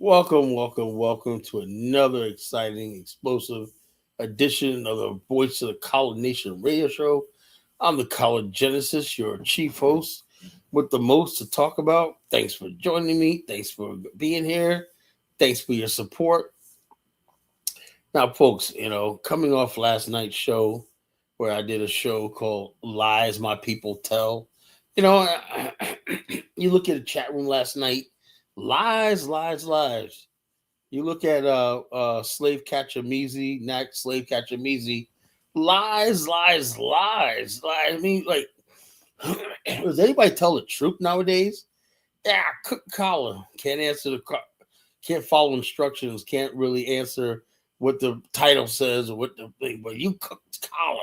Welcome to another exciting, explosive edition of the Voice of the College Nation radio show. I'm the College Genesis, your chief host with the most to talk about. Thanks for joining me. Thanks for being here. Thanks for your support. Now, folks, coming off last night's show where I did a show called Lies My People Tell, you know, you look at the chat room last night, lies, lies, lies. You look at Slave Catcher Measy, Knack Slave Catcher Measy, lies, lies, lies, lies. I mean, like, does anybody tell the truth nowadays? Yeah, cook collar can't answer can't follow instructions, can't really answer what the title says or what the thing, but you cook collar.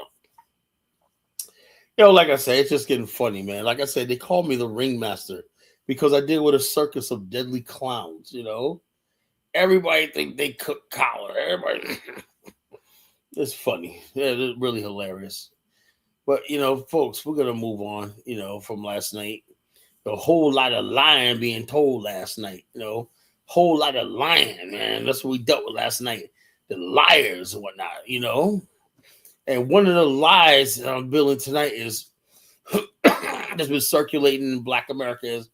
Like I said, it's just getting funny, man. Like I said, they call me the ringmaster because I deal with a circus of deadly clowns. Everybody think they cook collar. Everybody, it's funny. Yeah, it's really hilarious. But folks, we're gonna move on. From last night, a whole lot of lying being told last night. Whole lot of lying, man. That's what we dealt with last night. The liars and whatnot. And one of the lies I'm building tonight is that's been circulating in Black America is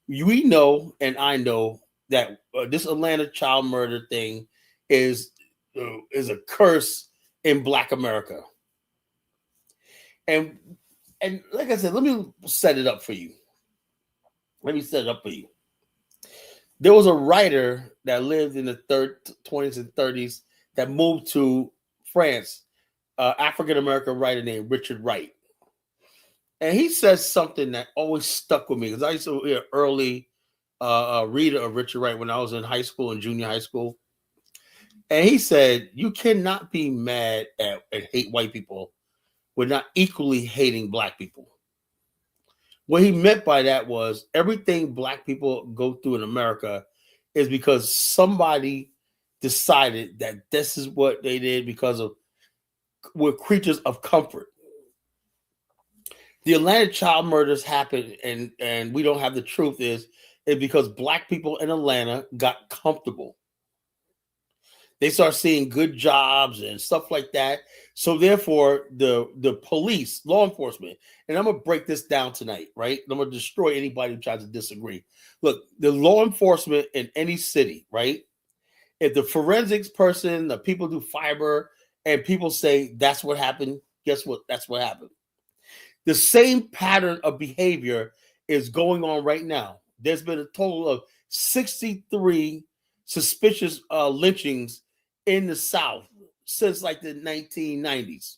we know and I know that this Atlanta child murder thing is a curse in Black America. And like I said, let me set it up for you. There was a writer that lived in the 20s and 30s that moved to France, African American writer named Richard Wright. And he says something that always stuck with me because I used to be an early reader of Richard Wright when I was in high school and junior high school. And he said, you cannot be mad at and hate white people with not equally hating Black people. What he meant by that was everything Black people go through in America is because somebody decided that this is what they did because of we're creatures of comfort. The Atlanta child murders happened and we don't have the truth is because Black people in Atlanta got comfortable. They start seeing good jobs and stuff like that. So therefore, the police, law enforcement, and I'm going to break this down tonight, right? I'm going to destroy anybody who tries to disagree. Look, the law enforcement in any city, right? If the forensics person, the people do fiber, and people say that's what happened, guess what? That's what happened. The same pattern of behavior is going on right now. There's been a total of 63 suspicious lynchings in the South since like the 1990s.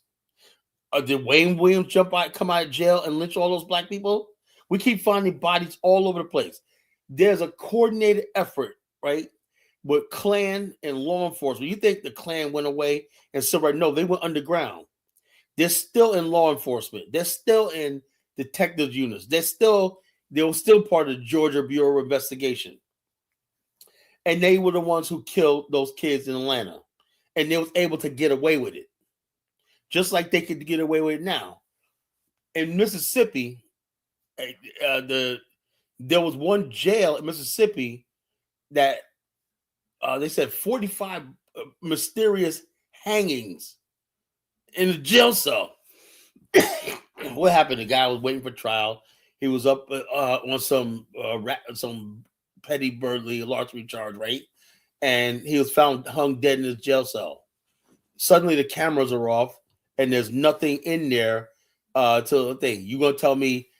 Did Wayne Williams come out of jail and lynch all those Black people? We keep finding bodies all over the place. There's a coordinated effort, right, with Klan and law enforcement. You think the Klan went away and so right? No, they went underground. They're still in law enforcement. They're still in detective units. They were still part of the Georgia Bureau of Investigation. And they were the ones who killed those kids in Atlanta. And they was able to get away with it. Just like they could get away with it now. In Mississippi, there was one jail in Mississippi that they said 45 mysterious hangings in the jail cell. What happened? The guy was waiting for trial. He was up on some petty burglary, larceny charge, right? And he was found hung dead in his jail cell. Suddenly, the cameras are off, and there's nothing in there to the thing. You gonna tell me?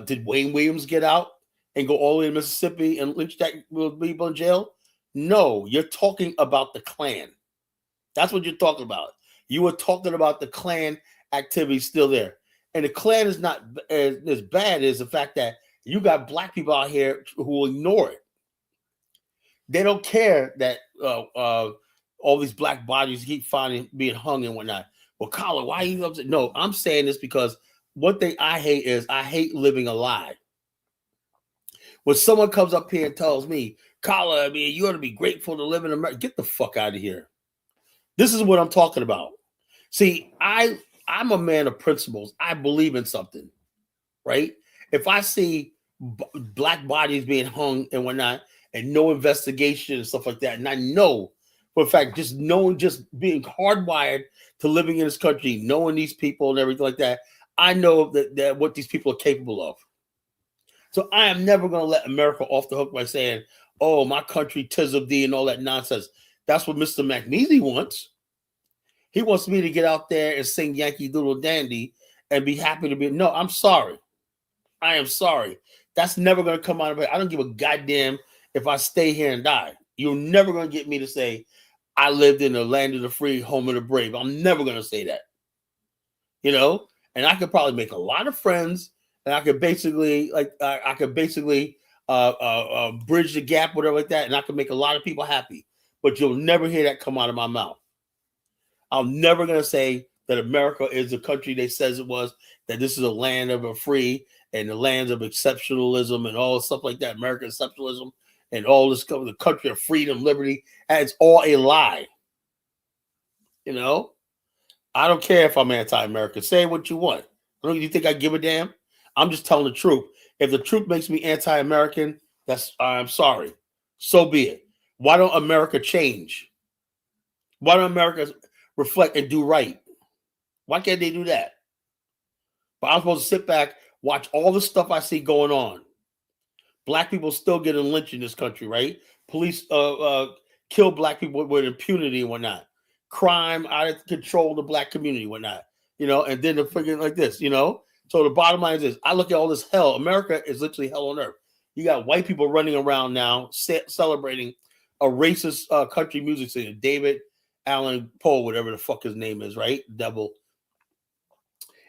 Did Wayne Williams get out and go all the way to Mississippi and lynch that people in jail? No, you're talking about the Klan. That's what you're talking about. You were talking about the Klan activity still there. And the Klan is not as bad as the fact that you got Black people out here who will ignore it. They don't care that all these Black bodies keep finding being hung and whatnot. Well, Colin, why are you upset? No, I'm saying this because one thing I hate is I hate living a lie. When someone comes up here and tells me, Colin, I mean, you ought to be grateful to live in America. Get the fuck out of here. This is what I'm talking about. See, I'm a man of principles. I believe in something, right? If I see Black bodies being hung and whatnot, and no investigation and stuff like that. And I know for a fact, just being hardwired to living in this country, knowing these people and everything like that, I know that what these people are capable of. So I am never going to let America off the hook by saying, oh, my country, tis of thee, and all that nonsense. That's what Mr. McNeely wants. He wants me to get out there and sing Yankee Doodle Dandy and be happy to be. No, I'm sorry. I am sorry. That's never going to come out of it. I don't give a goddamn if I stay here and die. You're never going to get me to say, I lived in the land of the free, home of the brave. I'm never going to say that. You know? And I could probably make a lot of friends, and I could basically, bridge the gap, whatever like that, and I could make a lot of people happy. But you'll never hear that come out of my mouth. I'm never going to say that America is the country they says it was, that this is a land of a free and the lands of exceptionalism and all stuff like that, American exceptionalism and all this, the country of freedom, liberty. And it's all a lie. You know? I don't care if I'm anti-American. Say what you want. You think I give a damn? I'm just telling the truth. If the truth makes me anti-American, I'm sorry. So be it. Why don't America change? Why don't America reflect and do right? Why can't they do that? But I'm supposed to sit back, watch all the stuff I see going on. Black people still getting lynched in this country, right? Police kill black people with impunity and whatnot. Crime out of control of the black community, whatnot. You know, and then the freaking like this, you know? So the bottom line is this. I look at all this hell. America is literally hell on earth. You got white people running around now celebrating a racist country music singer, David Allen Poe, whatever the fuck his name is, right? Devil.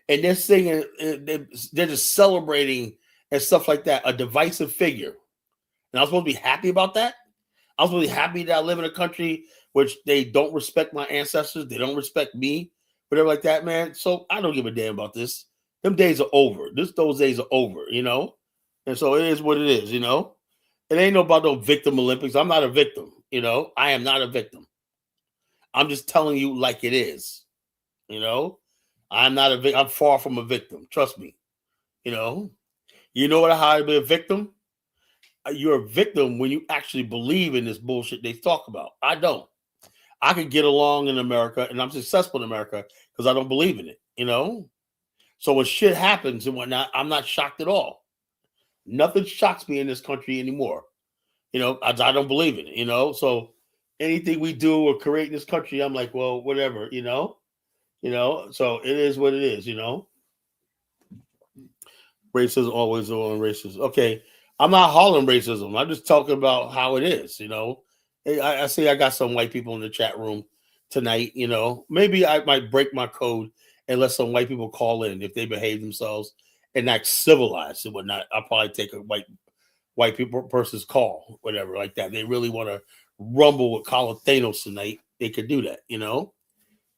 And they're singing, they're just celebrating and stuff like that, a divisive figure. And I'm supposed to be happy about that? I'm supposed to be happy that I live in a country which they don't respect my ancestors, they don't respect me, whatever like that, man. So I don't give a damn about this. Them days are over. Those days are over, you know? And so it is what it is, you know? It ain't no about no victim Olympics. I'm not a victim, you know? I am not a victim. I'm just telling you like it is, you know? I'm not a victim. I'm far from a victim. Trust me, you know? You know how to be a victim? You're a victim when you actually believe in this bullshit they talk about. I don't. I could get along in America, and I'm successful in America because I don't believe in it, you know? So when shit happens and whatnot, I'm not shocked at all. Nothing shocks me in this country anymore. You know, I don't believe in it, you know? So anything we do or create in this country, I'm like, well, whatever, you know? You know, so it is what it is, you know? Racism always on racism. Okay, I'm not hollering racism. I'm just talking about how it is, you know? I see I got some white people in the chat room tonight, you know? Maybe I might break my code and let some white people call in if they behave themselves and act civilized and whatnot. I'll probably take a white people person's call, whatever, like that. They really want to rumble with Thanos tonight. They could do that, you know?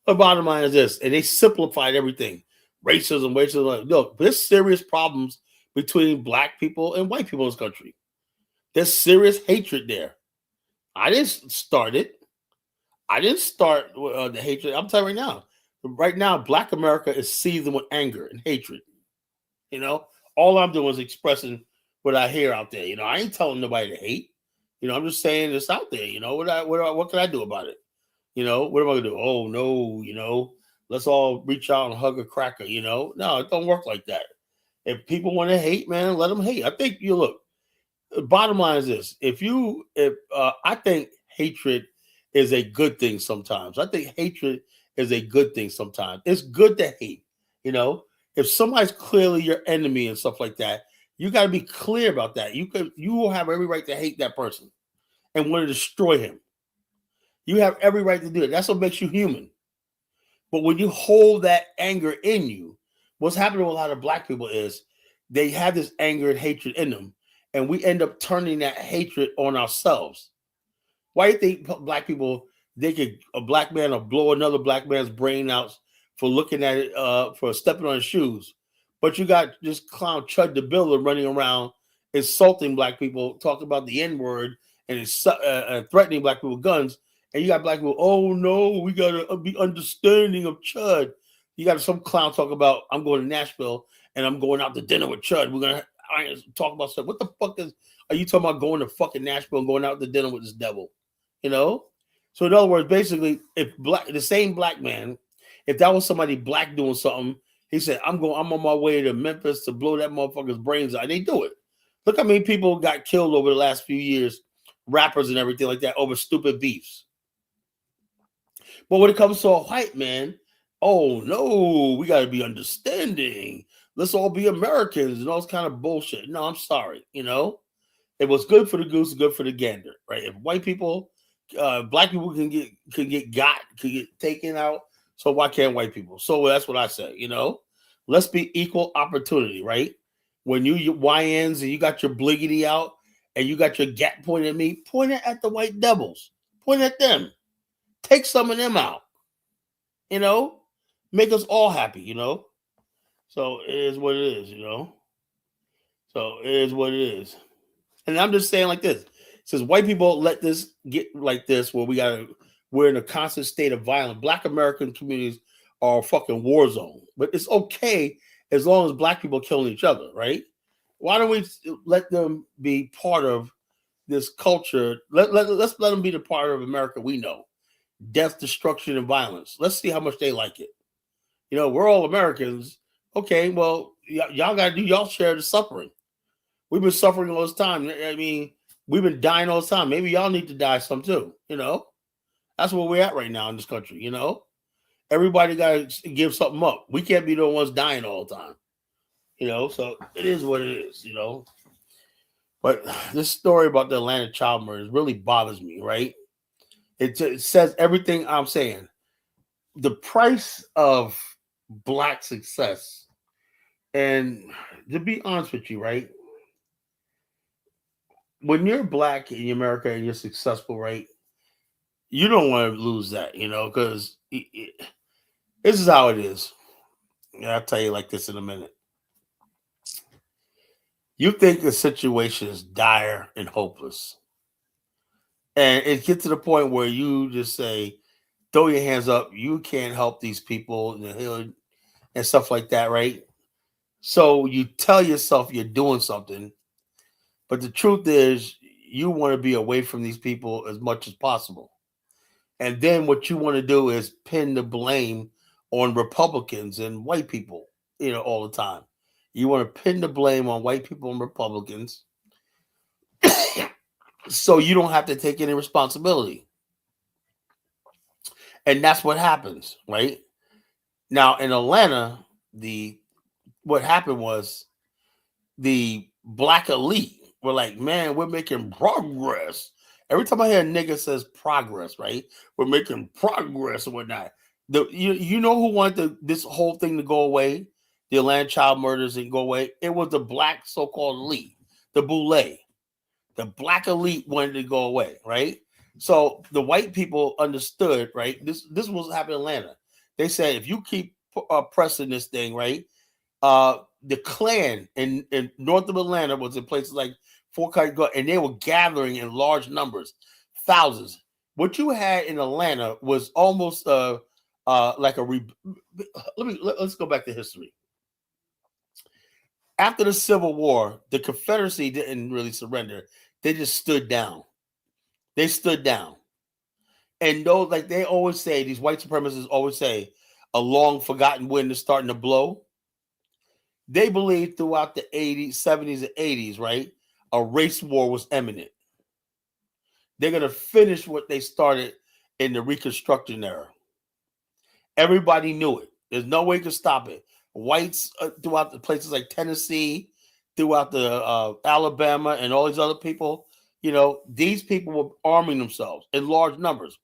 The bottom line is this, and they simplified everything. Racism. Look, there's serious problems between black people and white people in this country. There's serious hatred there. I didn't start it. I didn't start the hatred. I'm telling you right now, black America is seething with anger and hatred. You know, all I'm doing is expressing what I hear out there. You know, I ain't telling nobody to hate. You know, I'm just saying it's out there. You know, what can I do about it? You know, what am I gonna do? Oh no, you know, let's all reach out and hug a cracker. You know, no, it don't work like that. If people want to hate, man, let them hate. I think you look. The bottom line is this: I think hatred is a good thing sometimes. I think hatred is a good thing sometimes. It's good to hate. You know, if somebody's clearly your enemy and stuff like that, you got to be clear about that. You will have every right to hate that person and want to destroy him. You have every right to do it. That's what makes you human. But when you hold that anger in you, what's happening with a lot of black people is they have this anger and hatred in them, and we end up turning that hatred on ourselves. Why do you think black people, a black man will blow another black man's brain out for looking at it, for stepping on his shoes? But you got this clown Chud the Builder running around insulting black people, talking about the N-word and threatening black people with guns. And you got black people, oh no, we got to be understanding of Chud. You got some clown talk about, I'm going to Nashville and I'm going out to dinner with Chud. I talk about stuff. What the fuck are you talking about going to fucking Nashville and going out to dinner with this devil? You know? So in other words, basically, if the same black man, if that was somebody black doing something, he said, I'm on my way to Memphis to blow that motherfucker's brains out. They do it. Look how many people got killed over the last few years, rappers and everything like that, over stupid beefs. But when it comes to a white man, oh no, we got to be understanding. Let's all be Americans and all this kind of bullshit. No, I'm sorry. You know, it was good for the goose, good for the gander, right? If white people, black people can get taken out, so why can't white people? So that's what I say. You know, let's be equal opportunity, right? When you YNs and you got your bliggity out and you got your gap pointed at me, point it at the white devils, point at them. Take some of them out, you know, make us all happy, you know. So it is what it is, you know. So it is what it is. And I'm just saying like this. Since white people let this get like this, where we're in a constant state of violence. Black American communities are a fucking war zone. But it's okay as long as black people killing each other, right? Why don't we let them be part of this culture? Let's let them be the part of America we know. Death, destruction, and violence. Let's see how much they like it. You know, we're all Americans. Okay, well, y'all got to do y'all share the suffering. We've been suffering all this time. I mean, we've been dying all this time. Maybe y'all need to die some too. You know, that's where we're at right now in this country. You know, everybody got to give something up. We can't be the ones dying all the time. You know, so it is what it is. You know, but this story about the Atlanta child murders really bothers me, right? It says everything I'm saying. The price of black success, and to be honest with you, right? When you're black in America and you're successful, right? You don't want to lose that, you know, because this is how it is. I'll tell you like this in a minute. You think the situation is dire and hopeless. And it gets to the point where you just say, throw your hands up. You can't help these people in the hood and stuff like that, right? So you tell yourself you're doing something, but the truth is you want to be away from these people as much as possible. And then what you want to do is pin the blame on Republicans and white people, you know, all the time. You want to pin the blame on white people and Republicans so you don't have to take any responsibility. And that's what happens, right? Now in Atlanta, what happened was the black elite were like, man, we're making progress. Every time I hear a nigga says progress, right? We're making progress and whatnot. You know who wanted this whole thing to go away? The Atlanta child murders didn't go away. It was the black so-called elite, the boule. The black elite wanted to go away, right? So the white people understood, right? This was happening in Atlanta. They said, if you keep pressing this thing, right? The Klan in north of Atlanta was in places like Fort Carter, and they were gathering in large numbers, thousands. What you had in Atlanta was almost like let's go back to history. After the Civil War, the Confederacy didn't really surrender. They just stood down. They stood down. And those, like they always say, these white supremacists always say, a long forgotten wind is starting to blow. They believed throughout the 80s, 70s, and 80s, right? A race war was imminent. They're going to finish what they started in the Reconstruction era. Everybody knew it. There's no way to stop it. Whites throughout the places like Tennessee, throughout the Alabama, and all these other people, you know, these people were arming themselves in large numbers.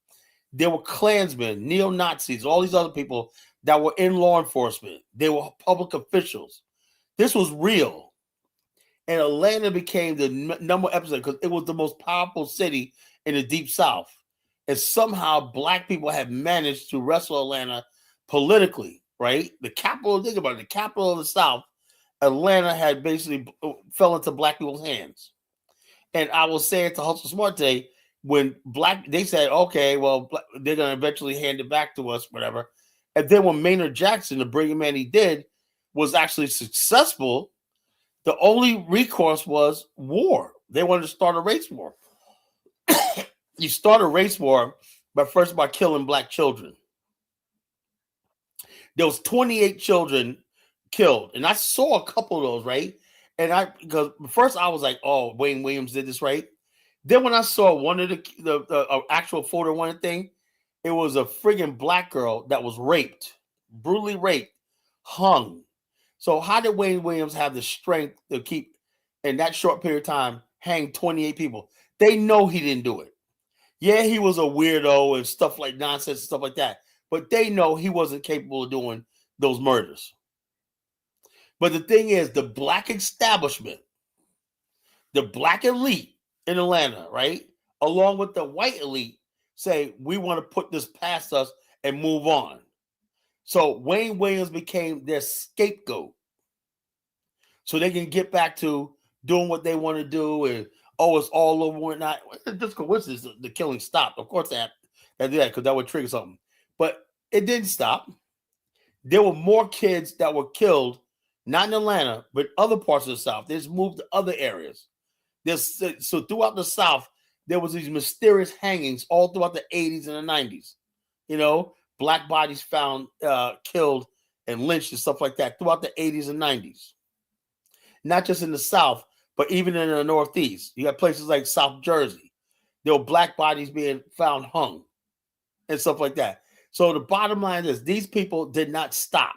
There were Klansmen, neo-Nazis, all these other people that were in law enforcement. They were public officials. This was real. And Atlanta became the number episode because it was the most powerful city in the Deep South. And somehow black people have managed to wrestle Atlanta politically, right? The capital, think about it, the capital of the South, Atlanta had basically fell into black people's hands. And I will say it to Hustle Smart Day, when they said, okay, well, they're going to eventually hand it back to us, whatever. And then when Maynard Jackson, the brilliant man he did, was actually successful, The only recourse was war. They wanted to start a race war. You start a race war, but first by killing black children. There was 28 children killed, and I saw a couple of those, right? And because first I was like, "Oh, Wayne Williams did this, right?" Then when I saw one of the actual photo one thing, it was a friggin' black girl that was raped, brutally raped, hung. So how did Wayne Williams have the strength to keep in that short period of time hang 28 people? They know he didn't do it. Yeah, he was a weirdo and stuff like nonsense and stuff like that. But they know he wasn't capable of doing those murders. But the thing is, the black establishment, the black elite in Atlanta, right, along with the white elite, say, we want to put this past us and move on. So Wayne Williams became their scapegoat. So they can get back to doing what they want to do and, oh, it's all over and not. It's just coincidence the killing stopped. Of course, they did that because that would trigger something. But it didn't stop. There were more kids that were killed, not in Atlanta, but other parts of the South. They just moved to other areas. So throughout the South, there was these mysterious hangings all throughout the 80s and the 90s. You know, black bodies found killed and lynched and stuff like that throughout the 80s and 90s. Not just in the South, but even in the Northeast. You got places like South Jersey. There were black bodies being found hung and stuff like that. So the bottom line is these people did not stop.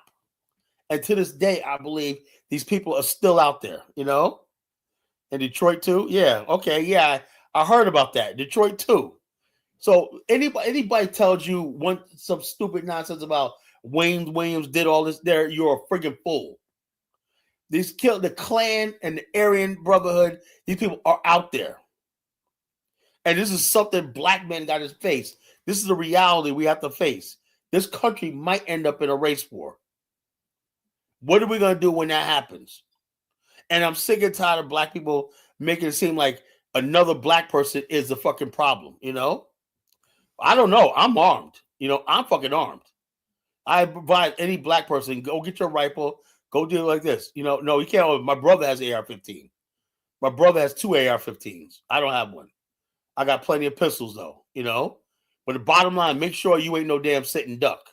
And to this day, I believe these people are still out there, you know? In Detroit too? Yeah, okay, yeah. I heard about that. Detroit too. So anybody tells you some stupid nonsense about Wayne Williams did all this there, you're a friggin' fool. These killed the Klan and the Aryan Brotherhood. These people are out there. And this is something black men got to face. This is a reality we have to face. This country might end up in a race war. What are we going to do when that happens? And I'm sick and tired of black people making it seem like another black person is the fucking problem, you know? I don't know. I'm armed. You know, I'm fucking armed. I advise any black person, go get your rifle, go do it like this. You know, no, you can't. My brother has an AR-15. My brother has two AR-15s. I don't have one. I got plenty of pistols, though, you know? But the bottom line, make sure you ain't no damn sitting duck.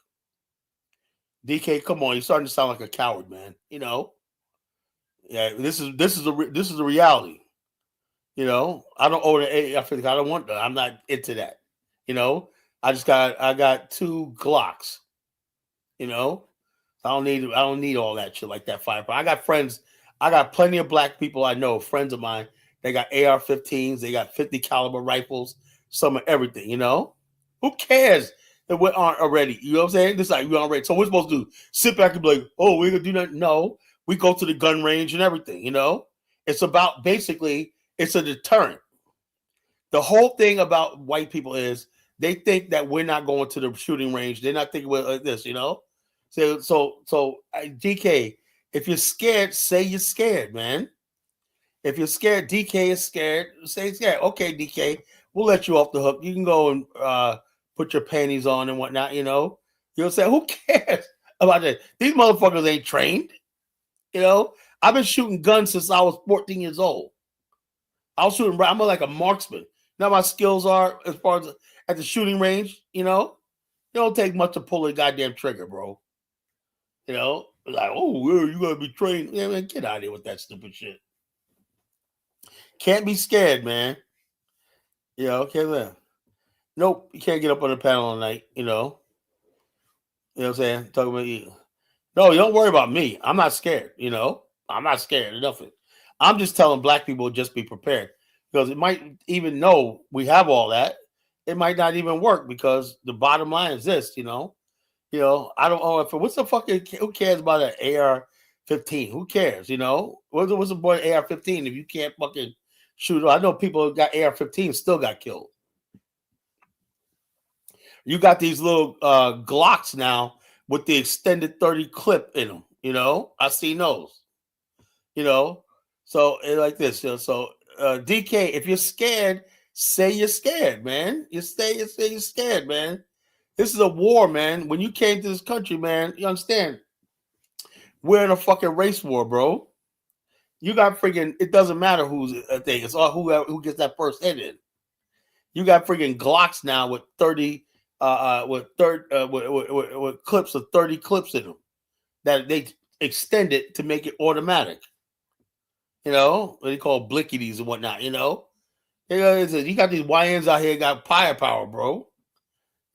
DK, come on, you're starting to sound like a coward, man. You know? Yeah, this is the reality. You know, I don't own an AR-15. I don't want that. I'm not into that. You know, I got two Glocks. You know, I don't need all that shit like that firepower. I got friends. I got plenty of black people I know, friends of mine. They got AR-15s. They got 50 caliber rifles. Some of everything. You know, who cares that we aren't already? You know what I'm saying? This like we aren't ready. So we're supposed to sit back and be like, oh, we're gonna do that. No, we go to the gun range and everything. You know, it's about basically it's a deterrent. The whole thing about white people is they think that we're not going to the shooting range. They're not thinking like this, you know. So DK, if you're scared, say you're scared, man. If you're scared, DK is scared. Say scared. Okay, DK, we'll let you off the hook. You can go and put your panties on and whatnot. You know. You'll say, who cares about that? These motherfuckers ain't trained. You know. I've been shooting guns since I was 14 years old. I was shooting. I'm like a marksman. Now my skills are as far as at the shooting range. You know, it don't take much to pull a goddamn trigger, bro. You know, like, oh, you gotta be trained. Yeah, man, get out of here with that stupid shit. Can't be scared, man. You know, okay, man. Nope, you can't get up on the panel all night. You know what I'm saying? Talking about you. No, you don't worry about me. I'm not scared. You know, I'm not scared of nothing. I'm just telling black people just be prepared because it might even know we have all that. It might not even work because the bottom line is this, you know, I don't know if what's the fucking who cares about an AR-15? Who cares? You know, what's the point of AR-15 if you can't fucking shoot? I know people who got AR-15 still got killed. You got these little Glocks now with the extended 30 clip in them. You know, I seen those. You know, so like this. You know, so DK, if you're scared, say you're scared, man. You say you're scared, man. This is a war, man. When you came to this country, man, you understand? We're in a fucking race war, bro. You got freaking. It doesn't matter who's a thing. It's all who gets that first hit in. You got freaking Glocks now with 30, with clips of 30 clips in them that they extend it to make it automatic. You know, what they call blickities and whatnot. You know, you got these YNs out here got firepower, bro.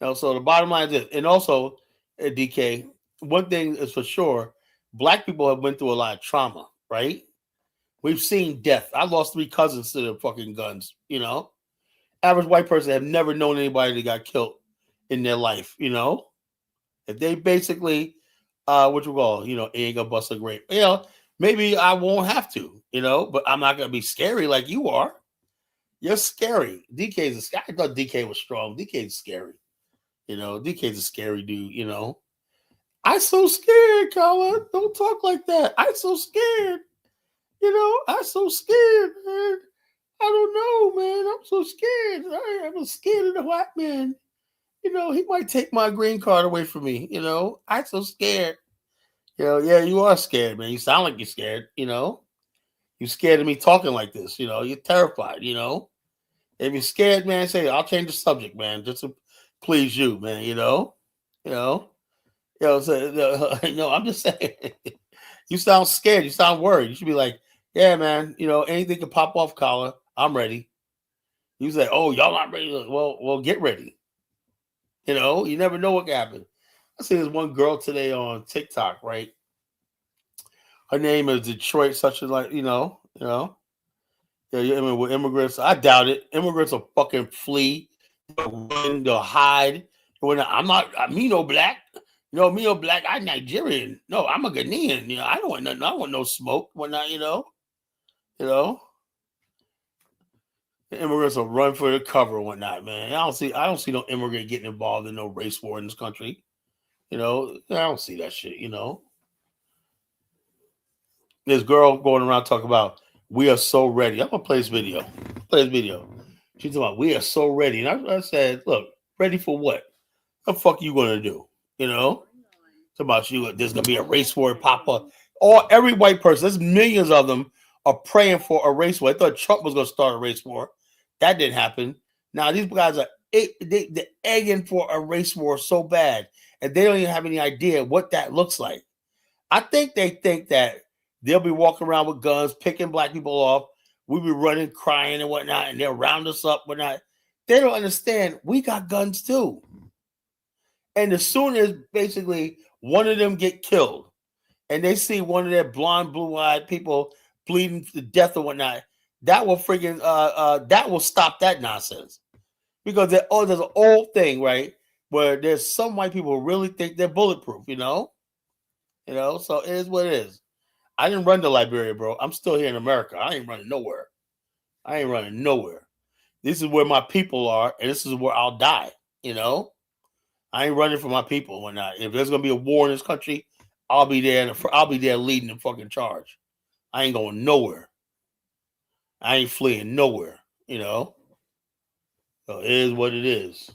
You know, so the bottom line is this, and also, DK, one thing is for sure, black people have went through a lot of trauma, right? We've seen death. I lost 3 cousins to the fucking guns, you know? Average white person have never known anybody that got killed in their life, you know? If they basically, what you call, you know, ain't gonna bust a grape. You know, maybe I won't have to, you know, but I'm not gonna be scary like you are. You're scary. DK's a scary. I thought DK was strong. DK's scary. You know, DK's a scary dude, you know? I so scared, Colin. Don't talk like that. I so scared. You know, I'm so scared, man. I don't know, man. I'm so scared. I'm scared of the white man. You know, he might take my green card away from me. You know, I'm so scared. You know, yeah, you are scared, man. You sound like you're scared. You know, you're scared of me talking like this. You know, you're terrified. You know, if you're scared, man, say I'll change the subject, man, just to please you, man. You know. So, no, I'm just saying. You sound scared. You sound worried. You should be like, yeah, man. You know, anything can pop off, collar. I'm ready. You say, oh, y'all not ready. Well, get ready. You know, you never know what can happen. I see this one girl today on TikTok, right? Her name is Detroit, such as like, yeah, I mean, with immigrants, I doubt it. Immigrants will fucking flee, they'll run, they'll hide. I'm not, me no black. You know, me no black, I'm Nigerian. No, I'm a Ghanaian. You know, I don't want nothing. I don't want no smoke. Whatnot, you know. The immigrants will run for the cover and whatnot, man. I don't see no immigrant getting involved in no race war in this country. You know, I don't see that shit, you know. This girl going around talking about we are so ready. I'm gonna play this video. She's talking about we are so ready. And I said, look, ready for what? What the fuck you gonna do? You know? It's about you. There's gonna be a race war pop up. Every white person, there's millions of them, are praying for a race war. I thought Trump was gonna start a race war. That didn't happen. Now these guys are they're egging for a race war so bad, and they don't even have any idea what that looks like. I think they think that they'll be walking around with guns, picking black people off. We'll be running, crying and whatnot, and they'll round us up, whatnot. They don't understand we got guns too. And as soon as basically one of them get killed, and they see one of their blonde, blue-eyed people bleeding to death or whatnot, that will freaking that will stop that nonsense. Because there's an old thing, right, where there's some white people who really think they're bulletproof, you know? So it is what it is. I didn't run to Liberia, bro. I'm still here in America. I ain't running nowhere. This is where my people are, and this is where I'll die, you know? I ain't running for my people and whatnot. If there's gonna be a war in this country, I'll be there. I'll be there leading the fucking charge. I ain't going nowhere. I ain't fleeing nowhere. You know. So it is what it is.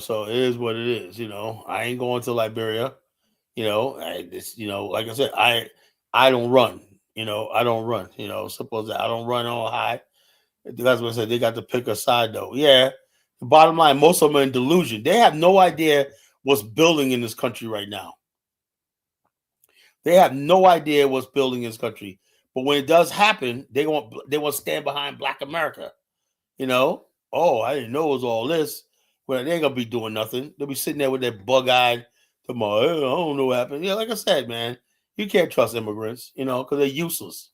So it is what it is. I ain't going to Liberia. Like I said, I don't run. I don't run. Suppose that I don't run on high. That's what I said. They got to pick a side, though. Yeah. The bottom line, most of them are in delusion. They have no idea what's building in this country right now. They have no idea what's building in this country. But when it does happen, they want to stand behind Black America. Oh, I didn't know it was all this. Well, they ain't gonna be doing nothing. They'll be sitting there with their bug-eyed tomorrow. I don't know what happened. Yeah, like I said, man, you can't trust immigrants, because they're useless.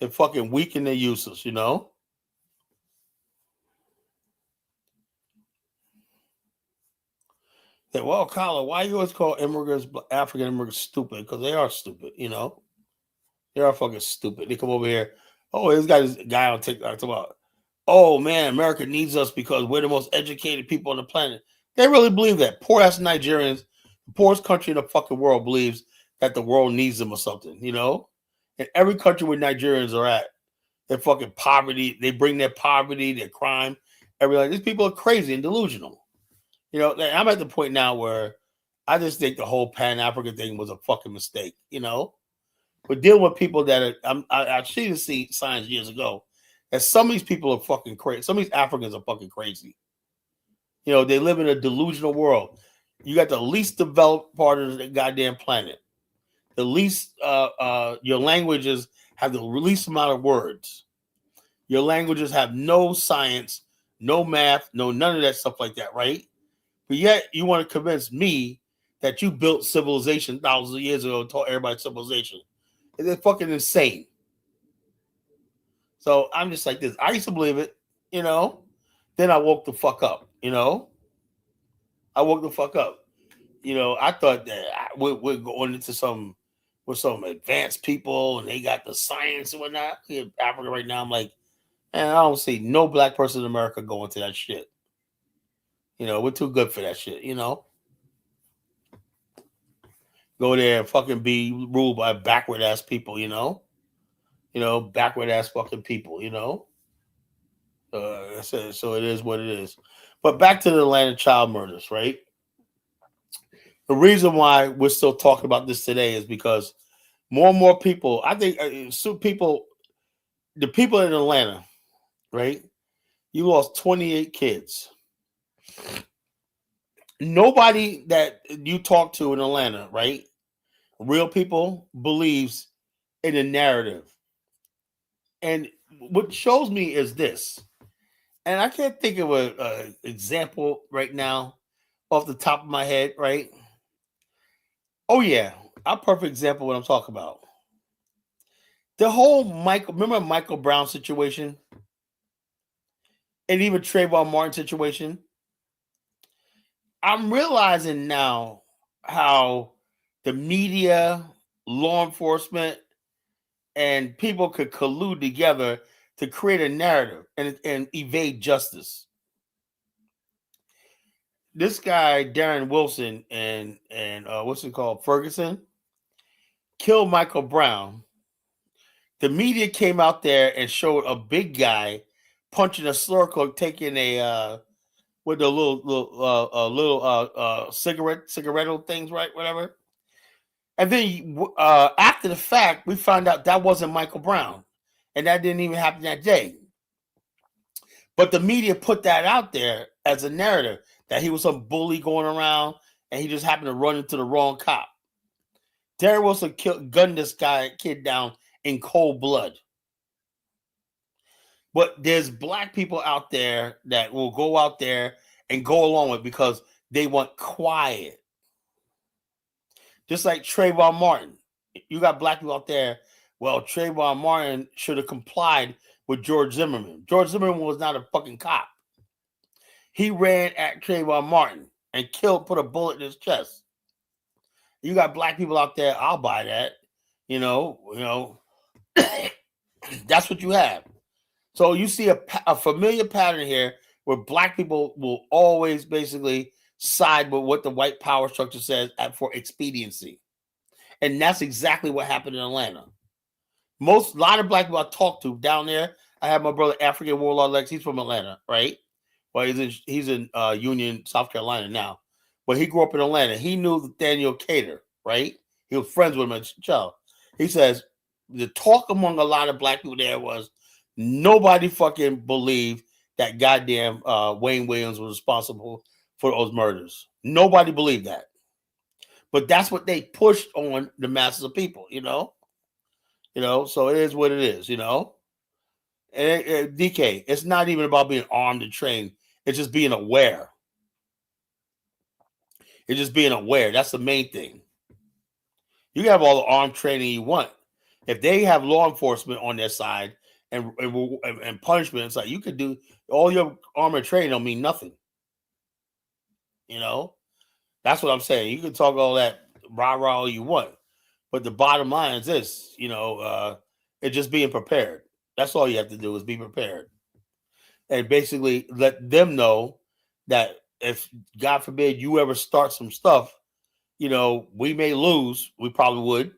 They're fucking weak and they're useless, That, well, Colin, why you always call immigrants, African immigrants, stupid? Because they are stupid, They are fucking stupid. They come over here. Oh, this guy on TikTok talking about, oh man, America needs us because we're the most educated people on the planet. They really believe that. Poor ass Nigerians, the poorest country in the fucking world, believes that the world needs them or something, In every country where Nigerians are at, they're fucking poverty. They bring their poverty, their crime, everything. These people are crazy and delusional. I'm at the point now where I just think the whole Pan-African thing was a fucking mistake, you know? But dealing with people that I should have seen signs years ago that some of these people are fucking crazy. Some of these Africans are fucking crazy. You know, they live in a delusional world. You got the least developed part of the goddamn planet. The least, your languages have the least amount of words. Your languages have no science, no math, no none of that stuff like that, right? But yet you want to convince me that you built civilization thousands of years ago and taught everybody civilization. It's fucking insane. So I'm just like this. I used to believe it, you know. Then I woke the fuck up, you know. I woke the fuck up. You know, I thought that we're going into some with some advanced people and they got the science and whatnot. In Africa right now, I'm like, man, I don't see no black person in America going to that shit. You know, we're too good for that shit, you know. Go there and fucking be ruled by backward ass people, you know. You know, backward ass fucking people, you know. So it is what it is. But back to the Atlanta child murders, right? The reason why we're still talking about this today is because more and more people, I think, the people in Atlanta, right? You lost 28 kids. Nobody that you talk to in Atlanta, right? Real people believes in a narrative. And what shows me is this, and I can't think of a example right now off the top of my head, right? Oh yeah, a perfect example of what I'm talking about. The whole remember Michael Brown situation, and even Trayvon Martin situation. I'm realizing now how the media, law enforcement, and people could collude together to create a narrative and evade justice. This guy, Darren Wilson, and what's it called, Ferguson, killed Michael Brown. The media came out there and showed a big guy punching a circle, taking a with the little cigarette things, right? Whatever. And then after the fact, we found out that wasn't Michael Brown, and that didn't even happen that day. But the media put that out there as a narrative that he was some bully going around, and he just happened to run into the wrong cop. Darren Wilson gunned this kid down in cold blood. But there's black people out there that will go out there and go along with it because they want quiet. Just like Trayvon Martin. You got black people out there. Well, Trayvon Martin should have complied with George Zimmerman. George Zimmerman was not a fucking cop. He ran at Trayvon Martin and put a bullet in his chest. You got black people out there, I'll buy that. You know, that's what you have. So you see a familiar pattern here where black people will always basically side with what the white power structure says for expediency. And that's exactly what happened in Atlanta. A lot of black people I talk to down there, I have my brother African Warlord Lex, he's from Atlanta, right? Well, he's in Union, South Carolina now. But he grew up in Atlanta. He knew Daniel Cater, right? He was friends with him as a child. He says the talk among a lot of black people there was nobody fucking believed that goddamn Wayne Williams was responsible for those murders. Nobody believed that. But that's what they pushed on the masses of people, you know? So it is what it is, you know? And DK, it's not even about being armed and trained. It's just being aware. It's just being aware. That's the main thing. You can have all the armed training you want. If they have law enforcement on their side and punishment, it's like you could do all your armor training don't mean nothing. You know? That's what I'm saying. You can talk all that rah-rah all you want. But the bottom line is this, it's just being prepared. That's all you have to do is be prepared. And basically let them know that if, God forbid, you ever start some stuff, we may lose. We probably would.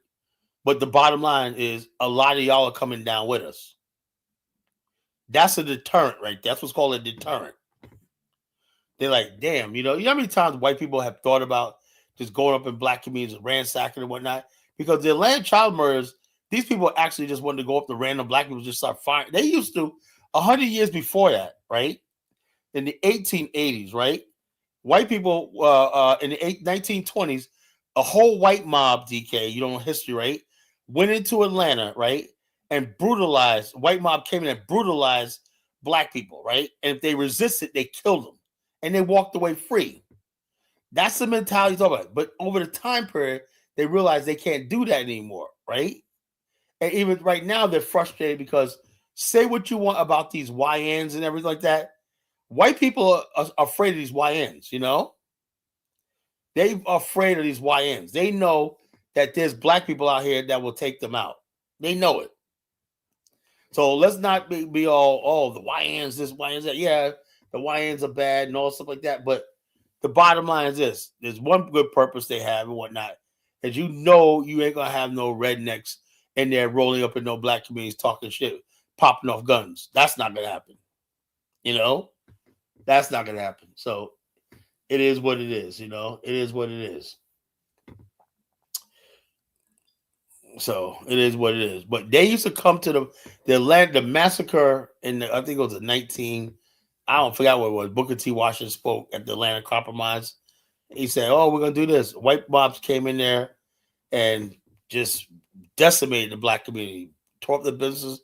But the bottom line is a lot of y'all are coming down with us. That's a deterrent, right? That's what's called a deterrent. They're like, damn, you know how many times white people have thought about just going up in black communities, ransacking and whatnot. Because the Atlanta child murders, these people actually just wanted to go up to random black people, just start firing. They used to 100 years before that, right? In the 1880s, right? White people in the 1920s, a whole white mob, DK, you don't know history, right? Went into Atlanta, right? And brutalized, white mob came in and brutalized black people, right? And if they resisted, they killed them. And they walked away free. That's the mentality it's about. But over the time period, they realized they can't do that anymore, right? And even right now, they're frustrated because say what you want about these YNs and everything like that. White people are afraid of these YNs, you know? They're afraid of these YNs. They know that there's black people out here that will take them out. They know it. So let's not be all, oh, the YNs, this, YNs, that. Yeah, the YNs are bad and all stuff like that. But the bottom line is this. There's one good purpose they have and whatnot. As you know, you ain't going to have no rednecks in there rolling up in no black communities talking shit, popping off guns. That's not going to happen. You know? That's not going to happen. So it is what it is, you know? It is what it is. So it is what it is. But they used to come to the massacre in I think it was I don't forget what it was. Booker T. Washington spoke at the Atlanta Compromise. He said, oh, we're going to do this. White mobs came in there and just decimated the black community, tore up the business,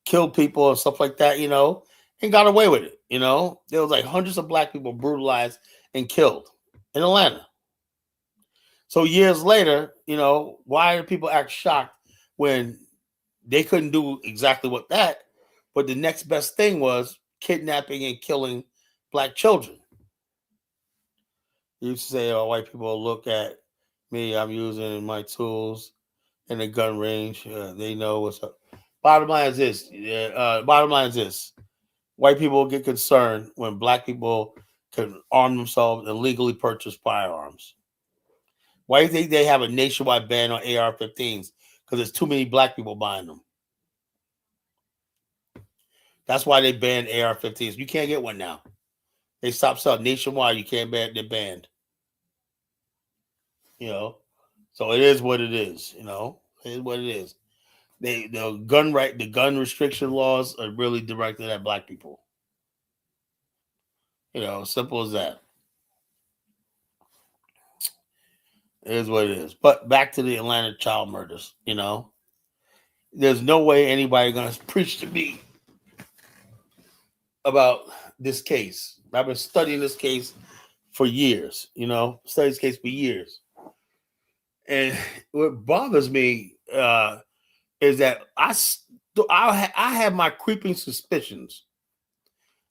killed people and stuff like that, you know, and got away with it, you know. There was like hundreds of black people brutalized and killed in Atlanta. So years later, you know, why do people act shocked when they couldn't do exactly what that, but the next best thing was kidnapping and killing black children? You say, oh, white people look at me, I'm using my tools in the gun range. They know what's up. Bottom line is this. White people get concerned when black people can arm themselves and legally purchase firearms. Why do you think they have a nationwide ban on AR-15s? Because there's too many black people buying them. That's why they banned AR-15s. You can't get one now. They stopped selling nationwide. You can't ban. They're banned. You know, so it is what it is. You know, it is what it is. The gun restriction laws are really directed at black people. You know, simple as that. It is what it is. But back to the Atlanta child murders. You know, there's no way anybody gonna preach to me about this case. I've been studying this case for years. You know, studied this case for years. And what bothers me is that I have my creeping suspicions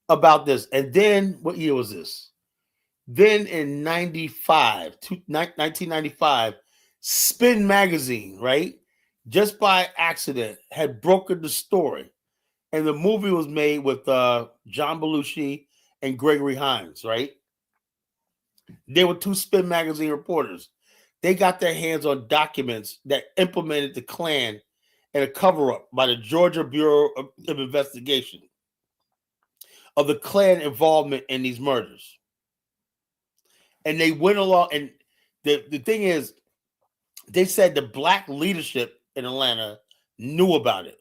about this. And then, what year was this? Then in 1995, Spin Magazine, right? Just by accident, had brokered the story. And the movie was made with John Belushi and Gregory Hines, right? They were two Spin Magazine reporters. They got their hands on documents that implemented the Klan and a cover-up by the Georgia Bureau of Investigation of the Klan involvement in these murders. And they went along, and the thing is, they said the black leadership in Atlanta knew about it.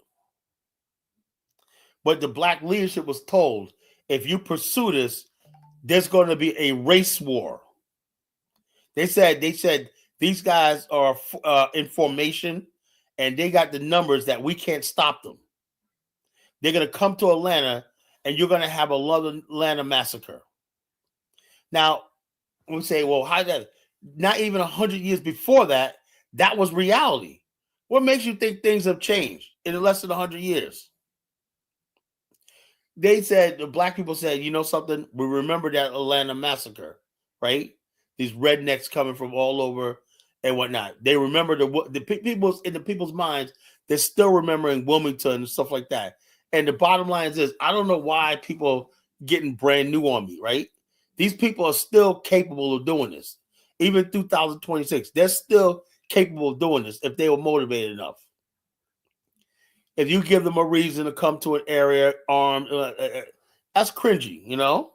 But the black leadership was told, if you pursue this, there's going to be a race war. They said these guys are in formation, and they got the numbers that we can't stop them. They're going to come to Atlanta, and you're going to have another Atlanta massacre. Now, we say, well, how that? Not even 100 years before that, that was reality. What makes you think things have changed in less than 100 years? They said, the black people said, you know something? We remember that Atlanta massacre, right? These rednecks coming from all over and whatnot. They remember the people's in the people's minds. They're still remembering Wilmington and stuff like that. And the bottom line is this: I don't know why people getting brand new on me, right? These people are still capable of doing this, even 2026. They're still capable of doing this if they were motivated enough. If you give them a reason to come to an area armed, that's cringy, you know.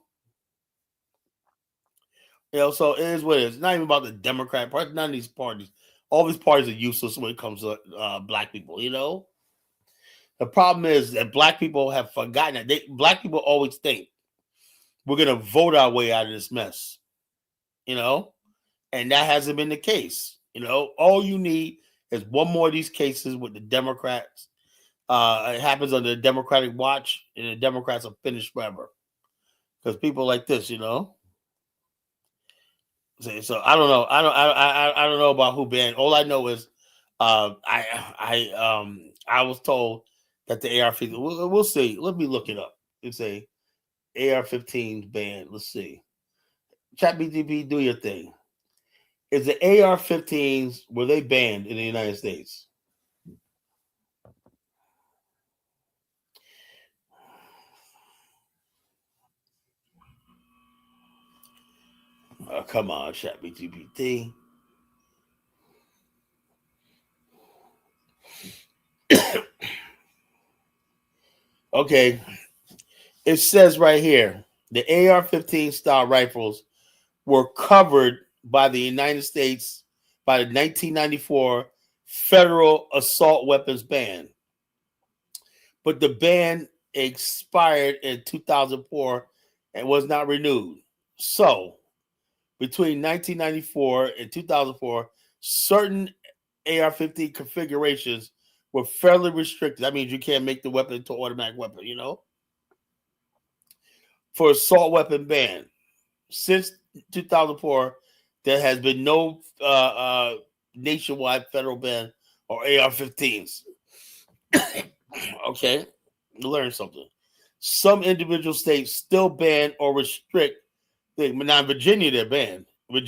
So it is what it is. It's not even about the Democrat Party. None of these parties. All these parties are useless when it comes to black people. The problem is that black people have forgotten that. Black people always think we're gonna vote our way out of this mess. And that hasn't been the case. All you need is one more of these cases with the Democrats. It happens under the Democratic watch, and the Democrats are finished forever. Because people like this. So I don't know. I don't know about who banned. All I know is I was told that the AR-15. We'll see. Let me look it up. It's a AR-15 banned. Let's see. ChatGPT, do your thing. Is the AR-15s, were they banned in the United States? Come on, ChatGPT. Okay. It says right here, the AR-15 style rifles were covered by the United States by the 1994 federal assault weapons ban. But the ban expired in 2004 and was not renewed. So, between 1994 and 2004, certain AR-15 configurations were fairly restricted. That means you can't make the weapon into an automatic weapon, for assault weapon ban. Since 2004, there has been no nationwide federal ban or AR-15s. Okay, you learn something. Some individual states still ban or restrict things. Now, in Virginia, they're banned. We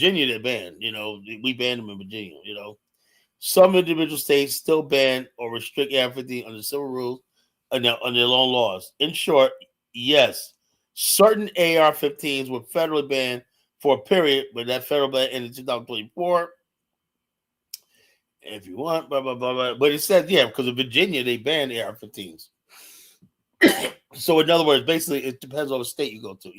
banned them in Virginia. Some individual states still ban or restrict AR-15 under civil rules and their own laws. In short, yes, certain AR-15s were federally banned for a period, but that federal ban ended in 2024. If you want, blah, blah, blah, blah. But it says, because in Virginia, they banned AR-15s. So, in other words, basically, it depends on the state you go to,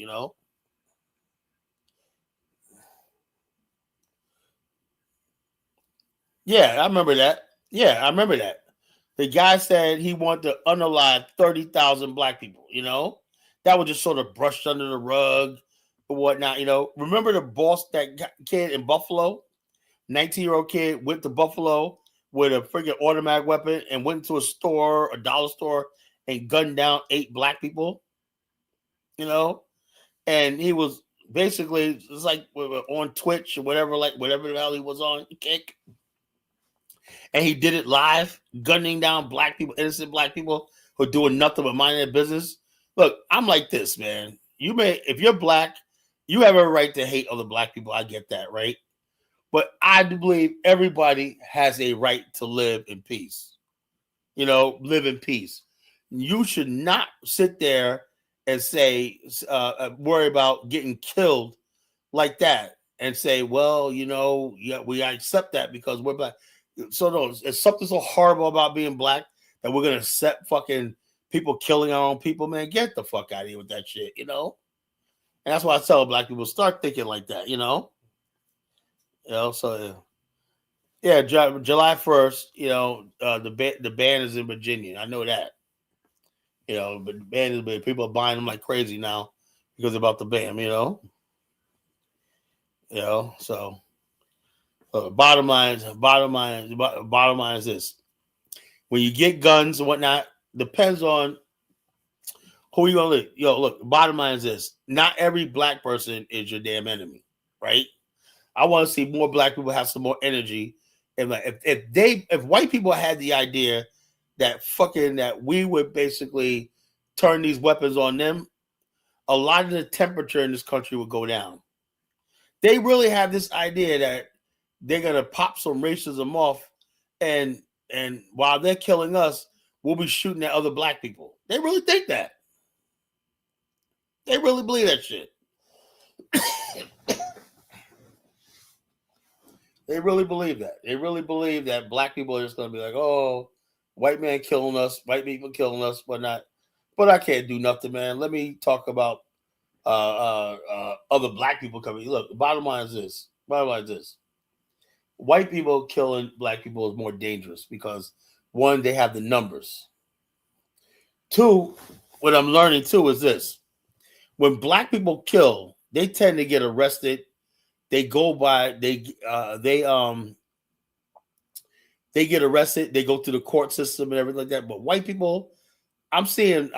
Yeah, I remember that. The guy said he wanted to unalive 30,000 black people, That was just sort of brushed under the rug or whatnot, Remember that kid in Buffalo? 19-year-old kid went to Buffalo with a freaking automatic weapon and went to a dollar store, and gunned down 8 black people, And he was basically, it's like on Twitch or whatever the hell he was on, Kick. And he did it live, gunning down black people, innocent black people who are doing nothing but minding their business. Look, I'm like this, man. If you're black, you have a right to hate other black people. I get that, right? But I do believe everybody has a right to live in peace. Live in peace. You should not sit there and say, worry about getting killed like that and say, well, we accept that because we're black. So no, it's something so horrible about being black that we're gonna accept fucking people killing our own people, man. Get the fuck out of here with that shit, And that's why I tell black people, start thinking like that, So yeah, July 1st, the ban is in Virginia. I know that. But the ban is, people are buying them like crazy now because about the ban, So bottom line is this: when you get guns and whatnot, depends on who you gonna live. Look, bottom line is this: not every black person is your damn enemy, right? I want to see more black people have some more energy. And like, if white people had the idea that we would basically turn these weapons on them, a lot of the temperature in this country would go down. They really have this idea that they're gonna pop some racism off, and while they're killing us, we'll be shooting at other black people. They really think that. They really believe that shit. They really believe that. They really believe that black people are just gonna be like, oh, white man killing us, white people killing us, whatnot. But I can't do nothing, man. Let me talk about other black people coming. Look, the bottom line is this. White people killing black people is more dangerous because one, they have the numbers. Two, what I'm learning too is this: when black people kill, they tend to get arrested. They go by they get arrested. They go through the court system and everything like that. But white people, I'm seeing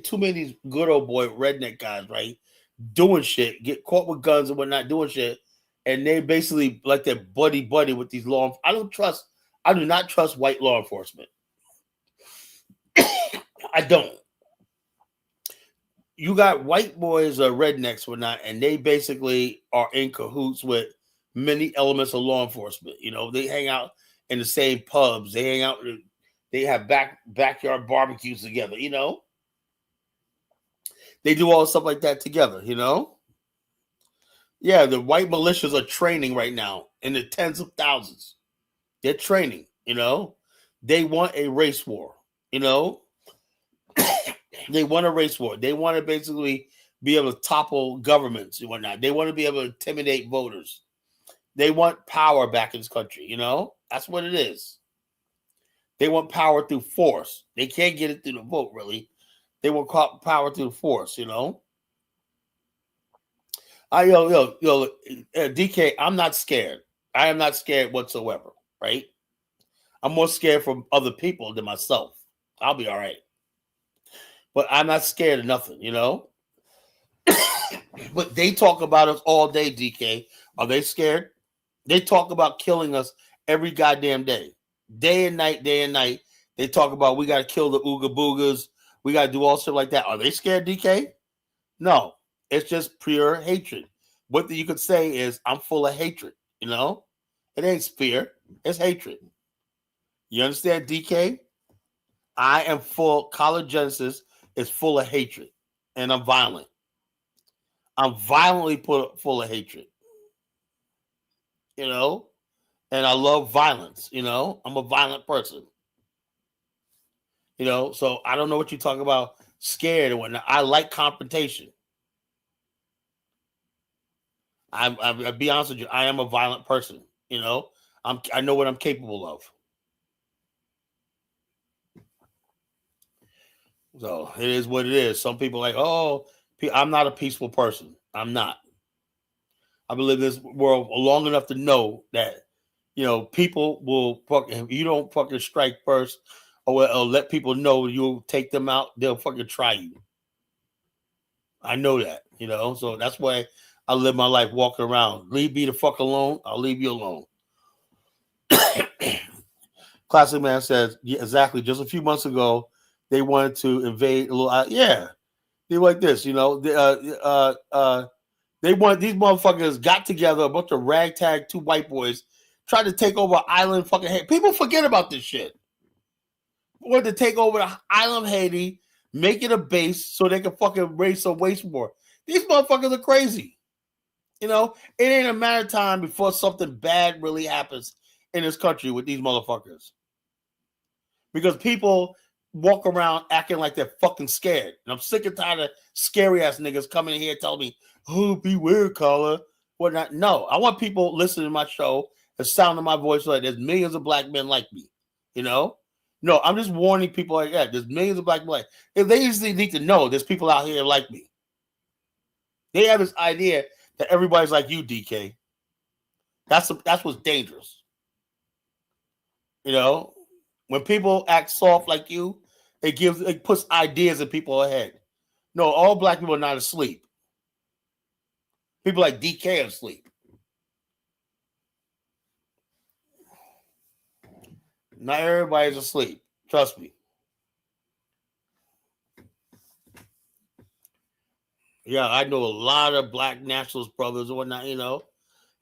too many of these good old boy redneck guys, right, doing shit, get caught with guns and whatnot, doing shit, and they basically like they're buddy with these law. I do not trust white law enforcement. I don't. You got white boys or rednecks or not, and they basically are in cahoots with many elements of law enforcement. You know, they hang out in the same pubs. They hang out. They have backyard barbecues together. You know, they do all stuff like that together. You know, yeah. The white militias are training right now in the tens of thousands. They're training. You know, they want a race war. You know. They want a race war. They want to basically be able to topple governments and whatnot. They want to be able to intimidate voters. They want power back in this country. You know, that's what it is. They want power through force. They can't get it through the vote, really. They want power through force. You know. DK, I'm not scared. I am not scared whatsoever. Right? I'm more scared from other people than myself. I'll be all right. But I'm not scared of nothing, you know? But they talk about us all day, DK. Are they scared? They talk about killing us every goddamn day. Day and night. They talk about we got to kill the Ooga Boogas. We got to do all shit like that. Are they scared, DK? No. It's just pure hatred. What you could say is, I'm full of hatred, you know? It ain't fear. It's hatred. You understand, DK? I am full. College Genesis is full of hatred, and I'm violent. I'm violently full of hatred, you know, and I love violence, you know. I'm a violent person, you know, so I don't know what you talk about scared and whatnot. I like confrontation. I'll be honest with you, I am a violent person, you know. I know what I'm capable of. So it is what it is. Some people are like, oh, I'm not a peaceful person. I'm not. I believe this world long enough to know that, you know, people will fucking, if you don't fucking strike first or let people know you'll take them out, they'll fucking try you. I know that, you know, so that's why I live my life walking around. Leave me the fuck alone. I'll leave you alone. Classic Man says, yeah, exactly. Just a few months ago, they wanted to invade a little. Yeah, they like this, you know. They want these motherfuckers got together, a bunch of ragtag two white boys, tried to take over island fucking Haiti. People forget about this shit. Wanted to take over the island of Haiti, make it a base so they can fucking raise some waste more. These motherfuckers are crazy. You know, it ain't a matter of time before something bad really happens in this country with these motherfuckers. Because people walk around acting like they're fucking scared. And I'm sick and tired of scary ass niggas coming in here telling me, oh, beware, caller. Whatnot. No, I want people listening to my show and sounding my voice like there's millions of black men like me. You know? No, I'm just warning people like that. There's millions of black men. If they usually need to know there's people out here like me. They have this idea that everybody's like you, DK. That's what's dangerous. You know? When people act soft like you, it puts ideas in people's head. No, all black people are not asleep. People like DK are asleep. Not everybody's asleep. Trust me. Yeah, I know a lot of black nationalist brothers and whatnot, you know.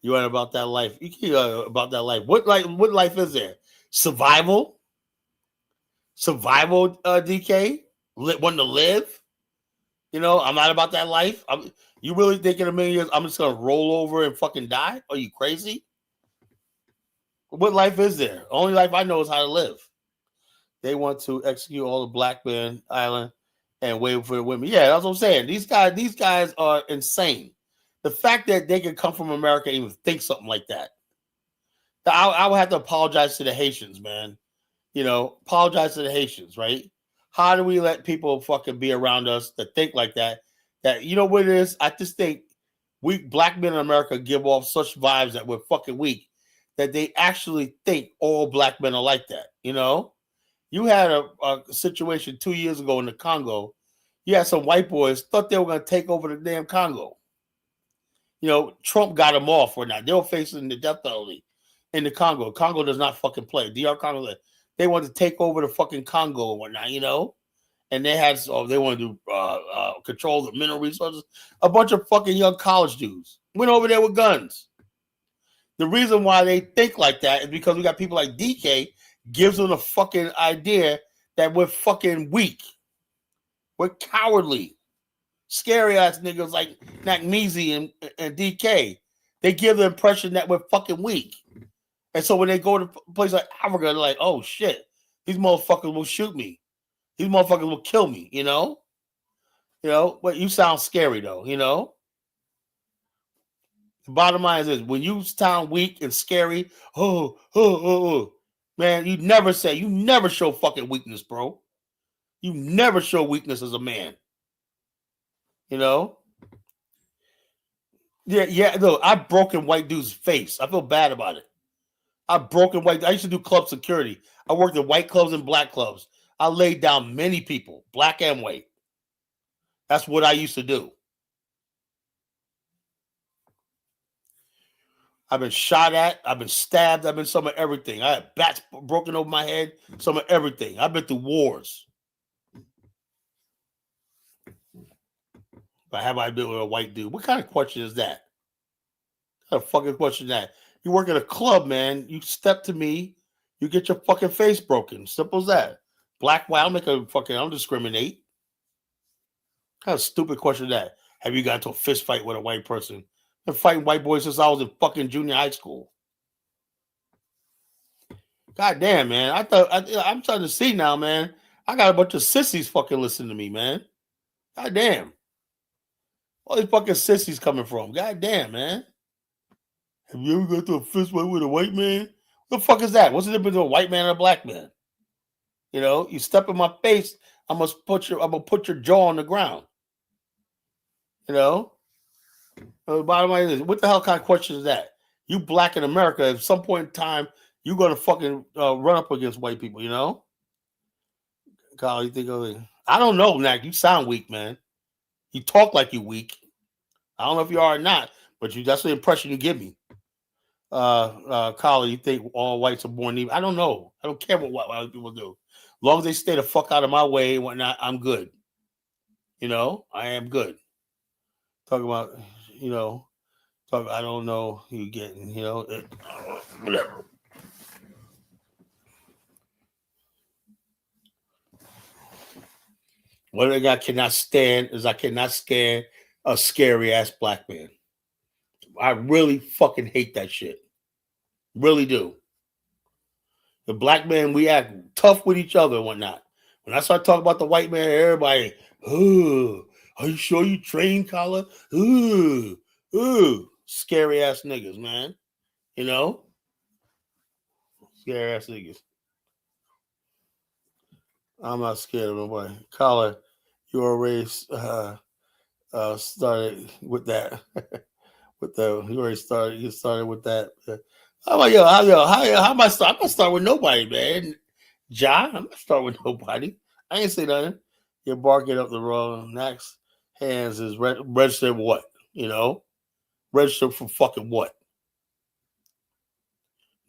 You ain't about that life. You keep about that life. What life is there? Survival? DK? Want to live? You know, I'm not about that life. You really think in a million years I'm just gonna roll over and fucking die? Are you crazy? What life is there? Only life I know is how to live. They want to execute all the black men island and wait for the women. Yeah, that's what I'm saying. These guys are insane. The fact that they can come from America and even think something like that. I would have to apologize to the Haitians, man. Apologize to the Haitians, right? How do we let people fucking be around us that think like that? That you know what it is? I just think we black men in America give off such vibes that we're fucking weak that they actually think all black men are like that. You had a situation 2 years ago in the Congo. You had some white boys thought they were going to take over the damn Congo. Trump got them off or not. They were facing the death penalty in the Congo. Congo does not fucking play. DR Congo, they wanted to take over the fucking Congo and whatnot, And they they wanted to control the mineral resources. A bunch of fucking young college dudes went over there with guns. The reason why they think like that is because we got people like DK gives them the fucking idea that we're fucking weak. We're cowardly. Scary ass niggas like Nakmeezy and DK. They give the impression that we're fucking weak. And so when they go to a place like Africa, they're like, oh shit, these motherfuckers will shoot me. These motherfuckers will kill me, But you sound scary though, The bottom line is this: when you sound weak and scary, man, you never show fucking weakness, bro. You never show weakness as a man. Yeah, look, I've broken white dude's face. I feel bad about it. I've broken white. I used to do club security. I worked in white clubs and black clubs. I laid down many people, black and white. That's what I used to do. I've been shot at. I've been stabbed. I've been some of everything. I had bats broken over my head. Some of everything. I've been through wars. But have I been with a white dude? What kind of question is that? What kind of fucking question is that? You work at a club, man. You step to me, you get your fucking face broken. Simple as that. Black, white, I don't discriminate. What kind of stupid question is that? Have you got into a fist fight with a white person? I've been fighting white boys since I was in fucking junior high school. God damn, man. I'm starting to see now, man. I got a bunch of sissies fucking listening to me, man. God damn. All these fucking sissies coming from. God damn, man. Have you ever got to a fist fight with a white man? What the fuck is that? What's the difference between a white man and a black man? You step in my face, I'm gonna put your jaw on the ground. The bottom line is, what the hell kind of question is that? You black in America, at some point in time, you're gonna fucking run up against white people, Kyle, you think of it? I don't know, Mac. You sound weak, man. You talk like you weak. I don't know if you are or not, but that's the impression you give me. Kyle, you think all whites are born evil? I don't know. I don't care what white people do. As long as they stay the fuck out of my way and whatnot, I'm good. I am good. Talk about, I don't know who you getting, whatever. What I cannot stand is I cannot stand a scary ass black man. I really fucking hate that shit. Really do. The black man, we act tough with each other and whatnot. When I start talking about the white man, everybody, are you sure you trained, Collar? Scary ass niggas, man. Scary ass niggas. I'm not scared of nobody. Collar, you already started with that. You started with that. How am I start? I'm gonna start with nobody, man. John, I'm gonna start with nobody. I ain't say nothing. You're barking up the wrong. Next hands is registered what? Registered for fucking what?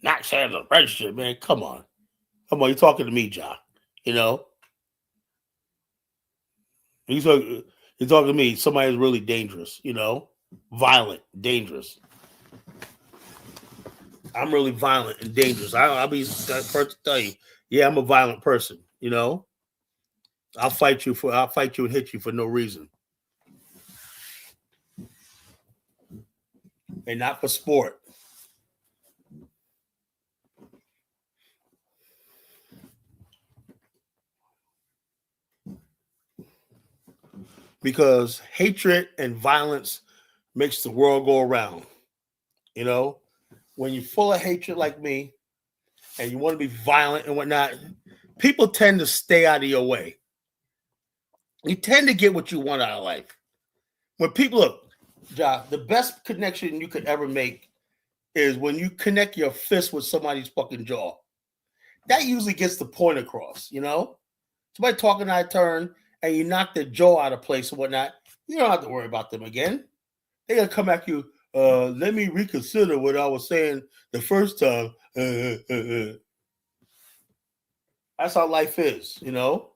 Knox hands are registered, man. Come on, you're talking to me, John. You're talking to me. Somebody is really dangerous. Violent, dangerous. I'm really violent and dangerous. I'll be the first to tell you. Yeah, I'm a violent person. I'll fight you and hit you for no reason, and not for sport. because hatred and violence makes the world go around. You know, when you're full of hatred like me and you want to be violent and whatnot, people tend to stay out of your way. You tend to get what you want out of life. When people look, Ja, the best connection you could ever make is when you connect your fist with somebody's fucking jaw. That usually gets the point across, you know? Somebody talking out of turn and you knock their jaw out of place and whatnot, you don't have to worry about them again. They're going to come at you, let me reconsider what I was saying the first time. That's how life is, you know?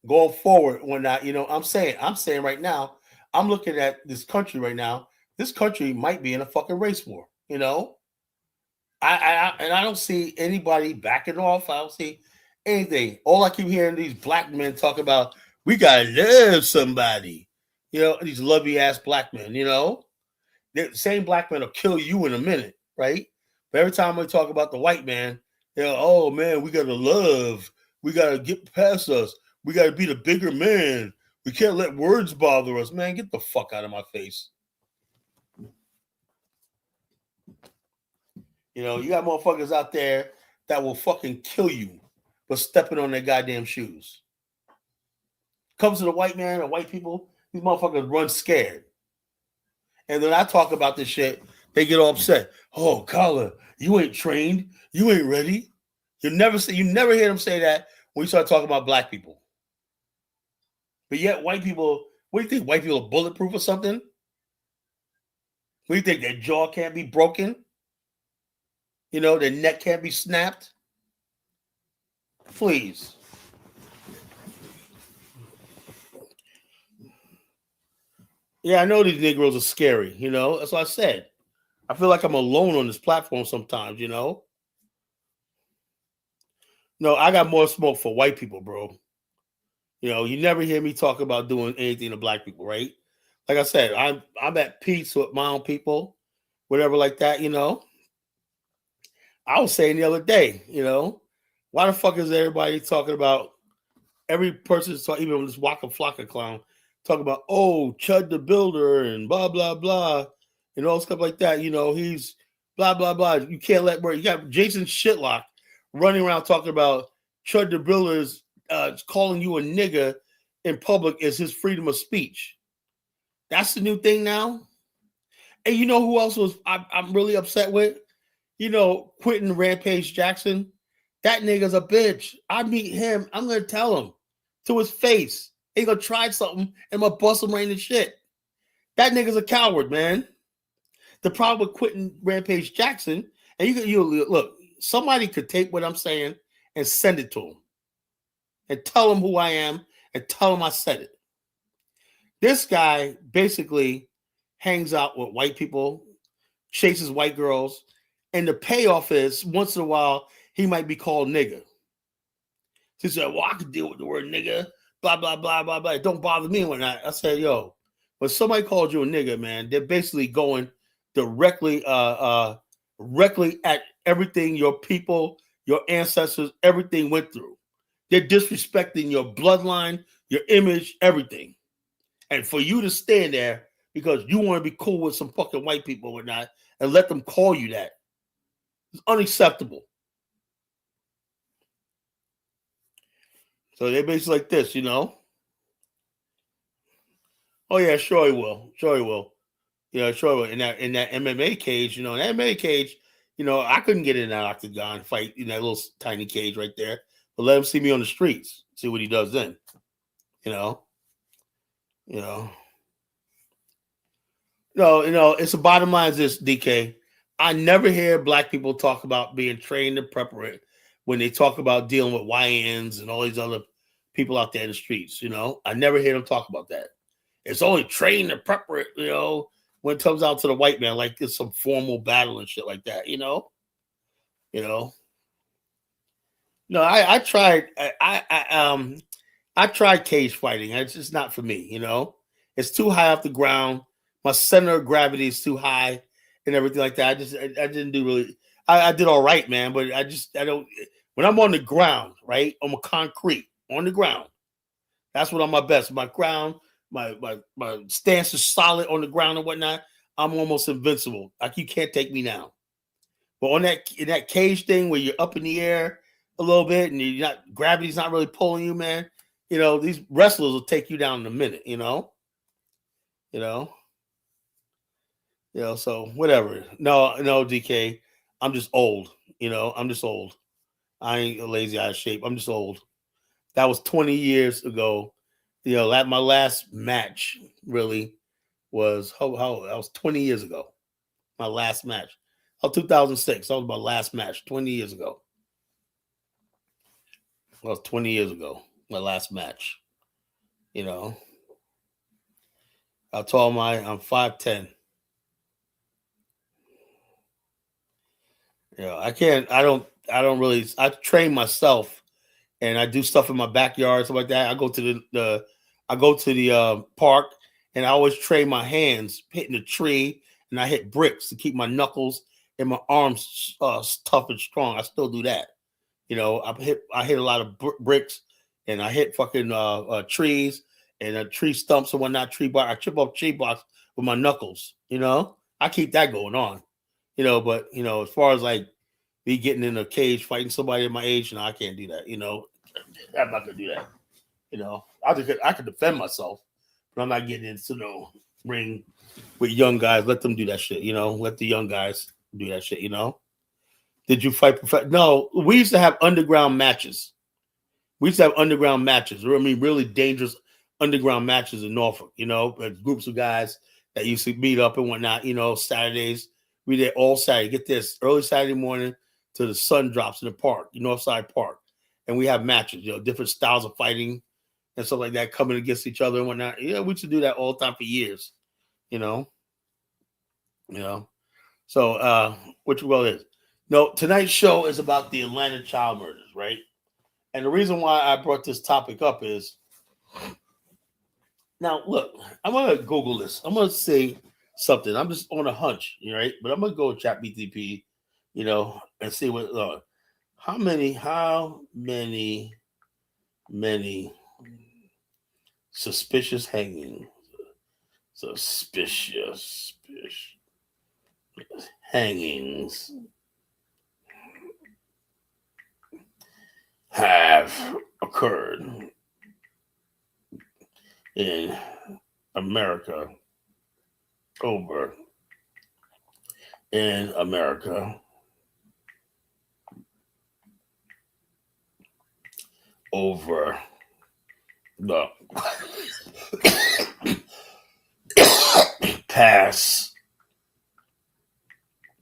Going forward when not, you know, I'm saying right now, I'm looking at this country right now. This country might be in a fucking race war, you know? I don't see anybody backing off. I don't see anything. All I keep hearing these black men talk about, we gotta love somebody. You know, these lovey ass black men, you know? The same black men will kill you in a minute, right? But every time we talk about the white man, they're like, oh man, we gotta love. We gotta get past us. We gotta be the bigger man. We can't let words bother us. Man, get the fuck out of my face. You know, you got motherfuckers out there that will fucking kill you for stepping on their goddamn shoes. Comes to the white man or white people, these motherfuckers run scared. And then I talk about this shit, they get all upset. Oh, Carla, you ain't trained. You ain't ready. You never hear them say that when you start talking about black people. But yet white people, what do you think? White people are bulletproof or something? What do you think? Their jaw can't be broken? You know, their neck can't be snapped? Please. Yeah, I know these Negroes are scary, you know? That's what I said. I feel like I'm alone on this platform sometimes, you know? No, I got more smoke for white people, bro. You know, you never hear me talk about doing anything to black people, right? Like I said, I'm at peace with my own people, whatever like that, you know? I was saying the other day, you know, why the fuck is everybody talking about every person's talking, even this Waka Flocka clown, talking about, oh, Chud the Builder and blah, blah, blah, and all stuff like that. You know, he's blah, blah, blah. You can't let where you got Jason Shitlock running around talking about Chud the Builder's calling you a nigga in public is his freedom of speech. That's the new thing now. And you know who else I'm really upset with? You know, Quentin Rampage Jackson. That nigga's a bitch. I meet him. I'm going to tell him to his face. He going to try something and I'm going to bust him right in the shit. That nigga's a coward, man. The problem with Quentin Rampage Jackson, and you look, somebody could take what I'm saying and send it to him and tell him who I am and tell him I said it. This guy basically hangs out with white people, chases white girls, and the payoff is once in a while he might be called nigga. He said, well, I can deal with the word nigga, blah, blah, blah, blah, blah. Don't bother me when I said, yo, when somebody calls you a nigga, man, they're basically going directly at everything your people, your ancestors, everything went through. They're disrespecting your bloodline, your image, everything. And for you to stand there because you want to be cool with some fucking white people or not and let them call you that, it's unacceptable. So they're basically like this, you know? Oh, yeah, sure he will. Sure he will. Yeah, sure he will. In that MMA cage, you know, in that MMA cage, you know, I couldn't get in that octagon fight in that little tiny cage right there. But let him see me on the streets, see what he does then. You know? No, it's the bottom line is this, DK. I never hear black people talk about being trained and preparate when they talk about dealing with YNs and all these other people out there in the streets, you know. I never hear them talk about that. It's only trained and preparate, you know, when it comes out to the white man, like it's some formal battle and shit like that, you know. No, I tried I tried cage fighting. It's just not for me, you know. It's too high off the ground. My center of gravity is too high and everything like that. I didn't do really. I did all right, man, but I don't. When I'm on the ground, right, on the concrete, on the ground, that's when I'm my best. My ground, my stance is solid on the ground and whatnot, I'm almost invincible. Like you can't take me down. But on that cage thing where you're up in the air a little bit and you're not gravity's not really pulling you, man. These wrestlers will take you down in a minute. So whatever. No, DK. I'm just old. I'm just old. I ain't lazy out of shape. I'm just old. That was 20 years ago. My last match really was how that was 20 years ago. My last match. 2006. That was my last match 20 years ago. That was 20 years ago. My last match. How tall am I? I'm 5'10". I train myself and I do stuff in my backyard, stuff like that. I go to the park and I always train my hands hitting a tree and I hit bricks to keep my knuckles and my arms tough and strong. I still do that. I hit a lot of bricks and I hit fucking trees and tree stumps and whatnot, tree bark. I chip up tree barks with my knuckles. I keep that going on. But as far as like me getting in a cage fighting somebody at my age, I can't do that. I'm not gonna do that. I could defend myself, but I'm not getting into no ring with young guys. Let them do that shit. Let the young guys do that shit. Did you fight No, we used to have underground matches. Really dangerous underground matches in Norfolk. Groups of guys that used to meet up and whatnot. Saturdays. We did all Saturday. Get this, early Saturday morning till the sun drops in the park, Northside Park. And we have matches, different styles of fighting and stuff like that, coming against each other and whatnot. We used to do that all the time for years, So, which is. No, tonight's show is about the Atlanta child murders, right? And the reason why I brought this topic up is, now, look, I'm going to Google this. I'm going to say something. I'm just on a hunch, right? But I'm going to go with ChatGPT, and see what, how many suspicious hangings have occurred in America over the past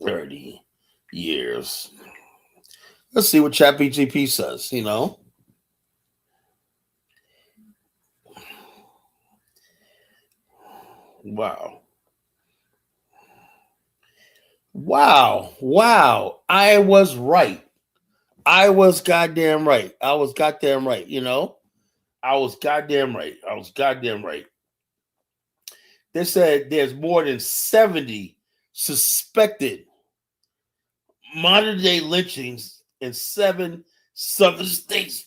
30 years. Let's see what ChatGPT says, Wow. I was right. I was goddamn right. I was goddamn right. They said there's more than 70 suspected modern day lynchings in 7 southern states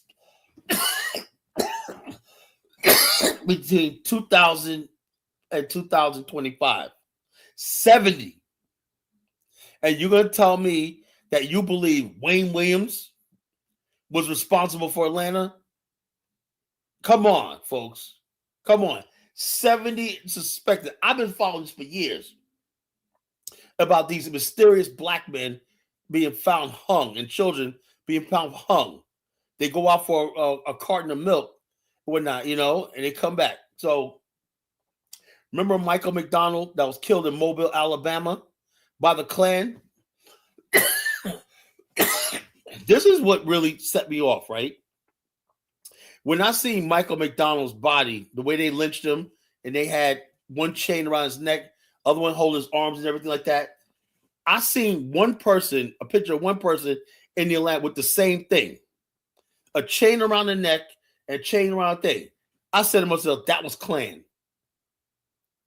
between 2000 and 2025. 70. And you're going to tell me that you believe Wayne Williams was responsible for Atlanta? Come on, folks. Come on. 70 suspected. I've been following this for years about these mysterious black men being found hung and children being found hung. They go out for a carton of milk and whatnot, and they come back. So remember Michael McDonald that was killed in Mobile, Alabama by the Klan? This is what really set me off, right? When I see Michael McDonald's body, the way they lynched him, and they had one chain around his neck, other one holding his arms and everything like that, I seen a picture of one person in the Atlanta with the same thing. A chain around the neck and a chain around the thing. I said to myself, that was Klan.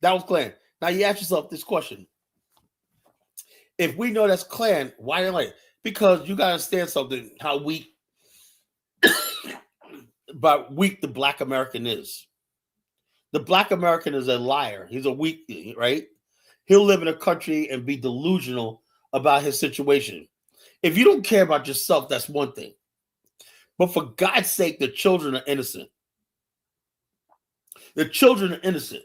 That was Klan. Now you ask yourself this question. If we know that's Klan, why didn't I? Because you got to understand something, how weak the black American is. The black American is a liar. He's a weak, right? He'll live in a country and be delusional about his situation. If you don't care about yourself, that's one thing. But for God's sake, the children are innocent. The children are innocent.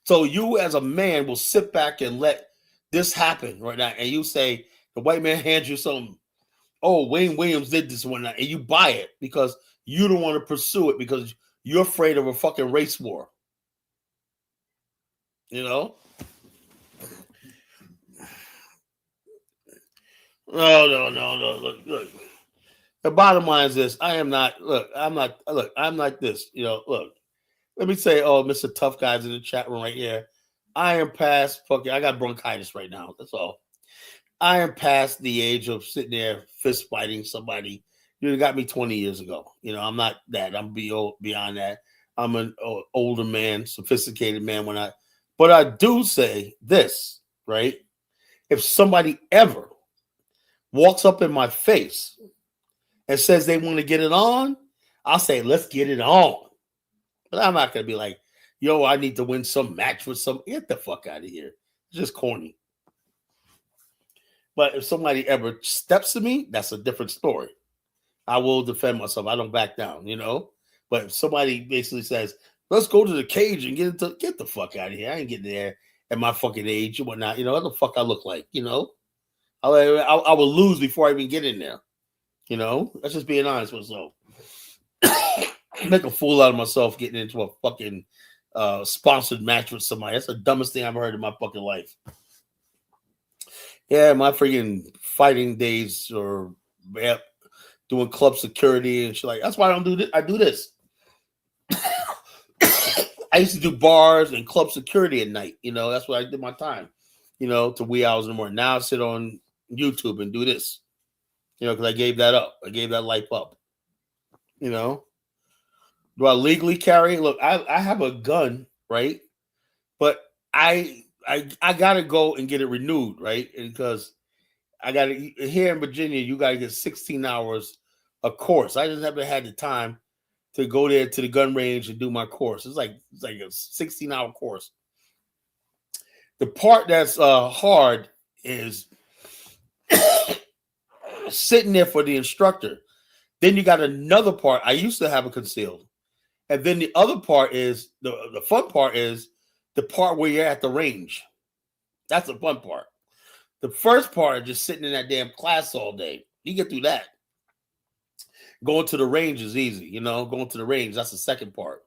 So you as a man will sit back and let this happen right now. And you say, the white man hands you something. Oh, Wayne Williams did this one night. And you buy it because you don't want to pursue it because you're afraid of a fucking race war. You know? No. Look. The bottom line is this. I'm not this. You know, look. Let me say, Mr. Tough Guy's in the chat room right here. I am past fucking, I got bronchitis right now. That's all. I am past the age of sitting there fist fighting somebody. You got me 20 years ago. You know, I'm not that. I'm beyond that. I'm an older man, sophisticated man. But I do say this, right? If somebody ever walks up in my face and says they want to get it on, I'll say, let's get it on. But I'm not going to be like, yo, I need to win some match with some. Get the fuck out of here. It's just corny. But if somebody ever steps to me, that's a different story. I will defend myself. I don't back down, you know. But if somebody basically says, let's go to the cage and get the fuck out of here. I ain't getting there at my fucking age and whatnot. You know, what the fuck I look like, you know. I will lose before I even get in there. You know, that's just being honest with myself. Make a fool out of myself getting into a fucking sponsored match with somebody. That's the dumbest thing I've heard in my fucking life. Yeah, my freaking fighting days or doing club security and shit like that's why I don't do this. I do this. I used to do bars and club security at night. You know, that's what I did my time. You know, to wee hours in the morning. Now I sit on YouTube and do this. You know, because I gave that up. I gave that life up. You know. Do I legally carry? Look, I have a gun, right? But I gotta go and get it renewed, right? Because I gotta here in Virginia, you gotta get 16 hours a course. I just haven't had the time to go there to the gun range and do my course. It's like a 16-hour course. The part that's hard is sitting there for the instructor. Then you got another part. I used to have a concealed. And then the other part is, the fun part is the part where you're at the range. That's the fun part. The first part is just sitting in that damn class all day. You get through that. Going to the range is easy, you know. Going to the range, that's the second part.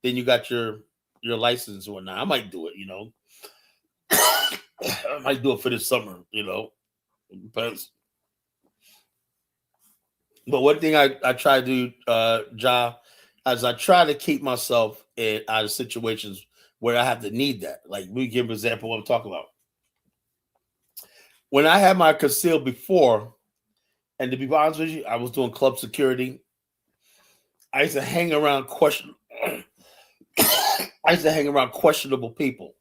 Then you got your license or whatnot. I might do it, you know. I might do it for this summer, you know. It depends. But one thing I try to do, Ja, as I try to keep myself out of situations where I have to need that. Like, we give an example of what I'm talking about. When I had my concealed before, and to be honest with you, I was doing club security. I used to hang around questionable people.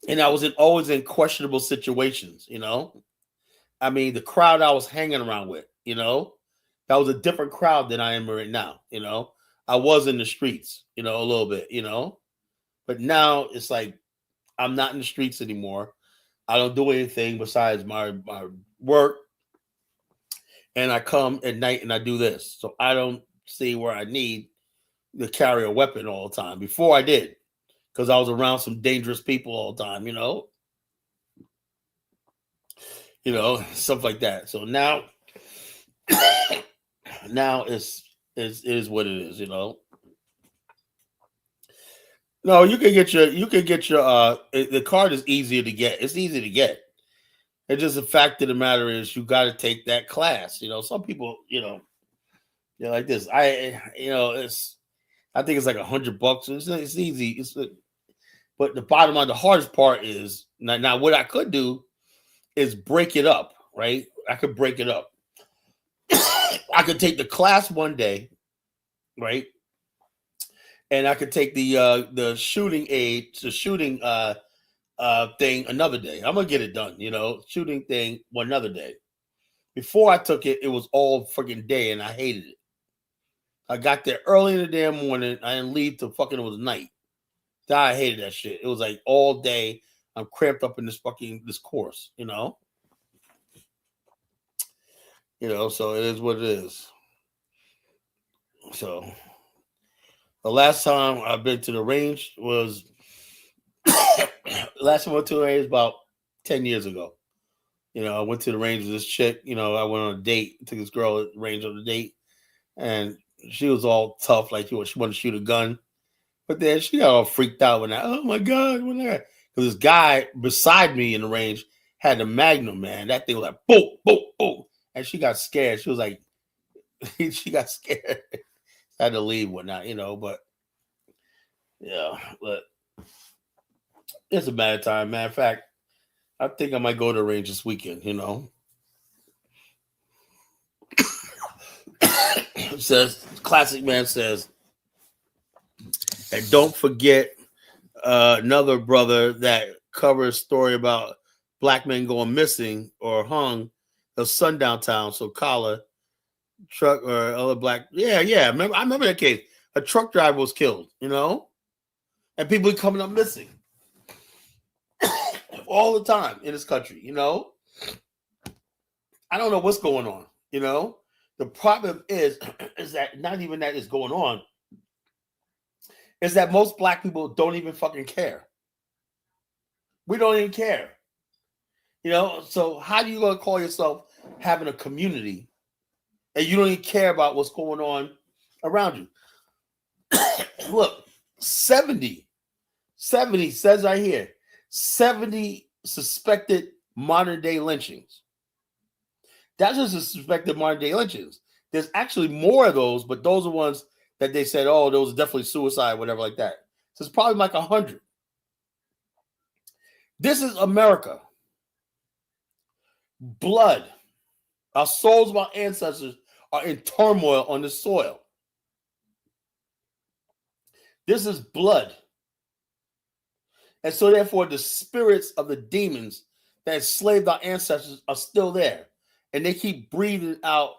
And I was always in questionable situations, you know? I mean, the crowd I was hanging around with, you know? That was a different crowd than I am right now, you know? I was in the streets, you know, a little bit, you know? But now it's like I'm not in the streets anymore. I don't do anything besides my work. And I come at night and I do this. So I don't see where I need to carry a weapon all the time. Before I did, because I was around some dangerous people all the time, you know? You know, stuff like that. So now it is what it is, you know. No, you can get your the card is easier to get. It's easy to get. It's just the fact of the matter is you got to take that class. You know, some people, you know, they're like this. I think it's like $100. It's easy. But the bottom line, the hardest part is now what I could do is break it up, right? I could break it up. I could take the class one day, right? And I could take the shooting thing another day. I'm gonna get it done, you know, shooting thing another day. Before I took it, it was all freaking day, and I hated it. I got there early in the damn morning. I didn't leave till fucking it was night. I hated that shit. It was like all day. I'm cramped up in this course, you know. So it is what it is. So the last time I've been to the range was last time I went to the range about 10 years ago. I went to the range with this chick. I went on a date, took this girl at the range on a date, and she was all tough, like she wanted to shoot a gun. But then she got all freaked out when oh my God, because this guy beside me in the range had the Magnum, man. That thing was like boom, boom, boom. And she got scared. She was like, she got scared. I had to leave, whatnot, but yeah, but it's a bad time. Matter of fact, I think I might go to the range this weekend, Says, Classic Man says, and don't forget another brother that covers story about black men going missing or hung a sundown town. So Collar, truck or other black. Yeah. I remember that case. A truck driver was killed, and people coming up missing all the time in this country, I don't know what's going on, The problem is that not even that is going on, is that most black people don't even fucking care. We don't even care. So how do you gonna call yourself having a community and you don't even care about what's going on around you? Look, 70 says right here, 70 suspected modern day lynchings. That's just a suspected modern day lynchings. There's actually more of those, but those are ones that they said, oh, those are definitely suicide, whatever like that. So it's probably like 100. This is America. Blood. Our souls of our ancestors are in turmoil on the soil. This is blood. And so therefore the spirits of the demons that enslaved our ancestors are still there. And they keep breathing out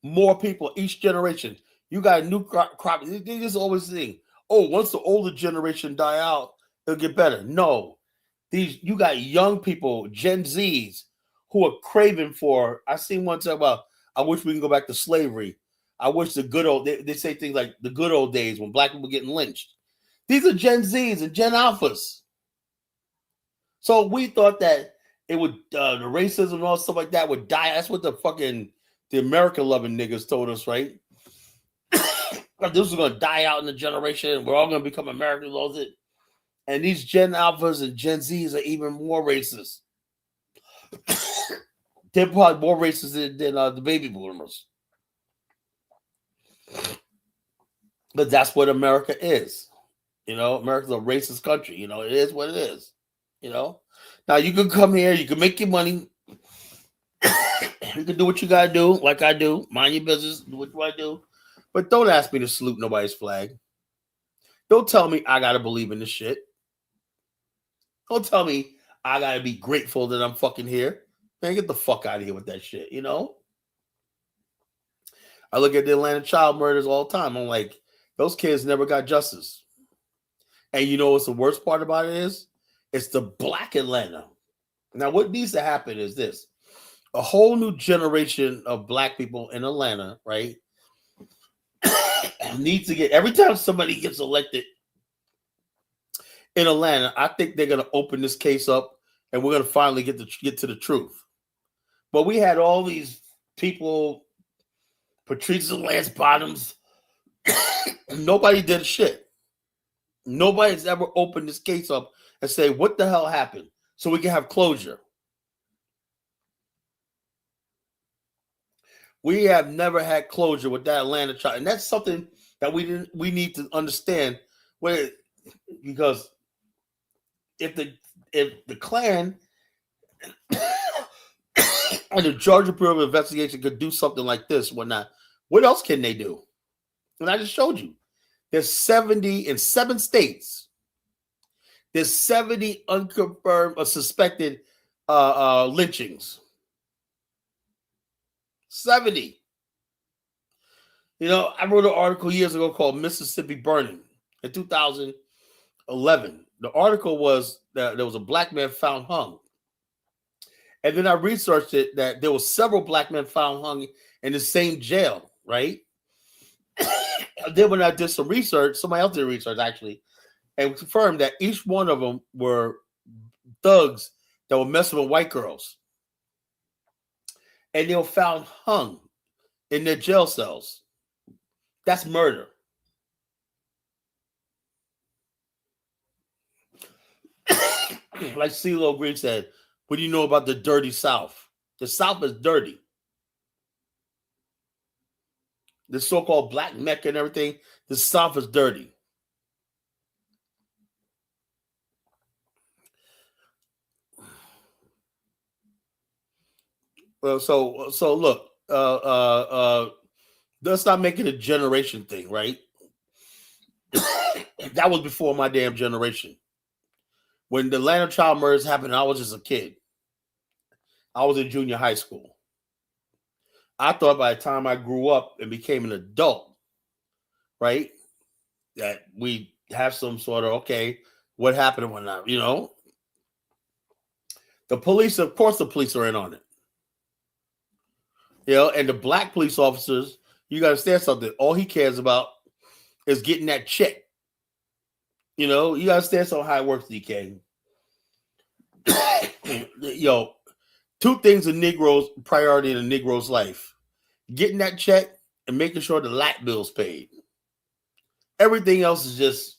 more people each generation. You got a new crop. They just always think, oh, once the older generation die out, it'll get better. No. You got young people, Gen Zs, who are craving for. I seen one talk about, I wish we can go back to slavery. I wish the good old, they say things like the good old days when black people were getting lynched. These are Gen Zs and Gen Alphas. So we thought that it would, the racism and all stuff like that would die. That's what the American loving niggas told us, right? This is going to die out in the generation. We're all going to become Americans. All this. And these Gen Alphas and Gen Zs are even more racist. They're probably more racist than the baby boomers. But that's what America is. America's a racist country. It is what it is. Now you can come here, you can make your money. You can do what you got to do, like I do. Mind your business, do what I do. But don't ask me to salute nobody's flag. Don't tell me I got to believe in this shit. Don't tell me I got to be grateful that I'm fucking here. Man, get the fuck out of here with that shit, I look at the Atlanta child murders all the time. I'm like, those kids never got justice. And you know what's the worst part about it is? It's the black Atlanta. Now, what needs to happen is this. A whole new generation of black people in Atlanta, right, needs to get, every time somebody gets elected in Atlanta, I think they're going to open this case up and we're going to finally get to the truth. But we had all these people, Patrice and Lance Bottoms, nobody did a shit. Nobody's ever opened this case up and say, what the hell happened? So we can have closure. We have never had closure with that Atlanta child. And that's something that we need to understand. Because if the Klan and the Georgia Bureau of Investigation could do something like this, whatnot, what else can they do? And I just showed you. There's 70 in 7 states. There's 70 unconfirmed or suspected lynchings. 70. You know, I wrote an article years ago called Mississippi Burning in 2011. The article was that there was a black man found hung. And then I researched it that there were several black men found hung in the same jail, right? Then when I did some research, somebody else did research actually, and confirmed that each one of them were thugs that were messing with white girls. And they were found hung in their jail cells. That's murder. Like CeeLo Green said, what do you know about the dirty South? The South is dirty. The so-called black Mecca and everything, the South is dirty. Well, so look, let's not make it a generation thing, right? That was before my damn generation. When the Atlanta child murders happened, I was just a kid. I was in junior high school. I thought by the time I grew up and became an adult, right, that we have some sort of, okay, what happened when I, you know? The police, of course, the police are in on it. You know, and the black police officers, you got to understand something. All he cares about is getting that check. You know, you got to understand something how it works, DK. Yo, two things a Negro's priority in a Negro's life: getting that check and making sure the light bill's paid. Everything else is just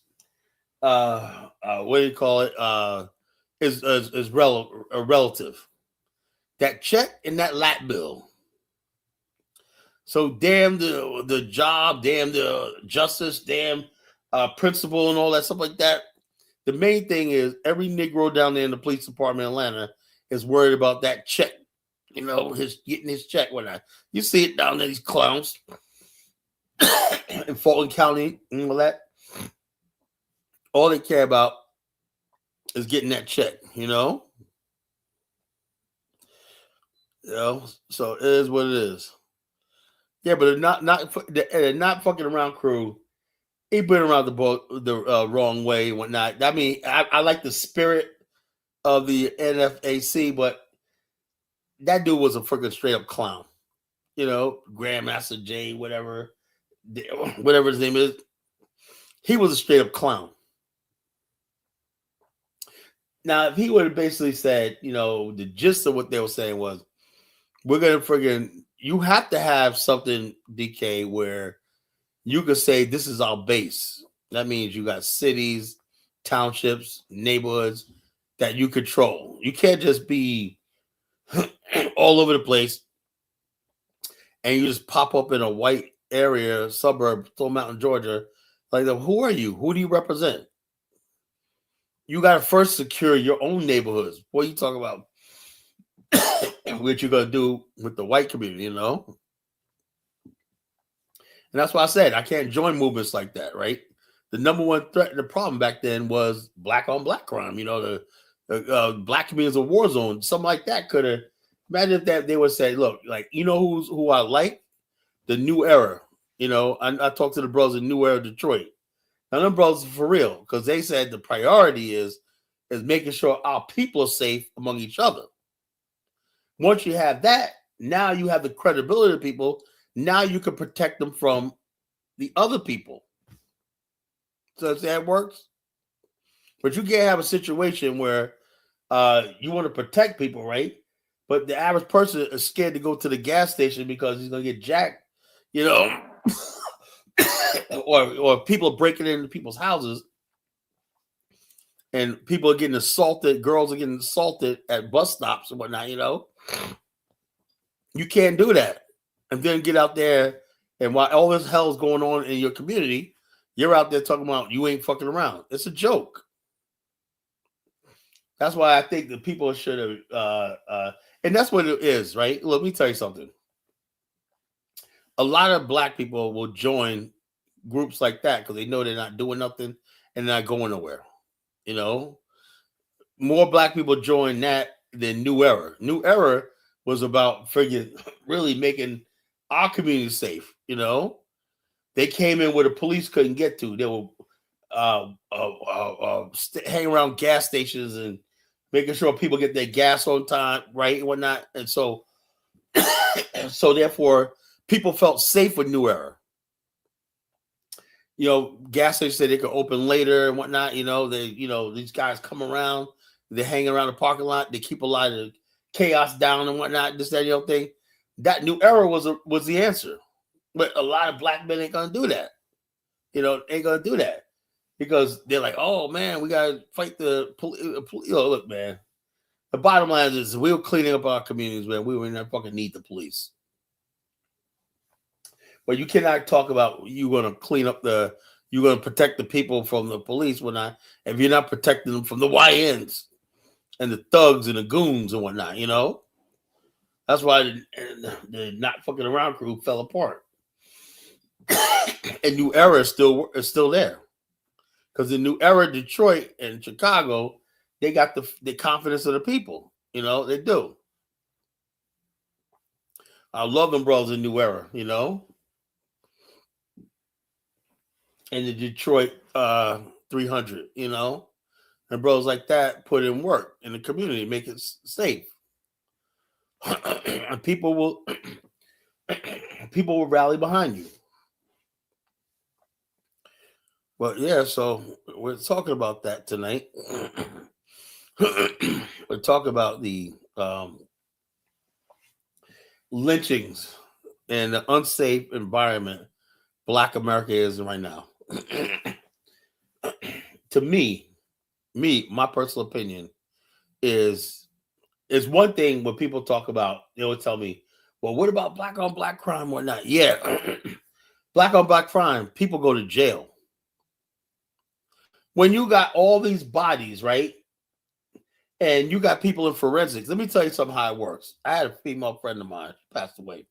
what do you call it? Is relative. That check and that light bill. So damn the job, damn the justice, damn principal and all that stuff like that. The main thing is every Negro down there in the police department in Atlanta is worried about that check. You know, getting his check when you see it down there, these clowns in Fulton County and all that. All they care about is getting that check, you know? You know, so it is what it is. Yeah, but they're not fucking around crew. He put around the wrong way and whatnot. I mean, I like the spirit of the NFAC, but that dude was a freaking straight up clown. You know, Grandmaster J, whatever his name is. He was a straight up clown. Now, if he would have basically said, you know, the gist of what they were saying was, we're going to friggin', you have to have something, DK, where you could say this is our base. That means you got cities, townships, neighborhoods that you control. You can't just be all over the place and you just pop up in a white area, suburb, Stone Mountain, Georgia. Like, who are you? Who do you represent? You got to first secure your own neighborhoods. What are you talking about? What you're going to do with the white community, you know? And that's why I said I can't join movements like that, right? The number one threat, the problem back then was black on black crime. You know, the black community is a war zone. Something like that could have. Imagine if that they would say, look, like, you know who I like? The New Era. You know, I talked to the brothers in New Era, Detroit. Now, them brothers are for real because they said the priority is making sure our people are safe among each other. Once you have that, now you have the credibility of people. Now you can protect them from the other people. So that works. But you can't have a situation where you want to protect people, right? But the average person is scared to go to the gas station because he's going to get jacked, you know, or people are breaking into people's houses and people are getting assaulted. Girls are getting assaulted at bus stops and whatnot, you know. You can't do that. And then get out there, and while all this hell is going on in your community, you're out there talking about you ain't fucking around. It's a joke. That's why I think the people should have, and that's what it is, right? Let me tell you something. A lot of black people will join groups like that because they know they're not doing nothing and not going nowhere. You know, more black people join that than New Era. New Era was about really making our community safe, you know. They came in where the police couldn't get to. They were hanging around gas stations and making sure people get their gas on time, right, and whatnot. And so, so therefore, people felt safe with New Era. Gas stations said they could open later and whatnot. These guys come around, they hang around the parking lot, they keep a lot of chaos down and whatnot. This, that, the other thing. That New Era was the answer, but a lot of black men ain't gonna do that. Ain't gonna do that. Because they're like, oh man, we gotta fight the police. Look, man. The bottom line is we were cleaning up our communities, man. We were not fucking need the police. But you cannot talk about you're gonna you're gonna protect the people from the police if you're not protecting them from the YNs and the thugs and the goons and whatnot. That's why the not fucking around crew fell apart. And New Era is still there. Because the New Era, Detroit and Chicago, they got the confidence of the people. They do. I love them brothers in New Era, and the Detroit 300, and brothers like that put in work in the community, make it safe. And people will rally behind you. But yeah, so we're talking about that tonight. We're talking about the lynchings and the unsafe environment Black America is in right now. To me, my personal opinion is one thing when people talk about, they would tell me, well, what about black on black crime or not? Yeah, black on black crime, people go to jail. When you got all these bodies, right? And you got people in forensics. Let me tell you something how it works. I had a female friend of mine, she passed away.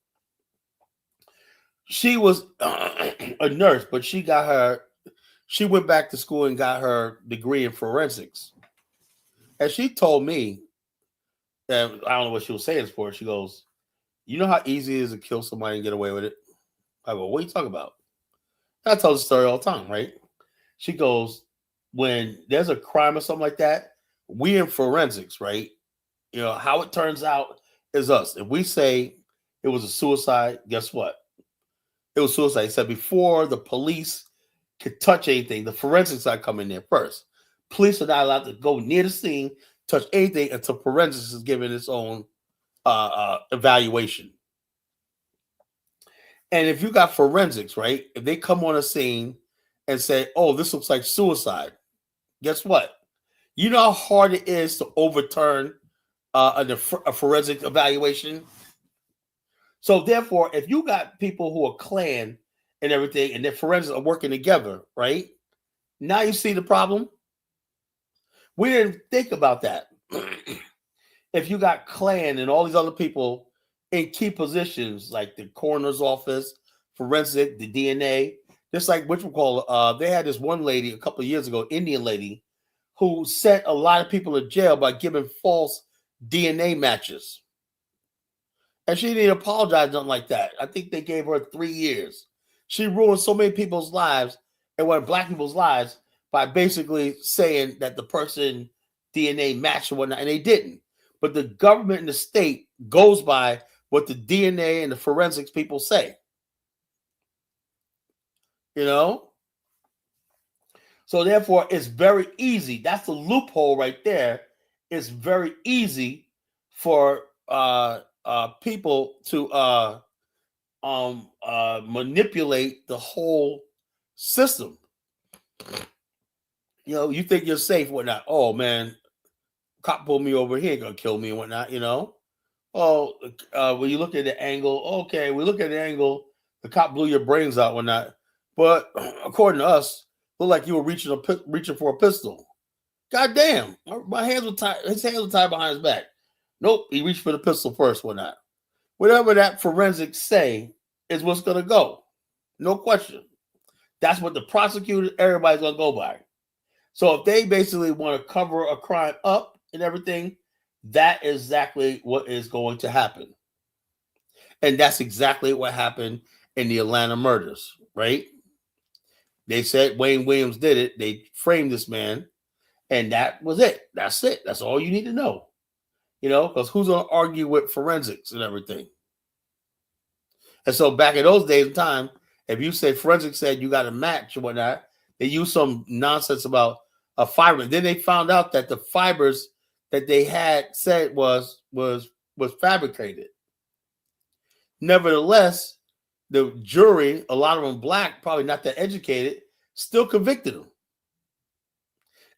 She was a nurse, but she went back to school and got her degree in forensics. And she told me, and I don't know what she was saying for it. She goes, you know how easy it is to kill somebody and get away with it? I go, what are you talking about? I tell the story all the time, right? She goes, when there's a crime or something like that, we in forensics, right? How it turns out is us. If we say it was a suicide, guess what? It was suicide. It said before the police could touch anything, the forensics side come in there first. Police are not allowed to go near the scene, touch anything until forensics is given its own evaluation. And if you got forensics, right? If they come on a scene and say, oh, this looks like suicide, guess what? You know how hard it is to overturn a forensic evaluation? So therefore, if you got people who are clan and everything, and their forensics are working together, right? Now you see the problem? We didn't think about that. If you got clan and all these other people in key positions, like the coroner's office, forensic, the DNA, just like they had this one lady a couple of years ago, Indian lady, who sent a lot of people to jail by giving false DNA matches. And she didn't apologize, nothing like that. I think they gave her 3 years. She ruined so many people's lives and black people's lives by basically saying that the person DNA matched or whatnot, and they didn't. But the government and the state goes by what the DNA and the forensics people say. So therefore, it's very easy. That's the loophole right there. It's very easy for people to manipulate the whole system. You think you're safe, whatnot. Oh man, cop pulled me over, he ain't gonna kill me and whatnot. Oh, when you look at the angle, okay, we look at the angle, the cop blew your brains out, whatnot. But according to us, looked like you were reaching for a pistol. God damn, my hands were tied. His hands were tied behind his back. Nope, he reached for the pistol first, whatnot. Whatever that forensics say is what's gonna go. No question. That's what the prosecutor, everybody's gonna go by. So if they basically want to cover a crime up and everything, that is exactly what is going to happen. And that's exactly what happened in the Atlanta murders, right? They said Wayne Williams did it. They framed this man, and that was it. That's it. That's all you need to know. Because who's going to argue with forensics and everything? And so back in those days and time, if you say forensics said you got a match or whatnot, they used some nonsense about a fiber. Then they found out that the fibers that they had said was fabricated. Nevertheless, the jury, a lot of them black, probably not that educated, still convicted them.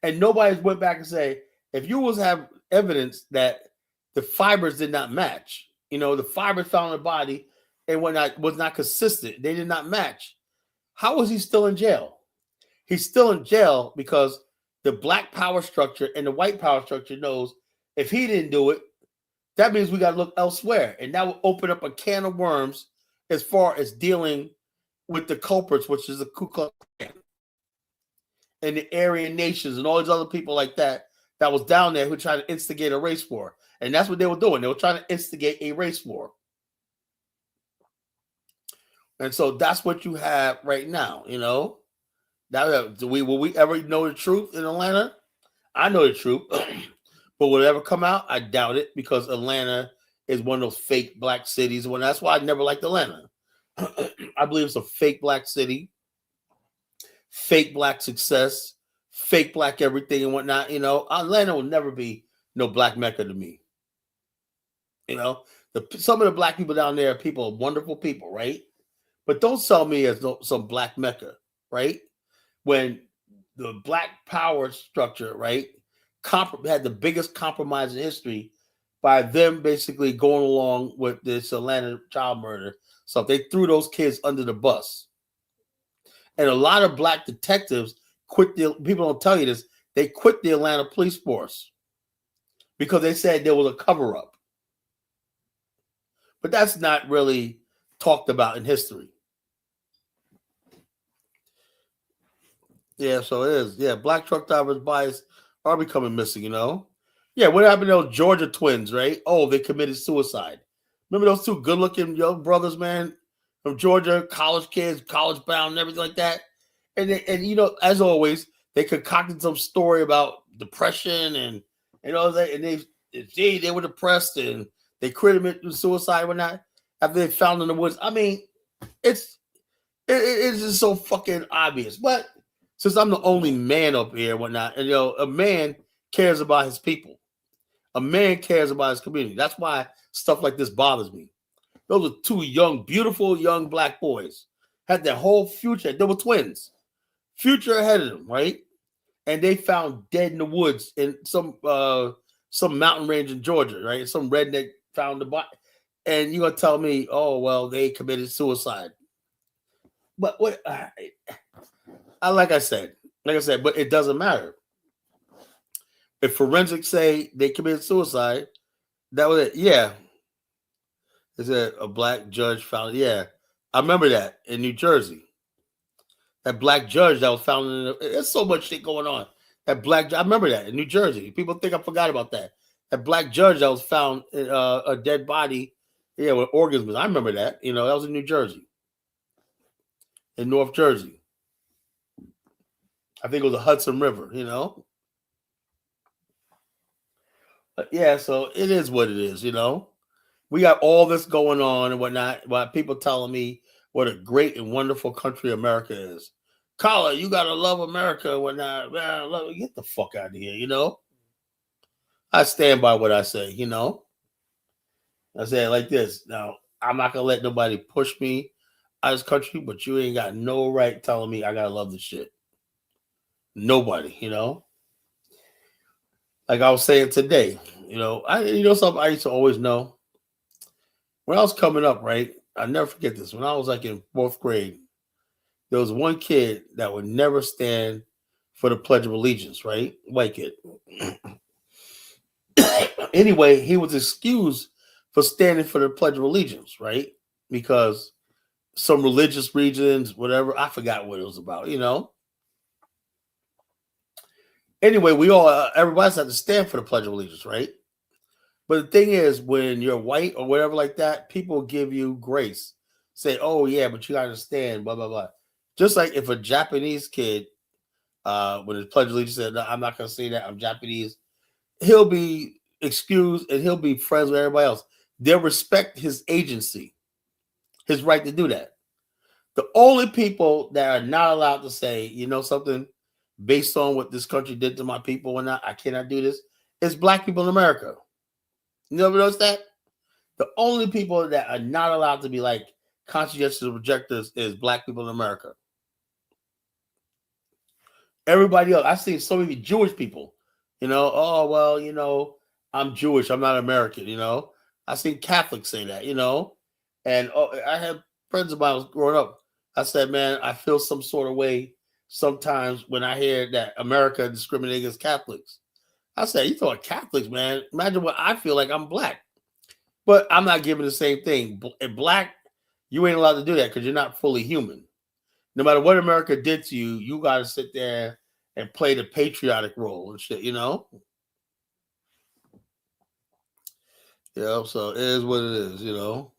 And nobody went back and say, if you was have evidence that the fibers did not match, the fibers found in the body and whatnot was not consistent, they did not match, how was he still in jail? He's still in jail because the black power structure and the white power structure knows if he didn't do it, that means we got to look elsewhere. And that will open up a can of worms as far as dealing with the culprits, which is the Ku Klux Klan and the Aryan nations and all these other people like that was down there who tried to instigate a race war. And that's what they were doing. They were trying to instigate a race war. And so that's what you have right now, Will we ever know the truth in Atlanta? I know the truth. But will it ever come out? I doubt it, because Atlanta is one of those fake black cities. Well, that's why I never liked Atlanta. I believe it's a fake black city, fake black success, fake black everything and whatnot. Atlanta will never be no black Mecca to me. Some of the black people down there are wonderful people, right? But don't sell me as some black Mecca, right? When the black power structure, right, had the biggest compromise in history by them basically going along with this Atlanta child murder. So they threw those kids under the bus. And a lot of black detectives people don't tell you this, they quit the Atlanta police force because they said there was a cover-up. But that's not really talked about in history. Yeah, so it is. Yeah, black truck drivers' bias are becoming missing, Yeah, what happened to those Georgia twins, right? Oh, they committed suicide. Remember those two good-looking young brothers, man, from Georgia, college kids, college bound and everything like that? And as always, they concocted some story about depression and all that, and they were depressed and they committed suicide and whatnot after they found in the woods. I mean, it's just so fucking obvious. But since I'm the only man up here and whatnot, and a man cares about his people. A man cares about his community. That's why stuff like this bothers me. Those are two young, beautiful young black boys. Had their whole future. They were twins. Future ahead of them, right? And they found dead in the woods in some mountain range in Georgia, right? Some redneck found the body. And you're gonna tell me, oh well, they committed suicide. But what? Like I said, but it doesn't matter. If forensics say they committed suicide, that was it. Yeah. Is it a black judge found? Yeah. I remember that in New Jersey. That black judge that was found there's so much shit going on. I remember that in New Jersey. People think I forgot about that. That black judge that was found a dead body, with organs. I remember that. That was in New Jersey. In North Jersey. I think it was the Hudson River, But yeah, so it is what it is, We got all this going on and whatnot, while people telling me what a great and wonderful country America is. Carla, you got to love America and whatnot. Man, get the fuck out of here, I stand by what I say, I say it like this. Now, I'm not going to let nobody push me out of this country, but you ain't got no right telling me I got to love this shit. Nobody, Like I was saying today, something I used to always know. When I was coming up, right? I never forget this. When I was like in 4th grade, there was one kid that would never stand for the Pledge of Allegiance, right? White kid. Anyway, he was excused for standing for the Pledge of Allegiance, right? Because some religious reasons, whatever. I forgot what it was about, Anyway, everybody's had to stand for the Pledge of Allegiance, right? But the thing is, when you're white or whatever like that, people give you grace. Say, oh, yeah, but you got to stand, blah, blah, blah. Just like if a Japanese kid, when his pledge of allegiance said, no, I'm not going to say that, I'm Japanese, he'll be excused and he'll be friends with everybody else. They'll respect his agency, his right to do that. The only people that are not allowed to say, you know something, based on what this country did to my people and I cannot do this, is black people in America. You never noticed that? The only people that are not allowed to be like conscientious rejectors is black people in America. Everybody else, I've seen so many Jewish people, you know, oh, well, you know, I'm Jewish, I'm not American, you know. I've seen Catholics say that, you know. And I had friends of mine growing up. I said, man, I feel some sort of way sometimes when I hear that America discriminates against Catholics. I said, you thought Catholics, man. Imagine what I feel like I'm black. But I'm not giving the same thing. In black, you ain't allowed to do that because you're not fully human. No matter what America did to you, you got to sit there and play the patriotic role and shit, you know? Yeah, so it is what it is, you know?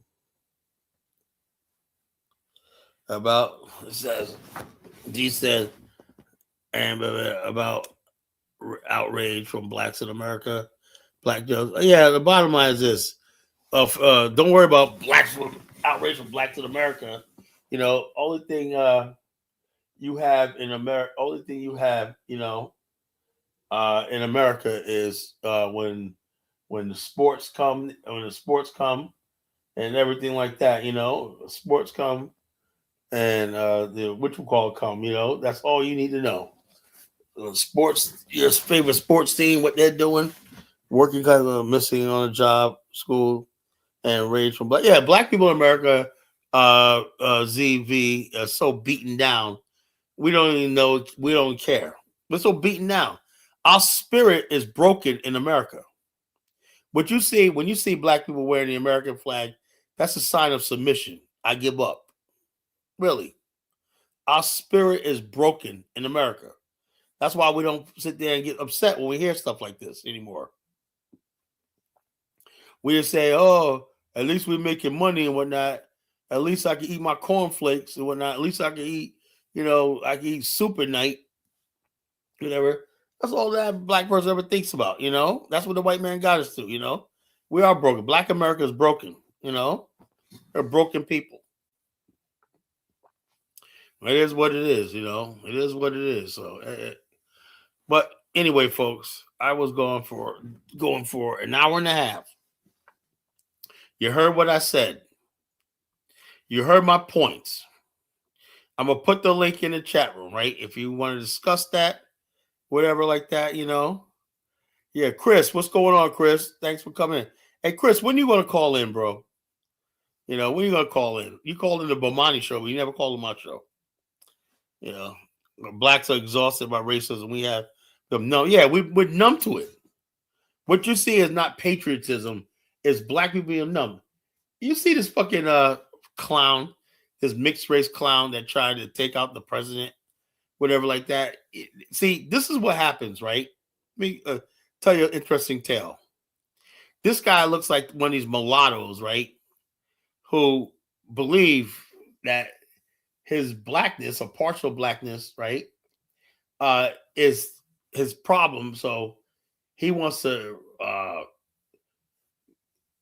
About, it says, D said, and about outrage from blacks in America, black jokes. Yeah, the bottom line is this. Don't worry about outrage from blacks in America. You know, only thing you have in America, only thing you have, you know, in America is when the sports come, and everything like that. You know, sports come and the what you call it come. You know, that's all you need to know. Sports, your favorite sports team, what they're doing, working kind of missing on a job, school, and rage from. But yeah, black people in America, ZV, are so beaten down. We don't even know. We don't care. We're so beaten down. Our spirit is broken in America. What you see when you see black people wearing the American flag, that's a sign of submission. I give up. Really, our spirit is broken in America. That's why we don't sit there and get upset when we hear stuff like this anymore. We just say, "Oh, at least we're making money and whatnot. At least I can eat my cornflakes and whatnot. At least I can eat, you know, I can eat soup at night, whatever." That's all that black person ever thinks about, you know. That's what the white man got us to, you know. We are broken. Black America is broken, you know. They're broken people. It is what it is, you know. It is what it is. So, but anyway, folks, I was going for an hour and a half. You heard what I said. You heard my points. I'm gonna put the link in the chat room, right? If you want to discuss that, whatever like that, you know. Yeah, Chris, what's going on, Chris? Thanks for coming in. Hey, Chris, when you gonna call in, bro? You know, when you gonna call in? You called in the Bomani show, but you never called in my show. You know, blacks are exhausted by racism. We have them numb. Yeah, we're numb to it. What you see is not patriotism, it's black people being numb. You see this fucking clown, this mixed race clown that tried to take out the president, whatever like that. See, this is what happens, right? Let me tell you an interesting tale. This guy looks like one of these mulattoes, right? Who believe that his blackness or partial blackness, right, is his problem. So he wants to,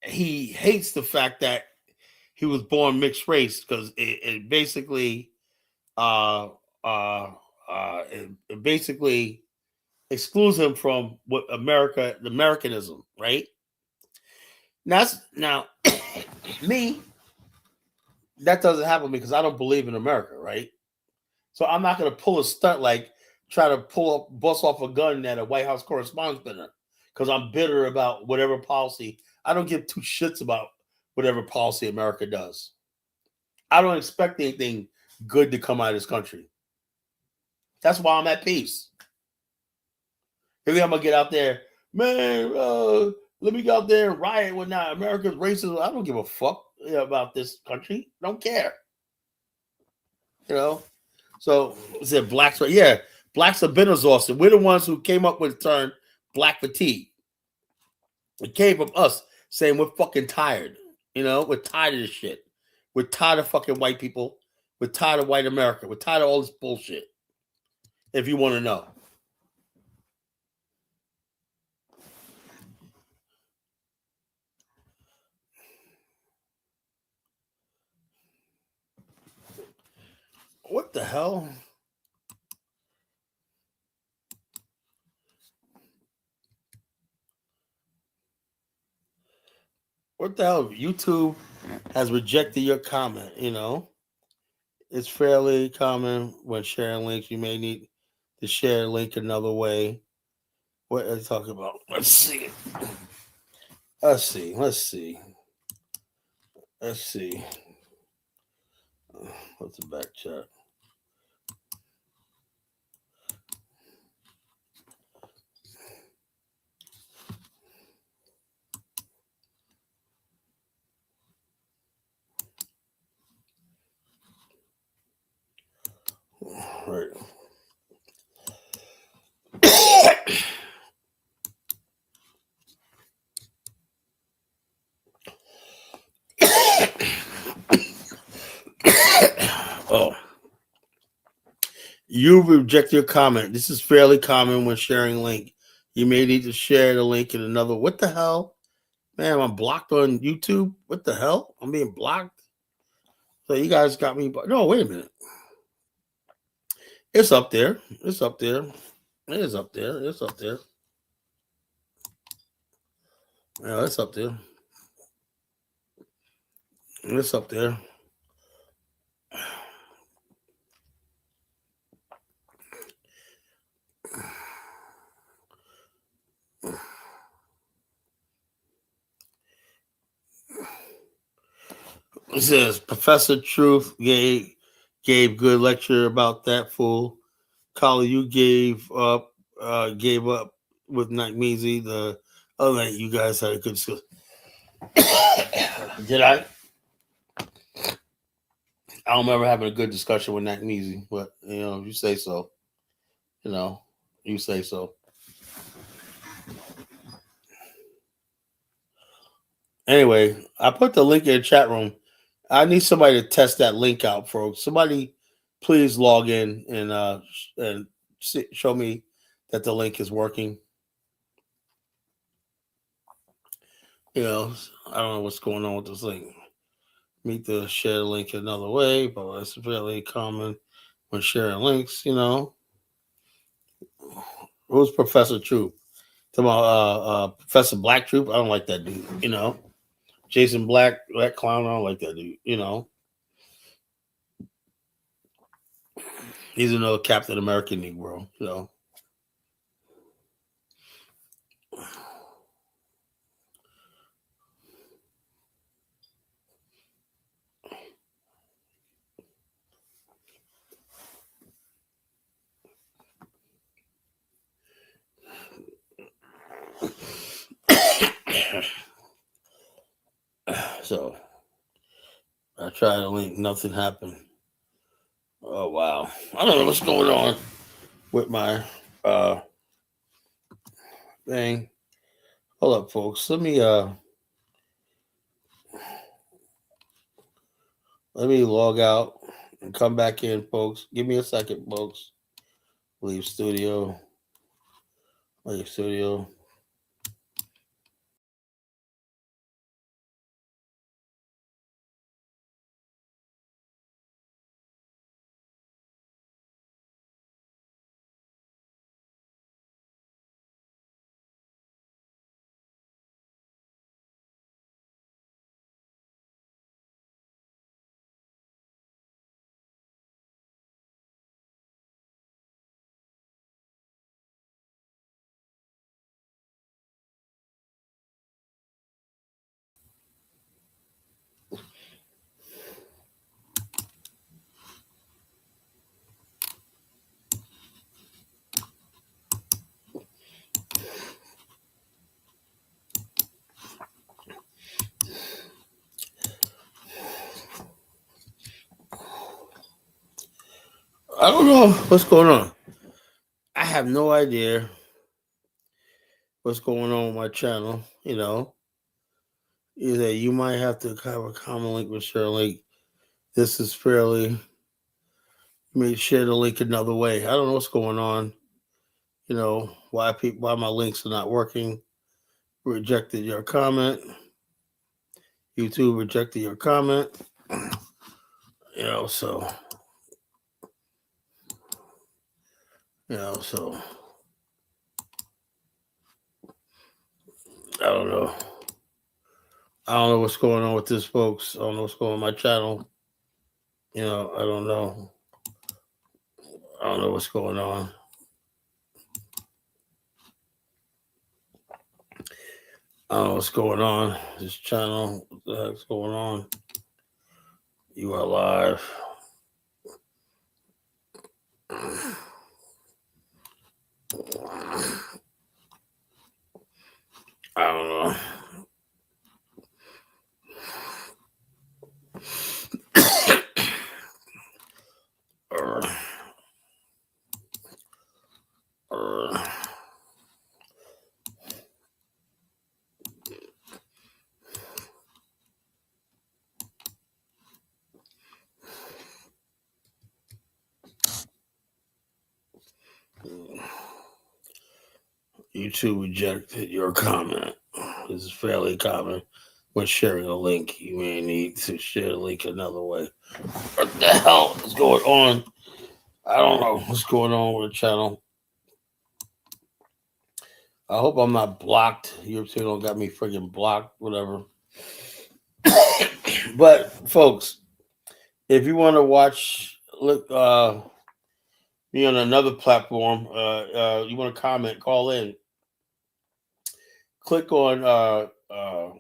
he hates the fact that he was born mixed race because it basically, it basically excludes him from what the Americanism, right? Now, me, that doesn't happen because I don't believe in America, right? So I'm not going to pull a stunt like try to bust off a gun at a White House correspondence dinner because I'm bitter about whatever policy. I don't give two shits about whatever policy America does. I don't expect anything good to come out of this country. That's why I'm at peace. Maybe I'm going to get out there, man, let me go out there and riot with not America's racism. I don't give a fuck about this country. Don't care. You know? So, I said blacks, yeah, blacks have been exhausted. We're the ones who came up with the term black fatigue. It came from us saying we're fucking tired. You know, we're tired of this shit. We're tired of fucking white people. We're tired of white America. We're tired of all this bullshit. If you want to know. What the hell? What the hell? YouTube has rejected your comment, you know. It's fairly common when sharing links. You may need to share a link another way. What are you talking about? Let's see. Let's see. Let's see. Let's see. What's the back chat? Right. Oh. You reject your comment. This is fairly common when sharing link. You may need to share the link in another. What the hell? Man, I'm blocked on YouTube. What the hell? I'm being blocked. So you guys got me. No, wait a minute. It's up there. It's up there. It is up there. It's up there. Yeah, it's up there. It's up there. It says Professor Truth gave good lecture about that fool. Collie, you gave up with Nagmeezy. The other night you guys had a good discussion. Did I? I don't remember having a good discussion with Nagmeezy, but you know, you say so. You know, you say so. Anyway, I put the link in the chat room. I need somebody to test that link out, folks. Somebody, please log in and show me that the link is working. You know, I don't know what's going on with this link. Meet the share link another way, but it's fairly common when sharing links. You know, who's Professor Troop? Talking about Professor Black Troop. I don't like that dude. You know, Jason Black, that clown. I don't like that dude. You know. He's another Captain American Negro, you know. So I tried to link, nothing happened. Oh wow. I don't know what's going on with my thing. Hold up, folks. Let me log out and come back in, folks. Give me a second, folks. Leave studio. Leave studio. I don't know what's going on. I have no idea what's going on with my channel, you know. Either you might have to have a common link with Shirley. This is fairly You may share the link another way. I don't know what's going on. You know, why my links are not working. Rejected your comment. YouTube rejected your comment. You know, so so I don't know. I don't know what's going on with this, folks. I don't know what's going on with my channel. You know, I don't know. I don't know what's going on. I don't know what's going on. This channel, what the heck's going on? You are live. I don't know. YouTube rejected your comment. This is fairly common when sharing a link. You may need to share the link another way. What the hell is going on? I don't know what's going on with the channel. I hope I'm not blocked. YouTube don't got me freaking blocked, whatever. But folks, if you want to watch, look, me on another platform, you want to comment, call in. Click on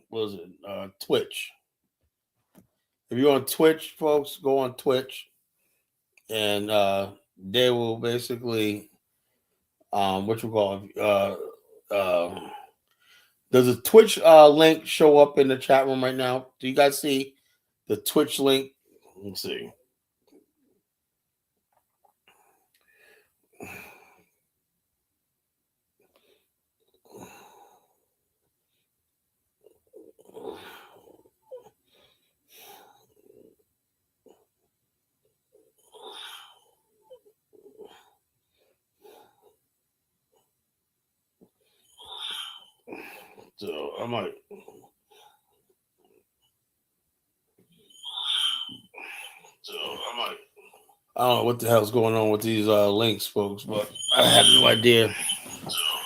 what is it? Twitch. If you're on Twitch, folks, go on Twitch, and they will basically what you call it? Does a Twitch link show up in the chat room right now? Do you guys see the Twitch link? Let's see. So I might. I don't know what the hell's going on with these links, folks, but I have no idea.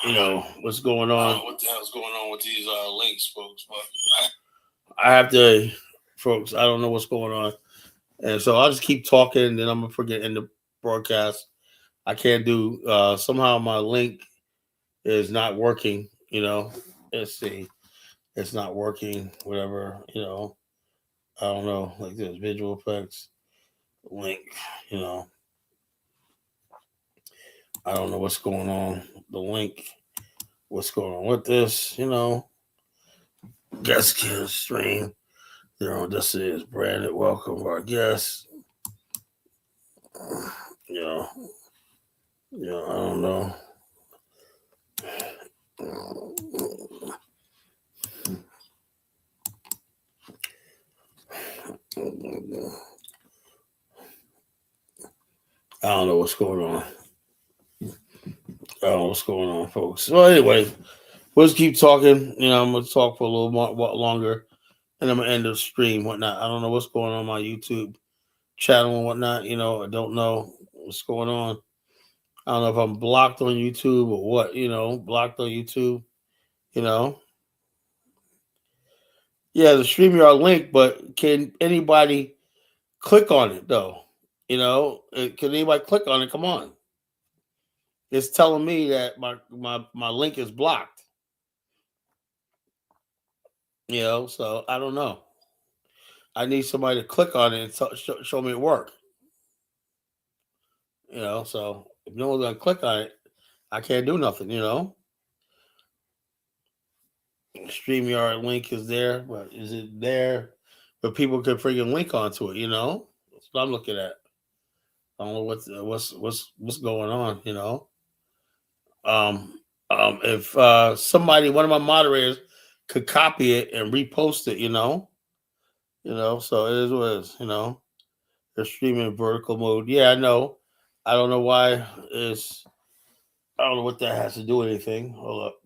You know what's going on. I don't know what the hell's going on with these links, folks, but I have to, folks. I don't know what's going on, and so I'll just keep talking, and then I'm gonna forget in the broadcast. I can't do. Somehow my link is not working. You know, let's see. It's not working. Whatever. You know, I don't know. Like this visual effects link. You know, I don't know what's going on. The link. What's going on with this? You know, guest kill stream. This is Brandon. Welcome our guests. You know, I don't know. I don't know what's going on. I don't know what's going on, folks. So anyway, we'll just keep talking. You know, I'm gonna talk for a little more longer, and I'm gonna end the stream, whatnot. I don't know what's going on my YouTube channel and whatnot. You know, I don't know what's going on. I don't know if I'm blocked on YouTube or what. You know, blocked on YouTube. You know, yeah, the StreamYard link, but can anybody click on it though? You know, can anybody click on it? Come on. It's telling me that my link is blocked. You know, so I don't know. I need somebody to click on it and show me it work. You know, so if no one's gonna click on it, I can't do nothing. You know, StreamYard link is there, but is it there? But people can freaking link onto it. You know, that's what I'm looking at. I don't know what's going on. You know, if somebody, one of my moderators, could copy it and repost it. You know, so it is what it is. You know, they're streaming in vertical mode. Yeah, I know. I don't know why it's. I don't know what that has to do with anything. Hold up.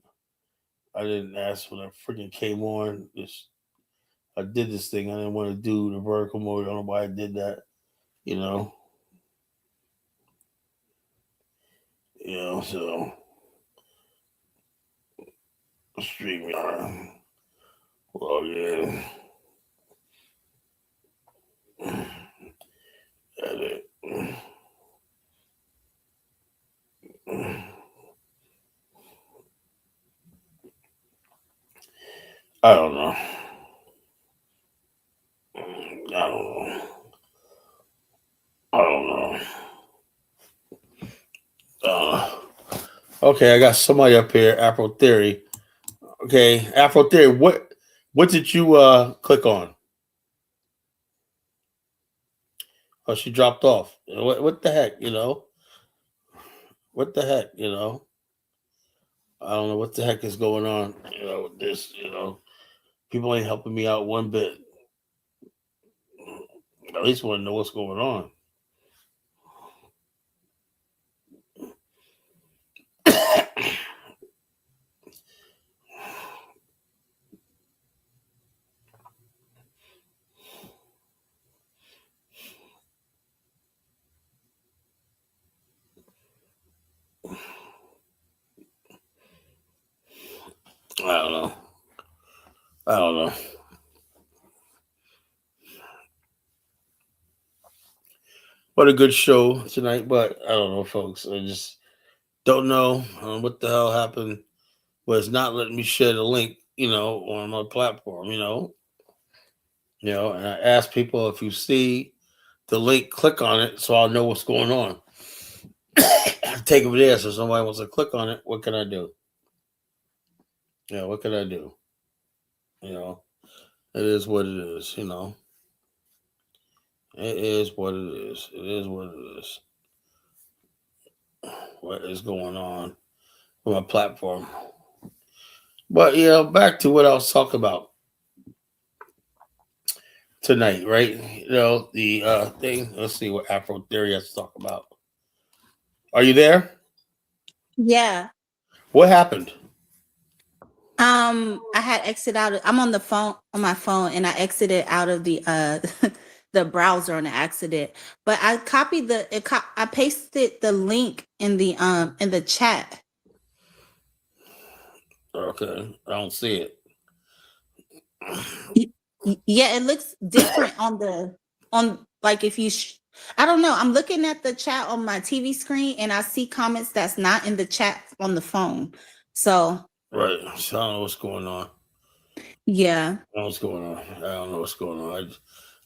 I didn't ask when I freaking came on. I did this thing. I didn't want to do the vertical mode. I don't know why I did that. You know. So StreamYard. Log in. Edit. I don't know. I don't know. I don't know. Okay, I got somebody up here. Afro Theory. Okay, Afro Theory. What did you click on? Oh, she dropped off. What the heck? What the heck? I don't know what the heck is going on. With this. People ain't helping me out one bit. At least want to know what's going on. I don't know. I don't know. What a good show tonight, but I don't know, folks. I just don't know what the hell happened. But it's not letting me share the link, on my platform, and I ask people if you see the link, click on it so I'll know what's going on. Take it there. So somebody wants to click on it. What can I do? What can I do? It is what it is. It is what it is. It is what it is. What is going on with my platform? But back to what I was talking about tonight, right? The thing. Let's see what Afro Theory has to talk about. Are you there? Yeah. What happened? I had exited out. I'm on my phone, and I exited out of the the browser on accident. But I copied I pasted the link in the chat. Okay, I don't see it. Yeah, it looks different on like if you. I don't know. I'm looking at the chat on my TV screen, and I see comments that's not in the chat on the phone. So Right. So I don't know what's going on. yeah. I don't know what's going on. I don't know what's going on.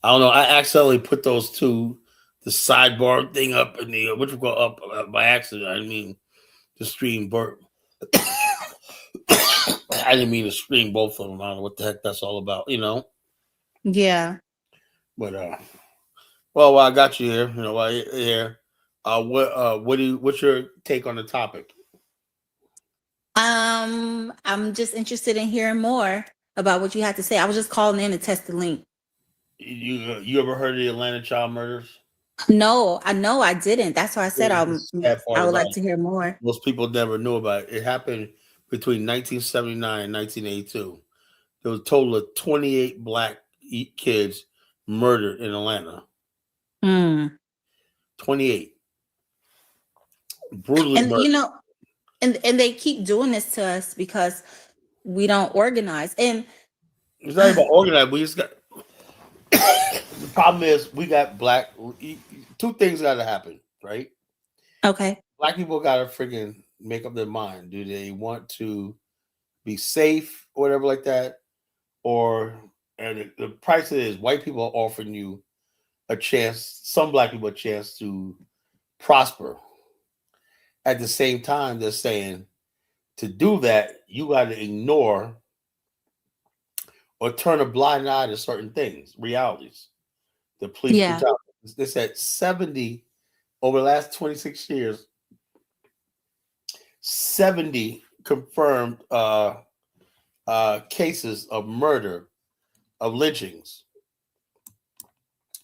I don't know. I accidentally put those two, the sidebar thing up in the what you call up by accident. I didn't mean to stream burp. I didn't mean to stream both of them. I don't know what the heck that's all about. Yeah. But well, I got you here. While you're here, what's your take on the topic? I'm just interested in hearing more about what you had to say. I was just calling in to test the link. You ever heard of the Atlanta child murders? No, I know I didn't. That's why I said The sad part I would about like it, to hear more. most people never knew about it. It happened between 1979 and 1982. There was a total of 28 black kids murdered in Atlanta. Mm. 28. Brutally And murdered. and they keep doing this to us because we don't organize. And It's not about organized. We just got the problem is we got black. Two things got to happen, right? okay. Black people got to freaking make up their mind. Do they want to be safe or whatever like that, or and the price of it is white people are offering you a chance, some black people a chance to prosper. At the same time, they're saying to do that, you got to ignore or turn a blind eye to certain things, realities. The police Yeah. brutality. They said 70 over the last 26 years, 70 confirmed cases of murder, of lynchings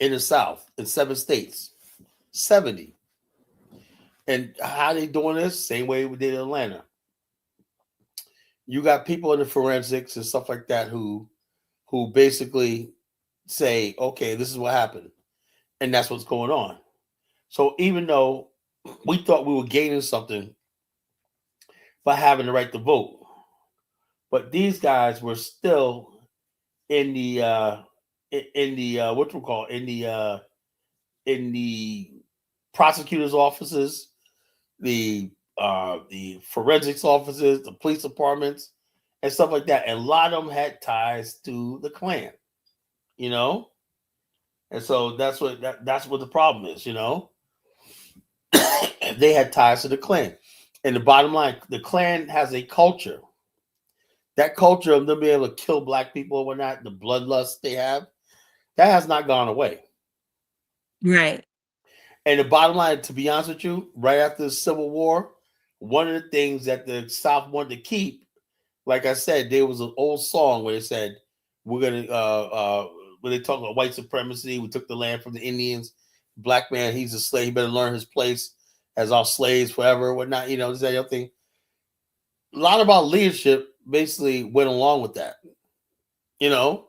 in the South in 7 states. 70. And how they doing this? Same way we did in Atlanta. You got people in the forensics and stuff like that who basically say, okay, this is what happened, and that's what's going on. So even though we thought we were gaining something by having the right to vote, but these guys were still in the what we call in the prosecutors' offices, the forensics offices, the police departments, and stuff like that. And a lot of them had ties to the Klan, you know, and so that's what the problem is, you know. They had ties to the Klan, and the bottom line, the Klan has a culture. That culture of them being able to kill black people or whatnot, the bloodlust they have, that has not gone away. Right. And the bottom line, to be honest with you, right after the Civil War, one of the things that the South wanted to keep, like I said, there was an old song where they said, we're going to, when they talk about white supremacy, we took the land from the Indians. Black man, he's a slave. He better learn his place as our slaves forever, whatnot, you know, this that other thing. A lot of our leadership basically went along with that. You know,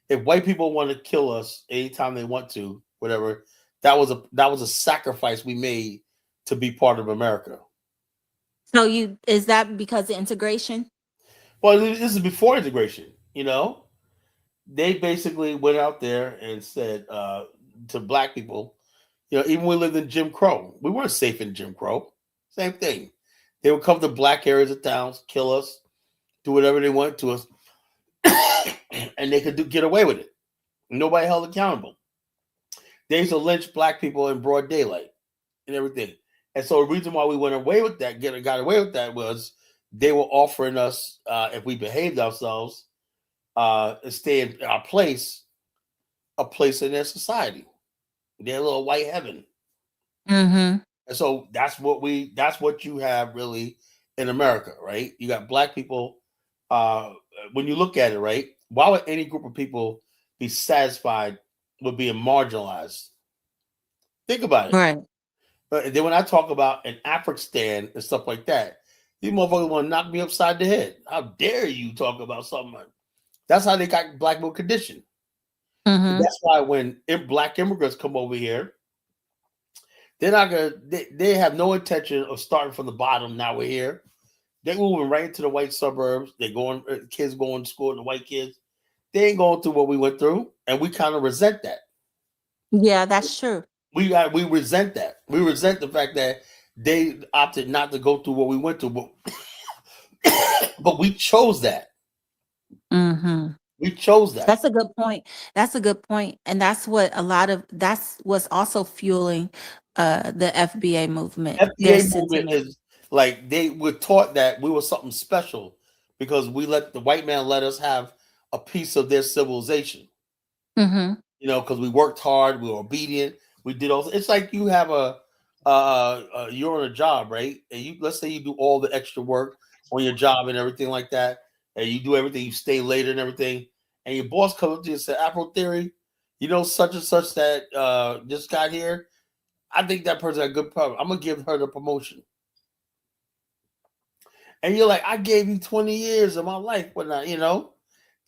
if white people want to kill us anytime they want to, whatever, that was a sacrifice we made to be part of America. So is that because of integration? Well, this is before integration. You know, they basically went out there and said to black people, you know, even when we lived in Jim Crow, we weren't safe in Jim Crow. Same thing. They would come to black areas of towns, kill us, do whatever they want to us, and they could get away with it. Nobody held accountable. They used to lynch black people in broad daylight and everything. And so the reason why we went away with that, got away with that, was they were offering us, if we behaved ourselves, and stay in our place, a place in their society, their little white heaven. Mm-hmm. And so that's what you have really in America, right? You got black people. When you look at it, right? Why would any group of people be satisfied with being marginalized? Think about it. Right. But then when I talk about an Afghanistan and stuff like that, these motherfuckers want to knock me upside the head. How dare you talk about something like that's how they got black people conditioned. Mm-hmm. That's why when black immigrants come over here, they're not gonna. They have no intention of starting from the bottom. Now we're here. They're moving right into the white suburbs. They're going, kids going to school, the white kids. They ain't going through what we went through, and we kind of resent that. Yeah, that's true. We resent that. We resent the fact that they opted not to go through what we went through, but we chose that. Mm-hmm. We chose that. That's a good point. That's a good point. And that's what's also fueling the FBA movement. FBA movement is like they were taught that we were something special because we let the white man let us have a piece of their civilization. Mm-hmm. You know, because we worked hard, we were obedient, we did all. It's like you have you're on a job, right? And let's say you do all the extra work on your job and everything like that, and you do everything, you stay later and everything, and your boss comes up to you and says, Afro Theory, you know, such and such that just got here. I think that person had a good problem. I'm gonna give her the promotion. And you're like, I gave you 20 years of my life, whatnot, you know?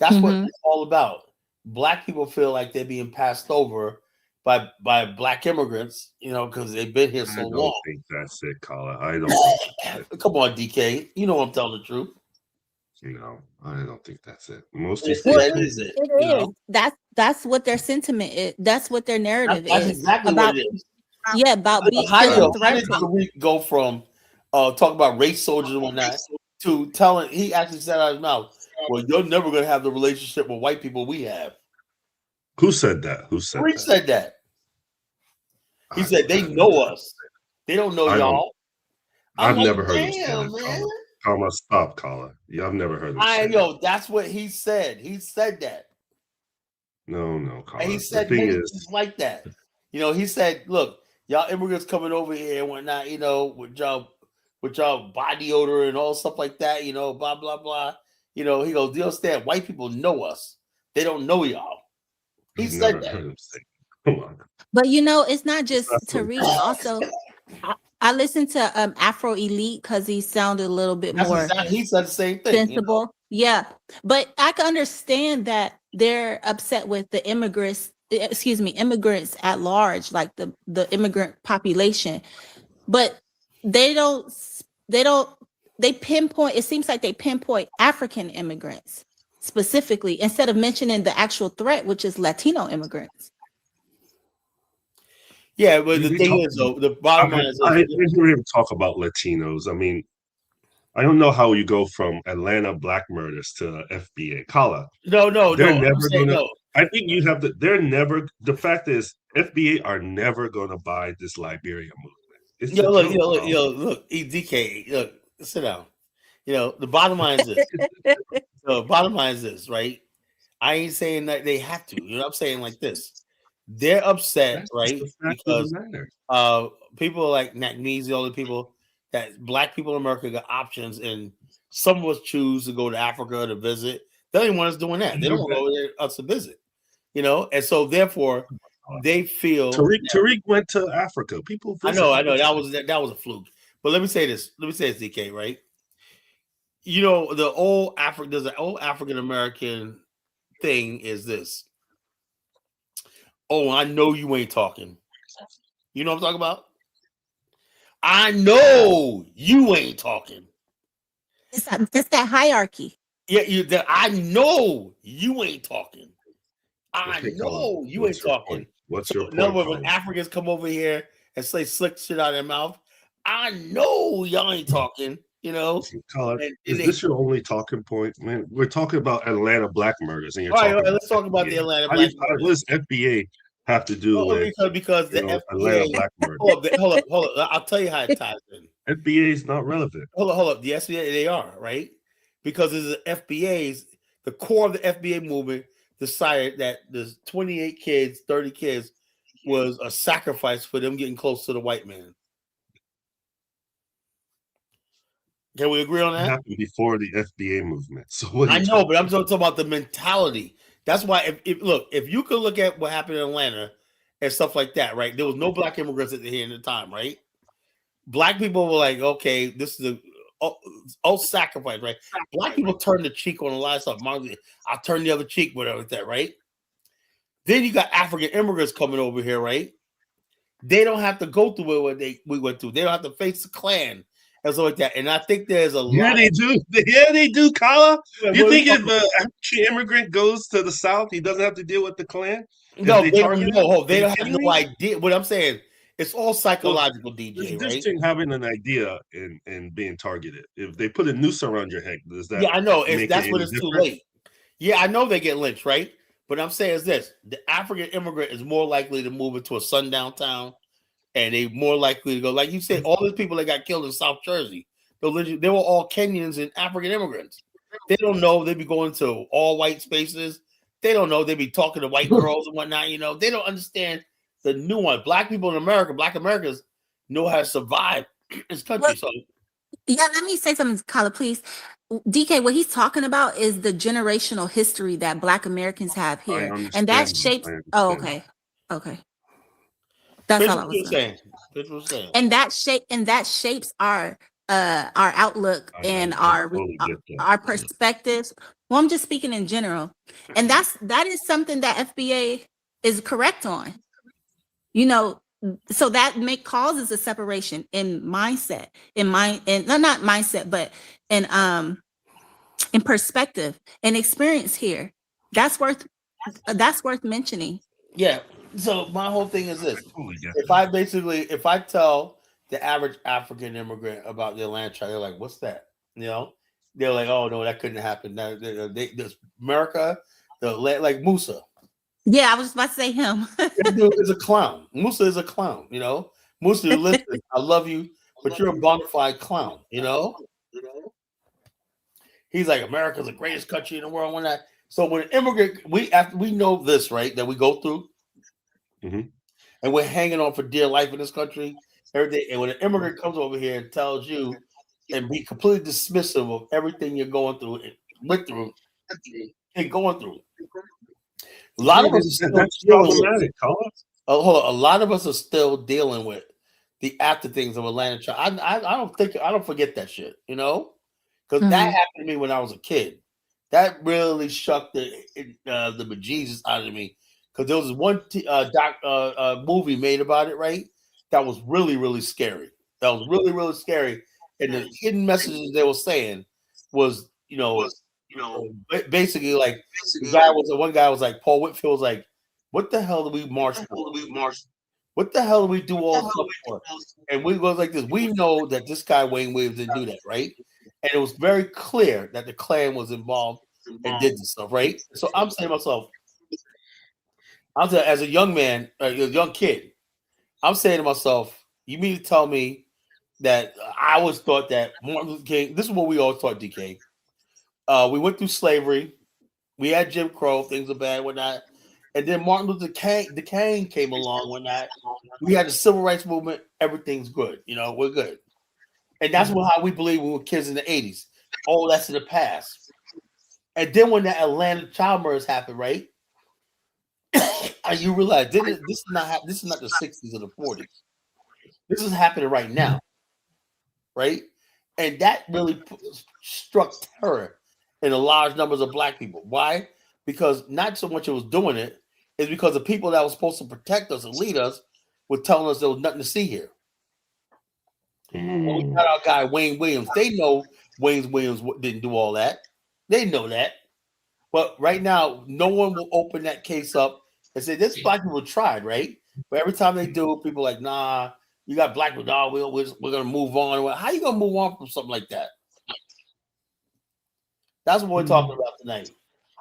That's what it's all about. Black people feel like they're being passed over by black immigrants, you know, because they've been here so long. I don't think that's it, Colin. I don't. Come on, DK. You know I'm telling the truth. You know, I don't think that's it. Most of that is it. It is. That's what their sentiment is. That's what their narrative that's is. Exactly about, what it is. Yeah, about being how did Tariq go from talking about race soldiers and whatnot to telling, he actually said out of his mouth, well, you're never going to have the relationship with white people we have. Who said that? Who said Tariq that? said that. He said they know us. They don't know y'all. I've never heard him say that. Colin, stop, Colin. Yeah, I've never heard him say that. That's what he said. He said that. No, Colin. And he said things like that. You know, he said, look, y'all immigrants coming over here and whatnot, you know, with y'all body odor and all stuff like that, you know, blah, blah, blah. You know, he goes, do you understand? White people know us. They don't know y'all. He said that. But you know, it's not just Tariq. Also, I listened to Afro Elite because he sounded a little bit more. He said the same thing. Sensible, yeah. But I can understand that they're upset with the immigrants. Excuse me, immigrants at large, like the immigrant population. But they don't. They pinpoint. It seems like they pinpoint African immigrants specifically instead of mentioning the actual threat, which is Latino immigrants. Yeah, but the thing is, though, the bottom line is, I didn't even talk about Latinos. I mean, I don't know how you go from Atlanta black murders to FBA. Kala. No. They're never going to. I think you have to. They're never. The fact is, FBA are never going to buy this Liberia movement. It's look, DK, look, sit down. The bottom line is this. The bottom line is this, right? I ain't saying that they have to. I'm saying like this. They're upset, right? Because people like Magnesium, all the people that black people in America got options, and some of us choose to go to Africa to visit. They don't even want us doing that. They don't want to go there us to visit, and so therefore they feel. Tariq went to Africa. People, I know that was a fluke. But let me say this, DK, right? There's an old African American thing is this. Oh, I know you ain't talking. You know what I'm talking about? I know you ain't talking. It's that hierarchy. Yeah, I know you ain't talking. I know you ain't talking. What's your point? In other words, when Africans come over here and say slick shit out of their mouth, I know y'all ain't talking. Colin, is this your only talking point? Man, we're talking about Atlanta black murders, and you're all right, let's talk about the Atlanta black murders. What does FBA have to do with because the FBA, Atlanta black murders? Hold up. I'll tell you how it ties in. FBA is not relevant. Hold up. The FBA, they are, right? Because the FBA's, the core of the FBA movement decided that there's 28 kids, 30 kids was a sacrifice for them getting close to the white man. Can we agree on that? It happened before the FBA movement. So I know, but I'm talking about the mentality. That's why, if you could look at what happened in Atlanta and stuff like that, right? There was no black immigrants here in the time, right? Black people were like, okay, this is a sacrifice, right? Black people turned the cheek on a lot of stuff. I'll turn the other cheek, whatever like that, right? Then you got African immigrants coming over here, right? They don't have to go through what we went through. They don't have to face the Klan and stuff like that. And I think there's a lot. Yeah, they do. Yeah, they do, Kala. You think if an African immigrant goes to the South, he doesn't have to deal with the Klan? No, they don't have no idea. What I'm saying, it's all psychological, DJ. It's right? interesting having an idea and being targeted. If they put a noose around your head, does that? Yeah, I know. That's when it's too late. Yeah, I know they get lynched, right? But I'm saying is this: the African immigrant is more likely to move into a sundown town. And they more likely to go, like you said, all these people that got killed in South Jersey, they were all Kenyans and African immigrants. They don't know they be going to all white spaces. They don't know they be talking to white girls and whatnot. They don't understand the nuance. Black people in America, Black Americans know how to survive this country. So, yeah, let me say something, Kala, please. DK, what he's talking about is the generational history that Black Americans have here, and that shapes. Oh, okay. That's all I was saying. And that shapes our outlook and our perspectives. Well, I'm just speaking in general, and that is something that FBA is correct on. So that causes a separation in mindset, not mindset, but in perspective and experience here. That's worth mentioning. Yeah. So my whole thing is this: if I tell the average African immigrant about the Atlanta trial, they're like, "What's that?" They're like, "Oh no, that couldn't happen." This America, like Musa. Yeah, I was about to say him. That dude is a clown. Musa is a clown. Musa, listen, I love you, but you're a bona fide clown. He's like, America's the greatest country in the world. So when an immigrant, we know this, right? That we go through. Mm-hmm. And we're hanging on for dear life in this country, everything. And when an immigrant comes over here and tells you and be completely dismissive of everything you're going through and going through, a lot of us are still dealing with the after things of Atlanta Child. I don't forget that shit, you know, because that Mhm. happened to me when I was a kid. That really shook the bejesus out of me, because there was one movie made about it, right? That was really, really scary. That was really, really scary, and the hidden messages they were saying was, basically like one guy was like, Paul Whitfield was like, "What the hell do we march for? What the hell do we do all this stuff for?" And we goes like this. We know that this guy Wayne Williams didn't do that, right? And it was very clear that the Klan was involved and did this stuff, right? So I'm saying to myself, as a young man, a young kid, I'm saying to myself, you mean to tell me that I always thought that Martin Luther King, this is what we always thought, DK. We went through slavery, we had Jim Crow, things are bad, whatnot. And then Martin Luther King came along, whatnot. We had the civil rights movement, everything's good, we're good. And that's how we believe when we were kids in the 80s. Oh, that's in the past. And then when the Atlanta child murders happened, right? You realize this is not the 60s or the 40s. This is happening right now, right? And that really struck terror in the large numbers of black people. Why? Because not so much it was doing it, is because the people that were supposed to protect us and lead us were telling us there was nothing to see here. And we got our guy Wayne Williams. They know Wayne Williams didn't do all that. They know that. But right now, no one will open that case up and say, this black people tried, right? But every time they do, people are like, nah, you got black people, nah, we're going to move on. How you going to move on from something like that? That's what we're talking about tonight.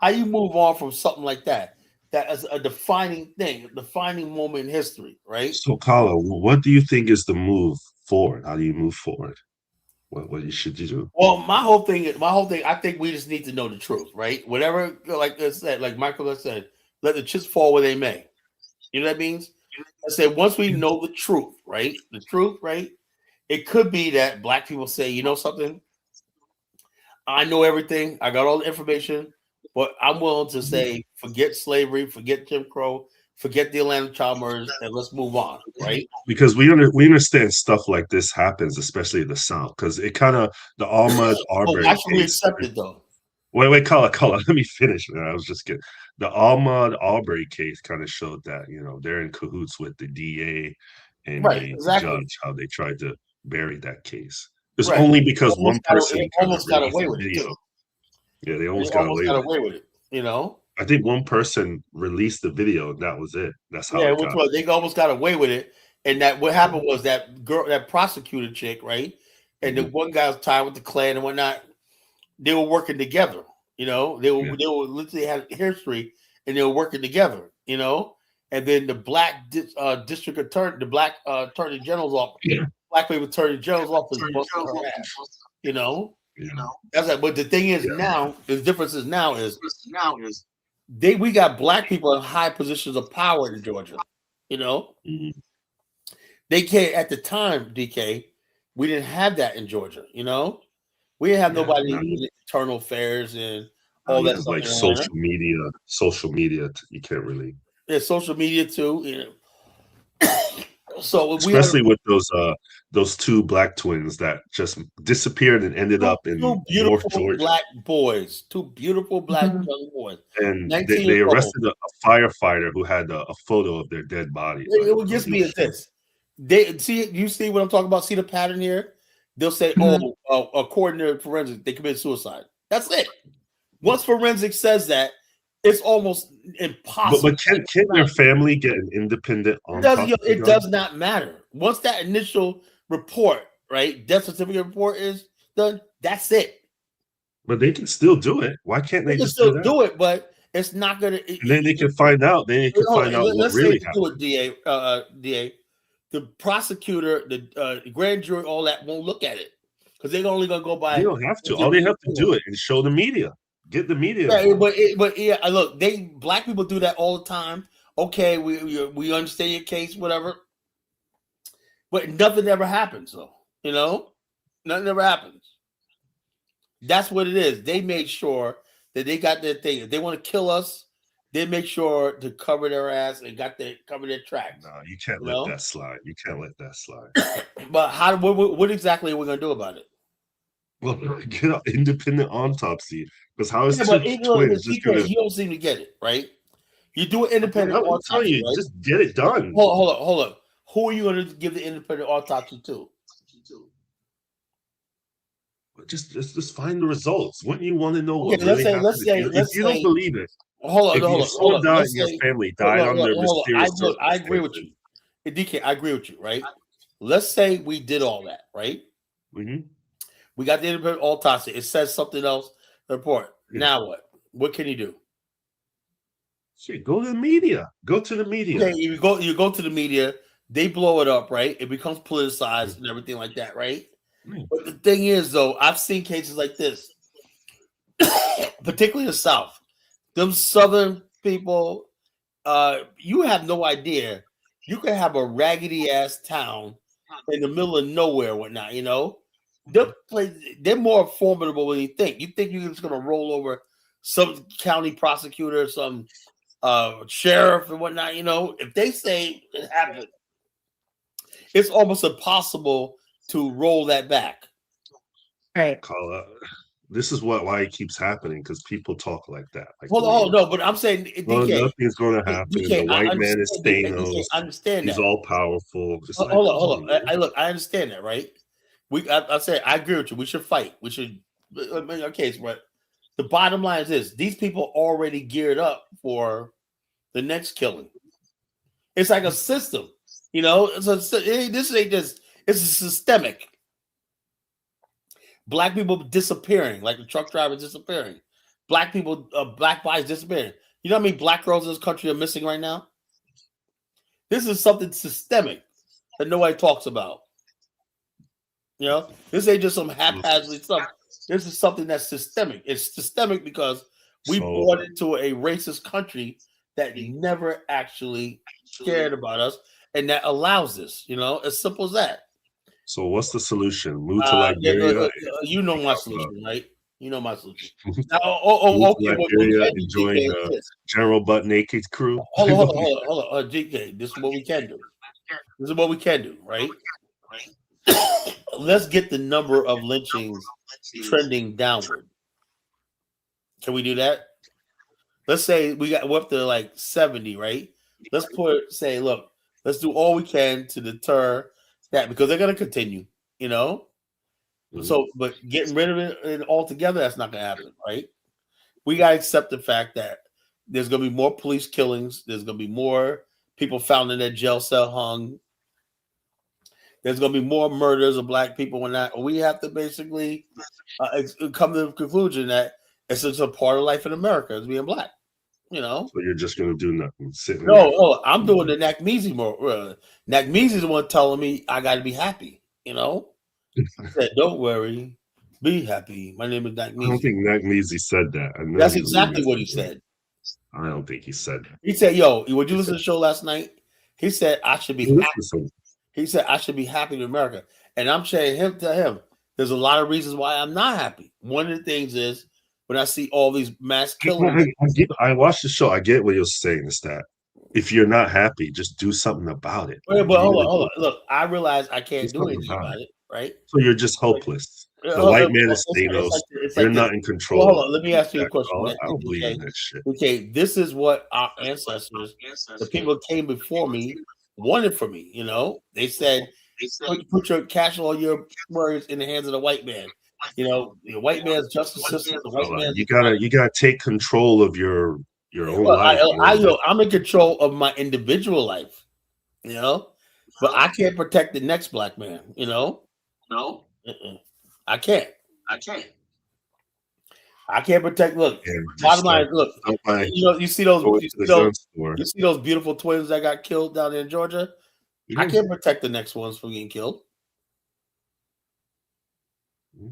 How you move on from something like that? That is a defining thing, a defining moment in history, right? So, Carla, what do you think is the move forward? How do you move forward? What should you do? Well, my whole thing, I think we just need to know the truth, right? Whatever, like I said, like Michael has said, let the chips fall where they may. You know what that means? I said, once we know the truth, right? The truth, right? It could be that black people say, you know something? I know everything. I got all the information, but I'm willing to say, forget slavery, forget Jim Crow, forget the Atlanta child murders, and let's move on, right? Because we understand stuff like this happens, especially in the South, because it kind of the Ahmaud Arbery Why should we case. accept it though? Wait, Carla, let me finish, man. I was just kidding. The Ahmaud Arbery case kind of showed that they're in cahoots with the DA and Right, the exactly. judge, how they tried to bury that case. It's Right. only because one person They kind of almost got released away the with it video. too. Yeah, they They almost got away with it. You know? I think one person released the video, and that was it. That's how it got. They almost got away with it. And that what happened was that girl, that prosecutor chick, right? And the one guy was tied with the Klan and whatnot. They were working together. They were literally had history, and they were working together. And then the black district attorney, the black attorney general's office, black people attorney general's office busted her ass. That's like. But the thing is now, the difference is now is we got black people in high positions of power in Georgia. They can't at the time, DK. We didn't have that in Georgia. We didn't have nobody in internal affairs and all that stuff. Like social media, you can't really. Yeah, social media too. So especially with those two black twins that just disappeared and ended up in North Georgia. Black boys, two beautiful black young boys, and they arrested a firefighter who had a photo of their dead bodies. It would just be this. You see what I'm talking about? See the pattern here? They'll say, according to forensics, they committed suicide. That's it. Once forensics says that, it's almost impossible. But can their family get an independent? It does not matter. Once that initial report, right, death certificate report is done, that's it. But they can still do it. Why can't they just still do it? But it's not gonna. And then they can find out. Then they can find out what really happened. DA, the prosecutor, the grand jury, all that won't look at it because they're only gonna go by. They don't have to. All they have to do it and show the media. Get the media. Right, but look, black people do that all the time. Okay, we understand your case, whatever. But nothing ever happens, though. Nothing ever happens. That's what it is. They made sure that they got their thing. If they want to kill us, they make sure to cover their ass and cover their tracks. No, you can't You let know? that slide. You can't let that slide. But what exactly are we gonna do about it? Well, get an independent autopsy. Because how is Yeah, two but twins just gonna? you don't seem to get it, right? You do an independent I'm telling autopsy, you, right? just get it done. Hold up. Who are you going to give the independent autopsy to? Just find the results. Wouldn't you want to know what Okay, really happened? If you don't say. believe it, Hold if on. someone died Let's in your say, family died under hold on. mysterious I agree with you. circumstances. DK, I agree with you, right? Let's say we did all that, right? Mm-hmm. We got the independent autopsy. It says something else. The report. Yeah. Now what? What can you do? Shit, go to the media. Go to the media. Okay, you go to the media. They blow it up, right? It becomes politicized and everything like that, right? Mm. But the thing is, though, I've seen cases like this, particularly in the South. Them Southern people, you have no idea. You can have a raggedy ass town in the middle of nowhere, whatnot. You know, they're more formidable than you think. You think you're just gonna roll over some county prosecutor, some sheriff, and whatnot. You know, if they say it happened, it's almost impossible to roll that back. Right. This is why it keeps happening, because people talk like that. Like, Hold on, no, but I'm saying well, DK. nothing's going to happen. DK, The white man is Thanos. I understand He's that. all powerful. Just Hold on. I understand that, right? I say I agree with you. We should fight. We should make our case, but the bottom line is this: these people already geared up for the next killing. It's like a system, you know. This ain't just. It's a systemic. Black people disappearing, like the truck driver disappearing. Black people, black bodies disappearing. You know how many black girls in this country are missing right now? This is something systemic that nobody talks about. You know, this ain't just some haphazard stuff. This is something that's systemic. It's systemic because we brought into a racist country that never actually cared about us and that allows this. You know, as simple as that. So what's the solution? Move to Liberia. You know my solution, right? You know my solution. Now, okay. Liberia, enjoying General Butt Naked crew. Hold on. GK, this is what we can do. Right? Let's get the number of lynchings trending downward. Can we do that? Let's say we're up to like 70, right? Let's look, let's do all we can to deter that, because they're going to continue, you know? Mm-hmm. So, but getting rid of it altogether, that's not going to happen, right? We got to accept the fact that there's going to be more police killings. There's going to be more people found in their jail cell hung. There's going to be more murders of black people and that. We have to basically come to the conclusion that it's just a part of life in America is being black, you know? So you're just going to do nothing. I'm doing the Nakmeezy more. Nakmeezy's the one telling me I got to be happy, you know? He said, don't worry, be happy. My name is Nakmeezy. I don't think Nakmeezy said that. That's exactly what he said. I don't think he said that. He said, yo, would you listen to the show last night? He said, I should be happy. He said, I should be happy in America. And I'm saying to him, there's a lot of reasons why I'm not happy. One of the things is when I see all these mass killings. I watched the show. I get what you're saying is that if you're not happy, just do something about it. But hold on. Look, I realize I can't do anything about it, right? So you're just hopeless. The white man is Thanos. You're not in control. Hold on. Let me ask you a question. I don't believe in that shit. Okay, this is what our ancestors, the people that came before me, wanted for me. You know, they said, put your cash, all your worries in the hands of the white man. You know, the white man's justice system. The white man. You gotta take control of your own life. I'm in control of my individual life. You know, but I can't protect the next black man. You know, no, I can't. I can't protect. Look, bottom line. Look, you see those beautiful twins that got killed down there in Georgia. I can't protect the next ones from getting killed.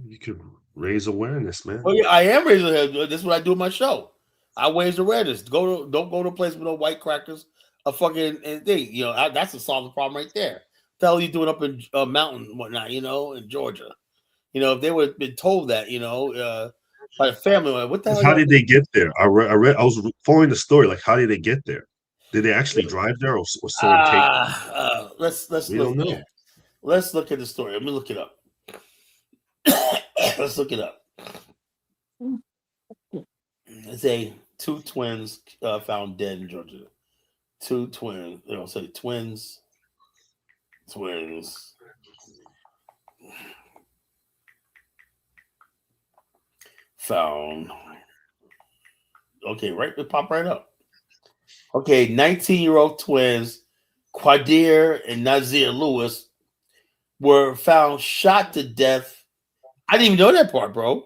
You could raise awareness, man. Well, yeah, I am raising awareness. This is what I do in my show. I raise awareness. Don't go to a place with no white crackers. A fucking thing. You know, that's a solving problem right there. What the hell are you doing up in a mountain and whatnot? You know, in Georgia. You know, if they would have been told that, you know, by the family. What the hell? How did they get there? I was following the story. Like, how did they get there? Did they actually drive there, or someone take them? Let's We look. don't know. Let's look at the story. Let me look it up. Let's look it up. It's two twins found dead in Georgia. Two twins. They don't say twins. Twins. Found. Okay, right. It pop right up. Okay, 19-year-old twins, Quadir and Nazir Lewis, were found shot to death. I didn't even know that part, bro.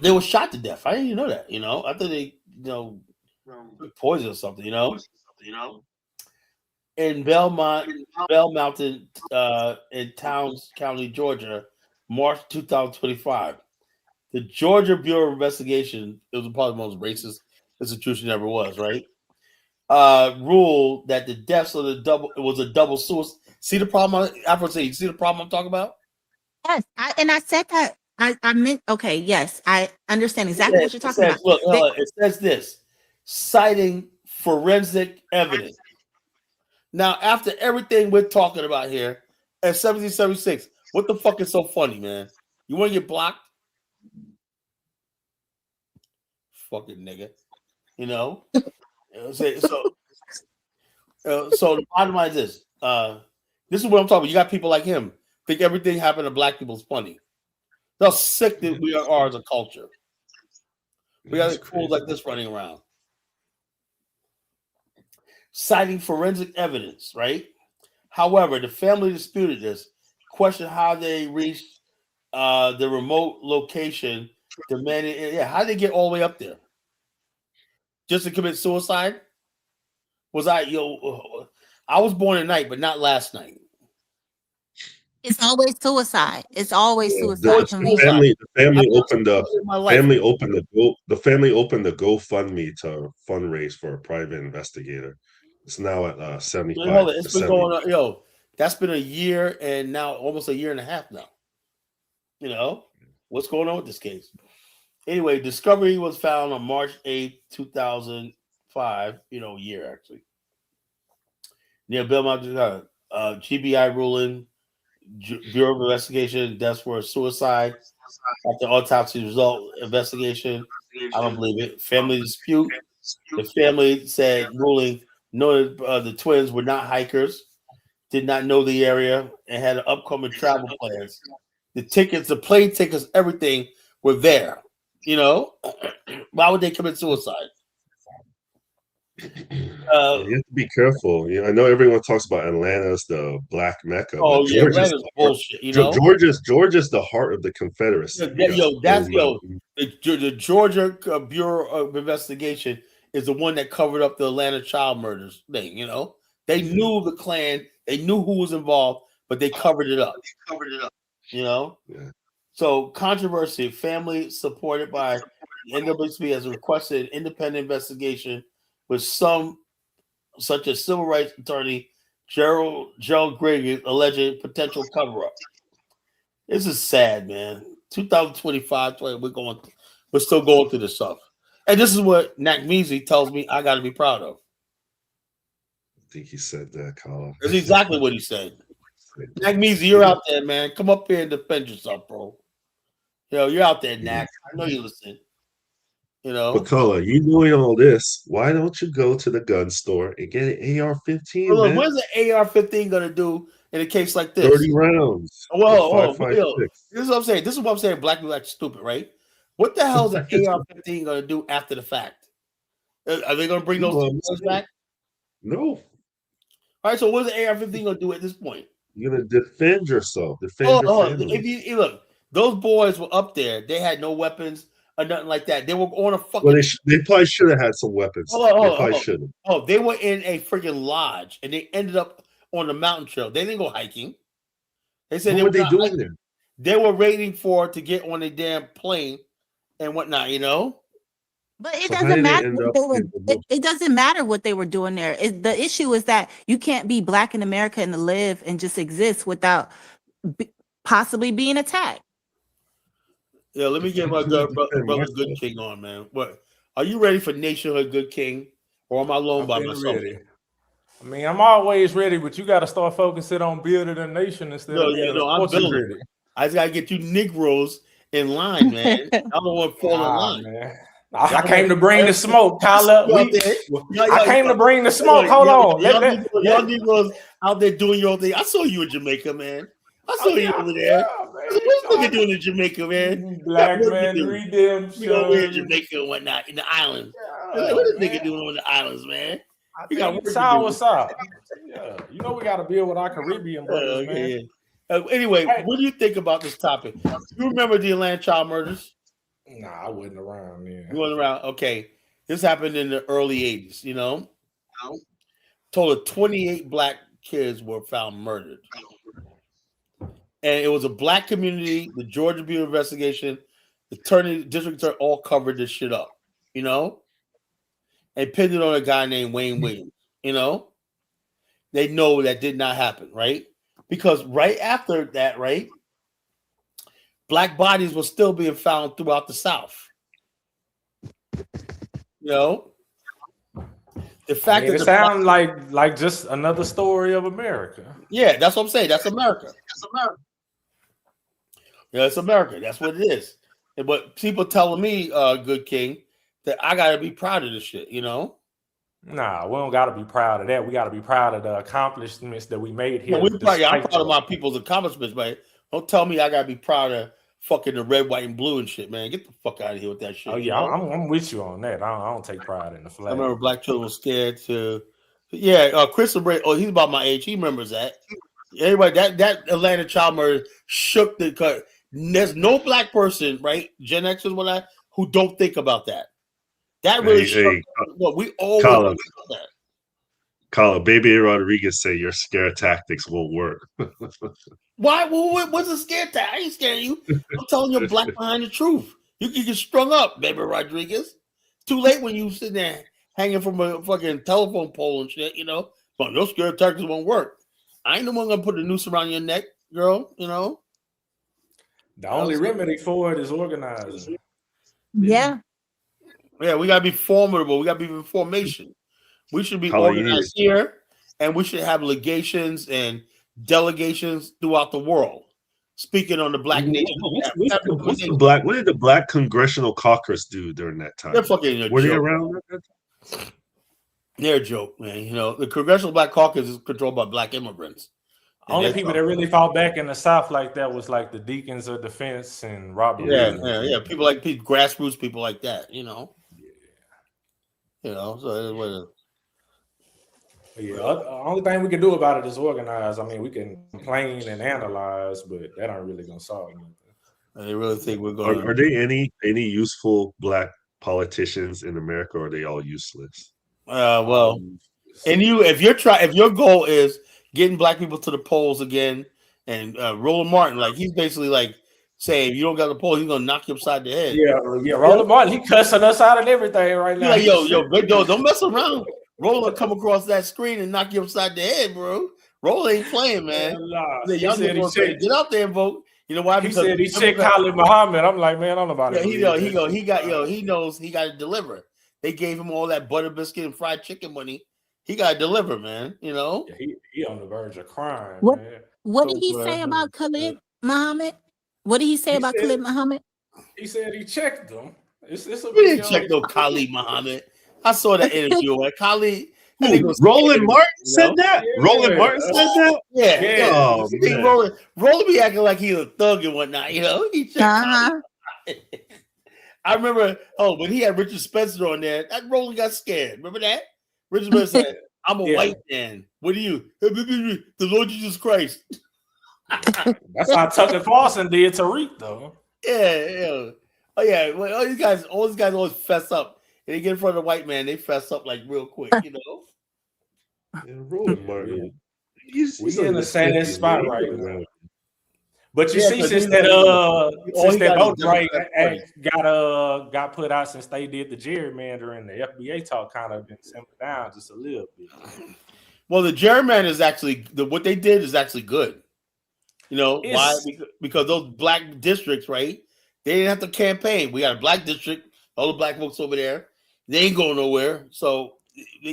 They were shot to death. I didn't even know that. I thought they, poison or something. In Bell Mountain, in Towns County, Georgia, March 2025. The Georgia Bureau of Investigation, it was probably the most racist institution ever was, right? Ruled that the deaths of it was a double suicide. See the problem? You see the problem I'm talking about? Yes, I said that. I meant, okay, yes, I understand exactly what you're talking about. Look, it says this, citing forensic evidence. Now, after everything we're talking about here, at 1776, what the fuck is so funny, man? You want to get blocked? Fucking nigga. So the bottom line is this. This is what I'm talking about. You got people like him think everything happened to black people is funny. How sick that we are as a culture. We got fools like this running around. Citing forensic evidence, right? However, the family disputed this, questioned how they reached the remote location, demanding, how did they get all the way up there? Just to commit suicide? I was born at night, but not last night. It's always suicide. It's always suicide. The family opened the GoFundMe to fundraise for a private investigator. It's now at 75. It's been going on, that's been a year and now almost a year and a half now. What's going on with this case? Anyway, discovery was found on March 8th, 2005, year actually. Near Belmont, GBI ruling, Bureau of Investigation, deaths were suicide. After autopsy result investigation, I don't believe it. Family dispute. The family said ruling noted the twins were not hikers, did not know the area, and had upcoming travel plans. The tickets, the plane tickets, everything were there. Why would they commit suicide? You have to be careful. I know everyone talks about Atlanta's the Black Mecca. Oh yeah, Atlanta's bullshit. Georgia's the heart of the Confederacy. The Georgia Bureau of Investigation is the one that covered up the Atlanta child murders thing. They knew the Klan, they knew who was involved, but they covered it up. Yeah. So controversy. Family supported by the NAACP has requested an independent investigation with some, such as civil rights attorney Gerald Gregory, alleged potential cover-up. This is sad, man. 2025, we're still going through this stuff. And this is what Nakmeezy tells me I got to be proud of. I think he said that, Colin. That's exactly what he said. Nakmeezy, you're out there, man. Come up here and defend yourself, bro. You're out there, Nak. I know you listen. But Color, you doing all this, why don't you go to the gun store and get an AR-15? Well, look, what's an AR-15 going to do in a case like this? 30 rounds. Well, this is what I'm saying. This is what I'm saying. Black people act stupid, right? What the hell is an AR-15 going to do after the fact? Are they going to bring those boys back? No. All right, so what is an AR-15 going to do at this point? You're going to defend yourself. Defend your family. If look, those boys were up there. They had no weapons or nothing like that. They were on a fucking... Well, they probably should have had some weapons. They probably should have. Oh, they were in a freaking lodge, and they ended up on the mountain trail. They didn't go hiking. They said what were they doing there? They were waiting to get on a damn plane and whatnot, But it doesn't matter. It doesn't matter what they were doing there. The issue is that you can't be Black in America and live and just exist without possibly being attacked. Yeah, let me get my brother Good King on, man. What are you ready for nationhood, Good King, or am I alone by myself? Ready. I mean, I'm always ready, but you got to start focusing on building a nation instead of being a sports critic. I just gotta get you Negroes in line, man. I'm the one fall in line. Man. I came to bring the smoke, Tyler. I came to bring the smoke. Hold on. Y'all Negroes out there doing your own thing. I saw you in Jamaica, man. I saw you over there. What's nigga doing in Jamaica, man? Black man redemption. You over here in Jamaica and whatnot, in the islands. What is nigga doing on the islands, man? You got what's up? Yeah, you know we got to build with our Caribbean brothers, man. Yeah. Anyway, what do you think about this topic? You remember the Atlanta child murders? Nah, I wasn't around then. You wasn't around? Okay. This happened in the early 80s, you know? Total 28 black kids were found murdered. And it was a black community, the Georgia Bureau investigation, the district attorney all covered this shit up, you know? And pinned it on a guy named Wayne Williams, you know? They know that did not happen, right? Because right after that, right, black bodies were still being found throughout the South. You know, the fact that it sounds like just another story of America. Yeah, that's what I'm saying. That's America. Yeah, it's America. That's what it is. But people telling me, Good King, that I gotta be proud of this shit. You know. Nah, we don't got to be proud of that. We got to be proud of the accomplishments that we made here. I'm proud of my people's accomplishments, man. Don't tell me I got to be proud of fucking the red, white, and blue and shit, man. Get the fuck out of here with that shit. Oh, yeah, I'm with you on that. I don't take pride in the flag. I remember black children were scared to... Yeah, Christopher, he's about my age. He remembers that. Everybody, that Atlanta child murder shook the... Cut. There's no black person, right? Gen Xers, who don't think about that. That really we always Colin, Baby Rodriguez say your scare tactics won't work. Why? What's a scare tactic? I ain't scaring you. I'm telling you, black behind the truth. You can get strung up, Baby Rodriguez. Too late when you sit there hanging from a fucking telephone pole and shit, you know. But no scare tactics won't work. I ain't the one gonna put a noose around your neck, girl, you know. The only remedy for it is organizing. Yeah. Yeah, we gotta be formidable. We gotta be in formation. We should be organized here, and we should have legations and delegations throughout the world. Speaking on the black nation. What did the black congressional caucus do during that time? They're fucking were they around? They're a joke, man. You know, the Congressional Black Caucus is controlled by black immigrants. Only people that really fought back in the South like that was like the Deacons of Defense and Robert. Yeah. People like grassroots people like that, you know. You know, so what is. Yeah, the only thing we can do about it is organize. I mean, we can complain and analyze, but that aren't really gonna solve anything. They really think we're going. Are there any useful black politicians in America, or are they all useless? Well, and if your goal is getting black people to the polls again, and Roland Martin, like he's basically like saying, if you don't got the polls, he's gonna knock you upside the head. Yeah. Roland Martin, he cussing us out and everything right now. Like, yo, big dog, don't mess around. Roland come across that screen and knock you upside the head, bro. Roland ain't playing, man. Get out there and vote. You know why? He said he checked Khalid Muhammad. I'm like, man, I'm about it. He knows he got to deliver. They gave him all that butter biscuit and fried chicken money. He got to deliver, man. You know, he on the verge of crime. What did he say about Khalid Muhammad? What did he say about Khalid Muhammad? He said he checked them. He didn't check no Khalid Muhammad. I saw that interview. Khalid. Roland Martin said that. Yeah. Roland Martin said that. Yeah. Oh, Roland be acting like he's a thug and whatnot. You know, he checked. I remember. Oh, when he had Richard Spencer on there, that Roland got scared. Remember that? Richard Spencer said, "I'm a white man. What are you? The Lord Jesus Christ." That's how Tucker Carlson did Tariq, though. Yeah. Oh yeah. Well, all these guys always fess up. And they get in front of the white man, they fess up like real quick, you know. Roland Martin. We're in the same spot right now. But you see, since that vote right got put out, since they did the gerrymandering, the FBA talk kind of been simmered down just a little bit. Well, the gerrymander is actually what they did is actually good. You know why? Because those black districts, right? They didn't have to campaign. We got a black district, all the black folks over there. They ain't going nowhere. So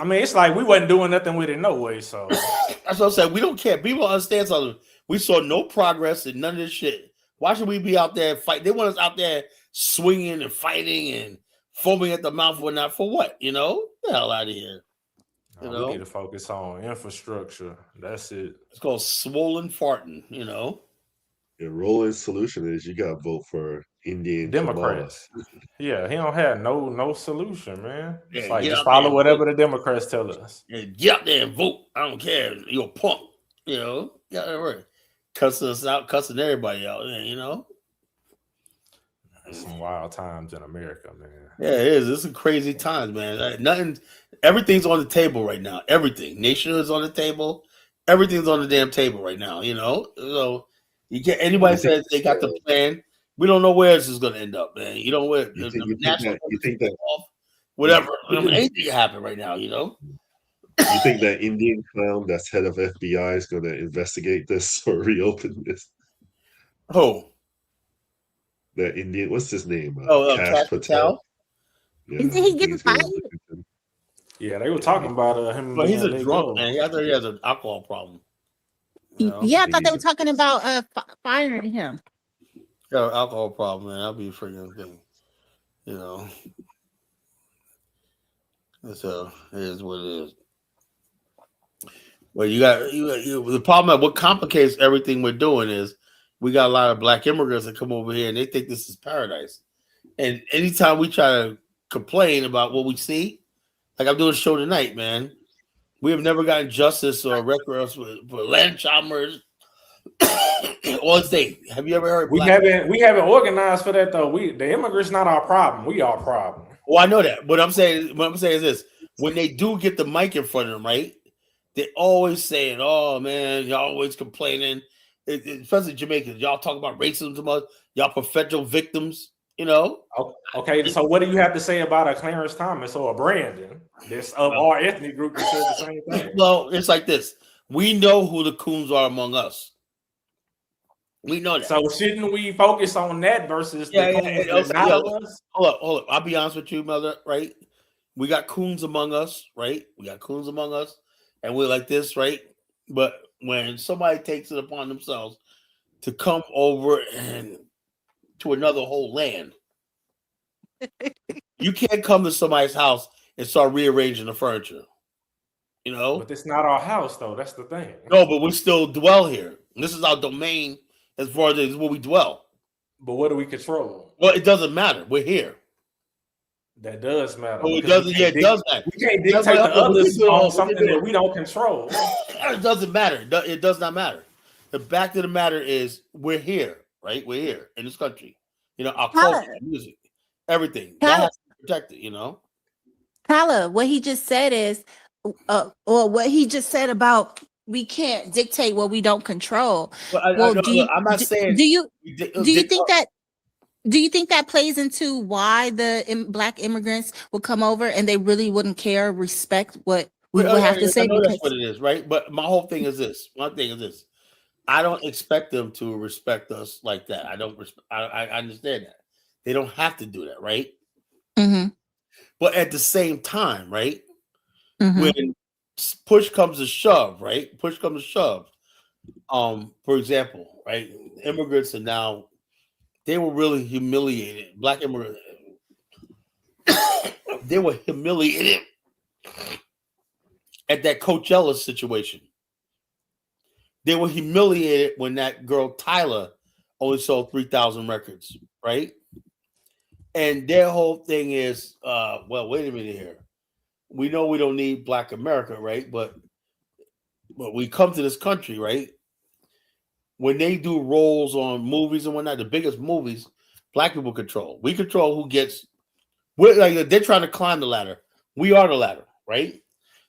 I mean, it's like we wasn't doing nothing with it no way. So that's what I'm saying. We don't care. People understand something. We saw no progress in none of this shit. Why should we be out there fight? They want us out there swinging and fighting and foaming at the mouth or not for what? You know, get the hell out of here. we need to focus on infrastructure. That's it. It's called swollen farting. You know. The rolling solution is you got to vote for Indian Democrats. Yeah, he don't have no solution, man. It's like just follow whatever the Democrats tell us. Yeah, get out there and vote. I don't care. You're a punk. You know, yeah, right. Cussing us out, cussing everybody out. You know, it's some wild times in America, man. Yeah, it is. It's some crazy times, man. Like, everything's on the table right now. Everything. Nationhood's on the table. Everything's on the damn table right now. You know, so you can't. Anybody says they got the plan. We don't know where this is going to end up, man. You know where you think that whatever. Anything can happen right now. You know. You think that Indian clown that's head of FBI is going to investigate this or reopen this? Who? The Indian, what's his name? Cash Patel. Yeah. Isn't he getting fired? Yeah, they were talking about him. But he's a drunk man. I thought he has an alcohol problem. You know? Yeah, I thought they were talking about firing him. Got an alcohol problem, man. I'll be a freaking thing. You know. So it is what it is. Well, you got the problem. What complicates everything we're doing is we got a lot of black immigrants that come over here and they think this is paradise. And anytime we try to complain about what we see, like I'm doing a show tonight, man, we have never gotten justice or records for land child murders. All day. Have you ever heard? We haven't organized for that though. The immigrants not our problem. We our problem. Well, I know that. What I'm saying is this: when they do get the mic in front of them, right? They're always saying, "Oh man, y'all always complaining." Especially Jamaicans, y'all talk about racism too much. Y'all perpetual victims, you know. Okay, so what do you have to say about a Clarence Thomas or a Brandon? This of our ethnic group that says the same thing. Well, it's like this: we know who the coons are among us. We know that. So shouldn't we focus on that versus the coons that not of us? Hold up. I'll be honest with you, mother. Right? We got coons among us, right? We got coons among us, and we're like this, right? But when somebody takes it upon themselves to come over and to another whole land, you can't come to somebody's house and start rearranging the furniture. You know? But it's not our house, though. That's the thing. No, but we still dwell here. This is our domain as far as where we dwell. But what do we control? Well, it doesn't matter. We're here. That does matter. Oh, it doesn't. Yeah, it does matter. We can't dictate the others on something that we don't control. It doesn't matter. It does not matter. The fact of the matter is, we're here, right? We're here in this country. You know, our culture, music, everything. That has to be protected. You know. Tyler, what he just said is, or what he just said about we can't dictate what we don't control. I'm not saying. Do you think that? Do you think that plays into why the black immigrants will come over and they really wouldn't care, respect what we would have to say? I know that's what it is, right? But my whole thing is this. My thing is this. I don't expect them to respect us like that. I don't. I understand that. They don't have to do that, right? Mm-hmm. But at the same time, right? Mm-hmm. When push comes to shove, right? Push comes to shove. For example, right? Immigrants are now. They were really humiliated. Black immigrants, they were humiliated at that Coachella situation. They were humiliated when that girl Tyler only sold 3,000 records, right? And their whole thing is, well, wait a minute here. We know we don't need Black America, right? But we come to this country, right? When they do roles on movies and whatnot, the biggest movies, black people control. We control who gets. They're trying to climb the ladder. We are the ladder, right?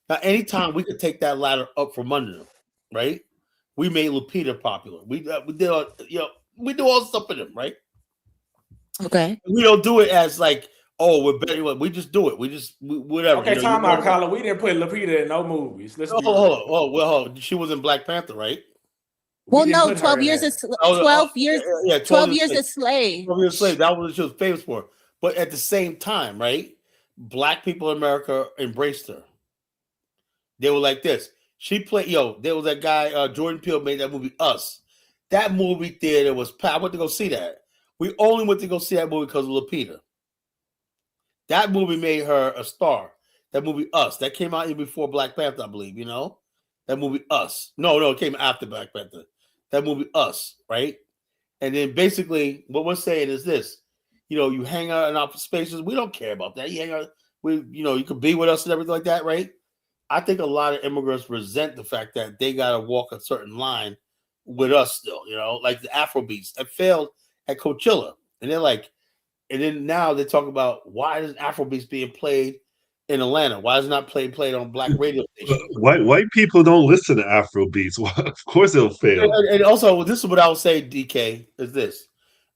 Now, anytime we could take that ladder up from under them, right? We made Lupita popular. We did, we do all the stuff for them, right? Okay. We don't do it as like, oh, we're better. We just do it. Whatever. Okay, time out, Colin. We didn't put Lupita in no movies. Let's hold on. She was in Black Panther, right? Well, no, 12 years is 12 years. Yeah, 12 years a slave. 12 years a slave. That was what she was famous for. But at the same time, right? Black people in America embraced her. They were like this. She played, there was that guy, Jordan Peele made that movie, Us. That movie theater was packed. I went to go see that. We only went to go see that movie because of Lupita. That movie made her a star. That movie, Us. That came out even before Black Panther, I believe, That movie, Us. No, it came after Black Panther. That movie, Us, right? And then basically what we're saying is this. You hang out in our spaces. We don't care about that. You hang out, you could be with us and everything like that, right? I think a lot of immigrants resent the fact that they got to walk a certain line with us still, like the Afrobeats that failed at Coachella. And they're like, and then now they talk about why is Afrobeats being played in Atlanta? Why is it not played on black radio stations? White people don't listen to Afrobeats. Of course they'll fail. And also, this is what I would say, DK, is this.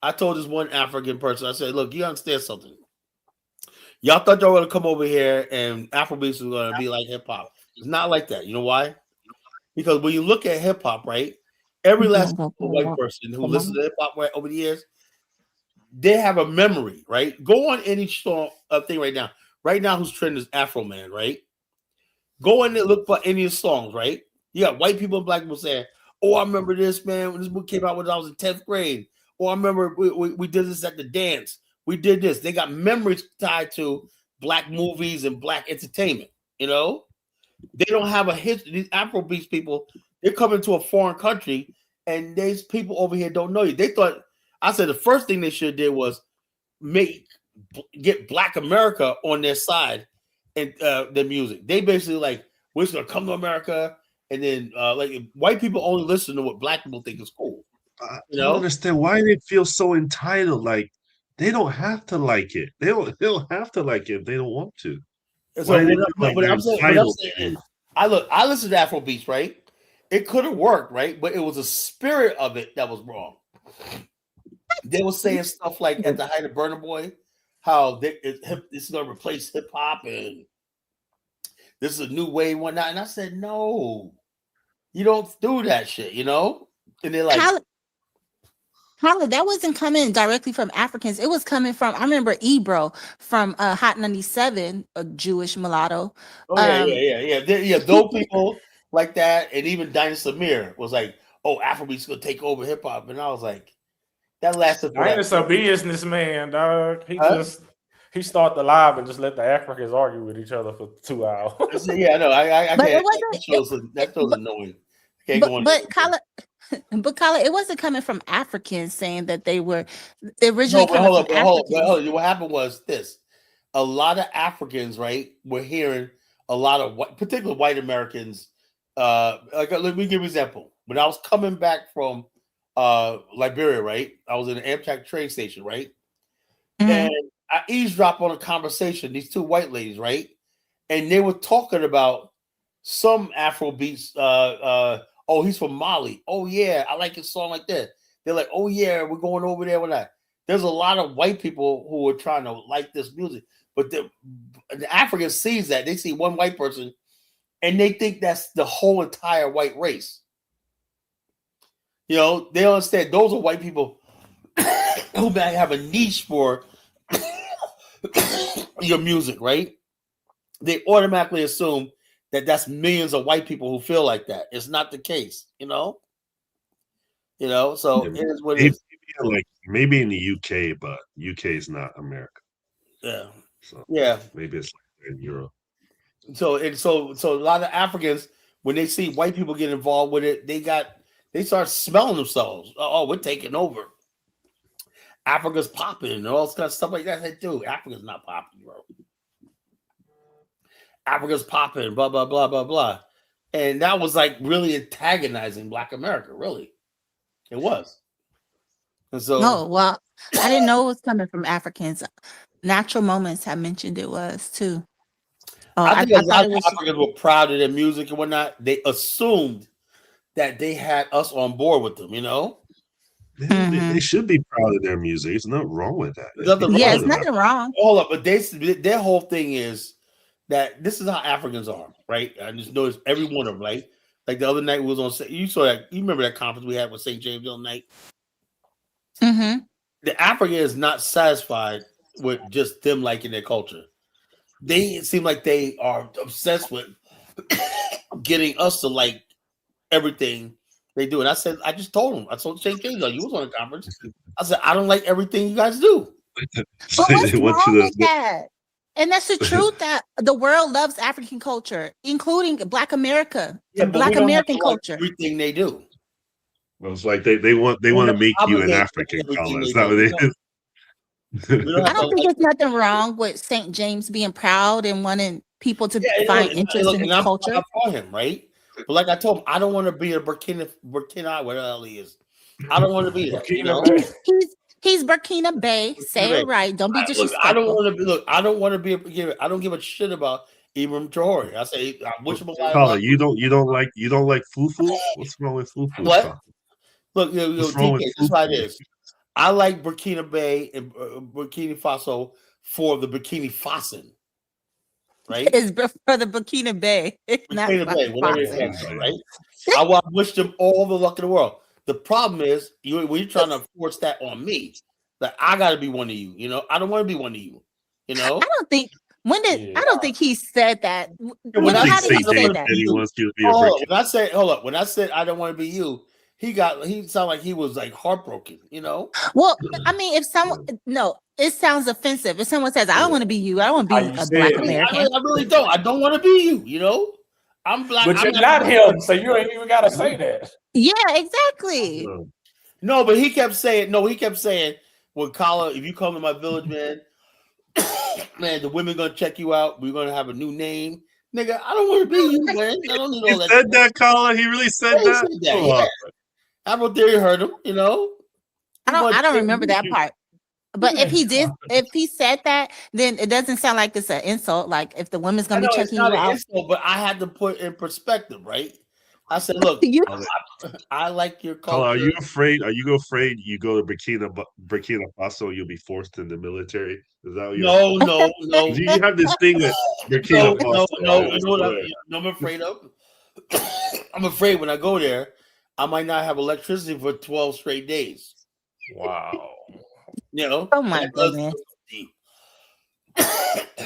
I told this one African person, I said, look, you understand something. Y'all thought y'all were going to come over here and Afrobeats was going to be like hip-hop. It's not like that. You know why? Because when you look at hip-hop, right, every last white person who listens to hip-hop over the years, they have a memory, right? Go on any song thing right now. Right now, who's trending is Afro Man, right? Go in there, look for any of the songs, right? You got white people and black people saying, oh, I remember this, man, when this book came out when I was in 10th grade. Oh, I remember we did this at the dance. We did this. They got memories tied to black movies and black entertainment, They don't have a history. These Afrobeats people, they're coming to a foreign country, and these people over here don't know you. They thought, I said the first thing they should have did was get Black America on their side and their music. They basically like, we're just gonna come to America, and then white people only listen to what black people think is cool. I don't understand why they feel so entitled. Like they don't have to like it. They don't have to like it if they don't want to. So, I listened to Afrobeats, right? It could have worked, right? But it was the spirit of it that was wrong. They were saying stuff like at the height of Burna Boy, how this is going to replace hip hop and this is a new way and whatnot. And I said, no, you don't do that shit, And they're like, Holly, that wasn't coming directly from Africans. It was coming from, I remember Ebro from Hot 97, a Jewish mulatto. Oh, yeah. Those people like that, and even Dinah Samir was like, oh, Afrobeat's going to take over hip hop. And I was like, that lasted for Dinah's a businessman, dog. He started the live and just let the Africans argue with each other for 2 hours. Yeah, I know. I can't. That feels annoying. But Colin, it wasn't coming from Africans saying that they were originally coming from Africans. What happened was this: a lot of Africans, right, were hearing a lot of particularly white Americans. Let me give you an example. When I was coming back from Liberia, right, I was in an Amtrak train station, right, and I eavesdropped on a conversation. These two white ladies, right, and they were talking about some Afrobeats. Oh, he's from Mali. Oh, yeah, I like his song like that. They're like, oh, yeah, we're going over there with that. There's a lot of white people who are trying to like this music. But the African sees that. They see one white person, and they think that's the whole entire white race. They understand those are white people who might have a niche for your music, right? They automatically assume that's millions of white people who feel like that. It's not the case, So it is what it is. Maybe in the UK, but UK is not America. Yeah. So yeah. Maybe it's like in Europe. So a lot of Africans, when they see white people get involved with it, they start smelling themselves. Oh, we're taking over. Africa's popping and all this kind of stuff like that. They do. Africa's not popping, bro. Africa's popping, blah, blah, blah, blah, blah. And that was like really antagonizing Black America, really. It was. And so, I didn't know it was coming from Africans. Natural Moments had mentioned it was too. I think a lot of Africans were proud of their music and whatnot. They assumed that they had us on board with them, They should be proud of their music. There's nothing wrong with that. There's nothing wrong. Hold up, but their whole thing is that this is how Africans are, right? I just noticed every one of them, right? Like the other night we was on. You saw that. You remember that conference we had with St. James the other night? Mm-hmm. The African is not satisfied with just them liking their culture. They seem like they are obsessed with getting us to like everything they do. And I just told him. I told St. James, you was on a conference. I said, I don't like everything you guys do. But what's wrong with that? And that's the truth that the world loves African culture, including Black America, Black American culture. Everything they do. Well, it's like they want to make you an African color. Is that what it is? I don't think there's nothing wrong with St. James being proud and wanting people to find interest in his culture. I for him, right? But like I told him, I don't want to be a Burkina, whatever the hell he is. I don't want to be that. You know? He's Burkina Bay. Say it right. Don't be disrespectful. I don't want to be. Look, I don't want to be. I don't give a shit about Ibram Traore. I say, I wish him alive. You don't like fufu? What's wrong with fufu? What? Look, DK, this is how it is. I like Burkina Bay and Burkina Faso for the Burkina Faso, right? It's for the Burkina Bay. Burkina Bay, whatever it is, right? I wish them all the luck in the world. The problem is, when you're trying to force that on me, that I got to be one of you. You know, I don't want to be one of you. You know, I don't think I don't think he said that. When I said when I said I don't want to be you, he sounded like he was like heartbroken. You know. Well, I mean, if someone it sounds offensive. If someone says I don't want to be you, I don't want to be a Black American. I really don't. I don't want to be you. You know. I'm Black, but you're not him, so you ain't even gotta say that. Yeah, exactly. No, but he kept saying, well, Kala, if you come to my village, man, man, the women gonna check you out. We're gonna have a new name. Nigga, I don't want to be you, man. I don't need all that. He said that, Kala? He really said that? Yeah. Apple Theory heard him, you know. I don't remember that part. But if he said that, then it doesn't sound like it's an insult. Like if the woman's gonna be checking you out. Insult, but I had to put in perspective, right? I said, look, I like your culture. Are you afraid? Are you afraid you go to Burkina Faso, you'll be forced in the military? Is that what you're No. Do you have this thing that Burkina Faso? No. You know what I'm afraid of? I'm afraid when I go there, I might not have electricity for 12 straight days. Wow. You know, oh my goodness!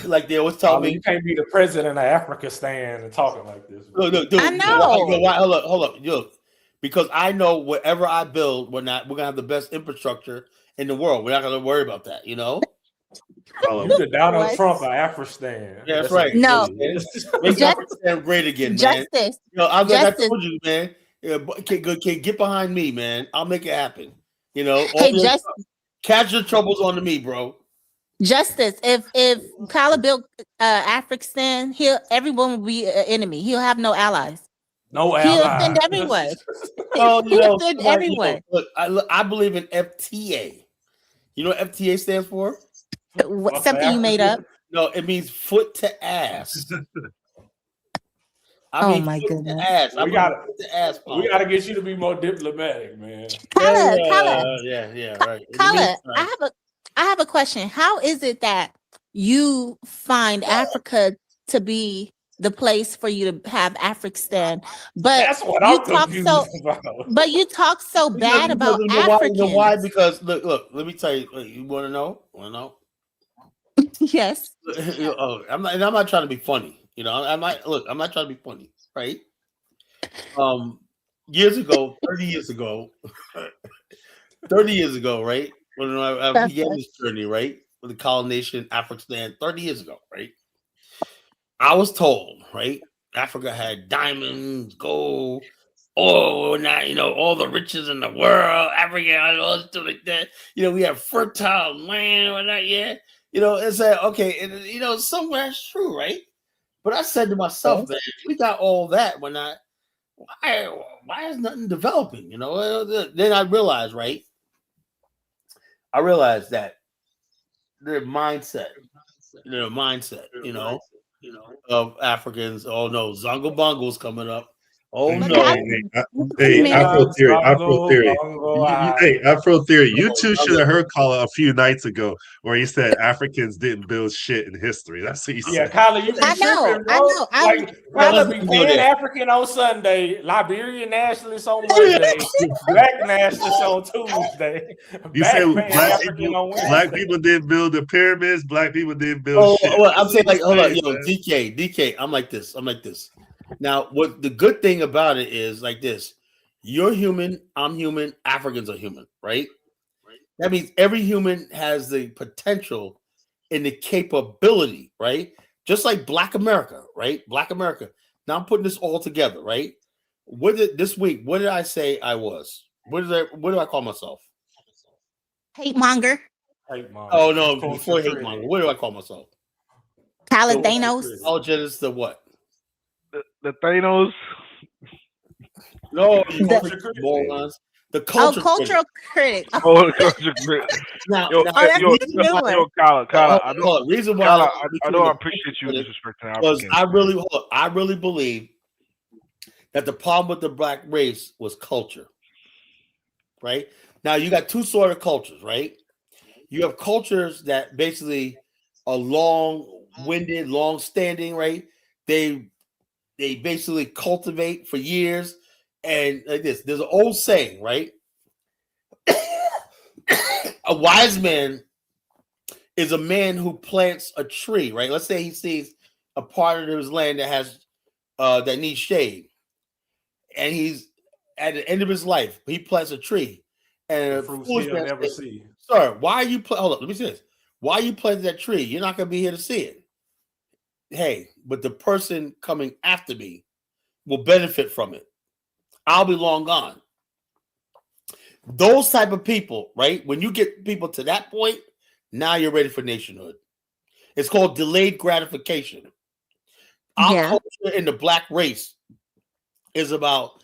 Like they always tell me, you can't be the president of Africanistan and talking like this. Look, dude, I know. Hold up, look, because I know whatever I build, we're gonna have the best infrastructure in the world. We're not gonna worry about that, you know. You're the Donald Trump of Afghanistan. Yeah, that's right. No, make Afghanistan great again, man. Justice. I told you, man. Can get behind me, man. I'll make it happen. You know. Catch your troubles on to me, bro. Justice. If Kala built Afghanistan, everyone will be an enemy. He'll have no allies. No allies. He'll offend everyone. He'll offend everyone. Look, I believe in FTA. You know what FTA stands for? Something you made up? No, it means foot to ass. My goodness. We gotta get you to be more diplomatic, man. Kala. Yeah, right. Kala, I have a question. How is it that you find Africa to be the place for you to have Afghanistan, but that's what I'm confused about. But you talk so bad about Africans. You know why? Because look. Let me tell you. You want to know? Yes. I'm not trying to be funny. You know, I'm not trying to be funny, right? Years ago, 30 years ago, right? When I began this journey, right? With the colonization of Afghanistan 30 years ago, right? I was told, right? Africa had diamonds, gold, oil, and all the riches in the world. Africa, all stuff like that. You know, we have fertile land, or not yet. You know, and said, okay, and somewhere it's true, right? But I said to myself, man, we got all that. Why is nothing developing? You know, then I realized, right? I realized that their mindset, of Africans. Oh no, Zongo Bongo's coming up. Oh But no! Hey, Afro Theory. Bongo, Hey, Afro Theory. You two Bongo. should have heard Kala a few nights ago where he said Africans didn't build shit in history. That's what he Yeah, said. Kyla, you be I know, tripping, bro. Like, Well, Kyla let's be go Pan there. African on Sunday, Liberian nationalist on Monday, Black nationalist on Tuesday, You said Pan African on Wednesday. black people didn't build the pyramids. Black people didn't build shit. Well, I'm saying like, hold on, Hey, yo, man. DK. I'm like this. Now, what the good thing about it is like this: you're human, I'm human, Africans are human, right? That means every human has the potential and the capability, right? Just like Black America, right? Black America. Now I'm putting this all together, right? This week? What did I say I was? What do I call myself? hate monger, Hate monger. Oh no, Culture before hate critic. monger. What do I call myself? Caladanos. Apologist to what? The Thanos. No, you The- culture critic, morons. The Oh, culture cultural critic. Oh, Oh, the culture critic. Now, Yo, now, Oh, that's yo, a new one. yo, Kyla, I don't, hold on. Reason why Kyla, I between don't the appreciate you critic disrespecting was Africans. I really believe that the problem with the black race was culture. Right now, you got two sort of cultures. Right, you have cultures that basically are long-winded, long-standing. Right, they basically cultivate for years, and like this. There's an old saying, right? A wise man is a man who plants a tree, right? Let's say he sees a part of his land that has that needs shade, and he's at the end of his life, he plants a tree, and The a fruits foolish he'll man never says, see. "Sir, why are you hold up? Let me say this. Why are you planting that tree? You're not going to be here to see it. Hey, but the person coming after me will benefit from it. I'll be long gone." Those type of people, right? When you get people to that point, now you're ready for nationhood. It's called delayed gratification. Our Yeah. culture in the black race is about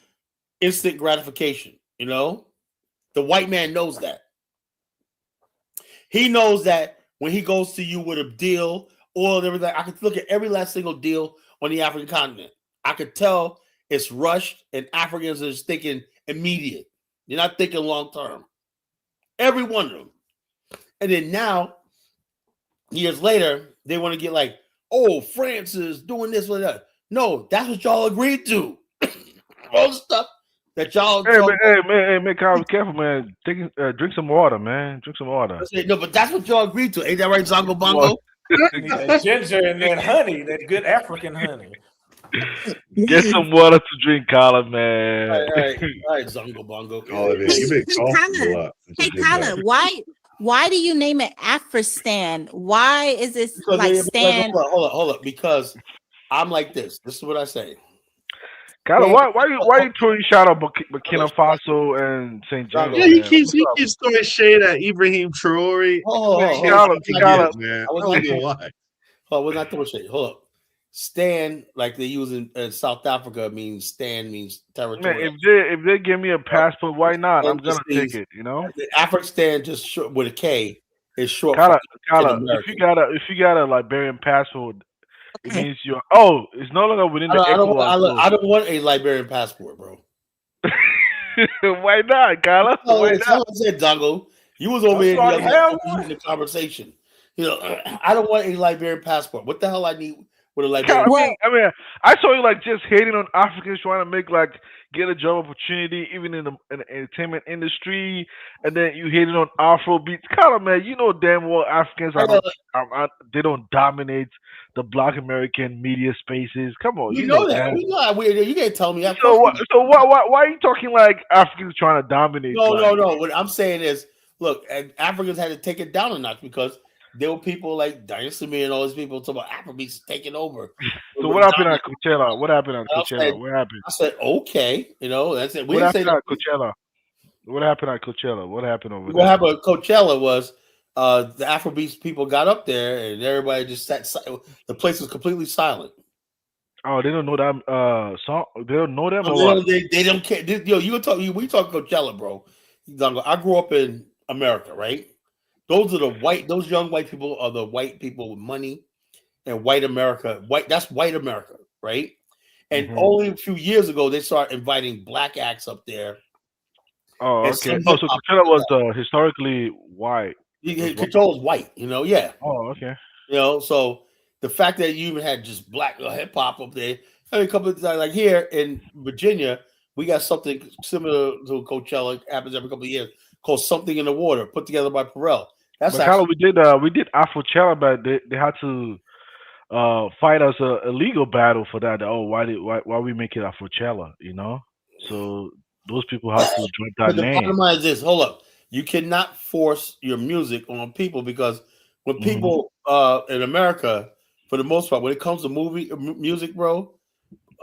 instant gratification. You know, the white man knows that. He knows that when he goes to you with a deal, oil and everything, I could look at every last single deal on the African continent. I could tell it's rushed, and Africans are just thinking immediate. You're not thinking long term. Every one of them. And then now, years later, they want to get like, oh, France is doing this or that. No, that's what y'all agreed to. All the stuff that y'all. Hey, man, Kyla, be careful, man. Drink some water, man. Drink some water. No, but that's what y'all agreed to. Ain't that right, Zongo Bongo? Need that ginger and that honey, that good African honey. Get some water to drink, Kyla, man. All right, Zongo Bongo. Oh, man, you've been coughing a lot. Hey, Kyla, why do you name it Afristan? Why is this Because like Stan? Hold up. Because I'm like this. This is what I say. Kyla, why you throwing shout out Burkina Faso and St. James? Yeah, he keeps throwing shade at Ibrahim Traore. Kyla, man. I was not throwing shade. Hold up. Stan, like they use in South Africa, means Stan means territory. Man, if they give me a passport, why not? I'm gonna take it. You know, the African just short with a K is short. Kyla, if you got a Liberian passport, it means you're. Oh, it's no longer within the ECOWAS. I don't want a Liberian passport, bro. Why not, Kyla? Why not? I said, Dongo. You was over here in the conversation. You know, I don't want a Liberian passport. What the hell I need with a Liberian? I mean, I saw you like just hating on Africans trying to get a job opportunity, even in the entertainment industry, and then you hating on Afrobeats. Kyla, man, you know damn well Africans they don't dominate the Black American media spaces. Come on, you know that. You can't tell me that. So why are you talking like Africans trying to dominate? No. What I'm saying is, look, and Africans had to take it down a notch because there were people like Dynasty and all these people talking about Afrobeats taking over. So what happened at Coachella? What happened at Coachella? What happened? I said, okay, you know, that's it. What happened at Coachella? What happened at Coachella? What happened over there? What happened at Coachella was the Afrobeats people got up there and everybody just sat. The place was completely silent. Oh, they don't know that song. They don't know them. They don't care. We talk Coachella, bro. I grew up in America, right? Those young white people are the white people with money and white America. That's white America, right? And only a few years ago, they started inviting black acts up there. Oh, And okay. some Oh, so hip-hop Coachella was historically white. Control is white, yeah. Oh, okay. So the fact that you even had just black hip hop up there, I mean, a couple of times, like here in Virginia, we got something similar to Coachella. It happens every couple of years, called Something in the Water, put together by Perel. That's But actually we did Afrochella, but they had to fight us a legal battle for that. Oh, why we make it Afrochella? So those people have to drop but that the name. bottom line is this: hold up, you cannot force your music on people because when people in America, for the most part, when it comes to music, bro,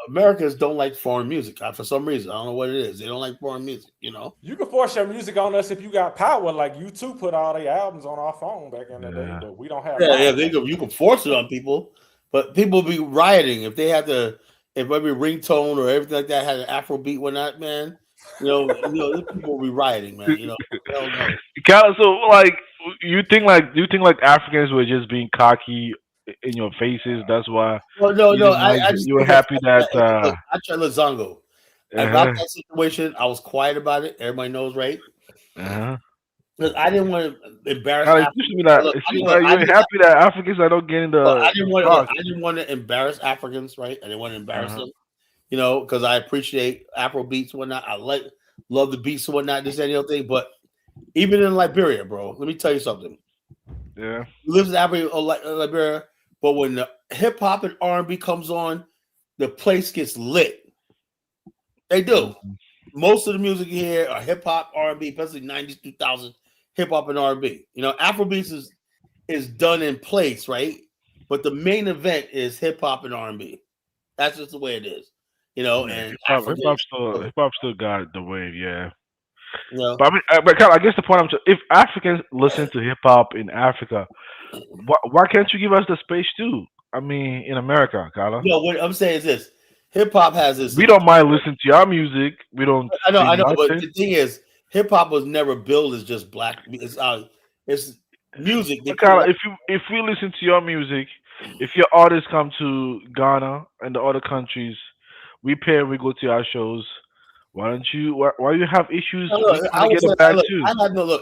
Americans don't like foreign music for some reason. I don't know what it is. They don't like foreign music. You can force your music on us if you got power. Like U2 put all their albums on our phone back in the day, but we don't have. You can force it on people, but people be rioting if they have to. If every ringtone or everything like that had an Afro beat, whatnot, man. These people be rioting, man. So like, you think like Africans were just being cocky in your faces? That's why. Well, no. I just you were think happy that. Look, I tried Zongo. About that situation, I was quiet about it. Everybody knows, right? Because I didn't want to embarrass. It seems like you're happy that Africans are not getting the. I didn't want to embarrass Africans, right? I didn't want to embarrass them, because I appreciate Afro beats and whatnot. I love the beats and whatnot. This and the other thing, but even in Liberia, bro, let me tell you something. Yeah, he lives in Liberia, but when the hip hop and R&B comes on, the place gets lit. They do. Most of the music here are hip hop, R&B, especially 90s, 2000s, hip hop and R&B. Afrobeats is done in place, right? But the main event is hip hop and R&B. That's just the way it is, And hip hop still got the wave, yeah. But I guess the point if Africans listen to hip hop in Africa, why can't you give us the space too? I mean, in America, Kala. What I'm saying is this: hip hop has this. We don't mind listening to your music. We don't. I know, but the thing is, hip hop was never billed as just black. It's music. If we listen to your music, if your artists come to Ghana and the other countries, we go to our shows. Why you have issues? I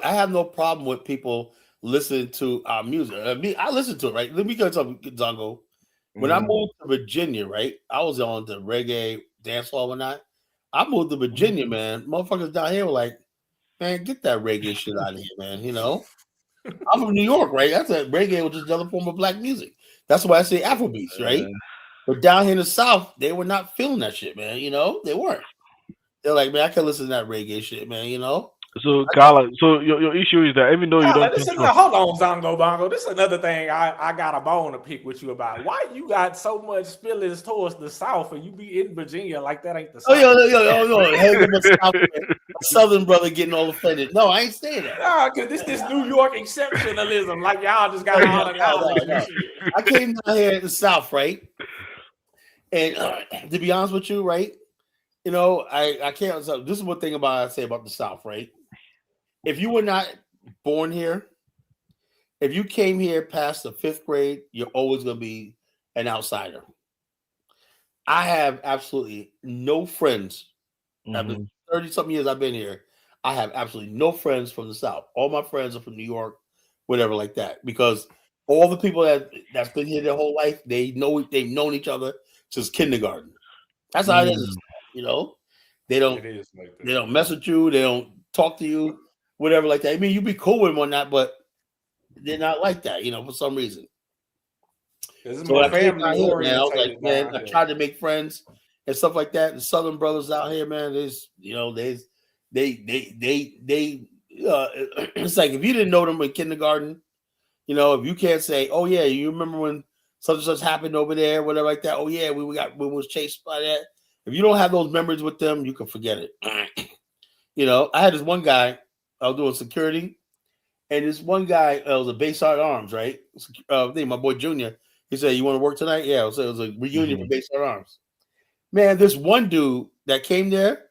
have no problem with people listening to our music. I listen to it, right? Let me go to Zongo. When I moved to Virginia, right, I was on the reggae dance hall and that. I moved to Virginia, man. Motherfuckers down here were like, man, get that reggae shit out of here, man. I'm from New York, right? That's reggae was just another form of black music. That's why I say Afrobeats, right? But down here in the South, they were not feeling that shit, man. They weren't. They're like, man, I can listen to that reggae shit, man. So, Kala, your issue is that even though you don't. Hold on, Zongo Bongo. This is another thing I got a bone to pick with you about. Why you got so much feelings towards the South and you be in Virginia like that ain't the South? A Southern brother getting all offended. No, I ain't saying that. No, because this New York exceptionalism. Like y'all just got all no. I came down here in the South, right? And to be honest with you, right? I can't. So this is one thing I say about the South, right? If you were not born here, if you came here past the 5th grade, you're always going to be an outsider. I have absolutely no friends. After 30-something years I've been here, I have absolutely no friends from the South. All my friends are from New York, whatever like that. Because all the people that's been here their whole life, they've known each other since kindergarten. That's how it is. They don't mess with you. They don't talk to you, whatever like that. I mean, you be cool with them or not, but they're not like that, for some reason. So I came down here, man, I was like, man, I tried to make friends and stuff like that. The Southern brothers out here, man, it's like if you didn't know them in kindergarten, if you can't say, oh yeah, you remember when such and such happened over there, whatever like that. Oh yeah, we was chased by that. If you don't have those memories with them, you can forget it. I had this one guy, I was doing security, and this one guy was a Bayside Arms, right? My boy Junior, he said, you want to work tonight? Yeah, so it was a reunion for Bayside Arms. Man, this one dude that came there,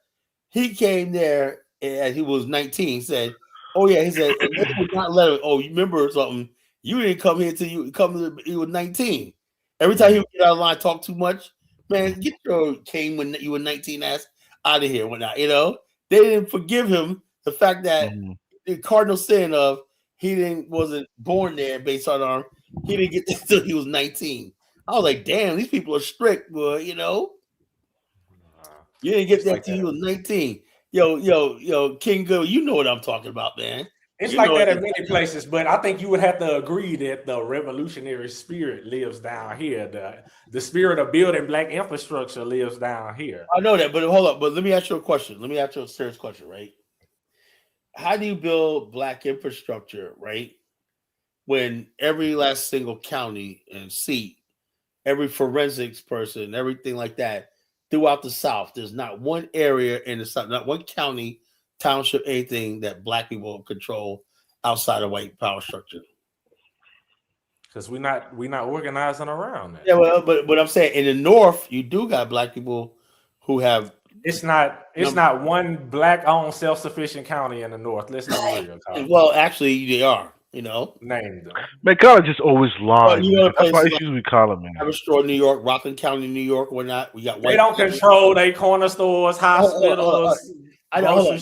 he came there and he was 19. He said, oh yeah, he said, and they would not let him, oh, you remember something? You didn't come here till you was 19. Every time he would get out of line, talk too much, Man, get your King when you were 19 ass out of here. Whatnot, they didn't forgive him the fact that the cardinal sin of he wasn't born there based on he didn't get this till he was 19. I was like, damn, these people are strict, boy. You didn't get that till you was 19. Yo, King Good, you know what I'm talking about, man. It's like that in many places, but I think you would have to agree that the revolutionary spirit lives down here. The spirit of building black infrastructure lives down here. I know that, but hold up. But let me ask you a question. Let me ask you a serious question, right? How do you build black infrastructure, right? When every last single county and seat, every forensics person, everything like that, throughout the South, there's not one area in the South, not one county, township, anything that black people control outside of white power structure. Because we're not organizing around that. Yeah, well, but I'm saying in the North, you do got black people who have. It's not one black-owned self-sufficient county in the North. Let's not real. Well, actually, they are. Name them. Man, Colin just always lies. That's my issues with Colin, man. Haverstraw, New York, Rockland County, New York, whatnot. We got. They don't control their corner stores, hospitals. I know.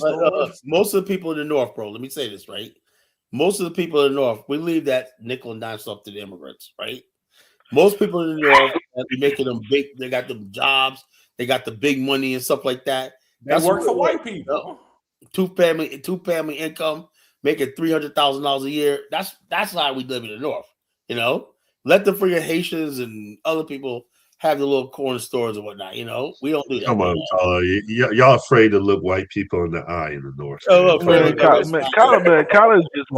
Most of the people in the North, bro. Let me say this, right? Most of the people in the North, we leave that nickel and dime stuff to the immigrants, right? Most people in the North be making them big. They got them jobs. They got the big money and stuff like that. They work for white people. Two family income, making $300,000 a year. That's how we live in the North. Let the freaking Haitians and other people have the little corner stores and whatnot. We don't do that. Come on, y'all afraid to look white people in the eye in the North. Colin is just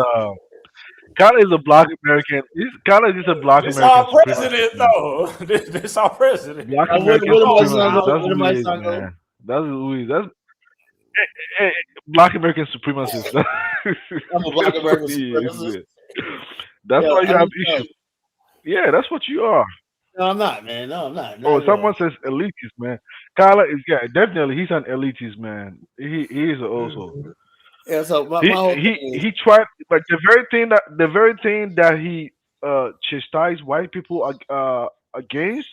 Colin is a black American. Colin is a black American. It's our president, though. This our president. Black American supremacist. That's black American supremacist. I'm a black American supremacist. That's why you have issues. Yeah, that's what you are. No, I'm not, man. No, I'm not. Someone says elitist, man. Kyla is definitely. He's an elitist, man. He is also. Yeah, so he tried, but the very thing that he chastised white people against,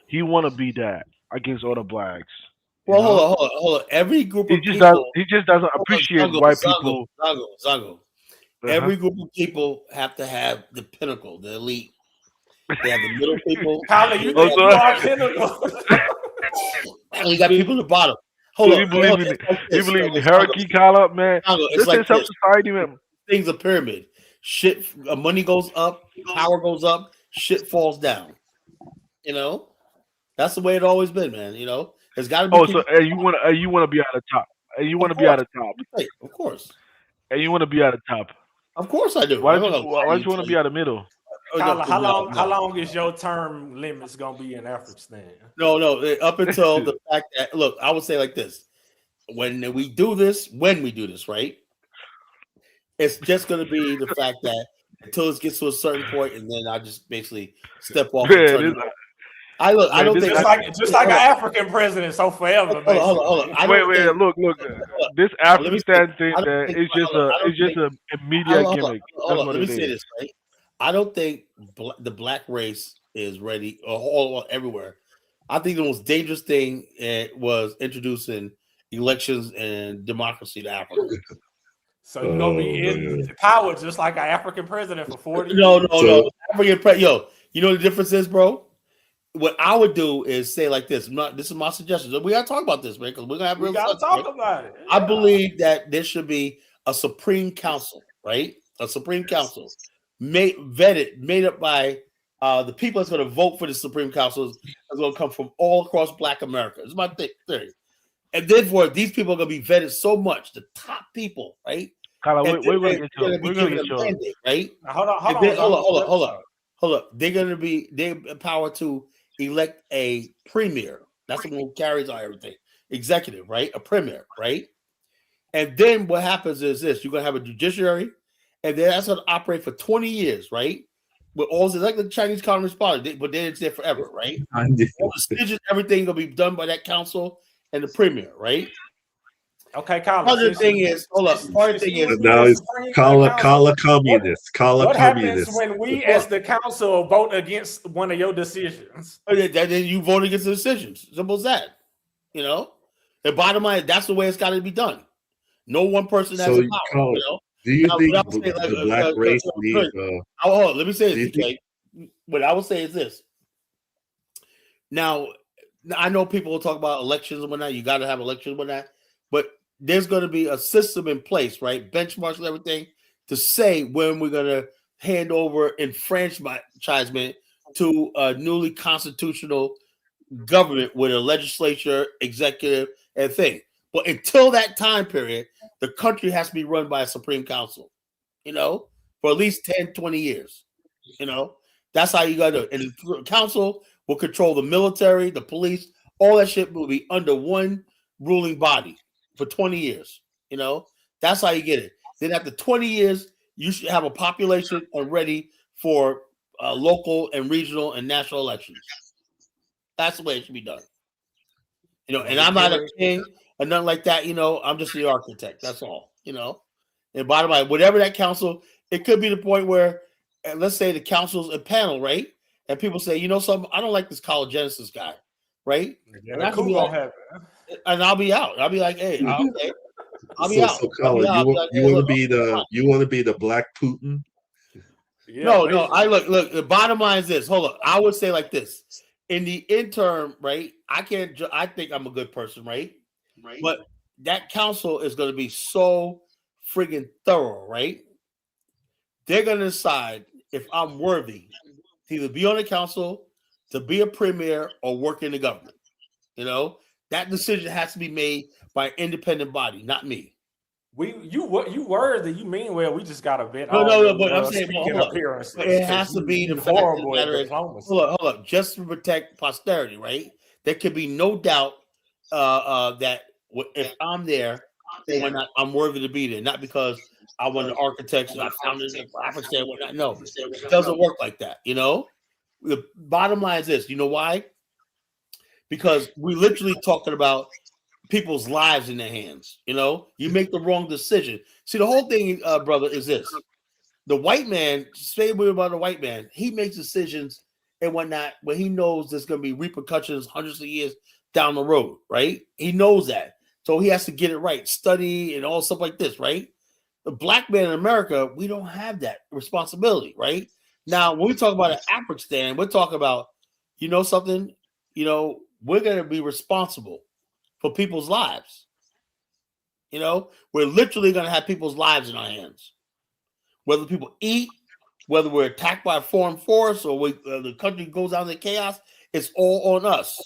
he want to be that against other blacks. Well, hold on. Every group of he people, just doesn't appreciate white people. Zango. Every group of people have to have the pinnacle, the elite. They have the middle people. Kyla, you think you are pinnacle? And you got people at the bottom. You believe in the hierarchy, Kyla, man. It's like society, man. Things a pyramid. Shit, money goes up, power goes up, shit falls down. That's the way it always been, man. There's got to be. You want to be at the top. And you want to be at the top. Right, of course. And you want to be at the top. Of course I do. Why don't you want to be at the middle? Kyla, how long is your term limits gonna be in Afghanistan? No, up until the fact that look, I would say like this: when we do this, right? It's just gonna be the fact that until it gets to a certain point, and then I just basically step off. I don't think just like an African president, so forever. Hold on. Wait, look. This Afghanistan thing is just a media gimmick. Let me say this, right? I don't think the black race is ready all everywhere. I think the most dangerous thing was introducing elections and democracy to Africa. So you're gonna be in power just like an African president for 40 years? No. You know the difference is, bro? What I would do is say like this. This is my suggestion. We gotta talk about this, man, because we're gonna have real talk about it. I believe that there should be a Supreme Council, right? A Supreme Council made up by the people that's going to vote for the Supreme Council is going to come from all across Black America. It's my theory. And therefore, these people are going to be vetted so much, the top people, right? We're going to get you. Mandate, right? Hold on. They're going to be empowered to elect a premier. That's the one who carries on everything. Executive, right? A premier, right? And then what happens is this: you're going to have a judiciary. And then that's going to operate for 20 years, right? With all like the Chinese Communist Party, but then it's there forever, right? All the decisions, everything going to be done by that council and the premier, right? Okay, Colin. Other thing is, hold up. Part of the thing is, now he's call a communist. Call a what communist. happens when we, as the council, vote against one of your decisions? Then you vote against the decisions. Simple as that. You know, the bottom line, that's the way it's got to be done. No one person has the power. Colin, You know? do you Now, think the black race needs? Let me say this, DK. What I would say is this. Now, I know people will talk about elections and whatnot. You got to have elections and whatnot, but there's going to be a system in place, right? Benchmarks and everything to say when we're going to hand over enfranchisement to a newly constitutional government with a legislature, executive, and thing. But until that time period, the country has to be run by a Supreme Council, you know, for at least 10, 20 years. You know, that's how you got to do it. And the council will control the military, the police, all that shit will be under one ruling body for 20 years. You know, that's how you get it. Then after 20 years, you should have a population ready for local and regional and national elections. That's the way it should be done. You know, and I'm not a king or nothing like that. You know, I'm just the architect. That's all. You know, and bottom line, whatever that council, it could be the point where, let's say the council's a panel, right? And people say, you know, something, I don't like this college Genesis guy, right? Yeah, and, I'll be out. I'll be like, hey, okay. I'll be out. So Colin, you want to be the Black Putin? Yeah, no. I look. The bottom line is this. Hold on. I would say like this. In the interim, right? I think I'm a good person, right? Right. But that council is going to be so friggin' thorough, right? They're going to decide if I'm worthy to either be on the council, to be a premier, or work in the government. You know, that decision has to be made by an independent body, not me. You worthy? You mean well? We just got a bit. No. But I'm saying, appearance. It has to be the horrible diplomacy. Hold up, just to protect posterity, right? There could be no doubt that if I'm there, I'm worthy to be there, not because I want the architects and I founded it, and whatnot. No, it doesn't work like that. You know, the bottom line is this. You know why? Because we're literally talking about people's lives in their hands. You know, you make the wrong decision. See, the whole thing, brother, is this: the white man, say about the white man, he makes decisions and whatnot, but he knows there's going to be repercussions hundreds of years down the road, right? He knows that, so he has to get it right, study and all stuff like this, right? The black man in America, we don't have that responsibility, right? Now, when we talk about an Afghanistan, we're talking about, you know, something, you know, we're going to be responsible for people's lives. You know, we're literally going to have people's lives in our hands. Whether people eat, whether we're attacked by a foreign force, or the country goes out into chaos, it's all on us.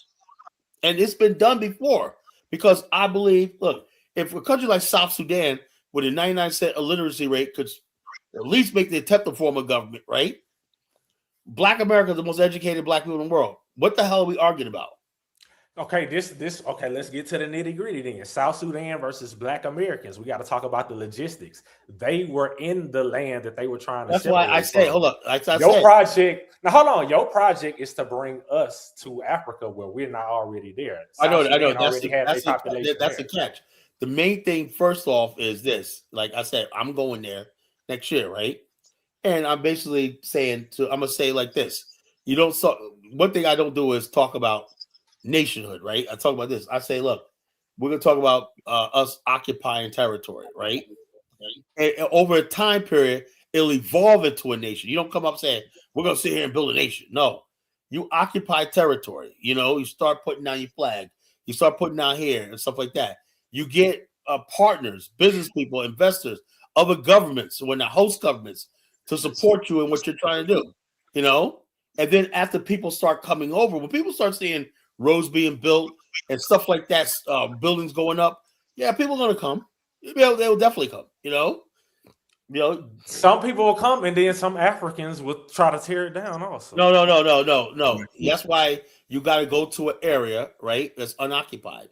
And it's been done before, because I believe, look, if a country like South Sudan with a 99% illiteracy rate could at least make the attempt to form a government, right? Black America is the most educated black people in the world. What the hell are we arguing about? Okay, okay, let's get to the nitty-gritty then. South Sudan versus Black Americans. We got to talk about the logistics. They were in the land that they were trying to. That's why I say, hold up. Hold on. Your project is to bring us to Africa where we're not already there. I know. That's the catch. The main thing, first off, is this. Like I said, I'm going there next year, right? And I'm basically saying I'm gonna say like this. One thing I don't do is talk about nationhood, right? I talk about this. I say, look, we're gonna talk about us occupying territory, right? And over a time period, it'll evolve into a nation. You don't come up saying we're gonna sit here and build a nation. No, you occupy territory. You know, you start putting down your flag, you start putting down here and stuff like that. You get partners, business people, investors, other governments, when the host governments, to support you in what you're trying to do. You know, and then after people start coming over, when people start seeing roads being built and stuff like that, buildings going up, yeah, people are gonna come. They'll definitely come. You know, some people will come, and then some Africans will try to tear it down. Also, no. That's why you got to go to an area, right, that's unoccupied.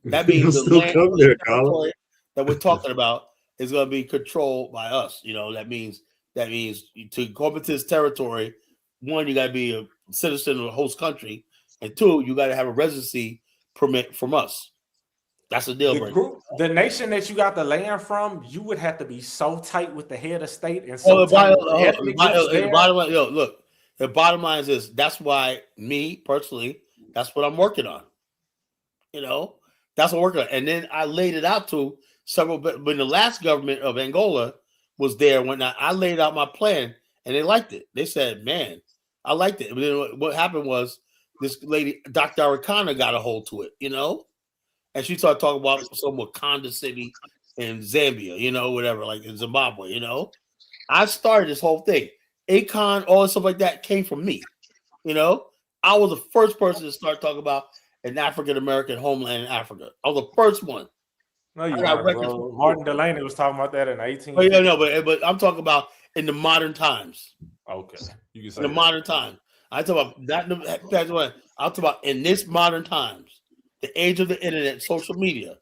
That means the land that we're talking about is going to be controlled by us. You know, that means to go up into this territory, one, you got to be a citizen of the host country, and two, you got to have a residency permit from us. That's a deal breaker. The nation that you got the land from, you would have to be so tight with the head of state and so tight with the ethnic groups there. The bottom line is this. That's why me personally, that's what I'm working on. You know, that's what I'm working on. And then I laid it out to several. When the last government of Angola was there, when I laid out my plan, and they liked it. They said, "Man, I liked it." But then what happened was this lady, Dr. Arikana, got a hold to it. You know. And she started talking about some Wakanda City in Zambia, you know, whatever, like in Zimbabwe, you know. I started this whole thing. Akon, all this stuff like that came from me, you know. I was the first person to start talking about an African-American homeland in Africa. I was the first one. No, you got bro. Martin Delaney was talking about that in 18. Oh, yeah, no, but I'm talking about in the modern times. Okay. You can say in the modern time. I talk about I'm talking about in this modern times. The age of the internet, social media,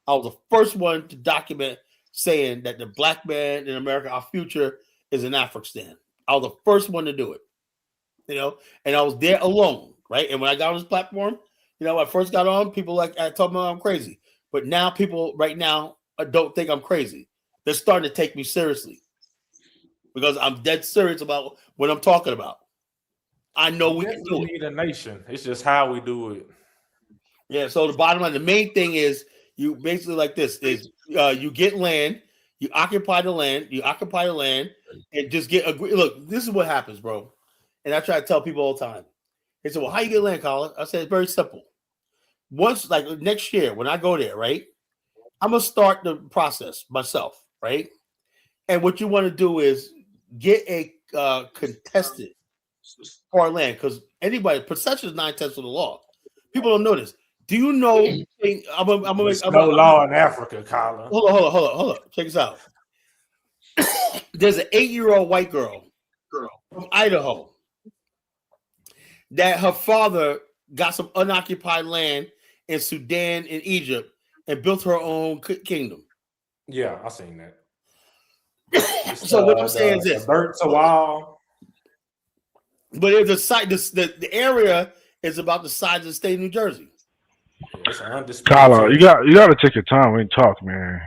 I was the first one to document saying that the black man in America, our future is in Afghanistan. I was the first one to do it, you know, and I was there alone, right? And when I got on this platform, you know, when I first got on, people I told me I'm crazy. But now people right now don't think I'm crazy. They're starting to take me seriously because I'm dead serious about what I'm talking about. I know we can do it. We need a nation. It's just how we do it. Yeah, so the bottom line, the main thing is you basically like this is you get land, you occupy the land, and just get agree. Look, this is what happens, bro. And I try to tell people all the time. They say, well, how you get land, Colin? I said, it's very simple. Once, like next year, when I go there, right, I'm going to start the process myself, right? And what you want to do is get a contested for land because anybody, possession is 9/10 of the law. People don't know this. Do you know? There's no law in Africa, Colin. Hold on. Check this out. There's an 8-year-old white girl from Idaho that her father got some unoccupied land in Sudan and Egypt and built her own kingdom. Yeah, I seen that. So what I'm saying is this: dirt's a wall. But there's a site. The area is about the size of the state of New Jersey. Tyler, you got to take your time when you talk, man.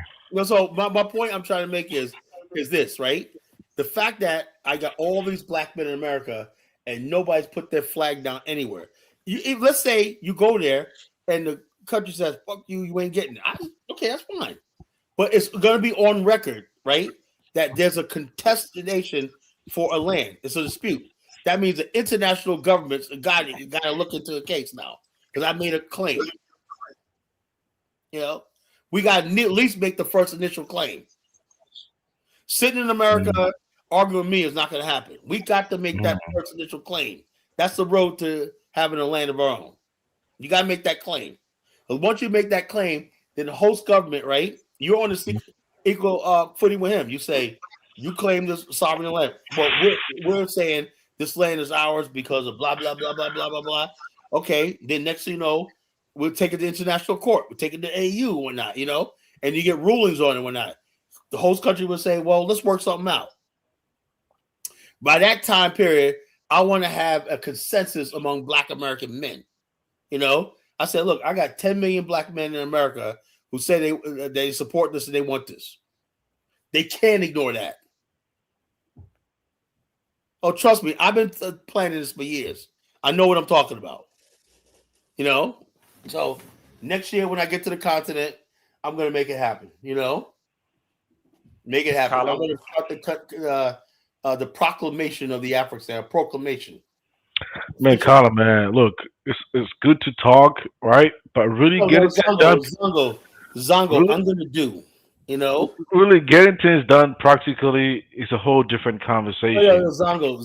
So my point I'm trying to make is this, right? The fact that I got all these black men in America and nobody's put their flag down anywhere. Let's say you go there and the country says, fuck you, you ain't getting it. Okay, that's fine. But it's going to be on record, right, that there's a contested nation for a land. It's a dispute. That means the international governments got to look into the case now because I made a claim. You know, we got to at least make the first initial claim. Sitting in America arguing with me is not going to happen. We got to make that first initial claim. That's the road to having a land of our own. You got to make that claim. But once you make that claim, then the host government, right? You're on the equal footing with him. You say you claim this sovereign land, but we're saying this land is ours because of blah blah blah blah blah blah blah. Okay, then next thing you know, we'll take it to international court. We'll take it to AU and whatnot, you know, and you get rulings on it and whatnot. The host country will say, well, let's work something out. By that time period, I want to have a consensus among black American men. You know, I said, look, I got 10 million black men in America who say they support this and they want this. They can't ignore that. Oh, trust me, I've been planning this for years. I know what I'm talking about. You know? So next year when I get to the continent, I'm going to make it happen, you know? Make it happen. I'm going to start the proclamation of the African proclamation. Man, Colin, man, look, it's good to talk, right? But really getting things done. Zongo, really? I'm going to do, you know? Really getting things done practically is a whole different conversation. Zongo.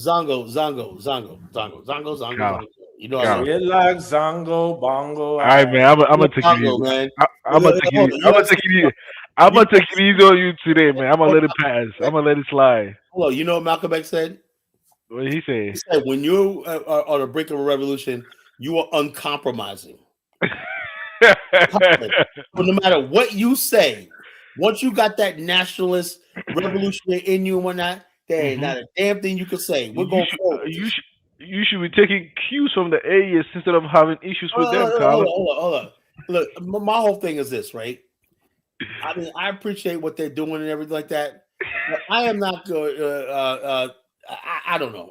You know, I like Zongo, Bongo. All right, man. I'm gonna take it. I'm gonna take it easy on you today, man. I'm gonna let it pass. I'm gonna let it slide. Hold on. You know what Malcolm X said? What did he say? He said, when you are on the brink of a revolution, you are uncompromising. But no matter what you say, once you got that nationalist revolutionary in you and whatnot, there ain't not a damn thing you can say. We're going forward. You should be taking cues from the aliens instead of having issues with them, Colin. Hold on. look, my whole thing is this, right? I mean, I appreciate what they're doing and everything like that. But I am not good. I don't know.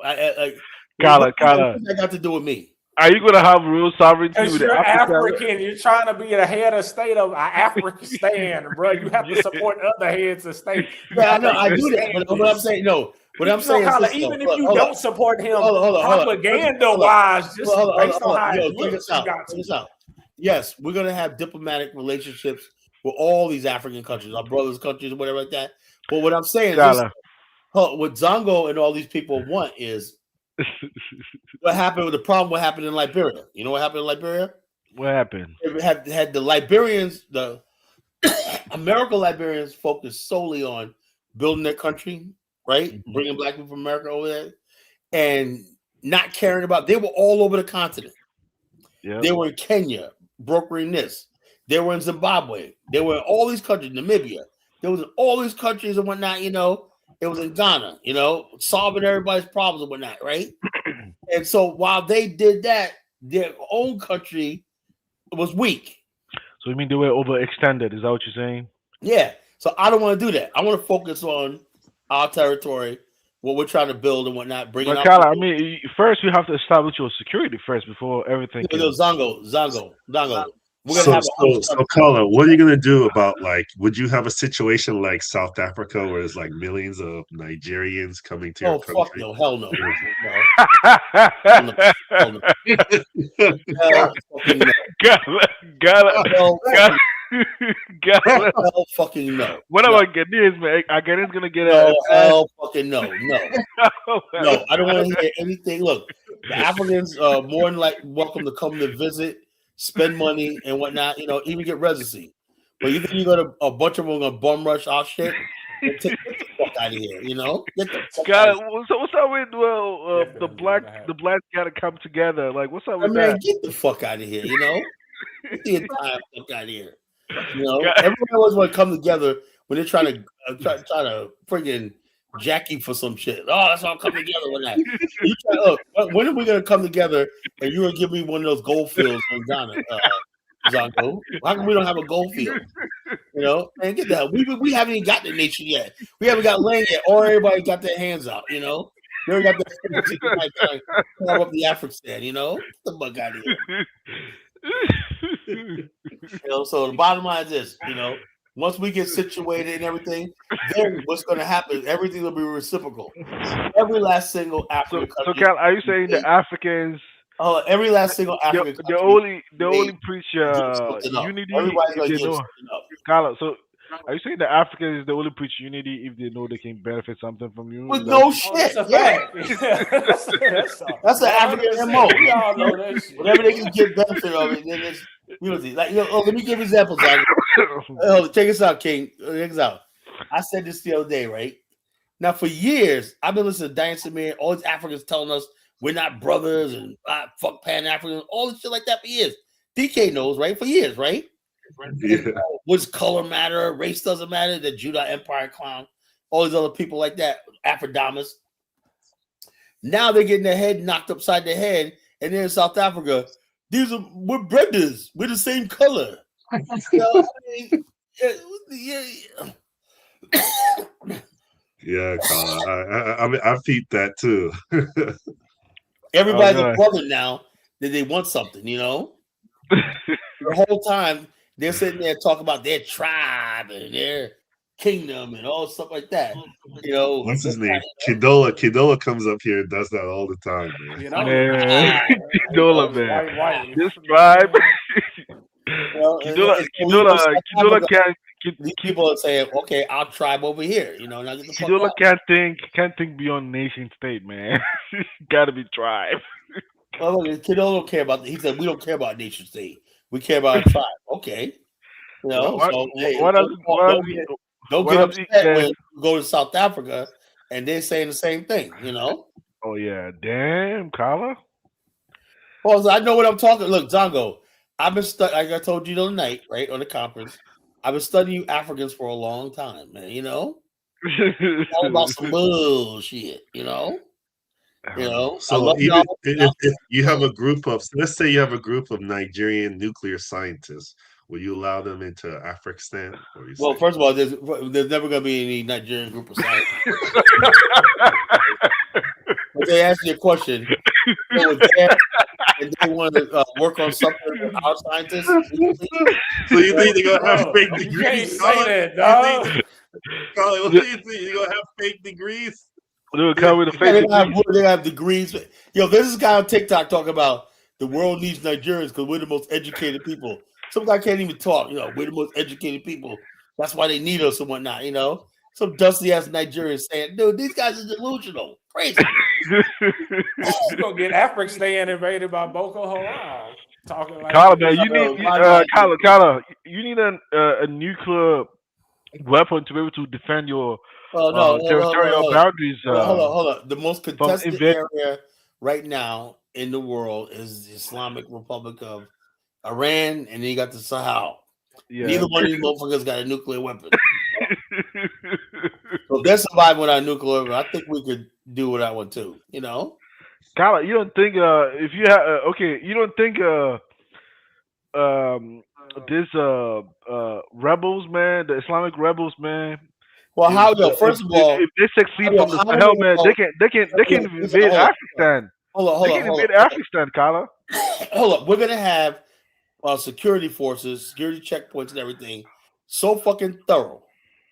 Kala, What that got to do with me? are you gonna have real sovereignty Because with you're Africa? African, you're trying to be the head of state of African, bro. You have to support other heads of state. Yeah, I know. I do that. But what I'm saying, no. What I'm saying is this, even though. if you don't support him, hold on. propaganda-wise, just based on how it Check looks, this out. Yes, we're gonna have diplomatic relationships with all these African countries, our brothers' countries, or whatever like that. But what I'm saying is this, what Zongo and all these people want is what happened with the problem. What happened in Liberia? You know what happened in Liberia? What happened? It had the Liberians, the American Liberians, focused solely on building their country, right? Mm-hmm. Bringing black people from America over there, and not caring about. They were all over the continent. Yep. They were in Kenya, brokering this. They were in Zimbabwe. They were in all these countries, Namibia. There was in all these countries and whatnot. You know, it was in Ghana. You know, solving everybody's problems and whatnot, right? And so while they did that, their own country was weak. So you mean they were overextended? Is that what you're saying? Yeah. So I don't want to do that. I want to focus on our territory, what we're trying to build and whatnot. Bring but Kala, I mean, first you have to establish your security first before everything. Zongo. We're gonna so Kala, what are you gonna do about, like, would you have a situation like South Africa where there's like millions of Nigerians coming to your country? Fuck no, hell no. Hell fucking no. What about Ghanaians, man? Are Ghanaians gonna get hell fucking no. No, I don't want to hear anything. Look, the Africans are more than like welcome to come to visit, spend money and whatnot, you know, even get residency. But you think you got a bunch of them gonna bum rush our shit? Get the fuck out of here, you know? So what's up with the blacks gotta come together? Like, what's up with that? Get the fuck out of here, you know? Get the entire fuck out of here. You know, everyone always want to come together when they're trying to friggin' jack you for some shit. Oh, that's all come together with that. When are we gonna come together and you're gonna give me one of those gold fields in Ghana, Zongo? How come we don't have a gold field? You know, man, get that. We haven't even got the nation yet. We haven't got land yet, or everybody got their hands out. You know, they already got the carve up the Afghanistan. You know, get the fuck out of here. You know, so the bottom line is this, you know, once we get situated and everything, then what's going to happen? Everything will be reciprocal. Every last single African country. So, Cal, are you saying the Africans? Oh, every last single African country. They only preach unity. Everybody's going to give something up. Cal, so are you saying the Africans they only preach unity if they know they can benefit something from you? With no shit. That's a fact. That's an African MO. We all know that shit. Whatever they can get benefit of it, then it's unity. Like, let me give examples. Check this out, King. Check this out. I said this the other day, right? Now, for years, I've been listening to Diane Samir, all these Africans telling us we're not brothers and fuck Pan-Africans, all this shit like that for years. DK knows, right? For years, right? Yeah. What's color matter? Race doesn't matter. The Judah Empire clown, all these other people like that, Afrodamas. Now they're getting their head knocked upside their head, and they're in South Africa. We're brothers. We're the same color. Yeah, Colin. I mean, I peeped that too. Everybody's a brother now that they want something, you know. The whole time they're sitting there talking about their tribe and their kingdom and all stuff like that. You know, what's his name? Kidola. Kidola comes up here and does that all the time, man. You know, Kidola, man. This tribe. Kidola can't. People are saying, "Okay, our tribe over here." You know, now get the fuck Kidola out. can't think beyond nation state, man. Got to be tribe. Well, Kidola don't care about. He said, "We don't care about nation state. We care about our tribe." Okay. You know, don't get upset when you go to South Africa and they're saying the same thing, you know? Oh, yeah. Damn, Kala. Well, I know what I'm talking. Look, Zongo, I've been like I told you the other night, right, on the conference. I've been studying you Africans for a long time, man, you know? All about some bullshit, you know? You know, so even if you have a group of, let's say you have a group of Nigerian nuclear scientists, will you allow them into Afghanistan? Well, first of all, there's never going to be any Nigerian group of scientists. But they ask you a question, and they want to work on something with our scientists. So you think they're gonna have fake degrees? You can't say that, dog. What do you think? You're gonna have fake degrees? They're gonna have degrees. Yo, there's this guy on TikTok talking about the world needs Nigerians because we're the most educated people. Some guy can't even talk. You know, we're the most educated people. That's why they need us and whatnot. You know, some dusty ass Nigerians saying, "Dude, these guys are delusional, crazy." You're gonna get Afghanistan invaded by Boko Haram. Talking like Kyler, man, you need a nuclear weapon to be able to defend your territorial boundaries. Hold on. The most contested area right now in the world is the Islamic Republic of Iran, and then you got the Sahel. Yeah. Neither one of these motherfuckers got a nuclear weapon. So if they're surviving without nuclear weapon, I think we could do with that one too. You know, Kyler, you don't think if you have you don't think this rebels, man, the Islamic rebels, man. Well, how first of all, if they succeed from the Sahel, man, they can invade Afghanistan. Hold on, invade Afghanistan, Kyler. Hold up, we're gonna have security forces, security checkpoints, and everything so fucking thorough,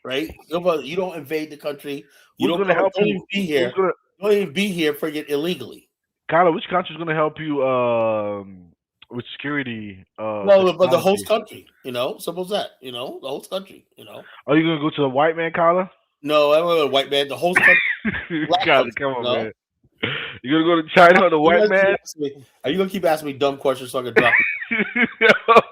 right? You don't invade the country. You don't even be here. Don't even be here friggin' illegally. Kyler, which country is gonna help you with security? But the host country, you know. Suppose that, you know, the host country, you know. Are you gonna go to the white man, Kyler? No, I don't know the white man. The host country. Kyler, come on, man. You gonna go to China or the white man? Are you gonna keep asking me dumb questions so I can drop?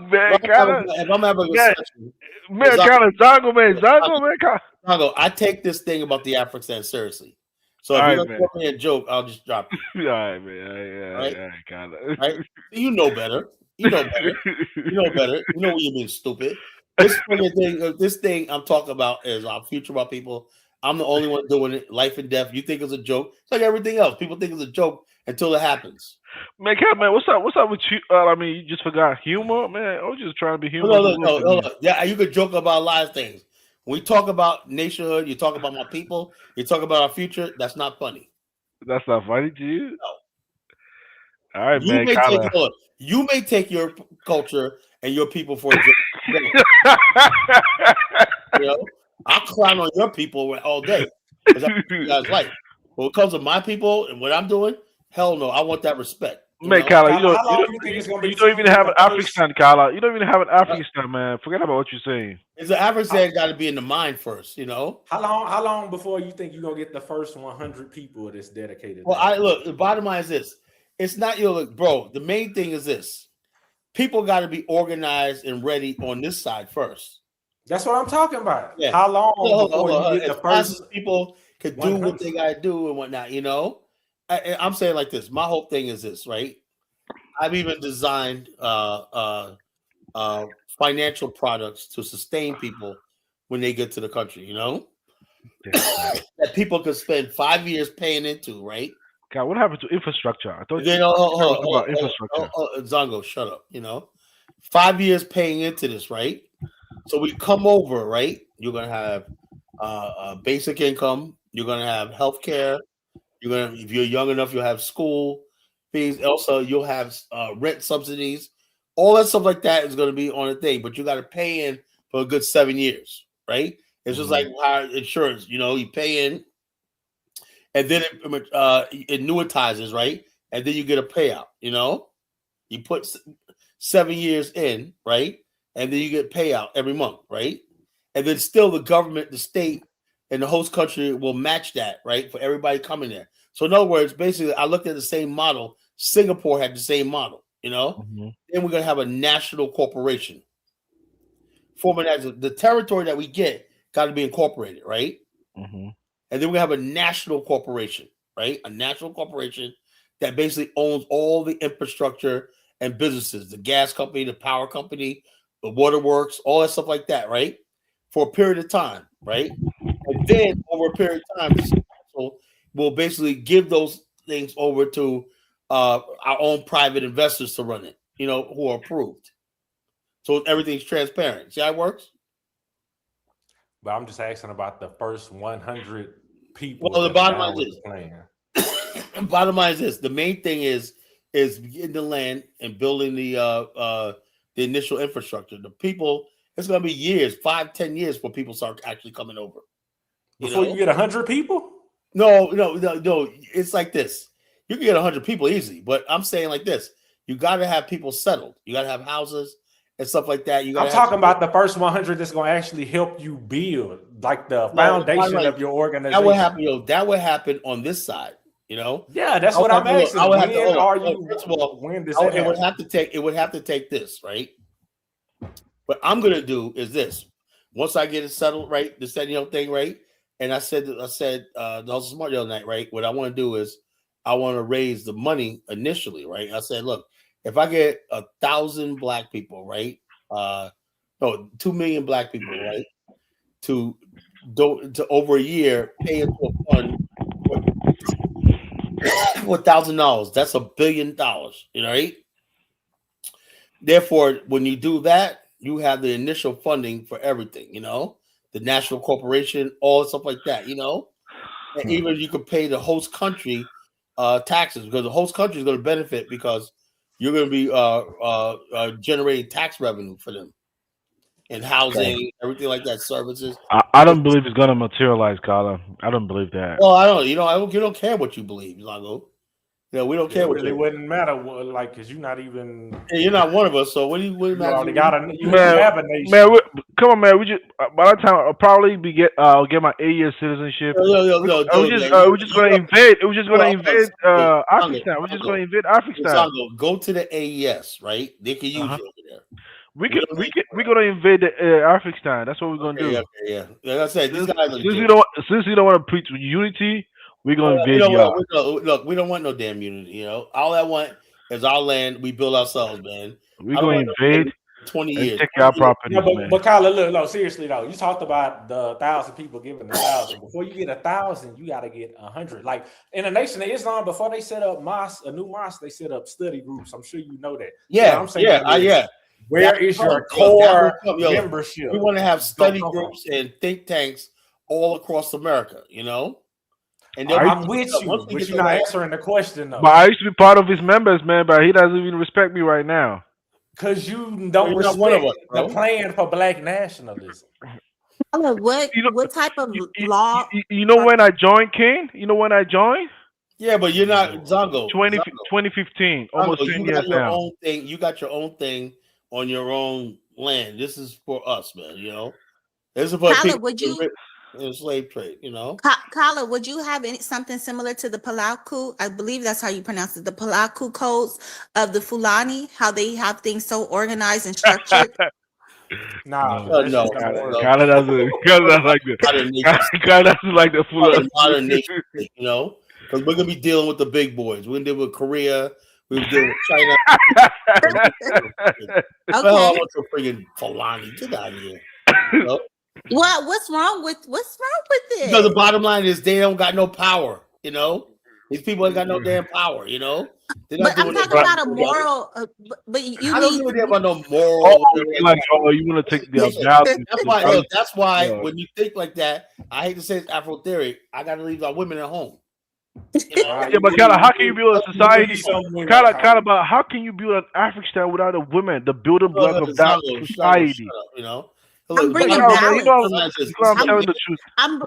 Man, Kyler. If I'm having a discussion, Kyler, Zongo, man, Kyler. Zongo, I take this thing about the Afghanistan seriously. So if you're gonna put me a joke, I'll just drop it. All right, man. All right, Kyler. Right? You know better. You know better. You know better. You know what you mean, stupid. This thing I'm talking about is our future about people. I'm the only one doing it. Life and death. You think it's a joke? It's like everything else. People think it's a joke until it happens. Man, what's up with you? I mean, you just forgot humor, man. I was just trying to be humorous. No. Yeah, you could joke about a lot of things. When we talk about nationhood, you talk about my people, you talk about our future. That's not funny. That's not funny to you? No. All right, man. You may take your culture and your people for a joke. You know, I'll clown on your people all day because that's what you guys like. But when it comes to my people and what I'm doing, hell no, I want that respect. Man, Kyler, you don't even have an Afghanistan, Kyler. You don't even have an Afghanistan, man. Forget about what you're saying. It's an Afghanistan got to be in the mind first, you know. How long before you think you're gonna get the first 100 people that's dedicated? Well, look. The bottom line is this: it's not bro. The main thing is this: people got to be organized and ready on this side first. That's what I'm talking about. Yeah. How long before you get the first people can do 100. What they got to do and whatnot, you know. I'm saying like this. My whole thing is this, right? I've even designed financial products to sustain people when they get to the country, you know? That people could spend 5 years paying into, right? God, what happened to infrastructure? I thought about infrastructure. Zongo, shut up, you know? 5 years paying into this, right? So we come over, right? You're going to have basic income. You're going to have health care. If you're young enough, you'll have school fees. Also, you'll have rent subsidies. All that stuff like that is going to be on a thing, but you got to pay in for a good 7 years, right? It's just like insurance. You know, you pay in, and then it annuitizes, right? And then you get a payout. You know, you put 7 years in, right? And then you get payout every month, right? And then still the government, the state, and the host country will match that, right? For everybody coming there. So in other words, basically, I looked at the same model. Singapore had the same model, you know? Then we're going to have a national corporation. Forming as the territory that we get got to be incorporated, right? And then we have a national corporation, right? A national corporation that basically owns all the infrastructure and businesses, the gas company, the power company, the waterworks, all that stuff like that, right? For a period of time, right? And then over a period of time, the council will basically give those things over to our own private investors to run it, who are approved. So everything's transparent. See how it works? But I'm just asking about the first 100 people. Well, the bottom line is bottom line is this: the main thing is getting the land and building the initial infrastructure. The people, it's going to be years, 5-10 years before people start actually coming over. Before you get 100 people? No. It's like this: you can get 100 people easy, but I'm saying like this: you got to have people settled. You got to have houses and stuff like that. I'm talking about the first 100 that's going to actually help you build, like the foundation of your organization. That would happen. That would happen on this side. Yeah, that's what I'm asking. It would have to take this, right? What I'm gonna do is this: once I get it settled, right, the setting thing, right, and I said that was smart the other night, right? What I want to do is I want to raise the money initially, right? I said, look, if I get 1,000 black people, right, 2 million black people, right, to over a year pay into a fund for $1,000, that's $1 billion, right? Therefore, when you do that, you have the initial funding for everything, the national corporation, all stuff like that, and even you could pay the host country taxes, because the host country is going to benefit because you're going to be generating tax revenue for them and housing, everything like that, services. I don't believe it's going to materialize, Carla. I don't believe that. Well, I don't. You don't care what you believe, Lago. We don't care what it wouldn't matter, because you're not even. You're not one of us. So what do you have a nation. Man, come on, man. We just by that time I'll probably get my 8-year citizenship. We're just going to invade. We're just going to invade Afghanistan. We're just going to invade Afghanistan. Go to the AES, right? They can use you over there. We're gonna invade the Afghanistan. That's what we're gonna do. Yeah. Like I said, these guys since you don't want to preach unity, we're gonna invade y'all. Look, we don't want no damn unity. All I want is our land. We build ourselves, man. We're gonna invade 20 years. Take our property, man. But Kyla, look, seriously though, you talked about the 1,000 people giving 1,000. Before you get 1,000, you got to get 100. Like in the Nation of Islam, before they set up a new mosque, they set up study groups. I'm sure you know that. Yeah, I'm saying yeah. Where is your core membership? We want to have study groups and think tanks all across America, And I'm with you, but you're not answering the question though. But I used to be part of his members, man, but he doesn't even respect me right now. Because you don't respect the plan for black nationalism. What type of law? You know when I joined, King? You know when I joined? Yeah, but you're not Zongo. 2015, almost 10 years now. You got your own thing on your own land. This is for us, man. This is for people in the slave trade. Kala, would you have something similar to the Palaku? I believe that's how you pronounce it. The Palaku codes of the Fulani, how they have things so organized and structured. No. Kala doesn't like that. Kala doesn't like the Fulani. Modern nation, because we're gonna be dealing with the big boys. We're gonna deal with Korea. We were dealing with China. Okay. I want your freaking Fulani. Get out of here. What's wrong with it? Because the bottom line is they don't got no power. These people ain't got no damn power. But I'm talking about a moral. But I don't give a damn about no moral. You want to take the That's why when you think like that, I hate to say it's Afro theory. I got to leave our women at home. Yeah, but Kala, how can you build a society? Kala, but how can you build an Afghanistan without the women, the building block of that society? I'm bringing balance. I'm telling the truth. I'm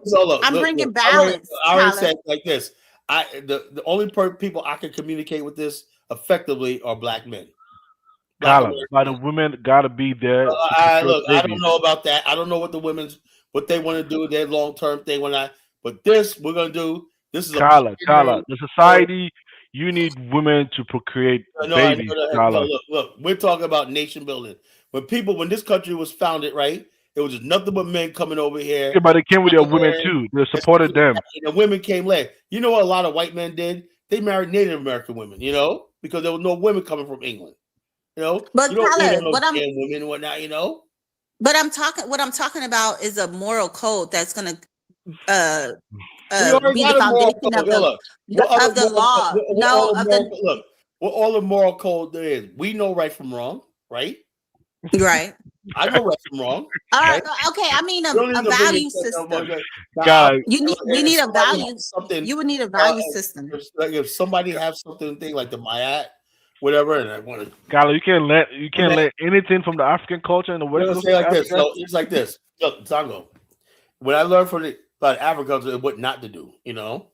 bringing balance. I already said like this. The only people I can communicate with this effectively are black men. But the women gotta be there. I don't know about that. I don't know what what they want to do, their long-term thing. But this we're gonna do. This is Kala. The society, you need women to procreate babies. Look, we're talking about nation building. When this country was founded, right? It was just nothing but men coming over here. Yeah, but they came with their women too. They supported them. And the women came late. You know what a lot of white men did? They married Native American women, because there was no women coming from England. But what I'm talking about is a moral code that's gonna be the foundation of the law. Look, what all the moral code there is. We know right from wrong, right? Right. I know right from wrong. Right? Okay, I mean a value system. We need a value. You would need a value system. Like if somebody has something like the Mayat, whatever, and I want to. Gala, you can't let anything from the African culture and the West Coast. Say like this. So it's like this. Look, Tango. When I learned about Africans, what not to do, you know.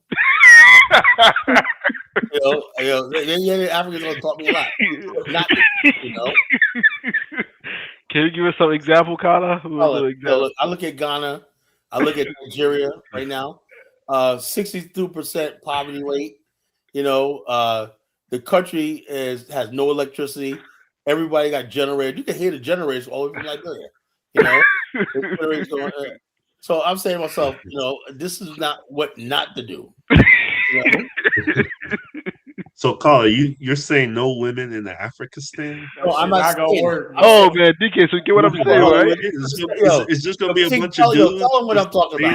The Africans gonna taught me a lot. Not to, you know. Can you give us some example, Kala? I look at Ghana. I look at Nigeria right now. 62% poverty rate. You know, the country has no electricity. Everybody got generators. You can hear the generators all over Liberia. You know, so I'm saying to myself, you know, this is not what not to do. You know? So, Carl, you're saying no women in the Africanistan? No, I'm not going to work. Oh, man, DK, so you get what I'm saying, right? It's just going to be a bunch of dudes. Tell them what I'm talking about.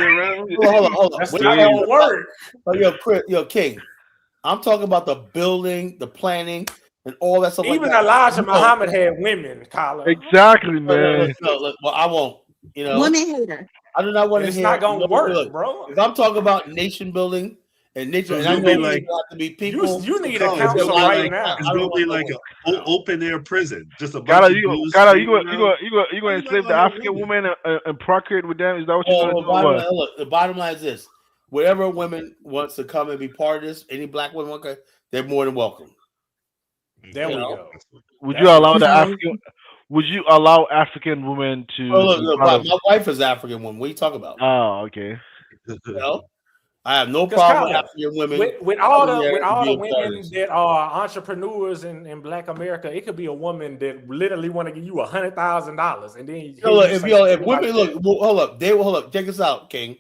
Hold on. That's not going to work. Yo, King, I'm talking about the building, the planning, and all that stuff. Even like that. Elijah Muhammad had women, Carla. Exactly, man. Look, well, I won't. You know, women hater. I do not want to hear. It's not going to work, bro. If I'm talking about nation building and nature, and I know like have to be people. You need a council right now. It's going to be like an open air prison. Just a bunch Kala, of you dudes. going to enslave the African women and procreate with them? Is that what you're going to do? Look, the bottom line is this: whatever women wants to come and be part of this, any black women want to, they're more than welcome. There we go. Would you allow the African? Would you allow African women to? Look, my wife is African woman. What are you talking about? Oh, okay. You know, I have no problem with African women. With all the women that are entrepreneurs in Black America, it could be a woman that literally want to give you $100,000, and then if women hold up, check this out, King.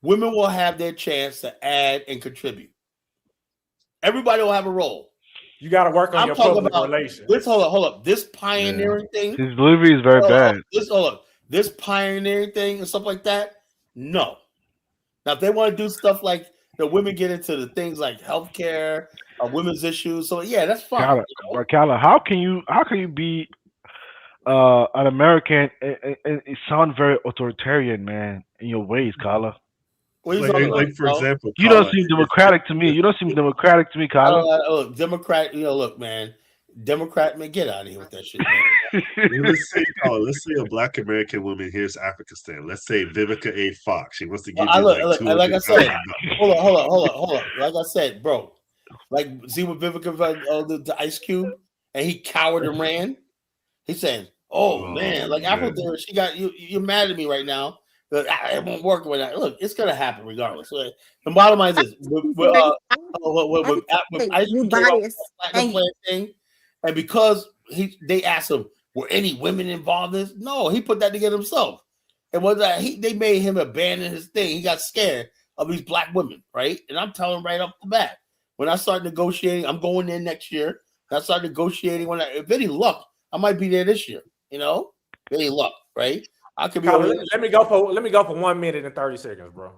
Women will have their chance to add and contribute. Everybody will have a role. You got to work on your public relations. Hold up. This pioneering thing. His delivery is very bad. This pioneering thing and stuff like that. No. Now, if they want to do stuff like the women get into the things like healthcare, women's issues. So yeah, that's fine. Kala, how can you be an American and sound very authoritarian, man, in your ways, Kala? Like for example, you don't seem democratic to me. You don't seem democratic to me, Kyle. Look, Democrat. Look, man. Democrat, man, get out of here with that shit, man. let's say a Black American woman here's Africanistan. Let's say Vivica A. Fox. She wants to give like I said, hold on. Like I said, bro. Like, see what Vivica the Ice Cube, and he cowered and ran. He said, "Oh man, like Afro, she got you. You're mad at me right now. It won't work with that. Look, it's gonna happen regardless." So, the bottom line is with Ice Cube thing, and because they asked him, "Were any women involved in this?" No, he put that together himself. And was that they made him abandon his thing? He got scared of these black women, right? And I'm telling him right off the bat, when I start negotiating, I'm going in next year. I start negotiating if any luck, I might be there this year. You know, if any luck, right? I could be. Let me go for 1 minute and 30 seconds, bro.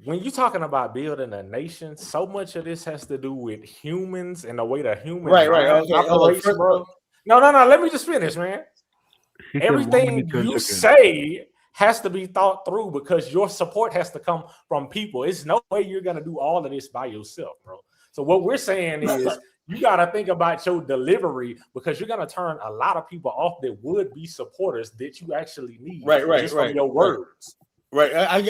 When you're talking about building a nation, so much of this has to do with humans and the way the human operates, bro. No. Let me just finish, man. Everything you say has to be thought through because your support has to come from people. It's no way you're gonna do all of this by yourself, bro. So what we're saying is you got to think about your delivery because you're going to turn a lot of people off that would be supporters that you actually need. Right. From your words. Right. I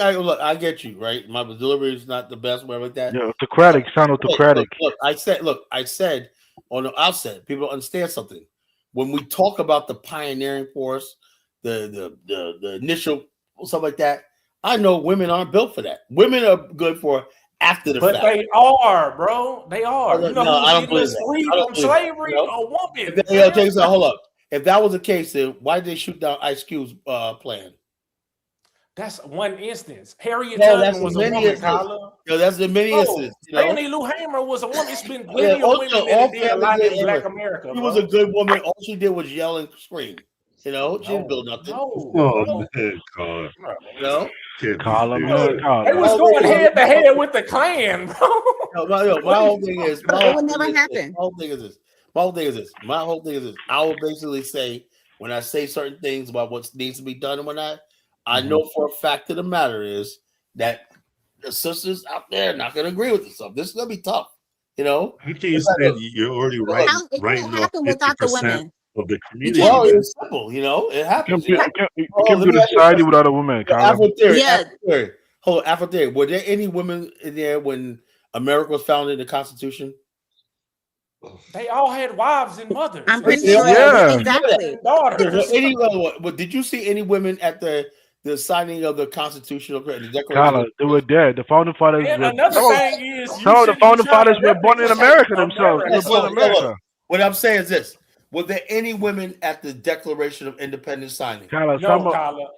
get you. Right. My delivery is not the best, whatever like that. Yeah, autocratic. Sound autocratic. Look, I said on the outset, people understand something. When we talk about the pioneering force, the initial stuff like that, I know women aren't built for that. Women are good for after the fact. But they are, bro. They are. You know, I don't believe free from slavery, a woman. Hold up. If that was the case, then why did they shoot down Ice Cube's plan? That's one instance. Harriet Tubman was a woman, Tyler. That's the many instances. Fannie Lou Hamer was a woman. It's been plenty of women that did a lot in Black America. She was a good woman. All she did was yell and scream. You know, she didn't build nothing. Man, God. You know, Carla, They was going head to head with the Klan, bro. My whole thing is, It would never happen. My whole thing is this. I will basically say, when I say certain things about what needs to be done and whatnot, I know for a fact of the matter is that the sisters out there are not going to agree with this stuff. This is going to be tough. How can you say you're already writing off without the 50% women of the community? Well, it's simple, it happens. You can build a society without a woman, Carla. Afro theory. Were there any women in there when America was founded in the Constitution? They all had wives and mothers. I'm pretty sure. Yeah. Exactly. Daughters. Did you see any women at the signing of the Constitutional Declaration? Carla, they were dead. The founding fathers. And another thing is, some of the founding fathers were born in America themselves. They were born in America. What I'm saying is this: were there any women at the Declaration of Independence signing? Carla, Carla.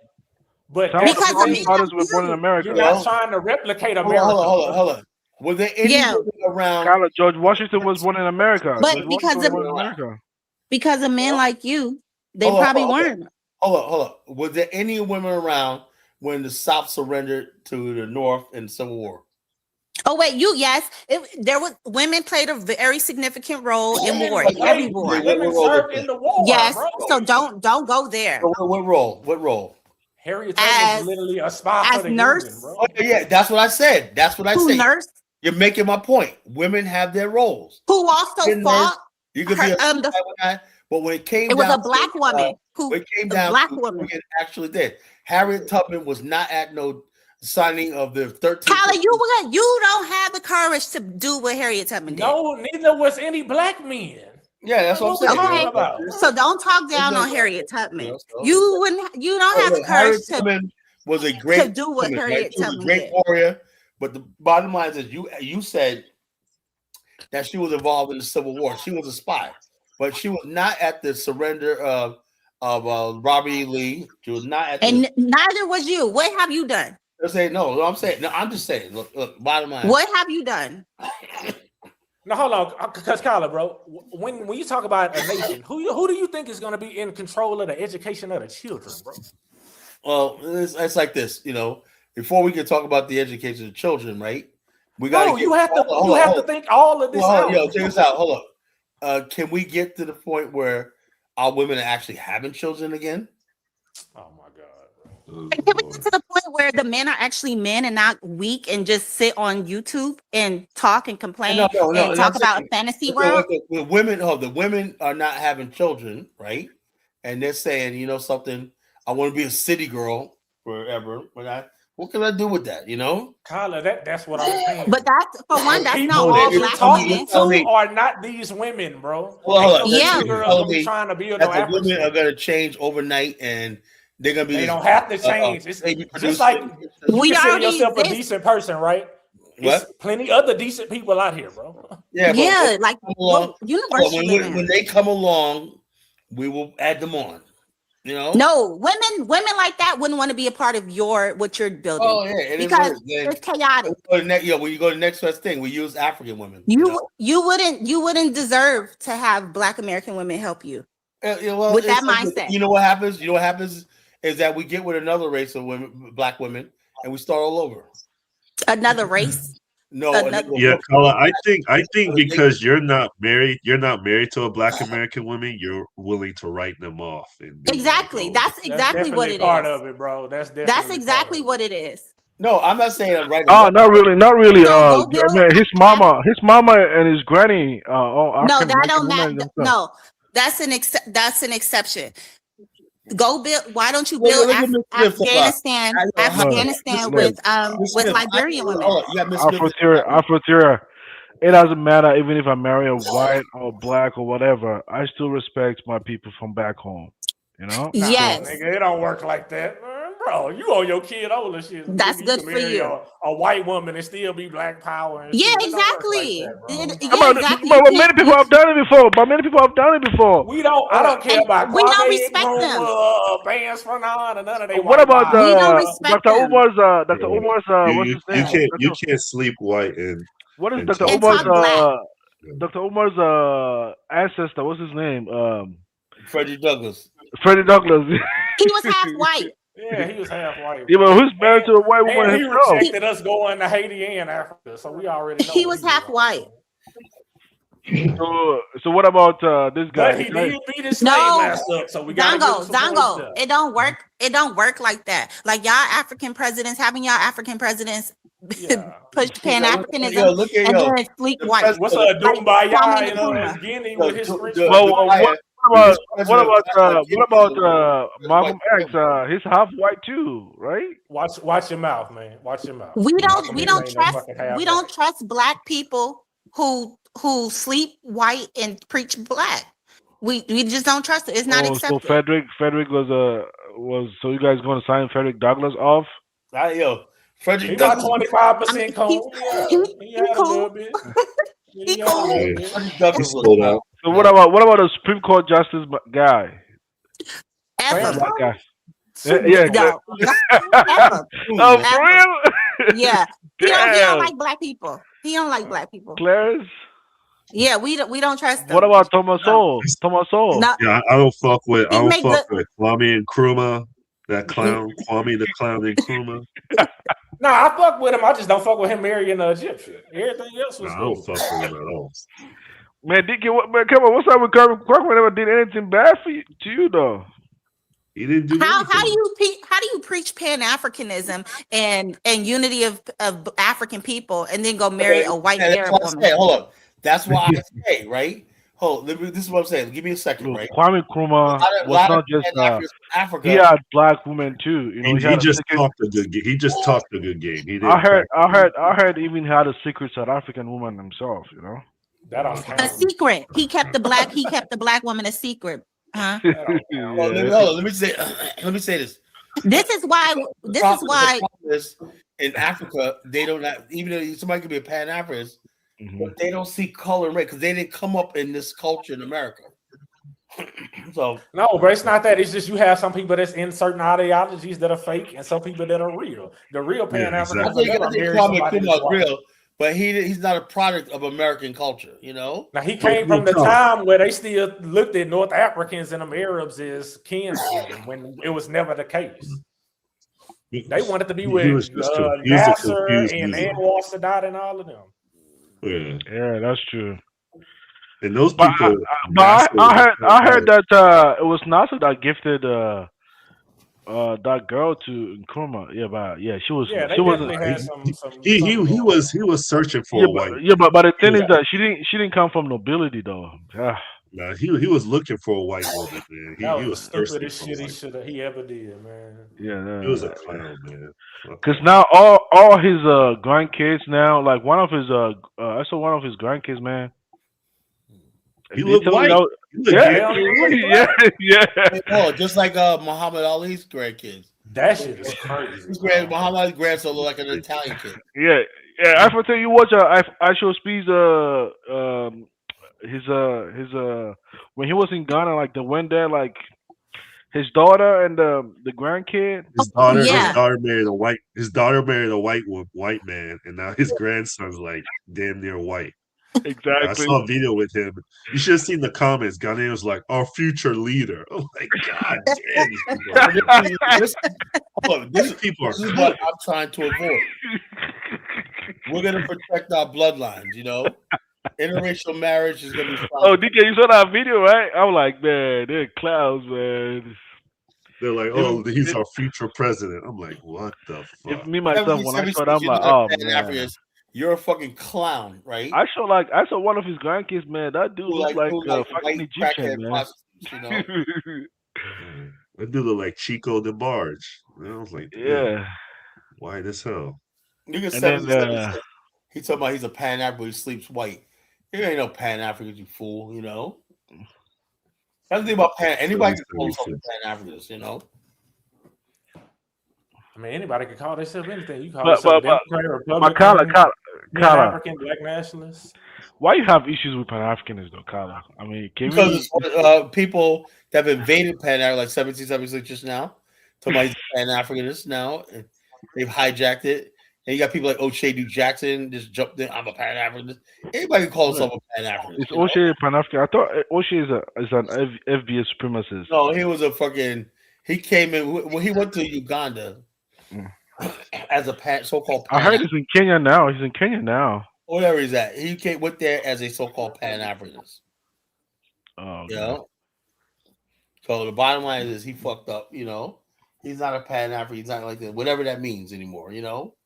But some of the founding fathers were born in America. You're not trying to replicate America. Hold on. Were there any women around? Carla, George Washington was born in America. But because of men like you, they probably weren't. Hold on. Was there any women around when the South surrendered to the North in the Civil War? Oh wait, there was women played a very significant role in war, every war. Women served in the war. Yes, bro. so don't go there. What role? Harriet Tubman was literally a spy as for the nurse. Union, bro. Oh, yeah, that's what I said. Who nurse? You're making my point. Women have their roles. Who also fought? You could be but when it came down, it was a black woman who it came down. Black woman actually did. Harriet Tubman was not at no signing of the 13th. Tyler, you don't have the courage to do what Harriet Tubman did. No, neither was any black men. Yeah, that's what I'm saying. Okay, so don't talk down on Harriet Tubman. You don't have the courage Tubman was a great to do what Harriet Tubman did. Warrior, but the bottom line is you said that she was involved in the Civil War. She was a spy, but she was not at the surrender of Robert E. Lee. She was not at, and neither was you. What have you done? I'm just saying. Look. Bottom line. What have you done? No, hold on, because Kyla, bro, when you talk about a nation, who do you think is going to be in control of the education of the children, bro? Well, it's like this, Before we can talk about the education of the children, right? We got. You have to think all of this out. Check this out. Hold up. Can we get to the point where our women are actually having children again? Oh my God! And can we get to the point where the men are actually men and not weak and just sit on YouTube and talk and complain and talk about a fantasy world? The women are not having children, right? And they're saying, something. I want to be a city girl forever. What can I do with that? Kyla, that's what I'm saying. But that's not all black women. Who are not these women, bro? Well, trying to build the women are going to change overnight, and they're going to be. They don't have to change. It's just like you consider yourself a decent person, right? There's plenty other decent people out here, bro. Yeah, like when they come along, we will add them on. No, women like that wouldn't want to be a part of what you're building. Oh yeah, because it's chaotic. When you go to the next best thing, we use African women. You wouldn't deserve to have Black American women help you. With that mindset. You know what happens? Is that we get with another race of women, Black women, and we start all over. Another race. No, Carla, I think because you're not married to a Black American woman, you're willing to write them off. Exactly. That's exactly what it is. Part of it, bro. That's exactly what it is. No, I'm not saying I'm right. Oh, not really. His mama and his granny. That don't matter. No, that's an exception. Go build. Why don't you build Afghanistan with Liberian women? Afro-Tira. It doesn't matter even if I marry a white or black or whatever. I still respect my people from back home. Yes. Nigga, it don't work like that, bro. You owe your kid all this shit. That's good for you. A white woman and still be Black power. Yeah, exactly. But many people have done it before. We don't. I don't care about. We don't respect them. Bands for none and none of them. What about Dr. Umar's? What's his name? You can't sleep white and. What is Dr. Umar's? Dr. Umar's ancestor. What's his name? Freddie Douglass. Freddie Douglass. He was half white. Yeah, he was half white. Yeah, but who's married to a white woman And he himself? rejected us going to Haiti and Africa, so we already know He was half white. So what about this guy? But he did beat his slave No, master up, so we got Zongo. It don't work. It don't work like that. Like y'all African presidents, having y'all African presidents push Pan-Africanism and then sleep white. What's a Dumbaya in Guinea with his French? What about Malcolm X? He's half white too, right? Watch your mouth, man. Watch your mouth. We don't trust black people who sleep white and preach black. We just don't trust it. It's not accepted. So Frederick was so you guys going to sign Frederick Douglass off? Frederick Douglass 25% cold. He had a little bit. He cool. So what about the Supreme Court Justice guy? Ever. Yeah. Oh, for real? Yeah. He don't like black people. He don't like black people. Clarence? Yeah, we don't trust them. What about Thomas Sowell? No. Yeah, I don't fuck with Kwame Nkrumah. That clown, Kwame the Clown Nkrumah. No, I fuck with him. I just don't fuck with him marrying an Egyptian. Everything else was I don't fuck with him at all. Man, come on, what's up with Kirkman? Never did anything bad to you though. He didn't do how do you preach Pan-Africanism and unity of African people and then go marry a white Arab woman? Hold up. That's why I say, right? This is what I'm saying. Give me a second, right? Kwame Nkrumah was not just Africa. He had black women too. You know, he just talked a good game. He just talked a good game. He didn't I heard even had a secret South African woman himself. You know, a secret. He kept the black woman a secret. Huh? Let me say this. This is why in Africa they don't have, even though somebody could be a Pan-Africanist, but they don't see color and race because they didn't come up in this culture in America. So no, but it's not that. It's just you have some people that's in certain ideologies that are fake and some people that are real. The real Pan-Africans are real, but he's not a product of American culture, you know. Now he came from the time where they still looked at North Africans and them Arabs as kinsmen when it was never the case. They wanted to be with Nasser and Anwar Sadat and all of them. Yeah, that's true. And those people. But I heard that it was Nasser that gifted that girl to Nkrumah. Yeah, she was. Yeah, she wasn't. He was searching for a white. But the thing is that she didn't come from nobility though. Nah, he was looking for a white woman, man. He was stupidest shit he ever did, man. Yeah, he was a clown, man. Because now all his grandkids now, like one of his I saw one of his grandkids, man. He looked white. Yeah. Oh, just like Muhammad Ali's grandkids. That shit is crazy. Muhammad Ali's grandson looked like an Italian kid. Yeah. I tell you what, actual speeds his when he was in Ghana, like the one there, like his daughter and the grandkid. His daughter married a white man, and now his grandson's like damn near white. Exactly. I saw a video with him. You should have seen the comments. Ghanaian was like, "Our future leader." Oh my god, damn! This is what I'm trying to avoid. We're gonna protect our bloodlines, you know. Interracial marriage is gonna be fine. Oh, DK, you saw that video, right? I'm like, man, they're clowns, man. They're like, oh, he's our future president. I'm like, what the fuck? If me myself, when I saw that, I'm like, oh man. You're a fucking clown, right? I saw one of his grandkids, man. That dude looked like a fucking Egyptian, man. You know? That dude looked like Chico DeBarge. I was like, yeah, white as hell. Nigga said he talking about he's a Pan-African, he sleeps white. He ain't no Pan-African, you fool, you know? That's the thing about anybody can call themselves Pan-Africans, you know? I mean, anybody can call themselves anything. You call yourself Democrat, Republican, Pan-African, Black nationalist. Why you have issues with Pan-Africanists, though, Carla? I mean, because people that have invaded Pan-African, like 1776 just now, talking about Pan-Africanists now, and they've hijacked it. And you got people like O'Shea Jackson just jumped in. I'm a Pan-Africanist. Anybody can call himself a Pan-Africanist. Is O'Shea Pan-African? I thought O'Shea is an FBA supremacist. No, he was a fucking. He came in when he went to Uganda as a so-called. I heard he's in Kenya now. He's in Kenya now. Whatever he's at, he went there as a so-called Pan-Africanist. Oh, You know. So the bottom line is he fucked up. You know, he's not a Pan-African. He's not like that. Whatever that means anymore. You know,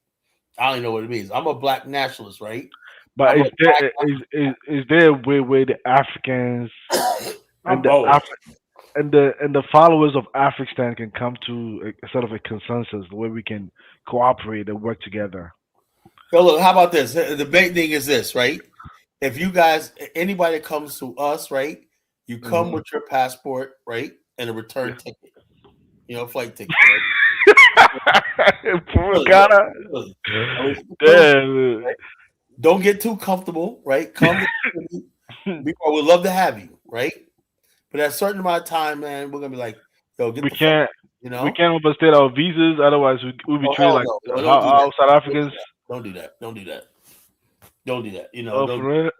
I don't even know what it means. I'm a black nationalist, right? But is there a way where the Africans and the followers of Afghanistan can come to a sort of a consensus where we can cooperate and work together? So look, how about this? The big thing is this, right? If you guys, anybody that comes to us, right? You come with your passport, right, and a return ticket. You know, flight ticket. Right? Don't get too comfortable, right? Come. We would love to have you, right? But at a certain amount of time, man, we're gonna be like, yo, get we can't. You know, we can't overstay our visas. Otherwise, we'll be treated like South Africans. Don't do that. Don't do that. Don't do that. You know, Oh, don't, for real?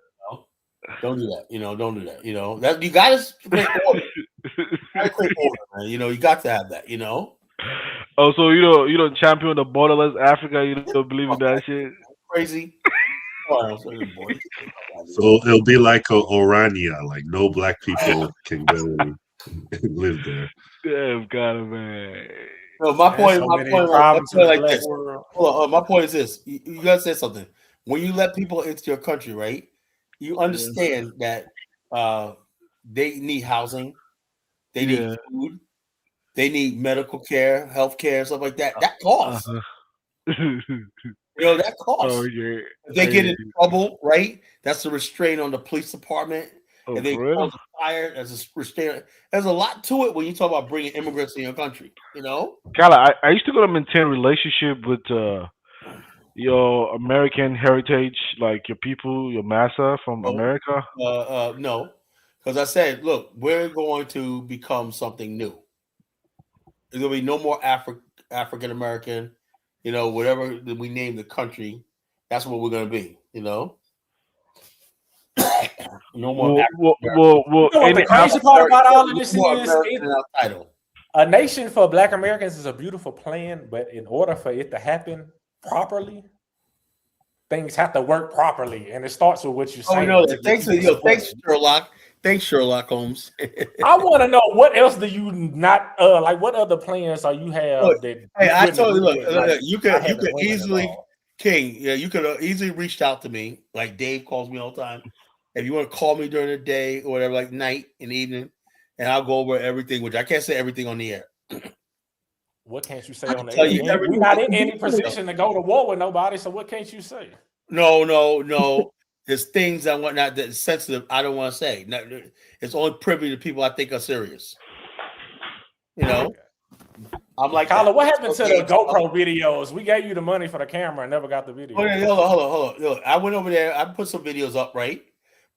don't do that. You know, don't do that. You know, that you got to create order. Man. You know, you got to have that. You know. Oh, so you don't champion the borderless Africa. You don't believe in that shit. Crazy. So it'll be like Orania, like no black people can go and live there. Damn, God, man. No, my point is this. You gotta say something. When you let people into your country, right? You understand that they need housing, they need food, they need medical care, health care, stuff like that. That costs. You know, that costs. Oh, yeah. If they get in trouble, right? That's a restraint on the police department. If they cause a fire, that's a restraint. There's a lot to it when you talk about bringing immigrants in your country. You know, Kala, I used to go to maintain a relationship with your American heritage, like your people, your massa from America. No, because I said, look, we're going to become something new. There's gonna be no more African American. You know, whatever we name the country, that's what we're gonna be. You know, no more. The crazy part about all of this is a nation for Black Americans is a beautiful plan, but in order for it to happen properly, things have to work properly, and it starts with what you say. Oh no! Thanks, Sherlock. Thanks, Sherlock Holmes. I want to know what else do you not like? What other plans are you have? Look, I told you, look, you could easily, King. Yeah, you could easily reached out to me. Like Dave calls me all the time. If you want to call me during the day or whatever, like night and evening, and I'll go over everything. Which I can't say everything on the air. What can't you say on the air? We're not in any position to go to war with nobody. So what can't you say? No. There's things I want not that sensitive. I don't want to say. It's only privy to people I think are serious. You know, I'm like, Kyla, what happened to the GoPro videos? We gave you the money for the camera and never got the video. Hold on. Look, I went over there. I put some videos up, right?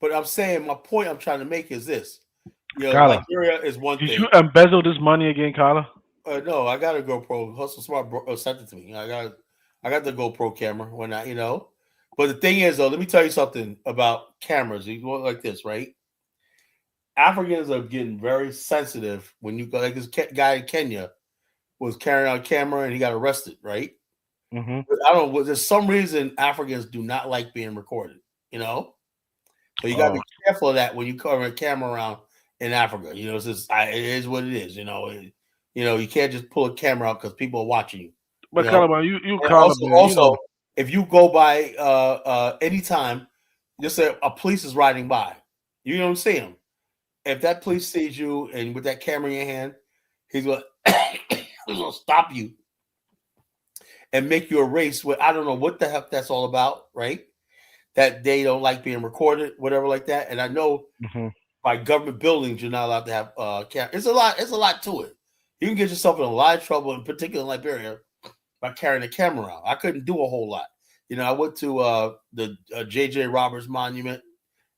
But I'm saying my point I'm trying to make is this. You know, Nigeria is one thing. Did you embezzle this money again, Kyla? No, I got a GoPro. Hustle Smart sent it to me. I got the GoPro camera when I, you know. But the thing is, though, let me tell you something about cameras. You go like this, right? Africans are getting very sensitive when you go. Like this guy in Kenya was carrying out a camera and he got arrested, right? Mm-hmm. But I don't know. There's some reason Africans do not like being recorded. You know, so you got to be careful of that when you carry a camera around in Africa. You know, it is what it is. You know, you can't just pull a camera out because people are watching you. But also. If you go by anytime, just say a police is riding by, you don't see him. If that police sees you and with that camera in your hand, he's gonna stop you and make you a race. With I don't know what the heck that's all about, right? That they don't like being recorded, whatever like that. And I know by government buildings you're not allowed to have camera. It's a lot to it. You can get yourself in a lot of trouble, in particular in Liberia, by carrying a camera out. I couldn't do a whole lot. You know, I went to the J.J. Roberts Monument,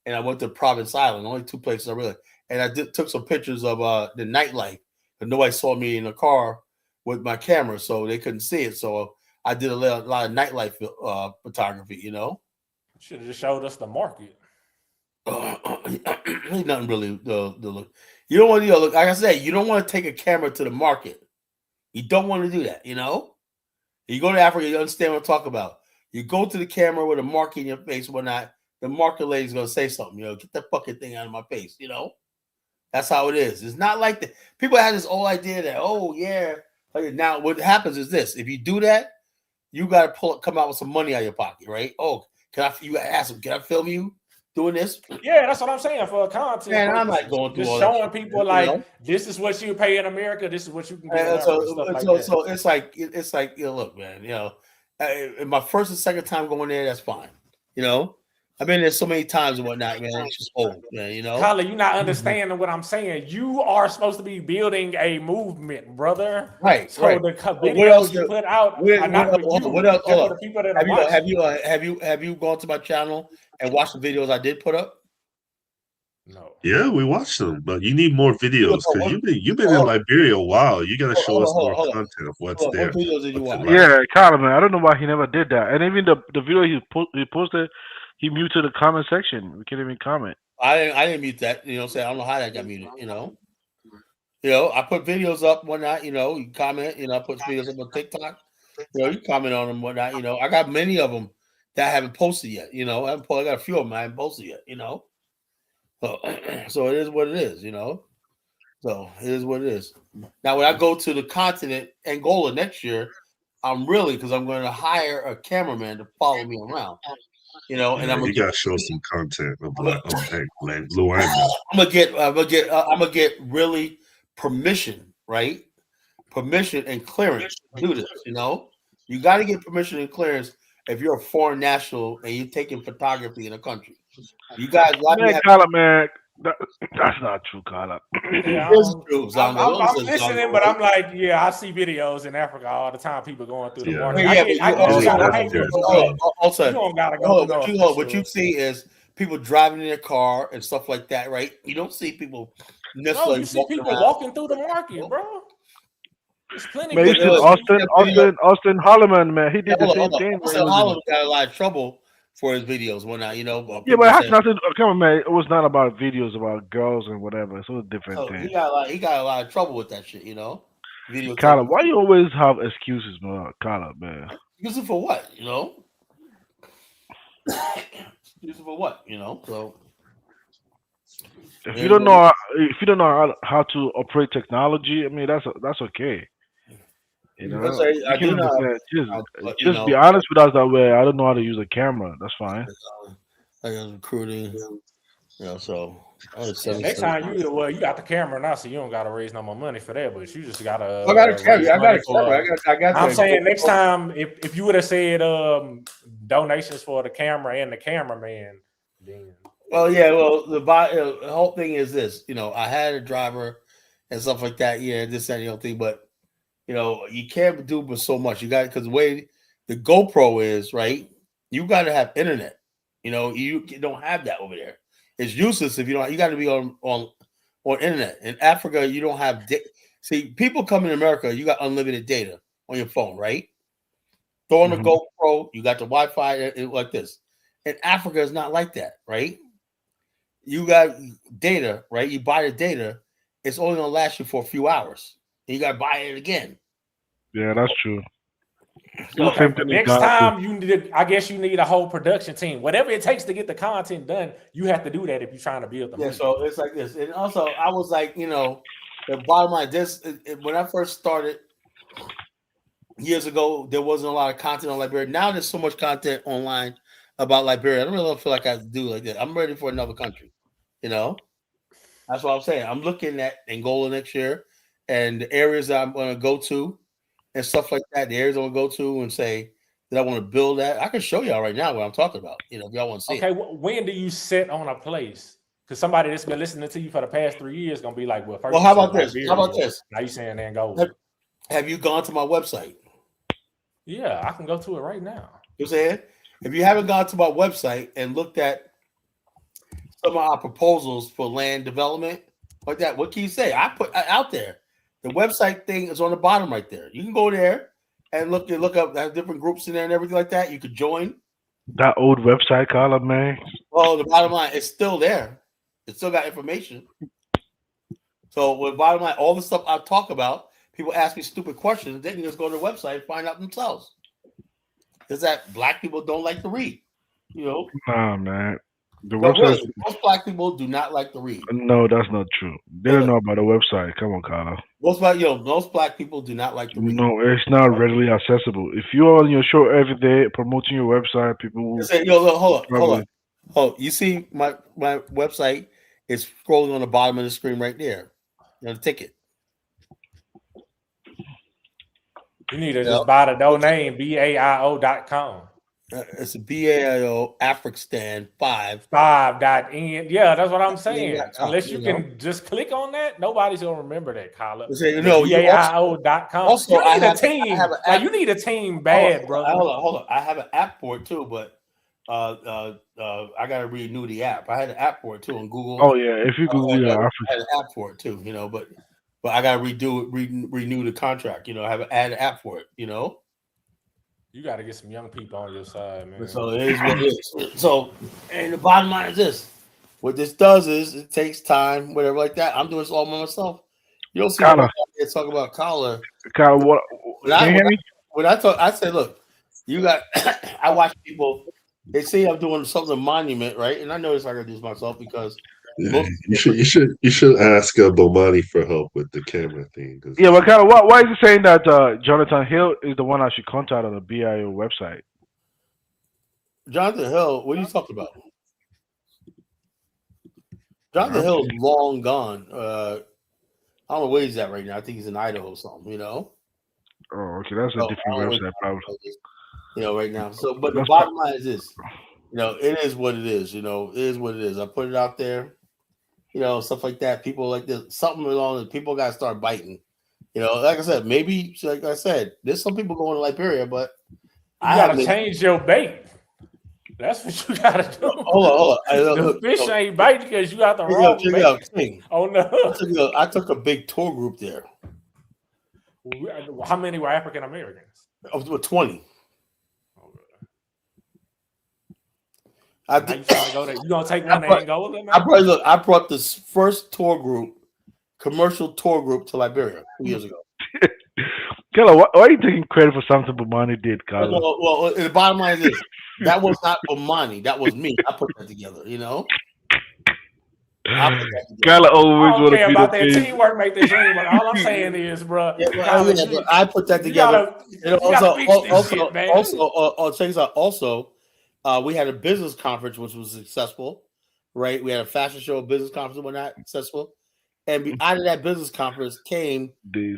and I went to Province Island. Only two places I really. And I took some pictures of the nightlife, but nobody saw me in a car with my camera, so they couldn't see it. So I did a lot of nightlife photography. You know, should have just showed us the market. Ain't nothing really. You don't want to, look, like I said, you don't want to take a camera to the market. You don't want to do that, You go to Africa, you understand what I'm talking about. You go to the camera with a mark in your face, whatnot, the market lady's going to say something, get that fucking thing out of my face, That's how it is. It's not like that. People have this whole idea that, oh, yeah. Now, what happens is this. If you do that, you got to come out with some money out of your pocket, right? Oh, you ask them, can I film you doing this? Yeah, that's what I'm saying for content. Man, I'm not going through just all showing that shit, people this is what you pay in America. This is what you can get. So it's like look, man. My first and second time going there, that's fine. I've been there so many times and whatnot, man. It's just old, man. Colin, you're not understanding what I'm saying. You are supposed to be building a movement, brother. Right. So right. the videos you put out are not for you. What else? For the people that have you gone to my channel and watched the videos I did put up? No. Yeah, we watched them, but you need more videos because you've been in Liberia a while. You got to show us more content of what's there. What videos did you watch? Yeah, Colin, man, I don't know why he never did that. And even the video he posted, he muted the comment section. We can't even comment. I didn't mute that. I don't know how that got muted. I put videos up, whatnot. You comment. I put videos up on TikTok. You comment on them, whatnot. I got many of them that I haven't posted yet. I got a few of them I haven't posted yet. So it is what it is, So it is what it is. Now, when I go to the continent, Angola next year, because I'm going to hire a cameraman to follow me around. And you gotta show some content of Luanda. I'm gonna get really permission, right? Permission and clearance to do this. You got to get permission and clearance if you're a foreign national and you're taking photography in a country. You guys, man, that's not true, Carla. Yeah, I'm listening, but I'm like, I see videos in Africa all the time. People going through the morning. What you see is people driving in their car and stuff like that, right? You don't see people necessarily. No, you see people walking through the market, bro. There's plenty. Man, Austin Holloman, man, he did the same thing. Austin Holloman got a lot of trouble for his videos when but that's nothing. Come on, man. It was not about videos about girls and whatever. It's a different thing. He got a lot of trouble with that shit, Video Carla, why you always have excuses, man? Carla, man. Excuses for what, Excuses for what, So if you don't know how to operate technology, I mean that's okay. Just be honest with us that way. I don't know how to use a camera. That's fine. I was recruiting, so next time you got the camera now, so you don't gotta raise no more money for that, but you just gotta. I got a camera. I got. I'm saying next time, if you would have said donations for the camera and the cameraman, then. Well, yeah. Well, the whole thing is this. I had a driver and stuff like that. Yeah, this and thing, but. You can't do but so much. You got because the way the GoPro is, right? You got to have internet. You don't have that over there. It's useless if you don't. You got to be on internet. In Africa, you don't have. See, people come in America, you got unlimited data on your phone, right? Throw on the GoPro, you got the Wi-Fi like this. In Africa, it's not like that, right? You got data, right? You buy the data, it's only gonna last you for a few hours. You gotta buy it again. Yeah, that's true. So next time I guess you need a whole production team. Whatever it takes to get the content done, you have to do that if you're trying to build the movie. So it's like this. And also I was like, the bottom line, when I first started years ago, there wasn't a lot of content on Liberia. Now there's so much content online about Liberia. I don't really feel like I have to do like that. I'm ready for another country. That's what I'm saying. I'm looking at Angola next year. And the areas that I'm going to go to and stuff like that, the areas I'm going to go to and say that I want to build that, I can show y'all right now what I'm talking about, if y'all want to see it. Okay, when do you set on a place? Because somebody that's been listening to you for the past 3 years is going to be like, first how about this? How about this? Now you saying Angola. Have you gone to my website? Yeah, I can go to it right now. You saying? If you haven't gone to my website and looked at some of our proposals for land development, like that, what can you say? I put out there. The website thing is on the bottom right there. You can go there and look up. There's different groups in there and everything like that. You could join. That old website, Carla, man. Well, the bottom line, it's still there. It still got information. So with bottom line, all the stuff I talk about, people ask me stupid questions. They can just go to the website and find out themselves. Is that black people don't like to read? You know, Nah, man. The no, website. really, most black people do not like to read. No, that's not true. They don't know about the website. Come on, Carla. Most black people do not like to read. No, it's not readily accessible. If you're on your show every day promoting your website, people will Say, look, hold on. You see my website is scrolling on the bottom of the screen right there. The ticket. You need to just buy the domain BAIO.com. It's a BAIO Afrikstan 5. 5.n. Yeah, that's what I'm saying. Unless you can just click on that, nobody's gonna remember that, Kyla. BAIO.com. Also, you need a team. You need a team bad, brother. Hold on. I have an app for it too, but I gotta renew the app. I had an app for it too on Google. Oh yeah, if you Google I had an app for it too, but I gotta renew the contract. I had an app for it. You got to get some young people on your side, man. So it is what it is. So, and the bottom line is this: what this does is it takes time, whatever like that. I'm doing this all by myself. You don't see me talk about collar. What? When I talk, I say, look, you got. I watch people. They say I'm doing something monument, right? And I notice I gotta do this myself because you should ask Bomani for help with the camera thing. Yeah, but kind of why is he saying that Jonathan Hill is the one I should contact on the BIO website? Jonathan Hill, what are you talking about? Jonathan Hill is long gone. I don't know where he's at right now. I think he's in Idaho or something. Oh, okay, that's a different website, probably. Right now. So, but the bottom line is this: it is what it is. It is what it is. I put it out there. Stuff like that. People like this, something along. People got to start biting. Like I said, maybe like I said, there's some people going to Liberia, but you gotta change your bait. That's what you gotta do. Hold on. The fish ain't biting because you got the wrong bait. Oh no! I took a big tour group there. How many were African Americans? 20. You trying to go there? You gonna take one to Angola? I brought this first commercial tour group to Liberia 2 years ago. Kella, why are you taking credit for something Bomani did, Carla? Well, the bottom line is this: that was not Bomani, that was me. I put that together. Carla always want to be about that teamwork, make the dream work. All I'm saying is, bro. I put that together. Also, we had a business conference which was successful, right? We had a fashion show, a business conference, and whatnot, successful. And out of that business conference came the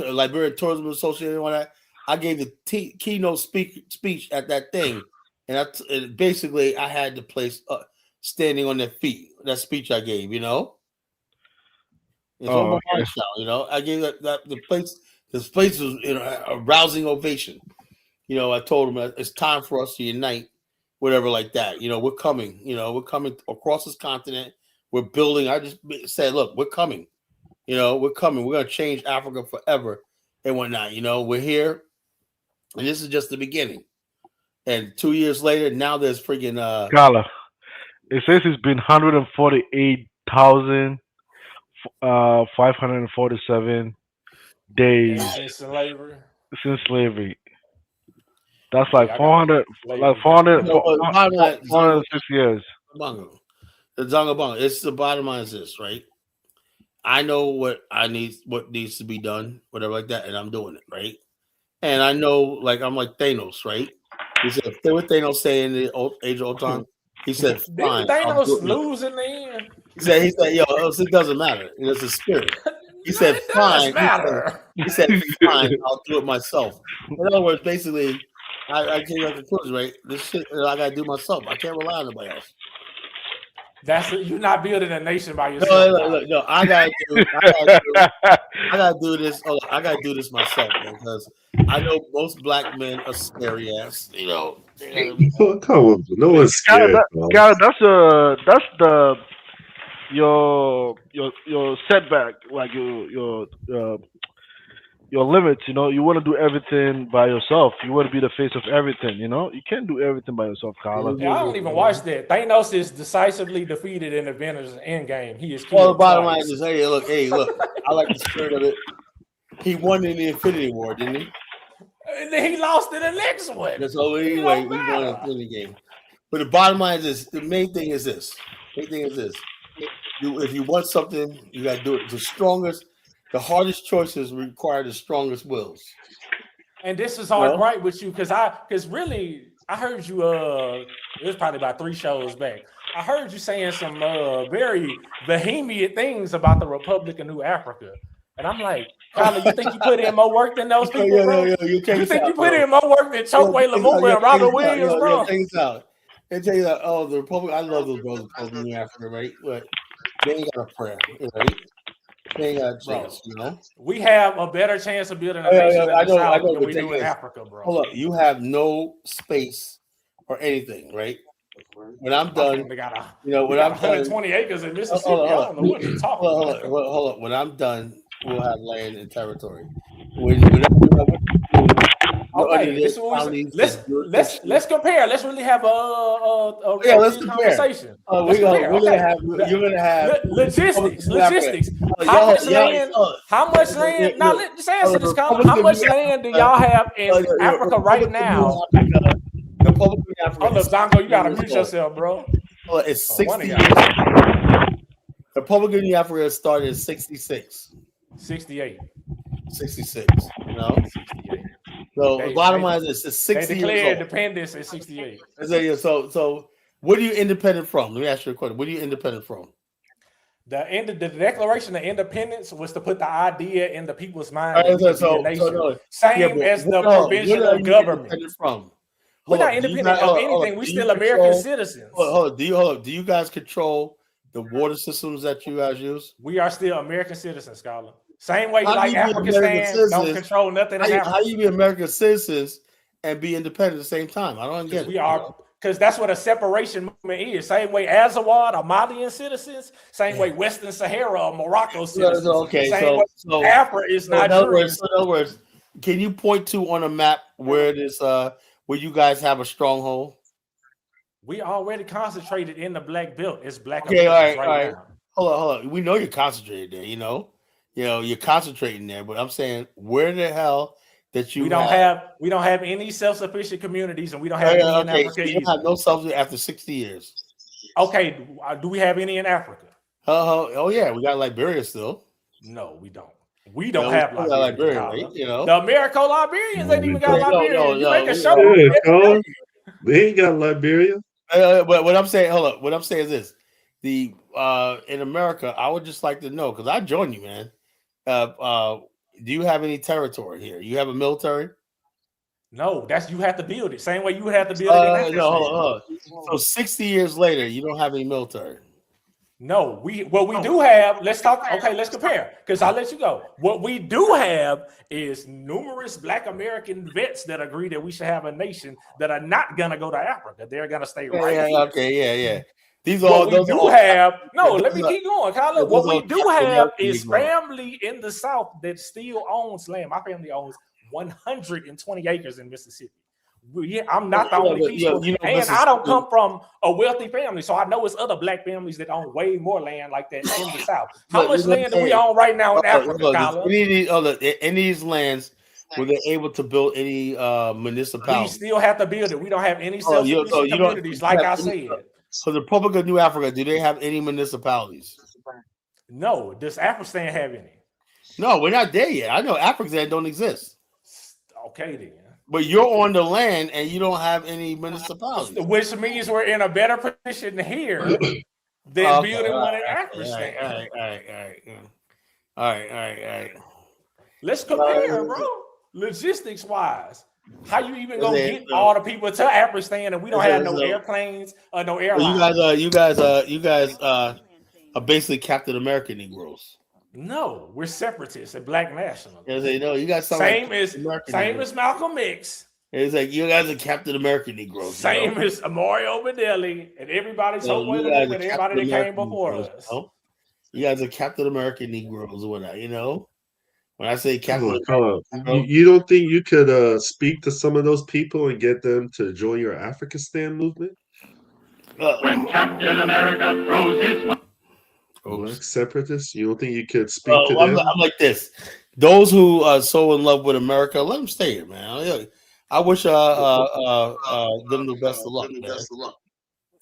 Liberian Tourism Association and whatnot. I gave the keynote speech at that thing, and basically I had the place standing on their feet. That speech I gave, It's on my style, I gave the place. This place was a rousing ovation. I told them it's time for us to unite. Whatever like that, we're coming. We're coming across this continent. We're building. I just said, look, we're coming. We're coming. We're gonna change Africa forever and whatnot. We're here, and this is just the beginning. And 2 years later, now there's freaking Carla. It says it's been 148,547 days since slavery. That's like 406 years. The Zangabanga. It's the bottom line is this, right? I know what needs to be done, whatever like that, and I'm doing it, right? And I know, like I'm like Thanos, right? He said, "Stay with Thanos saying the Age of Ultron." He said, "Fine." Thanos losing the end. He said, "Yo, it doesn't matter. It's a spirit." He said, "Fine." He said, "Fine. I'll do it myself." In other words, basically. I came to the conclusion, right? This shit I gotta do myself. I can't rely on nobody else. You're not building a nation by yourself. No. I gotta do this. I gotta do this myself, man, because I know most black men are scary ass. Come on, no one's scared. That's your setback, like your your limits. You know, you want to do everything by yourself. You want to be the face of everything. You know, you can't do everything by yourself, Carla. Yeah, I don't even watch that. Thanos is decisively defeated in Avengers Endgame. He is killed. Well, the bottom line twice. is, hey, look. I like the spirit of it. He won in the Infinity War, didn't he? And then he lost in the next one. So anyway, we won an Infinity game. But the bottom line is this: the main thing is this. If you want something, you got to do it. The hardest choices require the strongest wills. And this is hard, right, with you, because really, I heard you. It was probably about 3 shows back. I heard you saying some very vehement things about the Republic of New Africa, and I'm like, Kyler, you think you put in more work than those people, bro? You think you put in more work than Chokwe Lumumba and Robert Williams, bro? Things out. They tell you that, the Republic. I love those brothers from New Africa, right? But they ain't got a prayer, right? They ain't got a chance, you know. We have a better chance of building a nation in the South than we do in Africa, bro. Hold up, you have no space or anything, right? When I'm done, when I'm 120 acres in Mississippi. I don't know what you're talking about. Hold up. When I'm done, we'll have land and territory. Okay, this is what let's compare. Let's really have a let's conversation. You're gonna have logistics. How much land? Now let's answer this. How much land do y'all have in Africa right now? The Republic of Africa. Hold up, Zongo, you gotta mute yourself, bro. It's 60 years. The Republic of Africa started in 66. 68. 66. You know? 68. So the bottom line is it's 60 they declared independence in 68. So what are you independent from? Let me ask you a question. What are you independent from? The Declaration of Independence was to put the idea in the people's mind as the provisional government. From? We're not independent of anything. We're still American citizens. Do you guys control the water systems that you guys use? We are still American citizens, Scholar. Same way Afghanistan don't control nothing. How you be American citizens and be independent at the same time? I don't get it. We are, because that's what a separation movement is. Same way Azawad are Malian citizens. Same way Western Sahara are Morocco citizens. So Africa is Nigeria. In other words, can you point to on a map where it is where you guys have a stronghold? We already concentrated in the Black Belt. It's Black. Okay, all right. Now. Hold on. We know you're concentrated there. You know, you're concentrating there. But I'm saying, where the hell that you? We don't have any self-sufficient communities, and we don't have any in Africa. So you have no self after 60 years. Okay, do we have any in Africa? Oh yeah, we got Liberia still. No, we don't. We don't have Liberia, right? You know, the Americo-Liberians ain't even got Liberia. You make a show. We ain't got Liberia. But what I'm saying, hold up. What I'm saying is this: in America, I would just like to know, because I join you, man. Do you have any territory here? You have a military? No, you have to build it. Same way you would have to build it. No. So 60 years later, you don't have any military. No, we do have. Let's talk. Okay, let's compare. Because I'll let you go. What we do have is numerous Black American vets that agree that we should have a nation that are not gonna go to Africa. They're gonna stay right here. Okay, yeah. These what we do have. No, let me keep going, Kyler. What we do have is family in the South that still owns land. My family owns 120 acres in Mississippi. I'm not the only people, and I don't come from a wealthy family, so I know it's other Black families that own way more land like that in the South. How much land do we own right now in Africa, any of these lands, were they able to build any municipalities? We still have to build it. We don't have any self-sufficient communities, like I said. So the Republic of New Africa, do they have any municipalities? No. Does Afghanistan have any? No, we're not there yet. I know Afghanistan don't exist. Okay, then. But you're on the land and you don't have any municipalities. Which means we're in a better position here than building one in Afghanistan. All right. Let's compare, bro. Logistics wise. How you even gonna get all the people to Afghanistan and we don't have no airplanes or no airlines? You guys are basically Captain America Negroes. No, we're separatists and Black nationalists. Yeah, they know you guys same as Malcolm X. It's like you guys are Captain America Negroes. Same as Mario Bedelli and everybody that came before us. You guys are Captain America Negroes or whatnot, you know. When I say Captain you don't think you could speak to some of those people and get them to join your Africanistan movement? When Captain America throws his Black separatists, you don't think you could speak to I'm them? like this. Those who are so in love with America, let them stay here, man. I wish them the best of luck, man.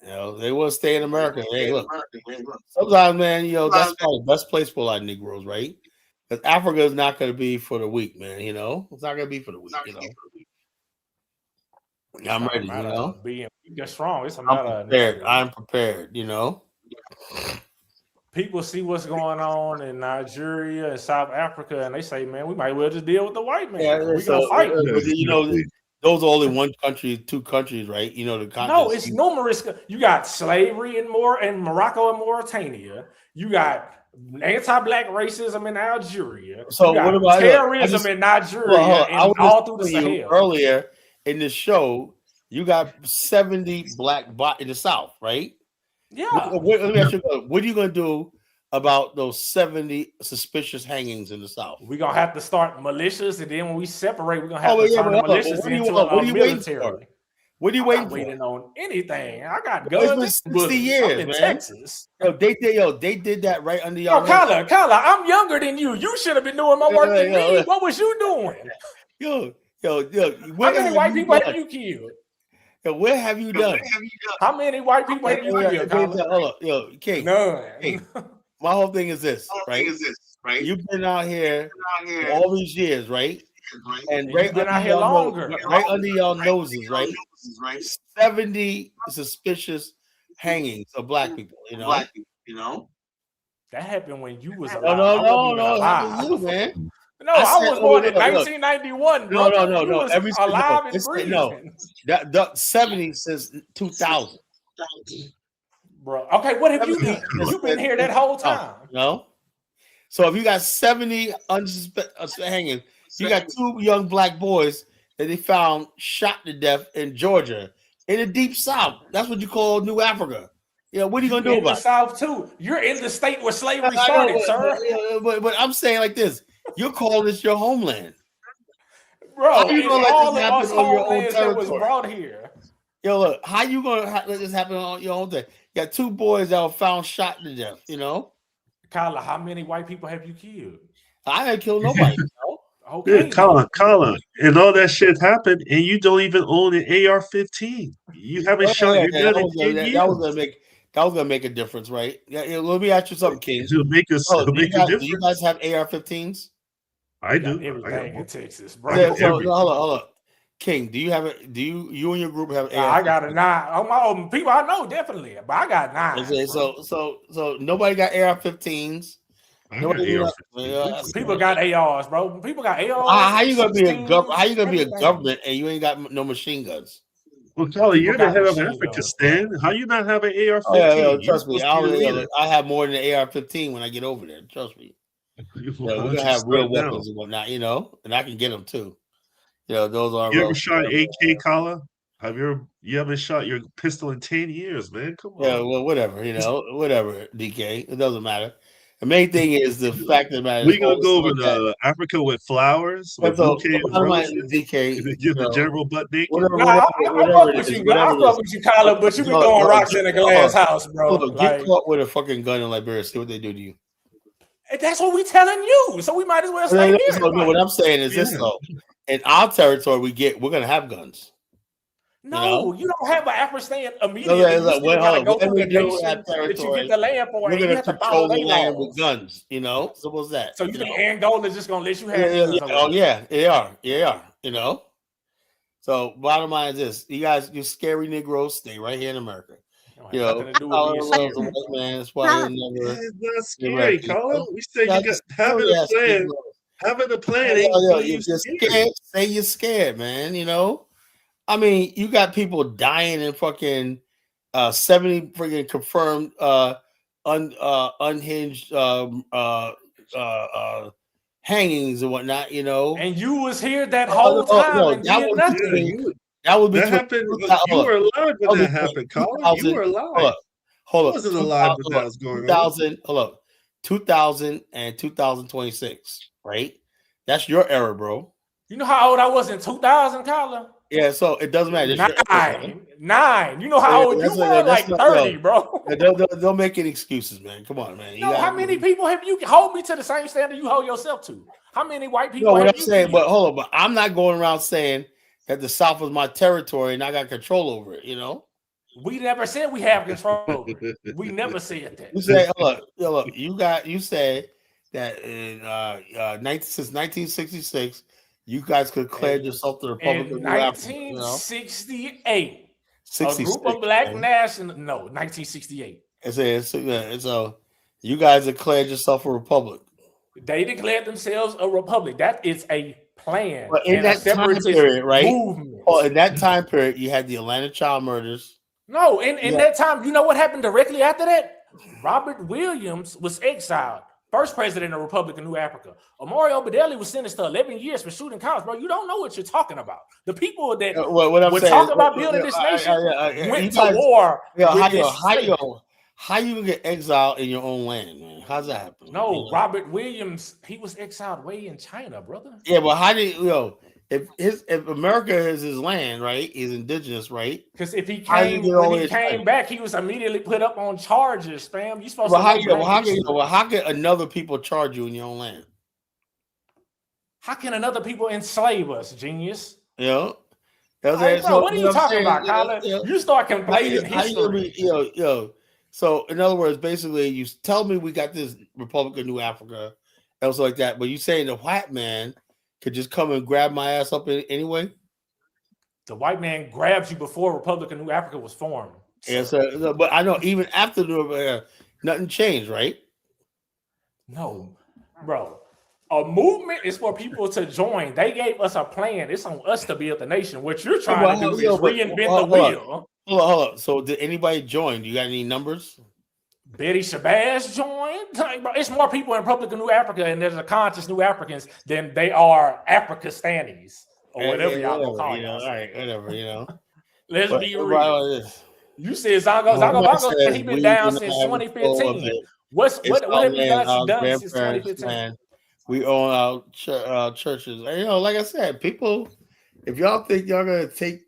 You know, they want to stay in America. Hey, look. Sometimes, man, that's probably the best place for a lot of Negroes, right? Because Africa is not going to be for the weak, man. It's not going to be for the weak. I'm ready. Being just strong. It's a I'm matter prepared. of I'm prepared. People see what's going on in Nigeria and South Africa, and they say, "Man, we might well just deal with the white man. We're gonna fight." Those are only one country, two countries, right? The continent. No, it's numerous. You got slavery in Morocco and Mauritania. You got anti-black racism in Algeria. So what about terrorism in Nigeria and all through the Sahel? Earlier in the show, you got 70 black in the South, right? Yeah. Let me ask you, what are you going to do about those 70 suspicious hangings in the South? We're going to have to start militias, and then when we separate, we're going to have to turn the militias into a military. What are you I'm waiting for? On anything. I got guns. It's been 60 years, in man. Texas. They did that right under y'all. Kyla, I'm younger than you. You should have been doing more work than me. What was you doing? Yo. How many white people have you killed? What have you done? How many white people have you killed? Hold up, King. None. King. My whole thing is this, right? You've been out here all these years, right? And right been out here longer. Right under y'all noses, right? 70 suspicious hangings of black people, That happened when you was alive. No, happened you, man. No, I was born in 1991. No. Every alive and breathing. No, that 70 since 2000. Bro, okay, what have you done? You've been here that whole time. No. So if you got 70 hanging, you got 2 young black boys that they found shot to death in Georgia, in the deep South. That's what you call New Africa. What are you gonna do about it? The South too. You're in the state where slavery started, sir. But I'm saying like this: you're calling this your homeland, bro. How you gonna let this happen on your own territory? That was brought here. Look, how you gonna let this happen on your own thing? You got 2 boys that were found shot to death. Kyla, how many white people have you killed? I ain't killed nobody. Okay, Colin, and all that shit happened, and you don't even own an AR-15. You haven't shot your gun in 10 years. That was gonna make a difference, right? Yeah. Let me ask you something, King. It'll make a difference. Do you guys have AR-15s? I do. Everything in Texas, bro. Yeah, hold up. King, do you have it? Do you and your group have AR-15s? I got a 9. Oh, my own people I know definitely, but I got 9. Okay, so nobody got AR-15s. People got ARs, bro. People got ARs. How you gonna be a government and you ain't got no machine guns? Well, Charlie, you're the head of Africanistan. How you not have an AR-15? Trust me, I have more than an AR-15 when I get over there. Trust me. We're gonna have real weapons and whatnot, and I can get them too. Those are. You ever shot AK, Kala? You haven't shot your pistol in 10 years, man? Come on. Yeah, well, whatever, whatever, DK. It doesn't matter. The main thing is the fact that we're gonna go over to Africa with flowers, with bouquet and roses, DK. Give the general butt naked. I fuck with you, Kyla, but you be throwing rocks in a glass house, bro. Get caught with a fucking gun in Liberia. See what they do to you. That's what we telling you. So we might as well stay here. What I'm saying is this though: in our territory, we're gonna have guns. No, you don't have an Afghanistan immediately. We're going to control the land with guns, So what's that? So you think Angola is just going to let you have guns? Oh, yeah, they are, So bottom line is this. You scary Negroes, stay right here in America. Loves a white man. That's why it's not scary, Colin. We say you got having a plan. Having a plan ain't you're scared. Say you're scared, man, I mean, you got people dying in fucking 70 freaking confirmed unhinged hangings and whatnot, And you was here that whole time. That would be happened. You were alive when that happened, Colin. You were alive. Hold up. I wasn't alive when that was going on. 2000 and 2026, right? That's your error, bro. You know how old I was in 2000, Kyler? Yeah, so it doesn't matter. Nine. You know how old you were? Like 30, bro. Don't make any excuses, man. Come on, man. How many people have you hold me to the same standard you hold yourself to? How many white people? No, what I'm saying, but hold on, but I'm not going around saying that the South was my territory and I got control over it. You know, we never said we have control over it. We never said that. You say, look, you said that since 1966. You guys could declare yourself the Republic of New Africa. 1968, a group of black nationalists. No, 1968. So you guys declared yourself a republic. They declared themselves a republic. That is a plan. But in that time period, right? In that time period, you had the Atlanta child murders. No, in that time, you know what happened directly after that? Robert Williams was exiled. First president of the Republic of New Africa. Mario Badeli was sentenced to 11 years for shooting cops, bro. You don't know what you're talking about. The people that would talk about building this nation went to war. How you get exiled in your own land, man? How's that happen? No, Robert Williams, he was exiled way in China, brother. Yeah, but how did if America is his land, right? He's indigenous, right? Because if he came back, he was immediately put up on charges, fam. You supposed to how can another people charge you in your own land? How can another people enslave us, genius? What are you talking about, Colin? You start complaining history. So in other words, basically, you tell me we got this Republic of New Africa, and also like that, but you saying the white man could just come and grab my ass up anyway? The white man grabs you before Republic of New Africa was formed. Yeah, so but I know even after nothing changed, right? No, bro. A movement is for people to join. They gave us a plan. It's on us to build the nation. What you're trying to do is reinvent the wheel. Hold on. So did anybody join? Do you got any numbers? Betty Shabazz joined. It's more people in Republic of New Africa, and there's a conscious New Africans than they are Africastanis or whatever y'all call it. All right, whatever. Let's be real. You said Zongo said he been down since 2015. What have you guys done since 2015? We own our churches. And, like I said, people, if y'all think y'all gonna take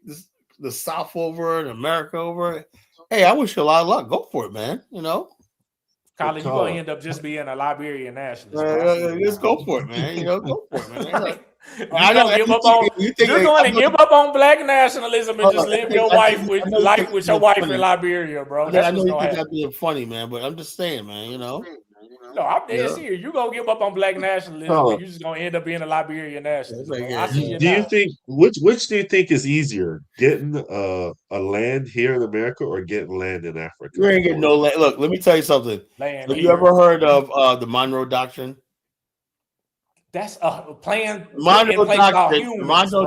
the South over and America over, hey, I wish you a lot of luck. Go for it, man. Colin, you're gonna end up just being a Liberian nationalist. Just go for it, man. Go for it, man. You're going to give up on black nationalism and just live your life with your wife in Liberia, bro. I know you think that's being funny, man, but I'm just saying, man. No, I'm dead serious. You're gonna give up on black nationalism, and you're just gonna end up being a Liberian nationalist. Do you think which do you think is easier, getting a land here in America or getting land in Africa? You ain't getting no land. Look, let me tell you something. Have you ever heard of the Monroe Doctrine? That's a plan. Monroe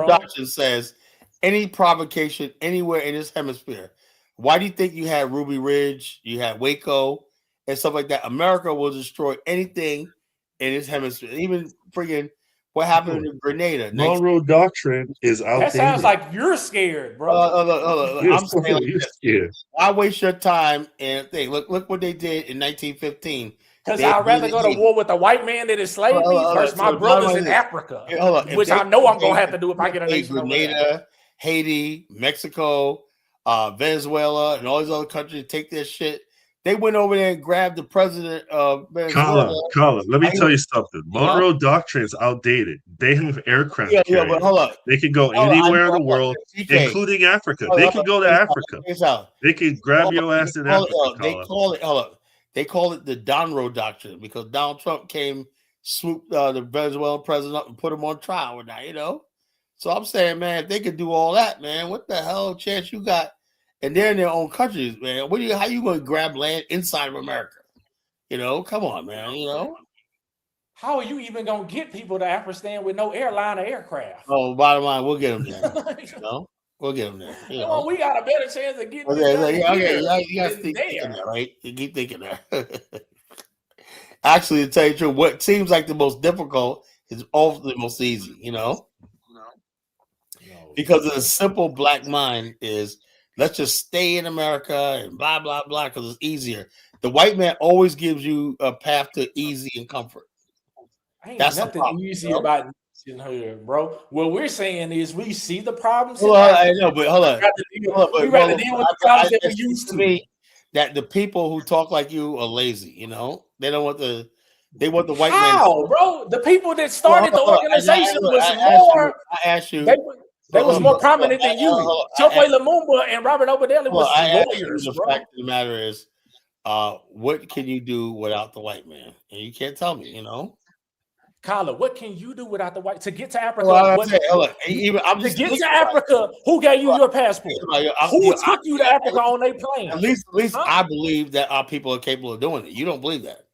Doctrine says any provocation anywhere in this hemisphere. Why do you think you had Ruby Ridge, you had Waco, and stuff like that? America will destroy anything in this hemisphere. Even friggin' what happened in Grenada. Monroe Doctrine is outdated. That sounds like you're scared, bro. I'm saying like this. Scared. Why waste your time and think? Look what they did in 1915. Because I'd rather go to war with a white man that enslaved me versus my brothers in Africa, which I know I'm going to have to do if I get a nation. Grenada, Haiti, Mexico, Venezuela, and all these other countries take their shit. They went over there and grabbed the president of Venezuela. Colin, let me tell you something. Monroe Doctrine is outdated. They have aircraft carriers. But hold up. They can go anywhere in the world, including Africa. They can go to Africa. They can grab your ass in Africa. They call it the Donroe Doctrine because Donald Trump swooped the Venezuelan president up and put him on trial with that, So I'm saying, man, if they could do all that, man, what the hell chance you got? And they're in their own countries, man. How you going to grab land inside of America? Come on, man. How are you even going to get people to Afghanistan with no airline or aircraft? Oh, bottom line, we'll get them there. We'll get them there. Well, we got a better chance of getting you got to think that, right? You keep thinking that. Actually, to tell you the truth, what seems like the most difficult is often the most easy, because of the simple black mind is let's just stay in America and blah, blah, blah, because it's easier. The white man always gives you a path to easy and comfort. Ain't That's nothing easy bro. about nationhood, bro. What we're saying is we see the problems. Well, I know, but hold on. We rather deal with the problems that we used to. Me, that the people who talk like you are lazy. You know, they don't want the. They want the white man. How, bro? The people that started the organization was more. I asked you. They was more prominent than you. Chokwe Lumumba and Robert Obadele was lawyers, the bro. fact of the matter is, what can you do without the white man? And you can't tell me, you know. Kyla, what can you do without the white to get to Africa? Well, to get to Africa, who gave you your passport? Who took you to Africa on their plane? At least I believe that our people are capable of doing it. You don't believe that?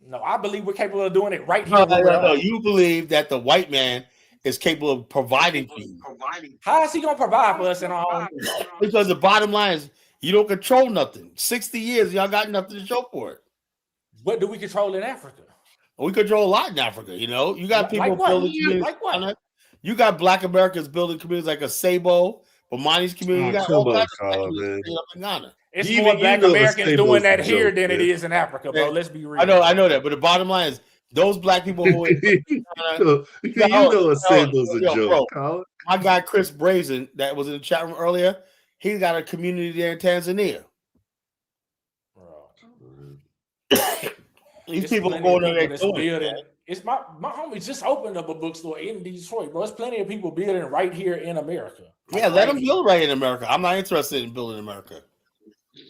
No, I believe we're capable of doing it right here. No, you believe that the white man is capable of providing for you. How is he gonna provide for us in our own? Because the bottom line is you don't control nothing. 60 years, y'all got nothing to show for it. What do we control in Africa? We control a lot in Africa, you know. You got people building communities. Like what? You got Black Americans building communities like a Sabo, Bomani's community. You got all kinds of communities in Ghana. It's more Black Americans doing that here than it is in Africa, bro. Let's be real. I know that, but the bottom line is those Black people who you know a Sabo's a joke. Bro, my guy Chris Brazen that was in the chat room earlier, he's got a community there in Tanzania. These people are going there building. It's my homie just opened up a bookstore in Detroit, bro. There's plenty of people building right here in America. Yeah, let them build right in America. I'm not interested in building in America.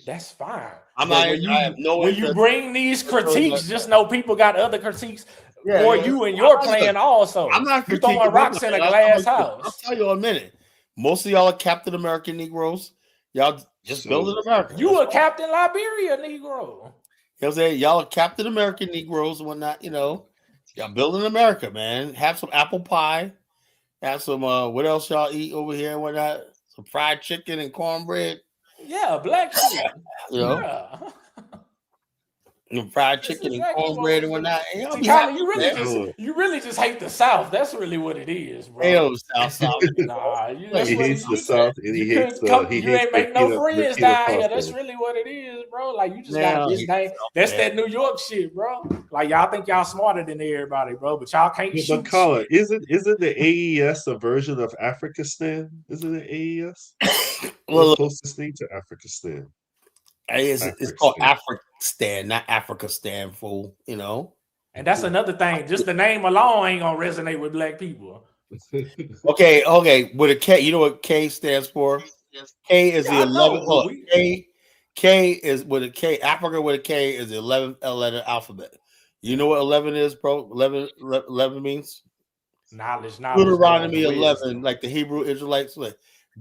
That's fine. When you bring these critiques, just know people got other critiques for you and your plan also. I'm not throwing rocks in a glass house. I'll tell you in a minute. Most of y'all are Captain American Negroes. Y'all just build in America. You a Captain Liberia Negro. You know what I'm saying? Y'all are Captain American Negroes and whatnot, you know. Y'all build in America, man. Have some apple pie. Have some what else y'all eat over here and whatnot? Some fried chicken and cornbread. Yeah, black shit. You know? Fried chicken and cornbread and whatnot. And you really just hate the South. That's really what it is, bro. Hell, South. Nah, he hates the South and he hates you ain't make no friends down here. That's really what it is, bro. Like you just got this thing. That's that New York shit, bro. Like y'all think y'all smarter than everybody, bro, but y'all can't shoot. But Colin, isn't the AES a version of Africanistan? Isn't it AES? Well, the closest thing to Africanistan. It's called Africanistan, not Africanistan, fool. You know. And that's another thing. Just the name alone ain't gonna resonate with black people. Okay. With a K, you know what K stands for? K is the 11th. K is with a K. Africa with a K is the 11th letter alphabet. You know what 11 is, bro? 11 means knowledge. Deuteronomy 11, like the Hebrew Israelites. Like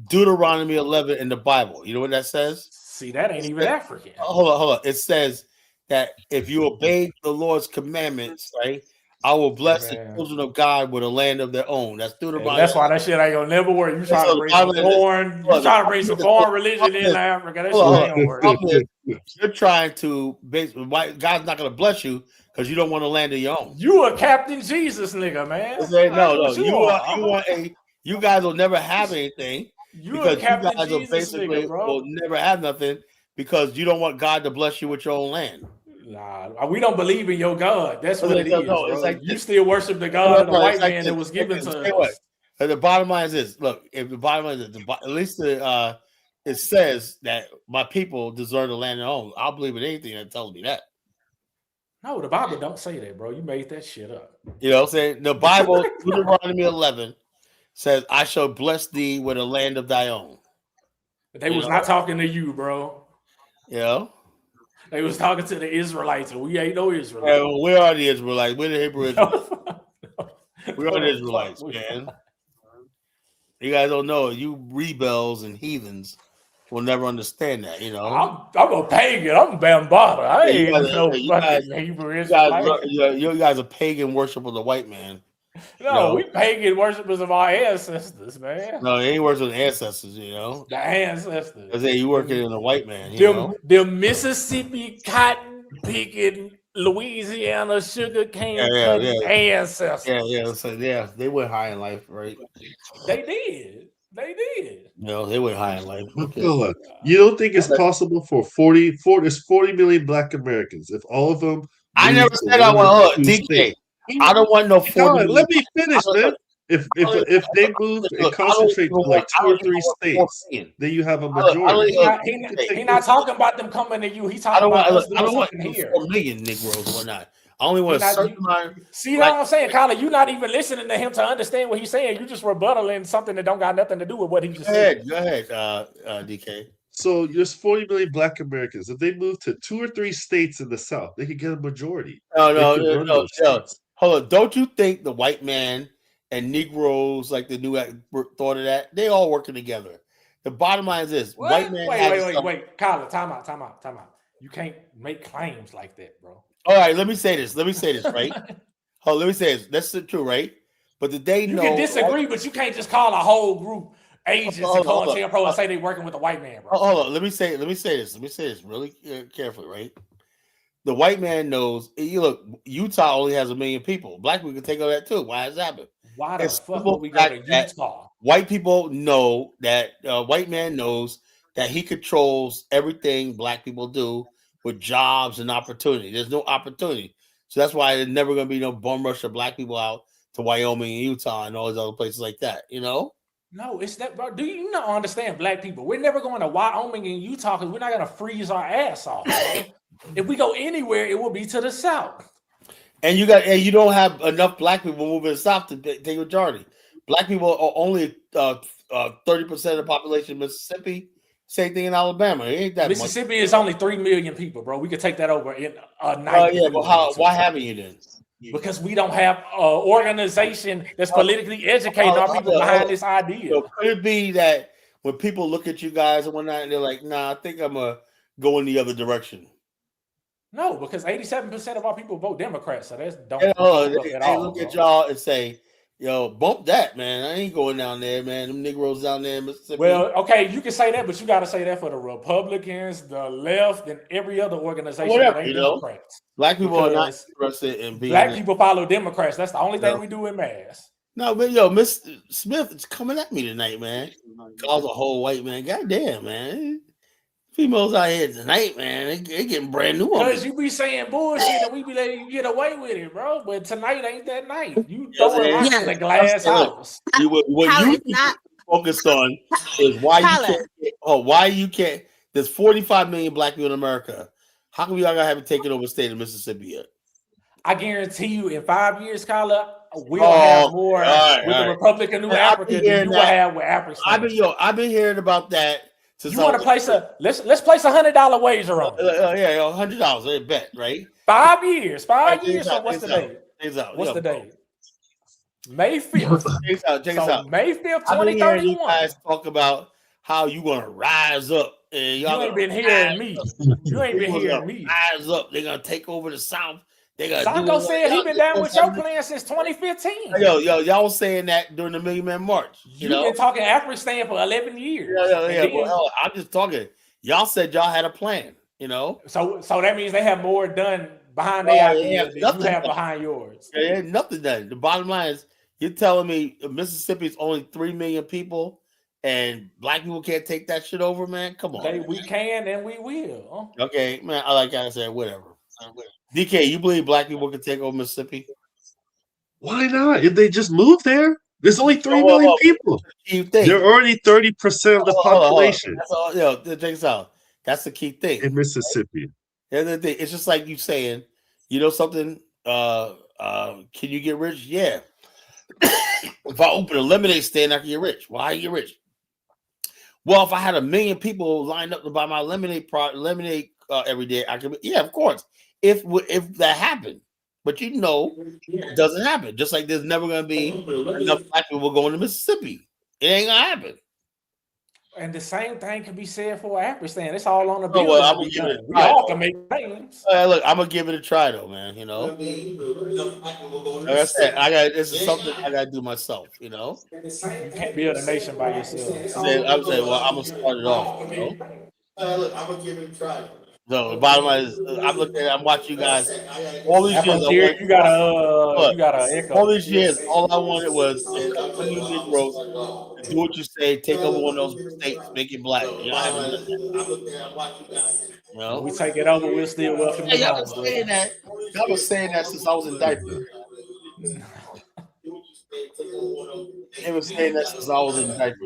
Deuteronomy 11 in the Bible. You know what that says? See, that ain't even African. Hold on. It says that if you obey the Lord's commandments, right, I will bless the children of God with a land of their own. That's Deuteronomy. That's why that shit ain't gonna never work. You trying to bring some foreign, religion in Africa. That shit ain't gonna work. You're trying to God's not gonna bless you because you don't want a land of your own. You a Captain Jesus nigga, man. No. You guys will never have anything. You guys will never have nothing because you don't want God to bless you with your own land. Nah, we don't believe in your God. That's what it is. It's like you still worship the God of the white man that was given to us. The bottom line is this: look, if the bottom line is at least it says that my people deserve the land of their own. I'll believe in anything that tells me that. No, the Bible don't say that, bro. You made that shit up. You know what I'm saying? The Bible, Deuteronomy 11. Says, I shall bless thee with a land of thy own. But they was not talking to you, bro. You know? They was talking to the Israelites, and we ain't no Israelites. Yeah, well, where are the Israelites? We're the Hebrew Israelites. We are the Israelites, man. You guys don't know. You rebels and heathens will never understand that, you know? I'm a pagan. I'm Bambata. I ain't no fucking Hebrew Israelite. You guys are pagan worship of the white man. No, we pagan worshipers of our ancestors, man. No, they ain't worshiping the ancestors, you know. The ancestors. I say you working in a white man, you know. The Mississippi cotton picking, Louisiana sugar cane ancestors. So they went high in life, right? They did. No, they went high in life. Okay. You don't think it's possible for 40 million Black Americans if all of them? I never said I want DK. I don't want no 40 million. Let me finish, man. If they move and concentrate to like 2 or 3 states, then you have a majority. He's not talking about them coming to you. He's talking about us doing something here. 4 million Negroes or whatnot. I only want a certain amount. See what I'm saying, Colin? You're not even listening to him to understand what he's saying. You just rebuttaling something that don't got nothing to do with what he just said. Go ahead, DK. So there's 40 million Black Americans. If they move to 2 or 3 states in the South, they could get a majority. No. Hold on. Don't you think the white man and Negroes, like the new thought of that, they all working together? The bottom line is this: what? White man. Wait, Colin, time out. You can't make claims like that, bro. All right, let me say this, right? Let me say this. That's true, right? But did they know? You can disagree, but you can't just call a whole group agents and call pro and say they working with a white man, bro. Hold on. Let me say this really carefully, right? The white man knows. You look, Utah only has 1 million people. Black people can take all that too. Why has that happened? Why the fuck would we go to Utah? White people know that white man knows that he controls everything Black people do with jobs and opportunity. There's no opportunity. So that's why there's never going to be no bum rush of Black people out to Wyoming and Utah and all those other places like that, you know? No, it's that, bro. Do you not understand Black people? We're never going to Wyoming and Utah because we're not going to freeze our ass off. If we go anywhere, it will be to the South. And you don't have enough Black people moving south to take a majority. Black people are only 30% of the population in Mississippi. Same thing in Alabama. It ain't that Mississippi is only 3 million people, bro. We could take that over in a night. But why haven't you then? Because we don't have an organization that's politically educating our people behind this idea. So could it be that when people look at you guys and whatnot, and they're like, "Nah, I think I'm gonna go in the other direction"? No, because 87% of our people vote Democrat, so that's don't. They look at y'all and say, "Yo, bump that, man. I ain't going down there, man. Them Negroes down there in Mississippi." Well, okay, you can say that, but you got to say that for the Republicans, the left, and every other organization that ain't Democrats. Black people are not interested in being. Black people follow Democrats. That's the only thing we do in mass. No, but yo, Miss Smith is coming at me tonight, man. Calls a whole white man. Goddamn, man. Females out here tonight, man, they getting brand new. Because you be saying bullshit and we be letting you get away with it, bro. But tonight ain't that night. You throw it in the glass house. What you focused on is why you can't. There's 45 million Black people in America. How come y'all gotta have it taken over the state of Mississippi yet? I guarantee you, in 5 years, Kyla, we'll have more with the Republic of New Africa than you will have with Africa. I've been hearing about that. You want to place let's place $100 wager on it. Yeah, $100. I bet, right? 5 years. 5 years. So what's the date? What's the date? May 5th. Check this out. May 5th, 2031. I've been hearing you guys talk about how you gonna rise up. And y'all ain't been hearing me. You ain't been hearing me. Rise up. They're gonna take over the South. Sanko said he been down with your plan since 2015. Yo, y'all saying that during the Million Man March. You know? Been talking Afghanistan for 11 years. Yeah. Well, I'm just talking. Y'all said y'all had a plan, you know? So that means they have more done behind their ideas than you have behind yours. Yeah, nothing done. The bottom line is you're telling me Mississippi is only 3 million people and Black people can't take that shit over, man? Come on. We can and we will. Okay, man. I said, whatever. DK, you believe Black people can take over Mississippi? Why not? If they just move there, there's only 3 million people. They're already 30% of the population. Check this out. That's the key thing in Mississippi. Right? The thing. It's just like you saying, you know something? Can you get rich? Yeah. If I open a lemonade stand, I can get rich. Why you get rich? Well, if I had 1 million people lined up to buy my lemonade every day, I could. Yeah, of course. If that happened, but you know, it doesn't happen. Just like there's never going to be enough Black people going to Mississippi. It ain't going to happen. And the same thing can be said for Afghanistan. It's all on the bill. Well, I'm gonna give it a try. We all can make claims. Look, I'm gonna give it a try, though, man. You know, like I said, this is something I gotta do myself. You know, you can't build a nation by yourself. I'm saying, well, I'm gonna start it off. You know, look, I'm gonna give it a try. No, the bottom line is I'm watching you guys. All these years, you gotta echo. All these years, all I wanted was you Negroes to do what you say, take over one of those states, make it Black. You know, I haven't done that. You know? We take it over, we'll still welcome you. Y'all been saying that since I was in diapers. They were saying that since I was in diapers.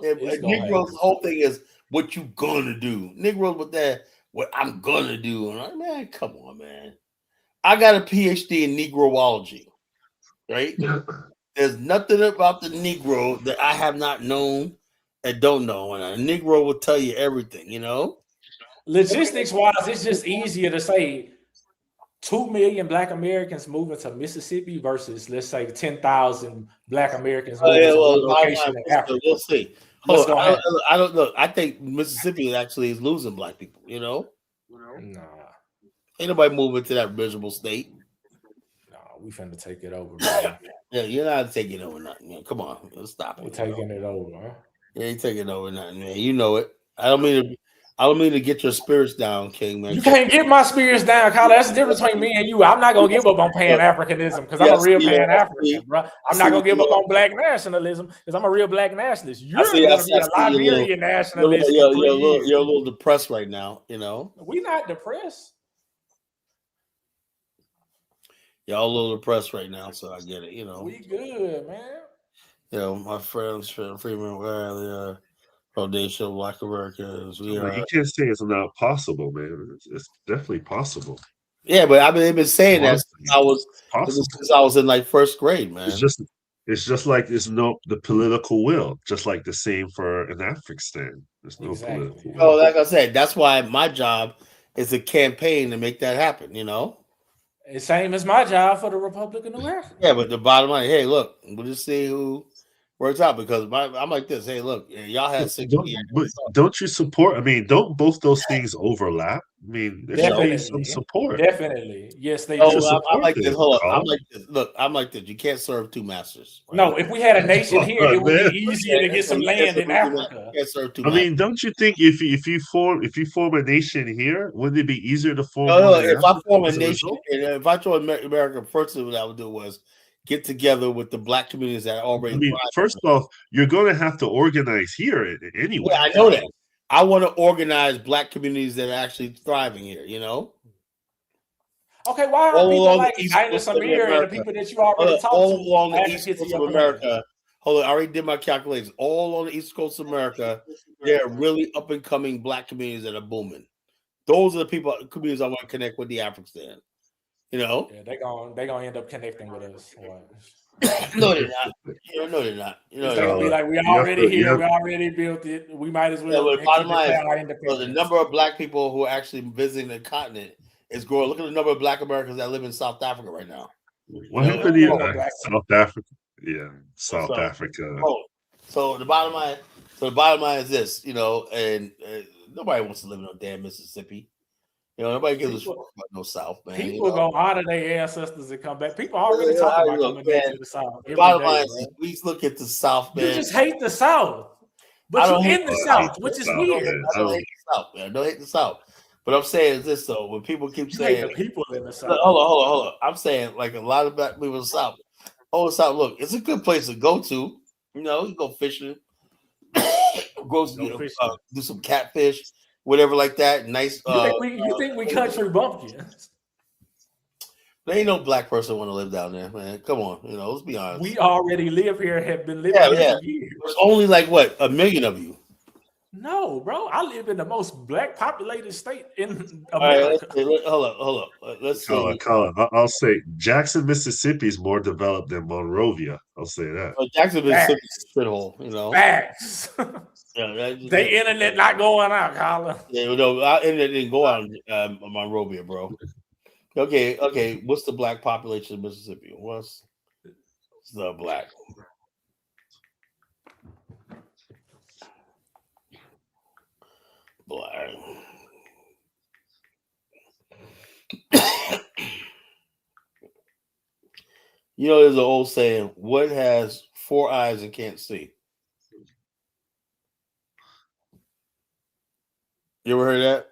Negroes, the whole thing is what you gonna do. Negroes with that, what I'm gonna do. And I'm like, man, come on, man. I got a PhD in Negroology, right? There's nothing about the Negro that I have not known and don't know. And a Negro will tell you everything, you know? Logistics wise, it's just easier to say 2 million Black Americans moving to Mississippi versus, let's say, 10,000 Black Americans moving to one location in Africa. We'll see. I don't know. I think Mississippi actually is losing Black people, you know? Nah. Ain't nobody moving to that miserable state. No, we finna take it over, man. Yeah, you're not taking over nothing, man. Come on, let's stop it. We're taking it over, huh? You ain't taking over nothing, man. You know it. I don't mean to get your spirits down, King, man. You can't get my spirits down, Kyle. That's the difference between me and you. I'm not gonna give up on Pan-Africanism because I'm a real Pan-African, bro. I'm not gonna give up on Black nationalism because I'm a real Black nationalist. You're gonna be a Liberian nationalist. You're a little depressed right now, you know. We're not depressed. Y'all a little depressed right now, so I get it, you know. We good, man. You know, my friends, Freeman Riley, Foundation of Black Americans. You can't say it's not possible, man. It's definitely possible. Yeah, but they've been saying that since I was in like first grade, man. It's just like there's the political will, just like the same for an Afghanistan. There's no political will. Oh, like I said, that's why my job is a campaign to make that happen, you know? It's same as my job for the Republican of Africa. Yeah, but the bottom line, hey, look, we'll just see who works out because I'm like this. Hey, look, y'all had 6 years. But don't you support? I mean, don't both those things overlap? I mean, there should be some support. Definitely. Yes, they do. I'm like this. Hold on. I'm like this. Look, I'm like this. You can't serve two masters. Right? No, if we had a nation here, it would be easier to get some land in Africa. You can't serve two masters. I mean, don't you think if you form a nation here, wouldn't it be easier to form? No, if I form a nation, and if I join America, first thing what I would do was get together with the Black communities that already. I mean, first off, you're going to have to organize here anyway. Yeah, I know that. I want to organize Black communities that are actually thriving here, you know? Okay, why are people like Ida Samir and the people that you already talked to? All along the East Coast of America. Hold on, I already did my calculations. All on the East Coast of America, there are really up and coming Black communities that are booming. Those are the communities I want to connect with the African. You know? Yeah, they're gonna end up connecting with us. No, they're not. No, they're not. They're gonna be like, we already here, we already built it. We might as well. Yeah, bottom line, the number of Black people who are actually visiting the continent is growing. Look at the number of Black Americans that live in South Africa right now. What happened to South Africa? Yeah, South Africa. So the bottom line is this, you know, and nobody wants to live in no damn Mississippi. You know, nobody gives a fuck about no South, man. People go honor their ancestors and come back. People already talk about coming back to the South. The bottom line is, please look at the South, man. You just hate the South, but you're in the South, which is weird. I don't hate the South, man. I don't hate the South. But I'm saying is this though, when people keep saying the people in the South. Hold on. I'm saying like a lot of Black people in the South. Oh, the South, look, it's a good place to go to. You know, you go fishing, do some catfish. Whatever like that. Nice. You think we country bumpkins? There ain't no Black person want to live down there, man. Come on, you know, let's be honest. We already live here, have been living here for years. There's only like what, 1 million of you. No, bro. I live in the most Black populated state in America. Right, hold up. Let's see. Colin, I'll say Jackson, Mississippi is more developed than Monrovia. I'll say that. Jackson, Mississippi is a shithole, you know. Facts. Yeah, they internet not going out, Colin. Yeah, no, our internet didn't go out on Monrovia, bro. Okay. What's the Black population of Mississippi? What's the Black? You know, there's an old saying, what has 4 eyes and can't see? You ever heard that?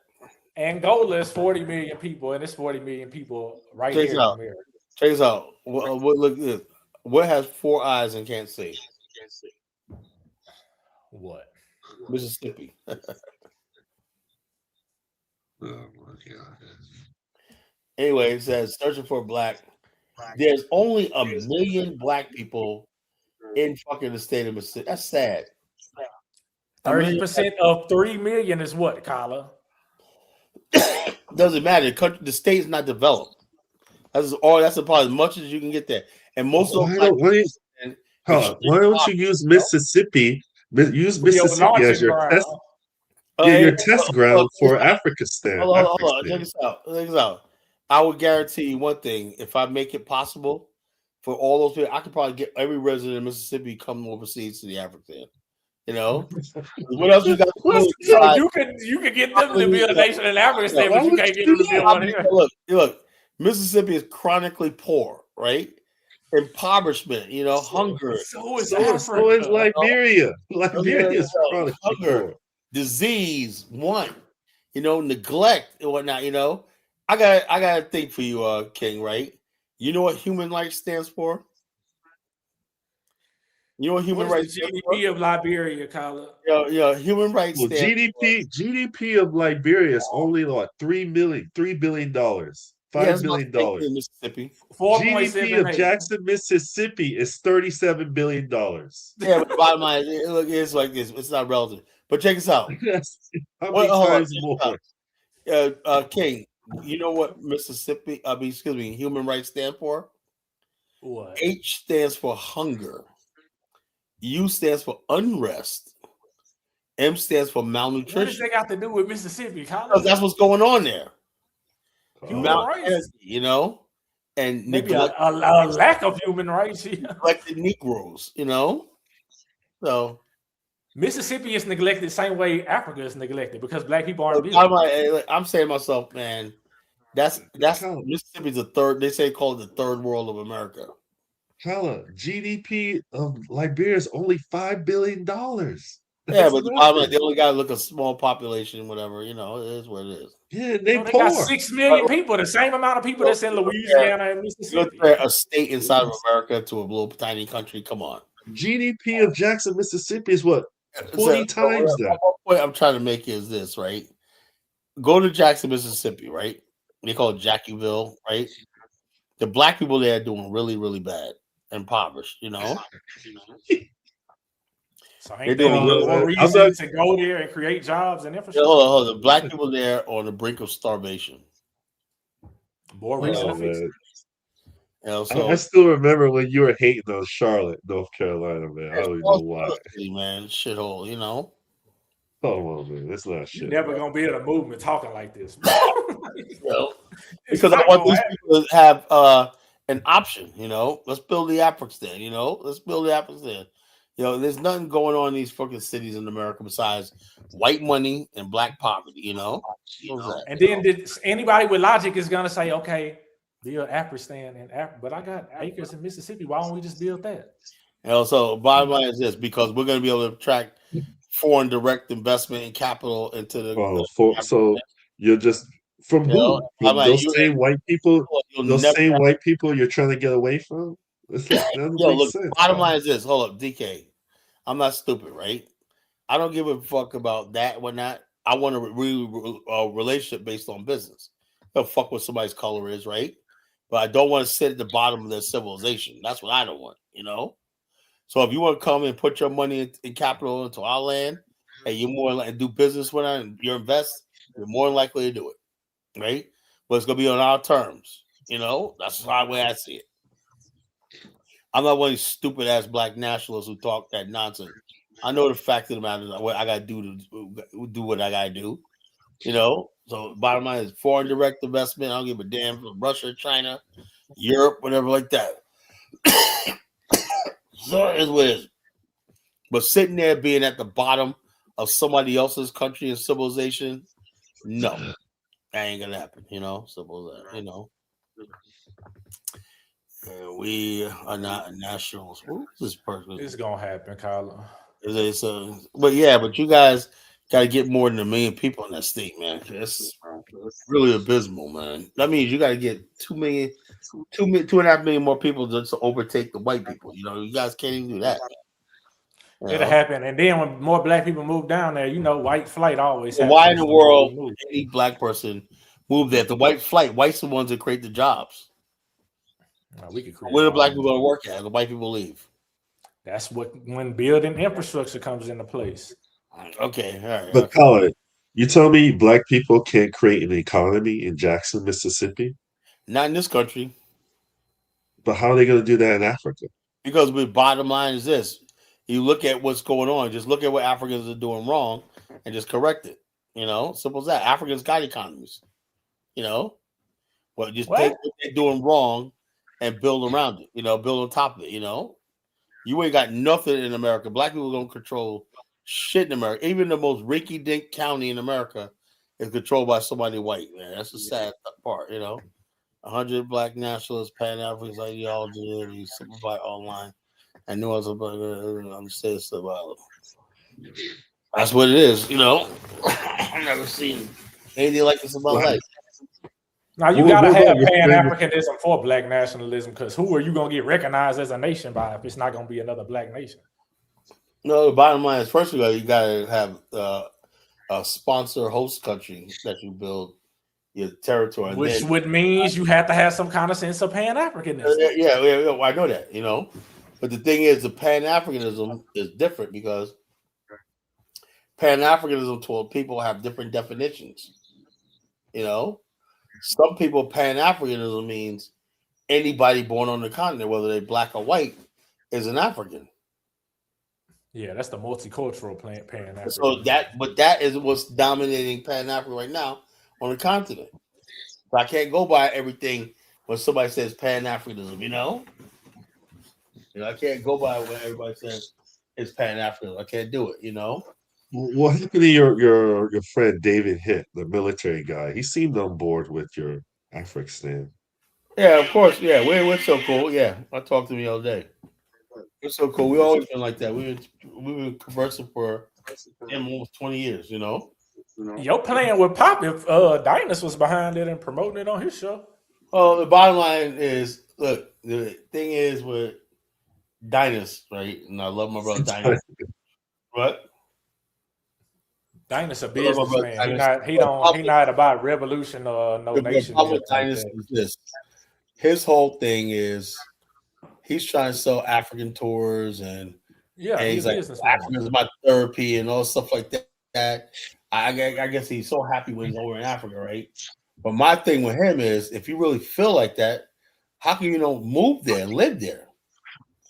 Angola is 40 million people, and it's 40 million people right here in America. Check this out. Look at this. What has 4 eyes and can't see? What? Mississippi. Oh my God. Anyway, it says searching for Black There's only 1 million black people in fucking the state of Mississippi. That's sad. 30% of 3 million is what, Kyla? Doesn't matter. The state's not developed. That's about as much as you can get there. And most of why don't you use Mississippi? Use Mississippi as your test. Your test ground for Africanistan. Hold on. Check this out. I would guarantee you one thing: if I make it possible for all those people, I could probably get every resident of Mississippi come overseas to the African. You know, what else you got? So you can get them to be a nation in Africa, but you can't get them to be one here. Look, Mississippi is chronically poor, right? Impoverishment, hunger. So is Liberia. Liberia is chronically poor. Disease, neglect and whatnot. I got a thing for you, King. Right? You know what human rights stands for? You know what human rights GDP of Liberia, Kyla? Human rights. Well, GDP of Liberia is only like $3 billion, $5 billion. Mississippi. GDP of Jackson, Mississippi is $37 billion. Yeah, but the bottom line, it's like this. It's not relative. But check this out. How many times more? King, you know what human rights stand for? What? H stands for hunger. U stands for unrest. M stands for malnutrition. What does that got to do with Mississippi, Kyla? That's what's going on there. Human rights, and maybe a lack of human rights. Neglected Negroes, So Mississippi is neglected the same way Africa is neglected because black people aren't built. I'm saying to myself, man, that's Mississippi's the third. They say call it the third world of America. Kyla, GDP of Liberia is only $5 billion. Yeah, but they only got to look a small population, whatever. It is what it is. Yeah, they got 6 million people, the same amount of people that's in Louisiana and Mississippi. A state inside of America to a little tiny country. Come on. GDP of Jackson, Mississippi is what? 20 times that. One point I'm trying to make is this, right? Go to Jackson, Mississippi, right? They call it Jackieville, right? The black people there are doing really, really bad, impoverished, So ain't there more reason to go there and create jobs and infrastructure? Hold on. The black people there are on the brink of starvation. More reason to fix it. I still remember when you were hating on Charlotte, North Carolina, man. I don't even know why. Man, shithole, Come on, man. That's not shit. You're never going to be able to move and talking like this. Because I want these people to have an option, Let's build the African, Let's build the African. There's nothing going on in these fucking cities in America besides white money and black poverty, And then anybody with logic is going to say, okay, build Afghanistan and but I got acres in Mississippi. Why don't we just build that? So bottom line is this, because we're going to be able to attract foreign direct investment and capital into the. So you're just from who? From those same white people? Those same white people you're trying to get away from? Look, bottom line is this. Hold up, DK. I'm not stupid, right? I don't give a fuck about that, whatnot. I want a relationship based on business. I don't fuck what somebody's color is, right? But I don't want to sit at the bottom of their civilization. That's what I don't want, So if you want to come and put your money in capital into our land, and you're more likely to do business with us and you invest, you're more likely to do it, right? But it's gonna be on our terms, That's the way I see it. I'm not one of these stupid ass black nationalists who talk that nonsense. I know the fact of the matter is what I gotta do to do what I gotta do, So bottom line is foreign direct investment. I don't give a damn from Russia, China, Europe, whatever like that. So it is what it is. But sitting there being at the bottom of somebody else's country and civilization, no, that ain't gonna happen. Simple as that. We are not nationals. Who's this person? It's gonna happen, Kyla. But you guys got to get more than 1 million people in that state, man. That's really abysmal, man. That means you got to get 2.5 million more people just to overtake the white people. You guys can't even do that. It'll happen, and then when more black people move down there, white flight always happens. Why in the world any black person move there? The white flight, white's the ones that create the jobs. We could create. Where the black people going to work at? The white people leave. That's when building infrastructure comes into place. Okay, all right. But Colin, you tell me black people can't create an economy in Jackson, Mississippi? Not in this country. But how are they going to do that in Africa? Because the bottom line is this. You look at what's going on. Just look at what Africans are doing wrong and just correct it. Simple as that. Africans got economies. Well, just take what they're doing wrong and build around it. Build on top of it. You ain't got nothing in America. Black people don't control shit in America. Even the most rinky-dink county in America is controlled by somebody white, man. That's the sad part, 100 black nationalists, Pan-African ideology, simplified online. I knew I was about to say this about it. That's what it is, I've never seen anything like this in my life. Now you gotta have Pan-Africanism for black nationalism, because who are you gonna get recognized as a nation by if it's not gonna be another black nation? No, the bottom line is, first of all, you gotta have a sponsor host country that you build your territory, which means you have to have some kind of sense of Pan-Africanism. Yeah, I know that, But the thing is, the Pan-Africanism is different because Pan-Africanism told people have different definitions. Some people, Pan-Africanism means anybody born on the continent, whether they're black or white, is an African. Yeah, that's the multicultural Pan-African. So that is what's dominating Pan-Africa right now on the continent. So I can't go by everything when somebody says Pan-Africanism, I can't go by what everybody says is Pan-Africanism. I can't do it, What happened to your friend David Hitt, the military guy? He seemed on board with your African stand. Yeah, of course. Yeah, we're so cool. Yeah, I talked to him the other day. We're so cool. We always been like that. We were conversing for almost 20 years. Your plan with Pop if Dynas was behind it and promoting it on his show. Oh, the bottom line is, look, the thing is with Dynas, right? And I love my brother Dynas. What? Dynas a businessman. He not about revolution or no nation. Dynas is this. His whole thing is he's trying to sell African tours and he's like, Africa is my therapy and all stuff like that. I guess he's so happy when he's over in Africa, right? But my thing with him is, if you really feel like that, how come you don't move there and live there?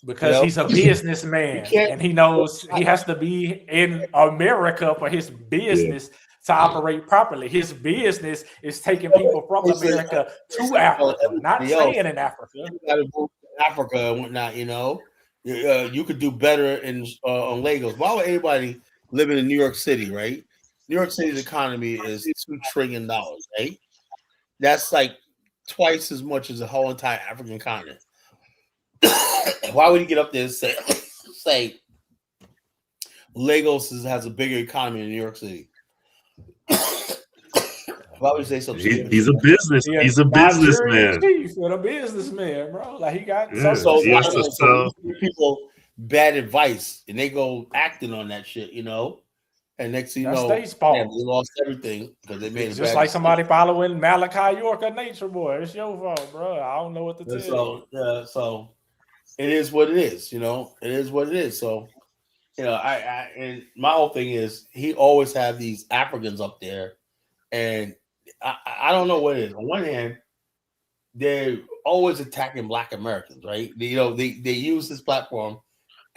Because he's a businessman and he knows he has to be in America for his business to operate properly. His business is taking people from America to Africa, not staying in Africa. You got to move to Africa and whatnot, you could do better on Lagos. Why would anybody living in New York City, right? New York City's economy is $2 trillion, right? That's like twice as much as the whole entire African continent. Why would you get up there and say Lagos has a bigger economy than New York City? Why would you say something? He's a business. He's a businessman. He's a businessman, bro. Like he got so people bad advice and they go acting on that shit, And next thing you know, they lost everything because they made just like somebody following Malachi York or Nature Boy. It's your fault, bro. I don't know what to tell you. So it is what it is, It is what it is. So, I and my whole thing is he always have these Africans up there, and I don't know what it is. On one hand, they're always attacking Black Americans, right? They use this platform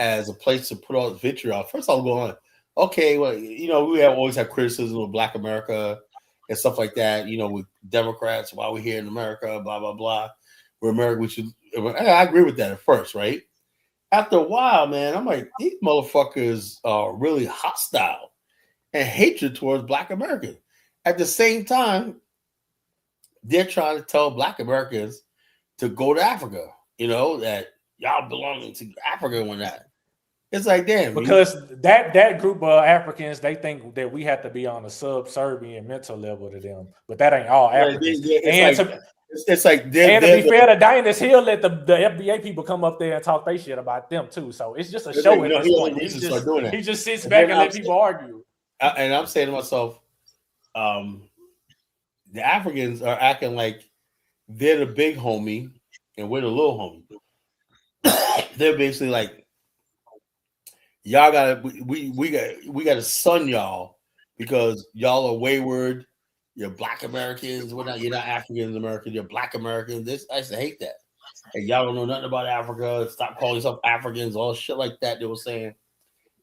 as a place to put all the vitriol. First, I'll go on. Okay, well, we always have criticism of Black America and stuff like that. With Democrats, why we're here in America, blah blah blah. We're America. We should. I agree with that at first, right? After a while, man, I'm like, these motherfuckers are really hostile and hatred towards Black Americans. At the same time, they're trying to tell Black Americans to go to Africa. That y'all belonging to Africa and whatnot. It's like, damn. Because that group of Africans, they think that we have to be on a subservient mental level to them. But that ain't all Africans. It's like to be fair to Dynas, he'll let the FBA people come up there and talk their shit about them too. So it's just a show at this point. He just sits back and let people argue. And I'm saying to myself, the Africans are acting like they're the big homie and we're the little homie. They're basically like, y'all we got to son y'all because y'all are wayward. You're Black Americans. We're not. You're not African American. You're Black Americans. I used to hate that. And y'all don't know nothing about Africa. Stop calling yourself Africans. All shit like that they were saying.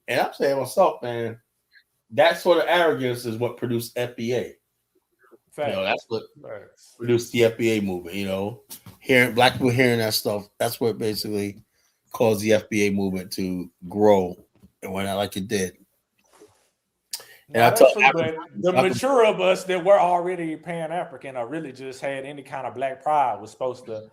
And I'm saying myself, man, that sort of arrogance is what produced FBA. Facts. You know, that's what produced the FBA movement. You know, hearing black people hearing that stuff, that's what basically caused the FBA movement to grow and went out like it did. And I tell the mature of us that were already Pan-African or really just had any kind of black pride was supposed to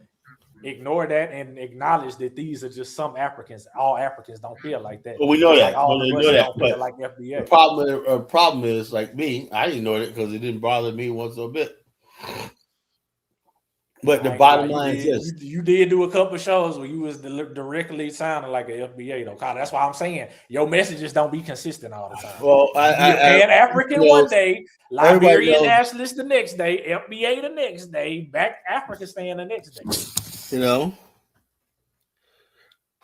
ignore that and acknowledge that these are just some Africans. All Africans don't feel like that. Well, we know that. Like all of us don't feel like FBA. The problem is, like me, I ignored it because it didn't bother me once a bit. But the bottom line is this. You did do a couple of shows where you was directly sounding like an FBA, though. That's why I'm saying your messages don't be consistent all the time. Well, Pan-African one day, Liberian nationalist the next day, FBA the next day, back African the next day. You know?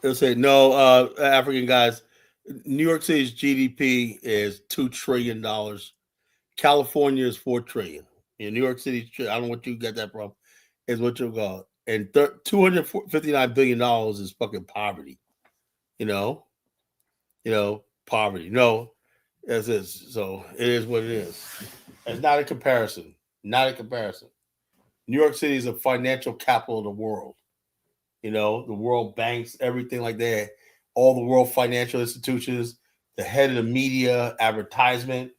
They'll say, no, African guys, New York City's GDP is $2 trillion. California is $4 trillion. In New York City, I don't know what you get that from. Is what you'll call it. And $259 billion is fucking poverty. You know, poverty. No, as is. So it is what it is. It's not a comparison. Not a comparison. New York City is a financial capital of the world. You know, the world banks, everything like that. All the world financial institutions, the head of the media, advertisement,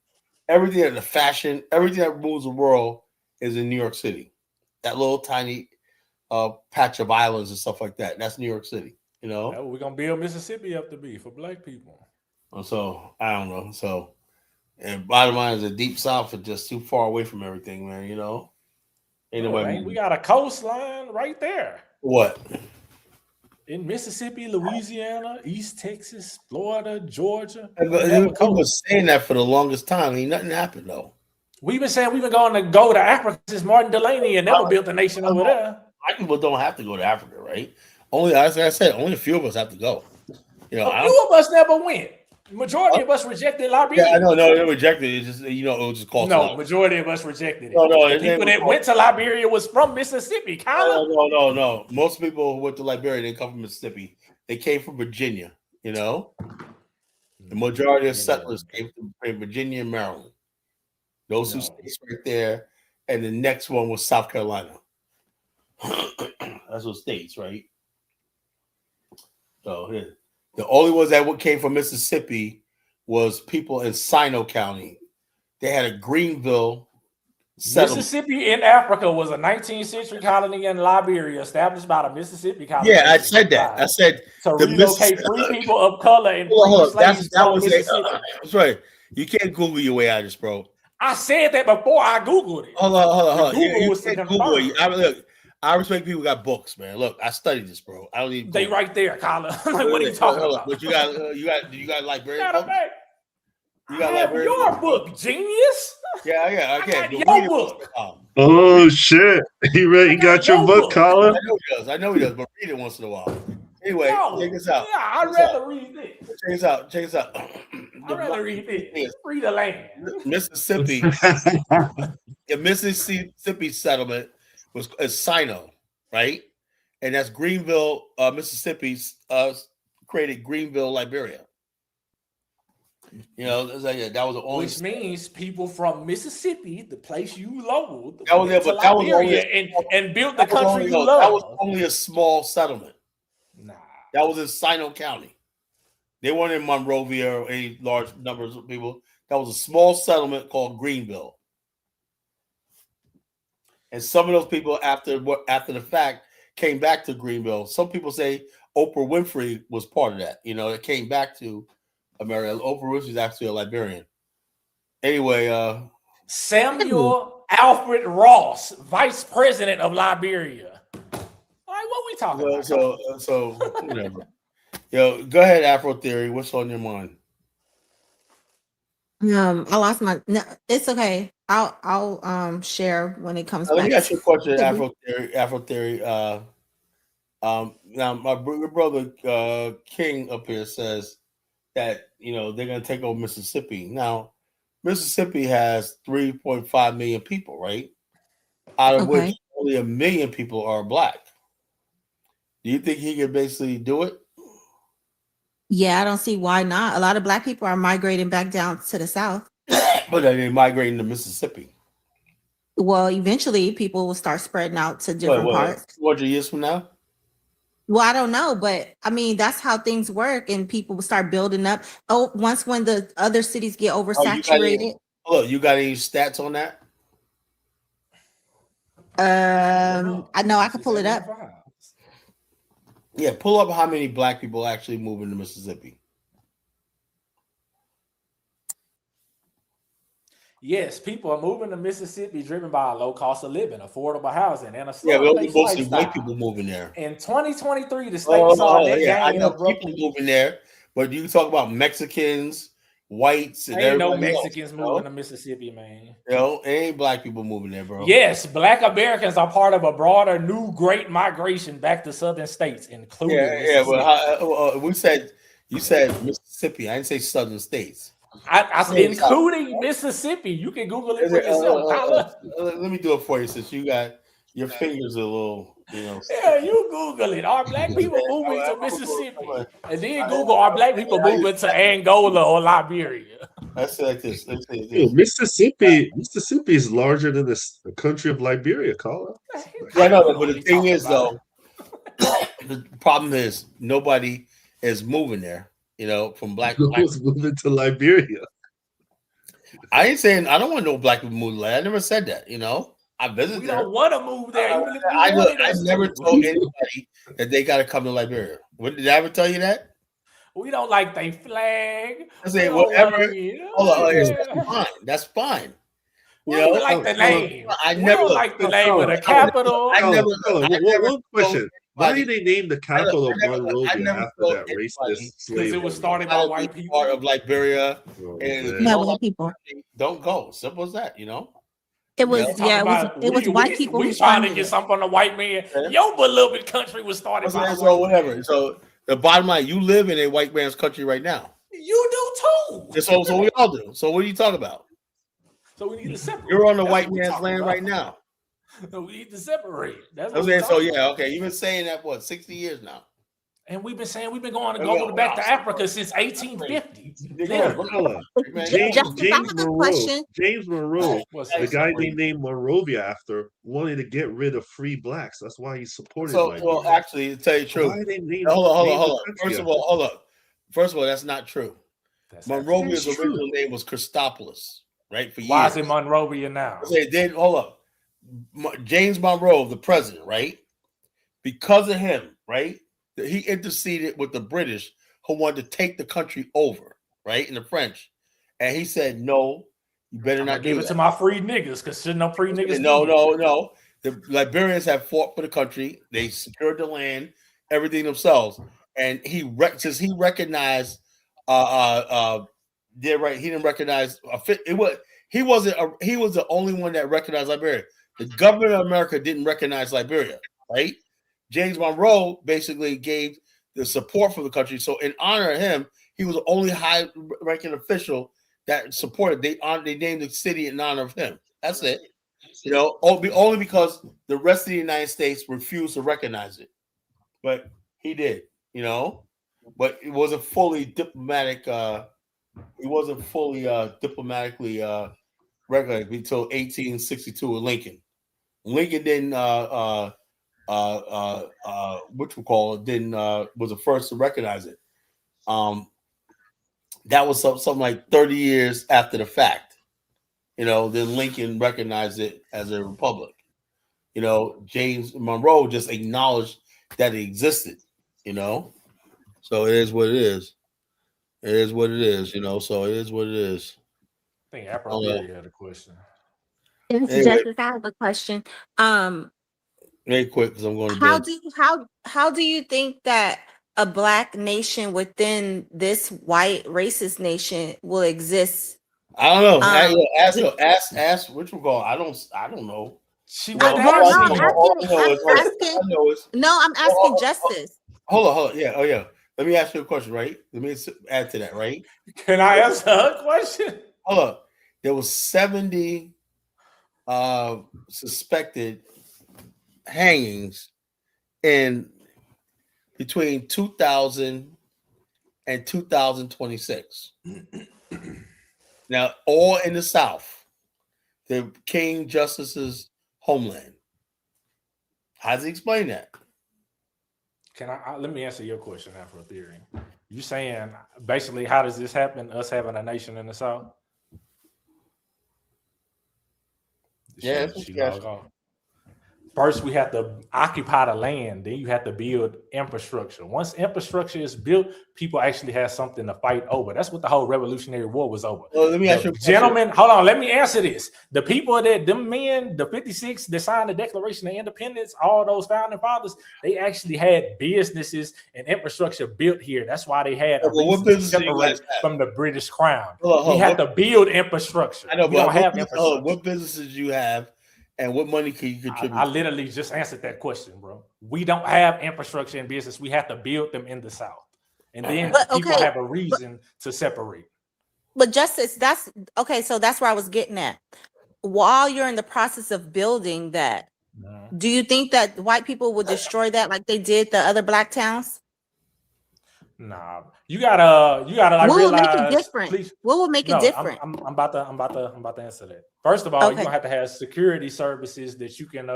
everything in the fashion, everything that moves the world is in New York City. That little tiny patch of islands and stuff like that. That's New York City, you know? That's what we're going to build Mississippi up to be for black people. So, I don't know. So, and bottom line is the Deep South is just too far away from everything, man, you know? We got a coastline right there. What? In Mississippi, Louisiana, East Texas, Florida, Georgia. People were saying that for the longest time. Nothing happened, though. We've been saying we've been going to go to Africa since Martin Delaney and never built a nation over there. Black people don't have to go to Africa, right? Only, as I said, only a few of us have to go. You know, a few of us never went. Majority of us rejected Liberia. Yeah, I know. No, they rejected it. Just it was just called. No, majority of us rejected it. No, the people that went to Liberia was from Mississippi. No. Most people who went to Liberia didn't come from Mississippi. They came from Virginia. You know, the majority of settlers came from Virginia and Maryland. Those two states right there, and the next one was South Carolina. That's what states, right? So the only ones that came from Mississippi was people in Sino County. They had a Greenville settlement. Mississippi in Africa was a 19th century colony in Liberia established by the Mississippi colony. Yeah, I said that. I said to relocate free people of color and slaves from Mississippi. That's right. You can't Google your way out of this, bro. I said that before I Googled it. Hold on. You can't Google it. I respect people who got books, man. Look, I studied this, bro. I don't need. They right there, Colin. Like, what are you talking about? But you got librarian book? You got librarian your book, genius. Yeah. Okay. Your book. Oh shit! He got your book, Colin. I know he does, but read it once in a while. Anyway, check this out. Yeah, I'd rather read this. Check this out. I'd rather read this. Free the land. Mississippi. The Mississippi settlement was Sino, right? And that's Greenville, Mississippi, created Greenville, Liberia. You know, that was the only. Which means people from Mississippi, the place you loathed, that was only and built the country you loved. That was only a small settlement. Nah, that was in Sino County. They weren't in Monrovia or any large numbers of people. That was a small settlement called Greenville. And some of those people, after the fact, came back to Greenville. Some people say Oprah Winfrey was part of that. You know, it came back to America. Oprah Winfrey is actually a Liberian. Anyway, Samuel Alfred Ross, Vice President of Liberia. All right, what we talking about? So whatever. Yo, go ahead, Afro Theory. What's on your mind? I lost my. No, it's okay. I'll share when it comes back. Let me ask you a question, Afro Theory. Now my brother King up here says that they're gonna take over Mississippi. Now, Mississippi has 3.5 million people, right? Out of which only 1 million people are black. Do you think he could basically do it? Yeah, I don't see why not. A lot of black people are migrating back down to the South. But they're migrating to Mississippi. Well, eventually people will start spreading out to different parts. 200 years from now? Well, I don't know, but I mean, that's how things work, and people will start building up. Oh, when the other cities get oversaturated. You got any stats on that? I know I can pull it up. Yeah, pull up how many black people actually move into Mississippi. Yes, people are moving to Mississippi driven by a low cost of living, affordable housing, and a but mostly white people moving there. In 2023, the state saw that gain. I know people moving there, but you talk about Mexicans, whites, and ain't no Mexicans moving to Mississippi, man. Ain't black people moving there, bro. Yes, black Americans are part of a broader new great migration back to southern states, including but you said Mississippi. I didn't say southern states. I including Mississippi. You can Google it for yourself. Let me do it for you since you got your fingers a little, Yeah, you Google it. Are black people moving to Mississippi? And then Google, are black people moving to Angola or Liberia? Let's say like this. Mississippi is larger than the country of Liberia, Colin. I know, but the thing is, though, the problem is nobody is moving there. From black moving to Liberia. I ain't saying I don't want no black people moving. I never said that. I visited. We don't want to move there. I never told anybody that they got to come to Liberia. Did I ever tell you that? We don't like their flag. I say whatever. That's fine. That's fine. We don't like the name. We don't like the name of the capital. One question. Why did they name the capital of Monrovia after that racist slave? Because it was started by white people. Part of Liberia, and white people don't go. Simple as that. It was it was white people. We trying to get something from the white man. Your beloved country was started by whatever. So the bottom line, you live in a white man's country right now. You do too. So we all do. So what are you talking about? So we need to separate. You're on the white man's land right now. So we need to separate. That's what I'm saying. So okay. You've been saying that for 60 years now. And we've been saying we've been going back to Africa since 1850. James Monroe, the guy they named Monrovia after, wanted to get rid of free blacks. That's why he supported. Well, actually, to tell you the truth, hold on. First of all, that's not true. Monrovia's original name was Christopolis, right? For years. Why is it Monrovia now? Then hold up. James Monroe, the president, right? Because of him, right? He interceded with the British who wanted to take the country over, right? And the French. And he said, no, you better not give it to my free niggas, because shouldn't no free niggas. No. The Liberians have fought for the country. They secured the land, everything themselves. And he recognized they're right. He didn't recognize he was the only one that recognized Liberia. The government of America didn't recognize Liberia, right? James Monroe basically gave the support for the country. So in honor of him, he was the only high-ranking official that supported. They named the city in honor of him. That's it. Only because the rest of the United States refused to recognize it, but he did. But it wasn't fully diplomatic. It wasn't fully diplomatically recognized until 1862 with Lincoln. Lincoln didn't was the first to recognize it. That was something like 30 years after the fact. Then Lincoln recognized it as a republic. James Monroe just acknowledged that it existed. So it is what it is. It is what it is. So it is what it is. I think April had a question. Justice, I have a question. Very quick, because I'm going to how do you think that a black nation within this white racist nation will exist? I don't know. Ask which one call. I don't know. She No, wasn't no, asking you. I'm asking Justice. Hold on. Yeah. Oh, yeah. Let me ask you a question, right? Let me add to that, right? Can I answer her question? Hold on. There was 70 suspected hangings in between 2000 and 2026. Now, all in the South, the King Justice's homeland. How does he explain that? Can let me answer your question, Afro Theory. You saying basically how does this happen? Us having a nation in the South? Yeah. She logged off. First, we have to occupy the land. Then you have to build infrastructure. Once infrastructure is built, people actually have something to fight over. That's what the whole Revolutionary War was over. Well, let me ask you a gentlemen, hold on. Let me answer this. The people them men, the 56 that signed the Declaration of Independence, all those founding fathers, they actually had businesses and infrastructure built here. That's why they had a reason to separate from the British Crown. We have to build infrastructure. I know, we don't have infrastructure. What businesses you have? And what money can you contribute? I literally just answered that question, bro. We don't have infrastructure in business. We have to build them in the South. And then people have a reason to separate. But Justice, that's okay. So that's where I was getting at. While you're in the process of building that, do you think that white people would destroy that like they did the other black towns? Nah, you gotta like what realize. Would make it different? Please, what would make it different? I'm about to answer that. First of all, you're gonna have to have security services that you can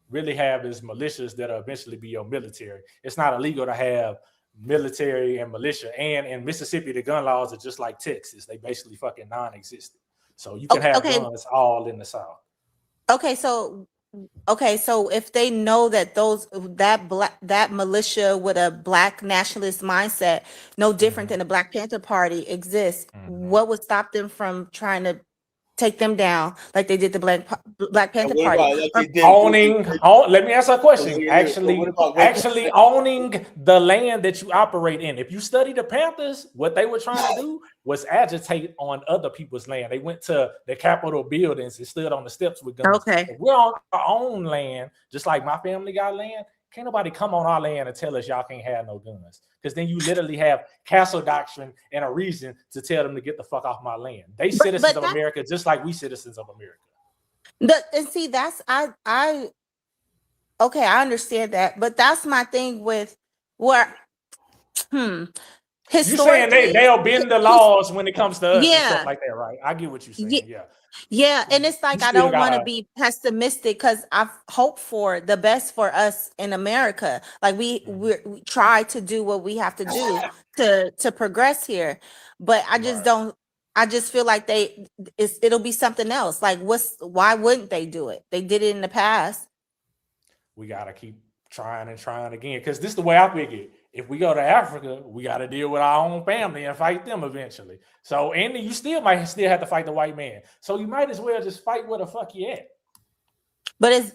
really have as militias that'll eventually be your military. It's not illegal to have military and militia. And in Mississippi, the gun laws are just like Texas. They basically fucking non-existent. So you can have guns all in the South. So if they know that that militia with a black nationalist mindset, no different than the Black Panther Party exists, what would stop them from trying to take them down like they did the Black Panther Party? Let me ask a question. Actually owning the land that you operate in. If you study the Panthers, what they were trying to do was agitate on other people's land. They went to the Capitol buildings and stood on the steps with guns. If we're on our own land, just like my family got land. Can't nobody come on our land and tell us y'all can't have no guns. Because then you literally have castle doctrine and a reason to tell them to get the fuck off my land. They citizens of America just like we citizens of America. And see, that's I understand that, but that's my thing with where you saying they'll bend the laws when it comes to us and stuff like that, right? I get what you're saying. Yeah, and it's like I don't want to be pessimistic because I've hoped for the best for us in America. Like we try to do what we have to do to progress here, but I just don't. I just feel like it'll be something else. Like why wouldn't they do it? They did it in the past. We gotta keep trying and trying again because this is the way I figure it. If we go to Africa, we got to deal with our own family and fight them eventually. So, and you might have to fight the white man. So you might as well just fight where the fuck you at. But